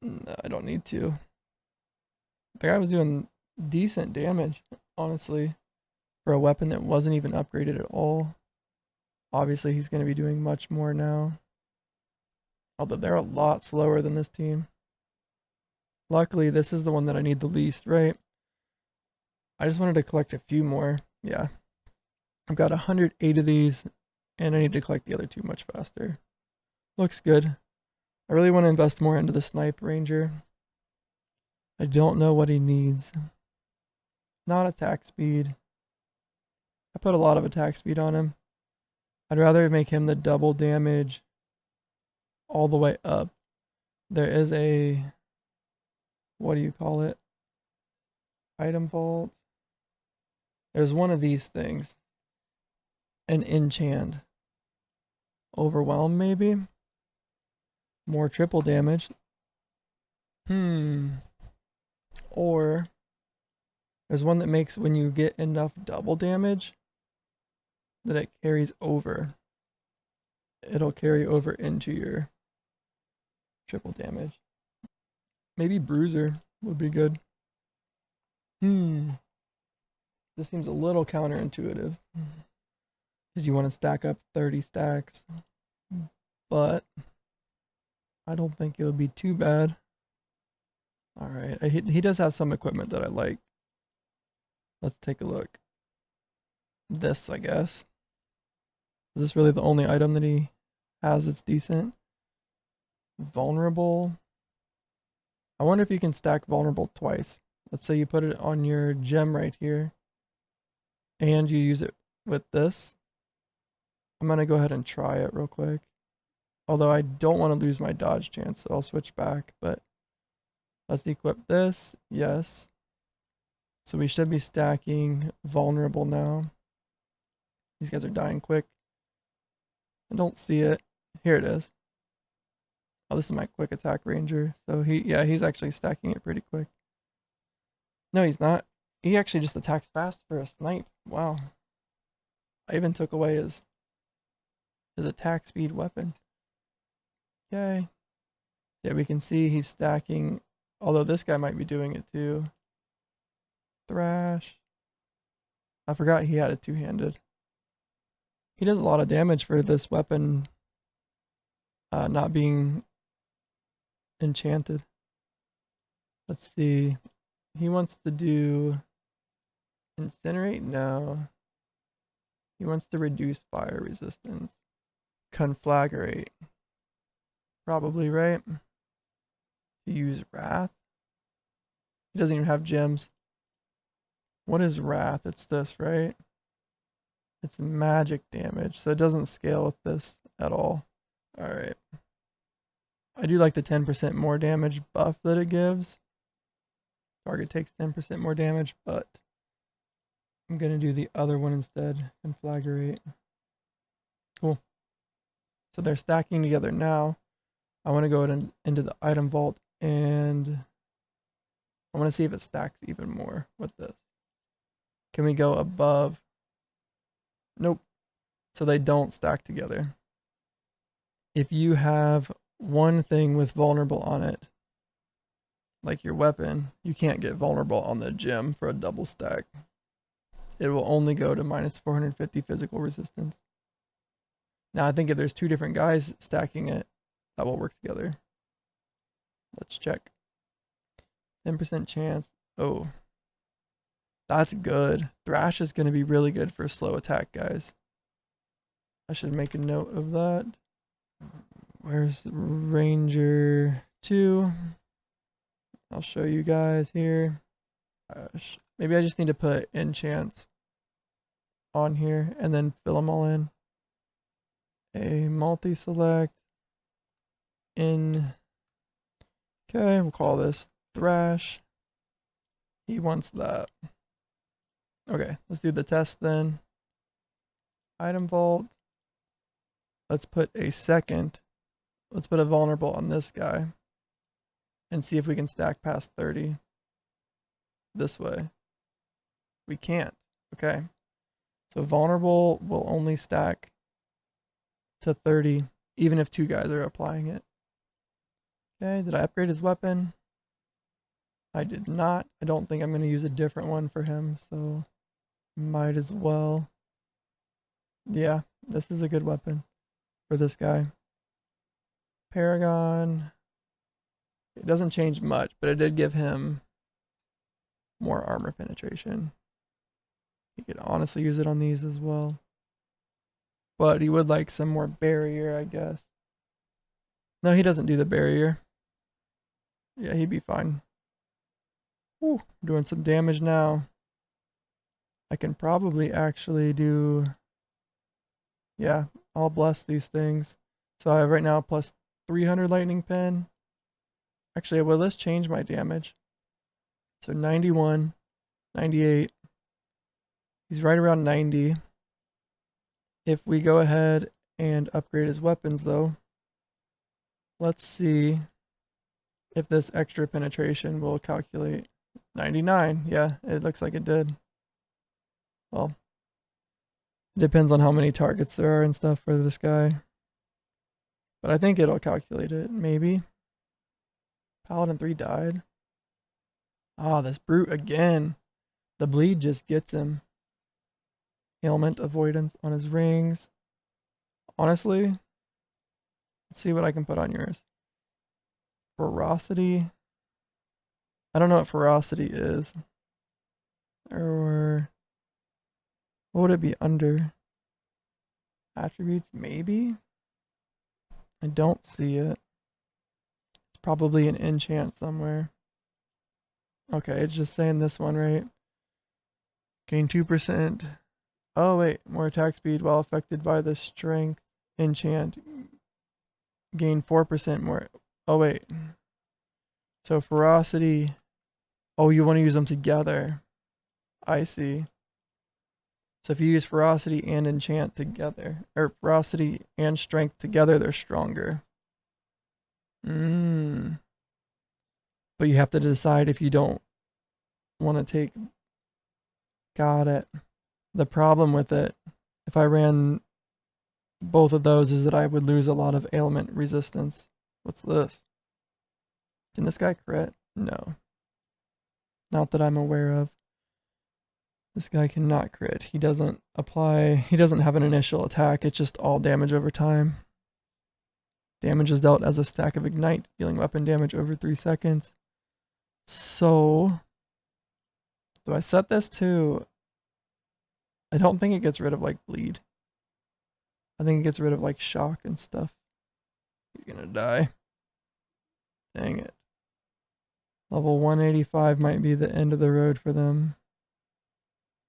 No, I don't need to. The guy was doing decent damage, honestly, for a weapon that wasn't even upgraded at all. Obviously, he's going to be doing much more now. Although they're a lot slower than this team. Luckily, this is the one that I need the least, right? I just wanted to collect a few more. Yeah. I've got 108 of these, and I need to collect the other 2 much faster. Looks good. I really want to invest more into the snipe ranger. I don't know what he needs. Not attack speed. I put a lot of attack speed on him. I'd rather make him the double damage all the way up. There is a, what do you call it? Item vault. There's one of these things. An enchant. Overwhelm, maybe? More triple damage. Or there's one that makes when you get enough double damage that it carries over. It'll carry over into your triple damage. Maybe Bruiser would be good. This seems a little counterintuitive. Because you want to stack up 30 stacks. But I don't think it would be too bad. Alright, he does have some equipment that I like. Let's take a look. This, I guess. Is this really the only item that he has that's decent? Vulnerable. I wonder if you can stack vulnerable twice. let's say you put it on your gem right here and you use it with this. I'm going to go ahead and try it real quick. Although I don't want to lose my dodge chance, so I'll switch back. But let's equip this. Yes. So we should be stacking vulnerable now. These guys are dying quick. I don't see it. Here it is. Oh, this is my quick attack ranger. So he's actually stacking it pretty quick. No, he's not. He actually just attacks fast for a snipe. Wow. I even took away his attack speed weapon. Okay. Yeah, we can see he's stacking, although this guy might be doing it too. Thrash. I forgot he had a two-handed. He does a lot of damage for this weapon not being enchanted. Let's see. He wants to do incinerate? No. He wants to reduce fire resistance. Conflagrate. Probably, right? To use wrath. He doesn't even have gems. What is wrath? It's this, right? It's magic damage, so it doesn't scale with this at all. Alright. I do like the 10% more damage buff that it gives. Target takes 10% more damage, but I'm going to do the other one instead. Conflagrate. Cool. So they're stacking together now. I want to go into the item vault and I want to see if it stacks even more with this. Can we go above? Nope. So they don't stack together. If you have one thing with vulnerable on it, like your weapon, you can't get vulnerable on the gem for a double stack. It will only go to minus 450 physical resistance. Now I think if there's two different guys stacking it, that will work together. Let's check. 10% chance. Oh, that's good. Thrash is going to be really good for slow attack, guys. I should make a note of that. Where's Ranger 2? I'll show you guys here. Maybe I just need to put enchants on here and then fill them all in. A multi-select in. Okay, we'll call this Thrash. He wants that. Okay, let's do the test then. Item vault. Let's put a second. Let's put a vulnerable on this guy and see if we can stack past 30 this way. We can't. Okay. So vulnerable will only stack to 30 even if two guys are applying it. Okay, did I upgrade his weapon? I did not. I don't think I'm going to use a different one for him, so might as well. Yeah, this is a good weapon for this guy. Paragon. It doesn't change much, but it did give him more armor penetration. He could honestly use it on these as well. But he would like some more barrier, I guess. No, he doesn't do the barrier. Yeah, he'd be fine. Ooh, doing some damage now. I can probably actually do... Yeah, I'll bless these things. So I have right now plus 300 lightning pin. Actually, well, let's change my damage. So 91, 98. He's right around 90. If we go ahead and upgrade his weapons though, let's see if this extra penetration will calculate. 99, yeah, it looks like it did. Well, it depends on how many targets there are and stuff for this guy. But I think it'll calculate it, maybe. Paladin 3 died. Ah, this brute again. The bleed just gets him. Ailment avoidance on his rings. Honestly, let's see what I can put on yours. Ferocity. I don't know what ferocity is. Or what would it be under? Attributes, maybe? I don't see it. It's probably an enchant somewhere. Okay, it's just saying this one, right? Gain 2%. Oh, wait. More attack speed while affected by the strength enchant. Gain 4% more. Oh, wait. So ferocity. Oh, you want to use them together. I see. So if you use ferocity and enchant together, or ferocity and strength together, they're stronger. But you have to decide if you don't want to take. Got it. The problem with it, if I ran both of those, is that I would lose a lot of ailment resistance. What's this? Can this guy crit? No. Not that I'm aware of. This guy cannot crit. He doesn't have an initial attack. It's just all damage over time. Damage is dealt as a stack of ignite, dealing weapon damage over 3 seconds. So, do I set this to... I don't think it gets rid of, like, bleed. I think it gets rid of, like, shock and stuff. He's gonna die. Dang it. Level 185 might be the end of the road for them.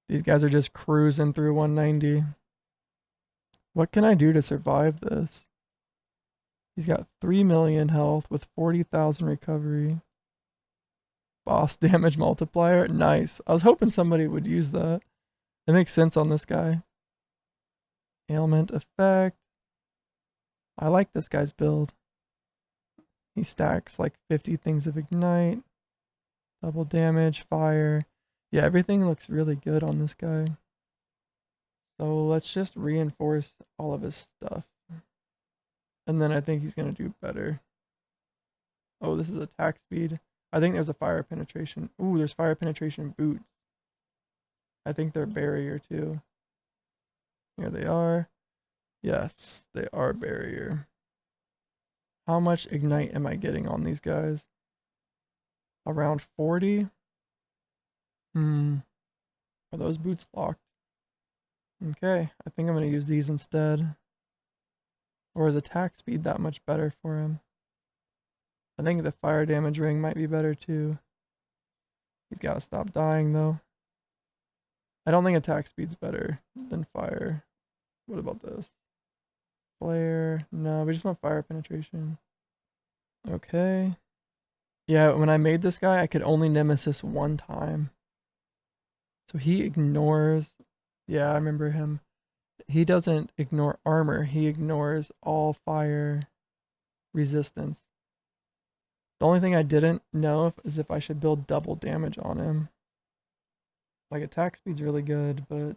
These guys are just cruising through 190. What can I do to survive this? He's got 3 million health with 40,000 recovery. Boss damage multiplier. Nice. I was hoping somebody would use that. It makes sense on this guy. Ailment effect. I like this guy's build. He stacks like 50 things of ignite. Double damage, fire. Yeah, everything looks really good on this guy. So let's just reinforce all of his stuff. And then I think he's going to do better. Oh, this is attack speed. I think there's a fire penetration. Ooh, there's fire penetration boots. I think they're barrier too. Here they are. Yes, they are barrier. How much ignite am I getting on these guys? Around 40? Are those boots locked? Okay, I think I'm going to use these instead. Or is attack speed that much better for him? I think the fire damage ring might be better too. He's got to stop dying though. I don't think attack speed's better than fire. What about this? Flare. No, we just want fire penetration. Okay. Yeah, when I made this guy, I could only nemesis one time. So he ignores... Yeah, I remember him. He doesn't ignore armor. He ignores all fire resistance. The only thing I didn't know is if I should build double damage on him. Like, attack speed's really good, but I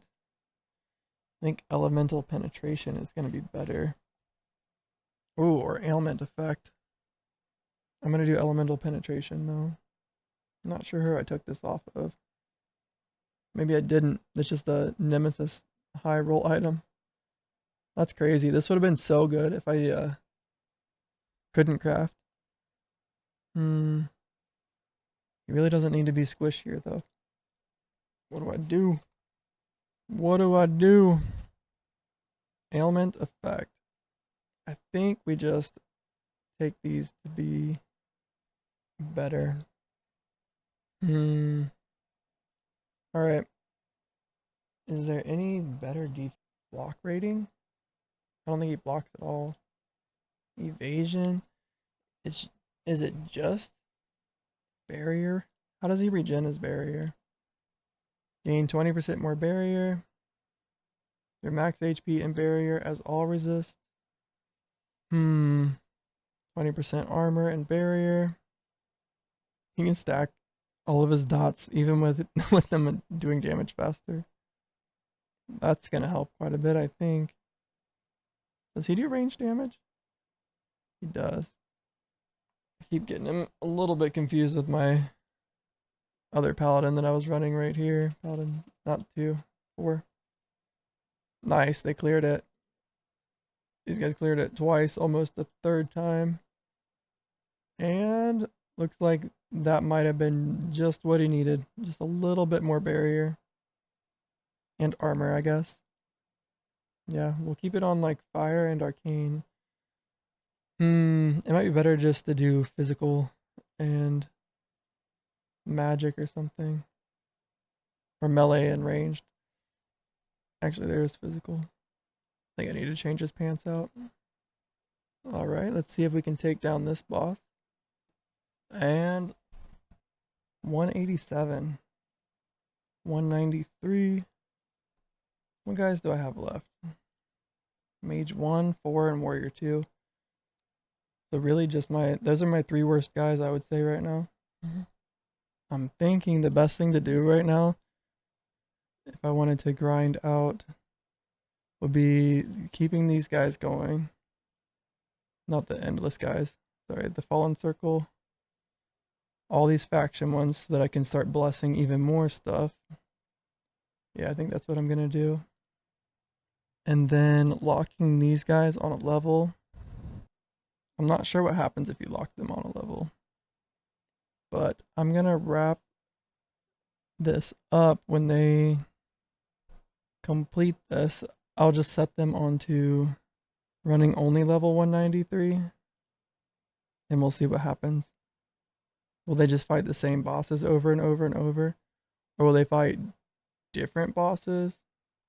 think elemental penetration is going to be better. Ooh, or ailment effect. I'm going to do elemental penetration, though. I'm not sure who I took this off of. Maybe I didn't. It's just a nemesis high roll item. That's crazy. This would have been so good if I couldn't craft. He really doesn't need to be squished here, though. What do I do? What do I do? Ailment effect. I think we just take these to be better. Alright. Is there any better block rating? I don't think he blocks at all. Evasion. Is it just barrier? How does he regen his barrier? Gain 20% more barrier. Your max HP and barrier as all resist. 20% armor and barrier. He can stack all of his dots even with with them doing damage faster. That's gonna help quite a bit, I think. Does he do range damage? He does. I keep getting him a little bit confused with my other paladin that I was running right here. Paladin, not 2, 4. Nice, they cleared it. These guys cleared it twice, almost the third time. And looks like that might have been just what he needed. Just a little bit more barrier. And armor, I guess. Yeah, we'll keep it on like fire and arcane. It might be better just to do physical and magic or something. Or melee and ranged. Actually, there's physical. I think I need to change his pants out. Alright, let's see if we can take down this boss. And 187. 193. What guys do I have left? Mage 1, 4, and Warrior 2. So really just those are my 3 worst guys, I would say, right now. I'm thinking the best thing to do right now, if I wanted to grind out, would be keeping these guys going. Not the endless guys. Sorry, the Fallen Circle. All these faction ones so that I can start blessing even more stuff. Yeah, I think that's what I'm gonna do. And then locking these guys on a level. I'm not sure what happens if you lock them on a level. But I'm gonna wrap this up when they complete this. I'll just set them onto running only level 193. And we'll see what happens. Will they just fight the same bosses over and over and over? Or will they fight different bosses?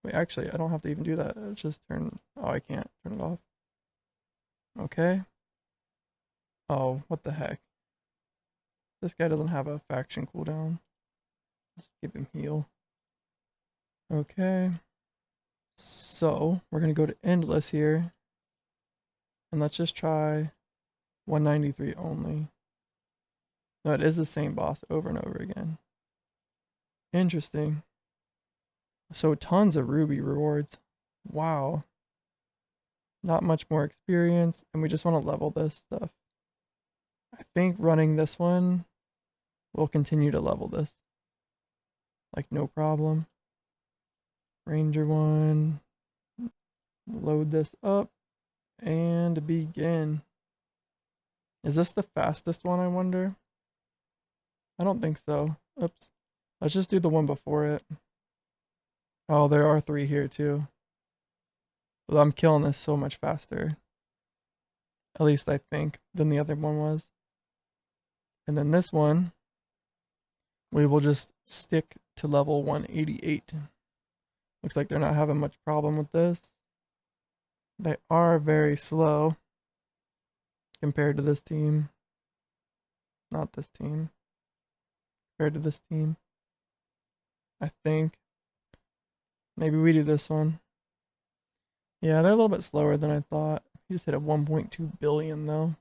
Wait, actually, I don't have to even do that. It's just turn... Oh, I can't turn it off. Okay. Oh, what the heck? This guy doesn't have a faction cooldown. Just give him heal. Okay. So, we're going to go to Endless here. And let's just try 193 only. No, it is the same boss over and over again. Interesting. So tons of ruby rewards. Wow. Not much more experience, and we just want to level this stuff. I think running this one will continue to level this. Like no problem. Ranger 1. Load this up and begin. Is this the fastest one, I wonder? I don't think so. Oops. Let's just do the one before it. Oh, there are 3 here too. But I'm killing this so much faster. At least I think, than the other one was. And then this one, we will just stick to level 188. Looks like they're not having much problem with this. They are very slow compared to this team. Not this team. Compared to this team. I think. Maybe we do this one. Yeah, they're a little bit slower than I thought. He just hit a 1.2 billion though.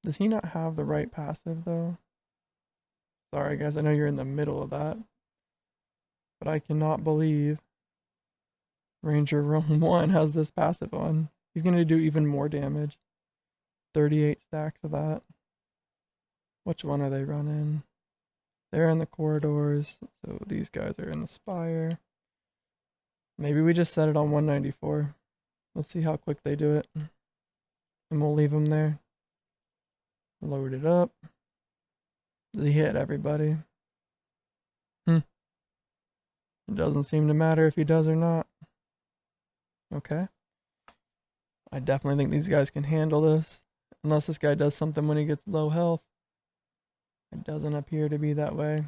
Does he not have the right passive though? Sorry guys, I know you're in the middle of that. But I cannot believe Ranger Realm 1 has this passive on. He's going to do even more damage. 38 stacks of that. Which one are they running? They're in the corridors, so these guys are in the spire. Maybe we just set it on 194. Let's see how quick they do it. And we'll leave them there. Load it up. Does he hit everybody? It doesn't seem to matter if he does or not. Okay. I definitely think these guys can handle this. Unless this guy does something when he gets low health. It doesn't appear to be that way.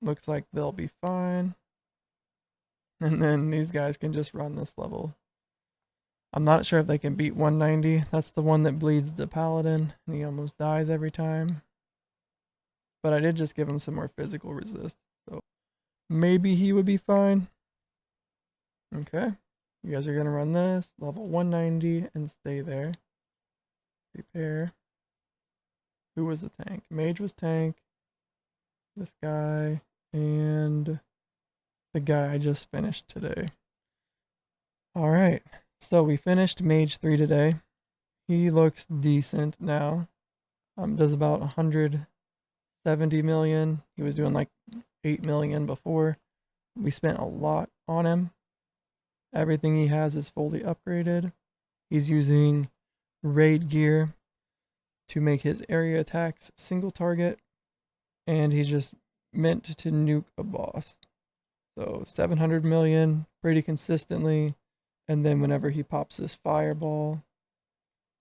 Looks like they'll be fine. And then these guys can just run this level. I'm not sure if they can beat 190. That's the one that bleeds the paladin, and he almost dies every time. But I did just give him some more physical resist, so maybe he would be fine. Okay, you guys are gonna run this, level 190, and stay there. Prepare. Who was the tank? Mage was tank. This guy, and the guy I just finished today. Alright, so we finished Mage 3 today. He looks decent now. Does about 170 million. He was doing like 8 million before. We spent a lot on him. Everything he has is fully upgraded. He's using raid gear to make his area attacks single target. And he's just meant to nuke a boss. So 700 million pretty consistently. And then whenever he pops this fireball,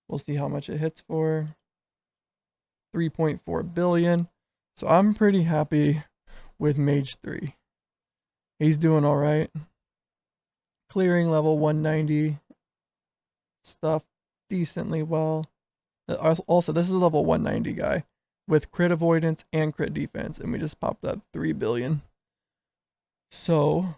we'll see how much it hits for. 3.4 billion. So I'm pretty happy with Mage 3. He's doing alright. Clearing level 190 stuff decently well. Also, this is a level 190 guy with crit avoidance and crit defense, and we just popped up 3 billion. So,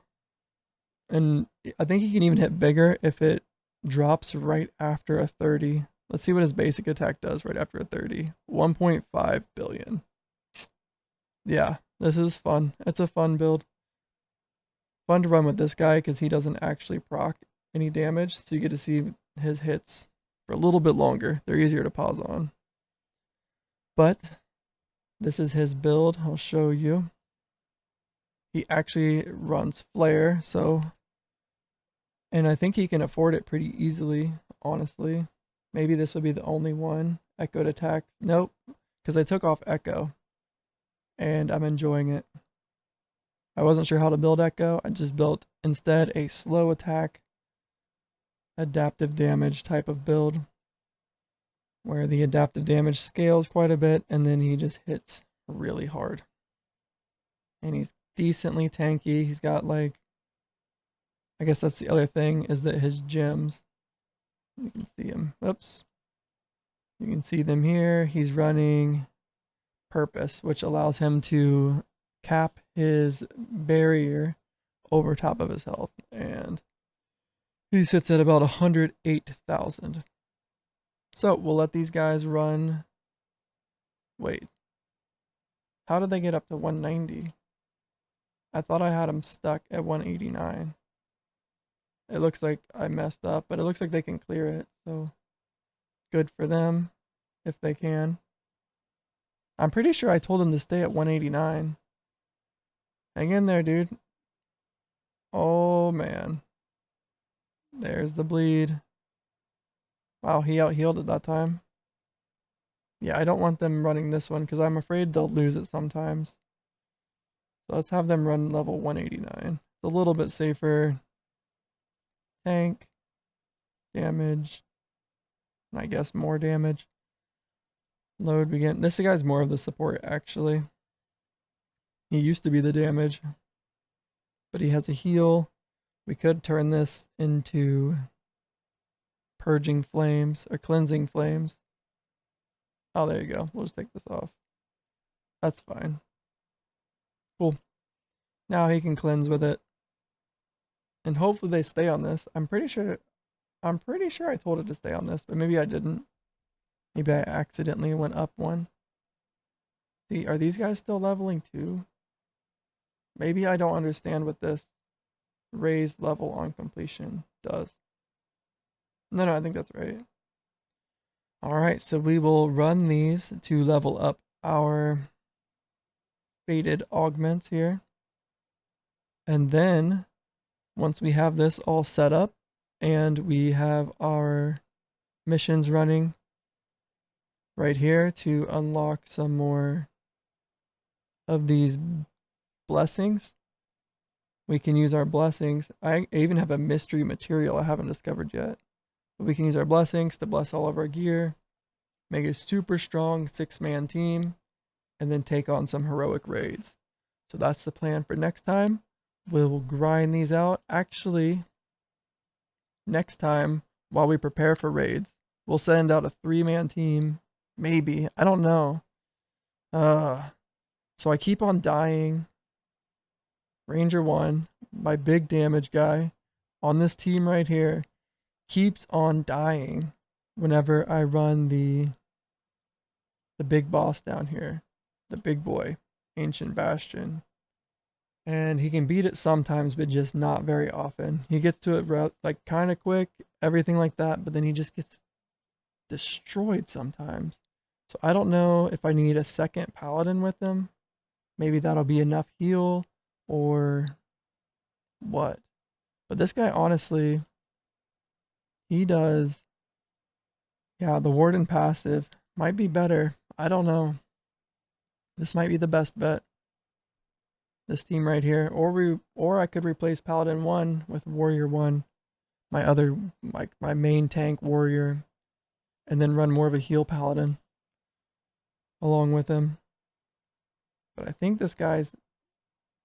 and I think he can even hit bigger if it drops right after a 30. Let's see what his basic attack does right after a 30. 1.5 billion. Yeah, this is fun. It's a fun build. Fun to run with this guy because he doesn't actually proc any damage, so you get to see his hits for a little bit longer. They're easier to pause on. But this is his build. I'll show you. He actually runs flare, so, and I think he can afford it pretty easily, honestly. Maybe this would be the only one. Echoed attack. Nope, because I took off Echo, and I'm enjoying it. I wasn't sure how to build Echo. I just built instead a slow attack, adaptive damage type of build, where the adaptive damage scales quite a bit, and then he just hits really hard. And he's decently tanky. He's got like, I guess that's the other thing, is that his gems, you can see him. Oops. You can see them here. He's running Purpose, which allows him to cap his barrier over top of his health. And he sits at about 108,000. So we'll let these guys run. Wait. How did they get up to 190? I thought I had them stuck at 189. It looks like I messed up, but it looks like they can clear it, so good for them if they can. I'm pretty sure I told them to stay at 189. Hang in there, dude. Oh, man. There's the bleed. Wow, he out-healed at that time. Yeah, I don't want them running this one because I'm afraid they'll lose it sometimes. So let's have them run level 189. It's a little bit safer. Tank. Damage. And I guess more damage. Load begin. This guy's more of the support, actually. He used to be the damage. But he has a heal. We could turn this into purging flames or cleansing flames. Oh, there you go. We'll just take this off. That's fine. Cool. Now he can cleanse with it. And hopefully they stay on this. I'm pretty sure I told it to stay on this, but maybe I didn't. Maybe I accidentally went up one. See, are these guys still leveling too? Maybe I don't understand what this raised level on completion does. No, I think that's right. Alright, so we will run these to level up our faded augments here. And then, once we have this all set up, and we have our missions running right here to unlock some more of these blessings, we can use our blessings. I even have a mystery material I haven't discovered yet. But we can use our blessings to bless all of our gear, make a super strong 6-man team, and then take on some heroic raids. So that's the plan for next time. We'll grind these out. Actually, next time, while we prepare for raids, we'll send out a 3-man team. Maybe. I don't know. So I keep on dying. Ranger 1, my big damage guy, on this team right here, keeps on dying whenever I run the big boss down here. The big boy. Ancient Bastion. And he can beat it sometimes, but just not very often. He gets to it like kind of quick, everything like that, but then he just gets destroyed sometimes. So I don't know if I need a second paladin with him. Maybe that'll be enough heal or what. But this guy, honestly, he does. Yeah, the Warden passive might be better. I don't know. This might be the best bet. This team right here, or I could replace Paladin 1 with Warrior 1, my other, like my main tank warrior, and then run more of a heal Paladin along with him. But I think this guy's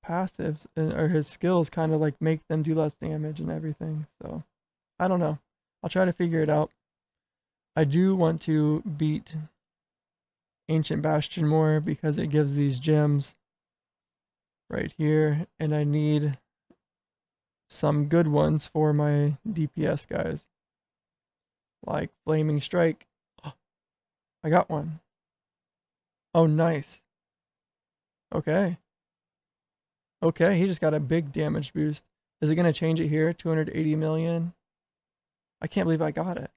passives or his skills kind of like make them do less damage and everything. So I don't know. I'll try to figure it out. I do want to beat Ancient Bastion more because it gives these gems right here, and I need some good ones for my DPS guys, like Flaming Strike. I got one. Oh, nice. Okay. Okay, he just got a big damage boost. Is it going to change it here? 280 million. I can't believe I got it.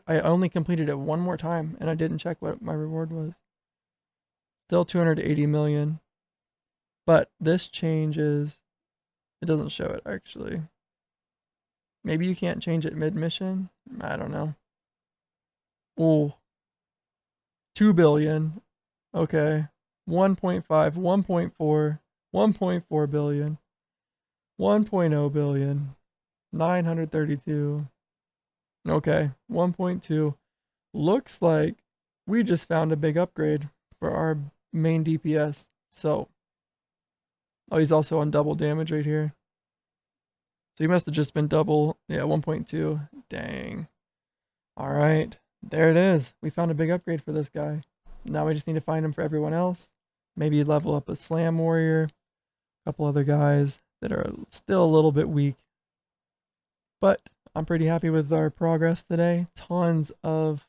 I only completed it one more time, and I didn't check what my reward was. Still 280 million. But this changes. It doesn't show it, actually. Maybe you can't change it mid-mission? I don't know. Oh, 2 billion. Okay. 1.5, 1.4, 1.4 billion, 1.0 billion, 932. Okay, 1.2. Looks like we just found a big upgrade for our main DPS. So, oh, he's also on double damage right here. So he must have just been double. Yeah, 1.2. Dang. All right. There it is. We found a big upgrade for this guy. Now we just need to find him for everyone else. Maybe level up a Slam Warrior. A couple other guys that are still a little bit weak. But I'm pretty happy with our progress today. Tons of...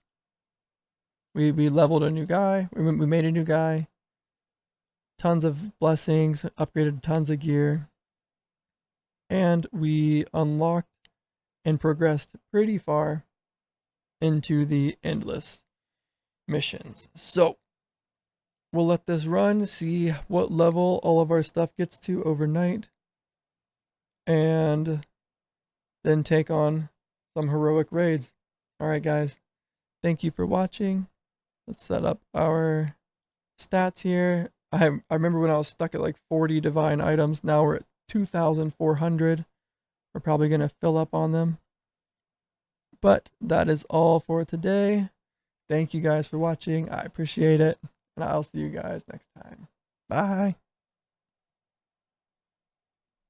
We leveled a new guy. We made a new guy. Tons of blessings. Upgraded tons of gear. And we unlocked and progressed pretty far into the endless missions. So we'll let this run, see what level all of our stuff gets to overnight, and then take on some heroic raids. All right, guys. Thank you for watching. Let's set up our stats here. I remember when I was stuck at like 40 divine items. Now we're at 2,400. We're probably going to fill up on them. But that is all for today. Thank you guys for watching. I appreciate it. And I'll see you guys next time. Bye.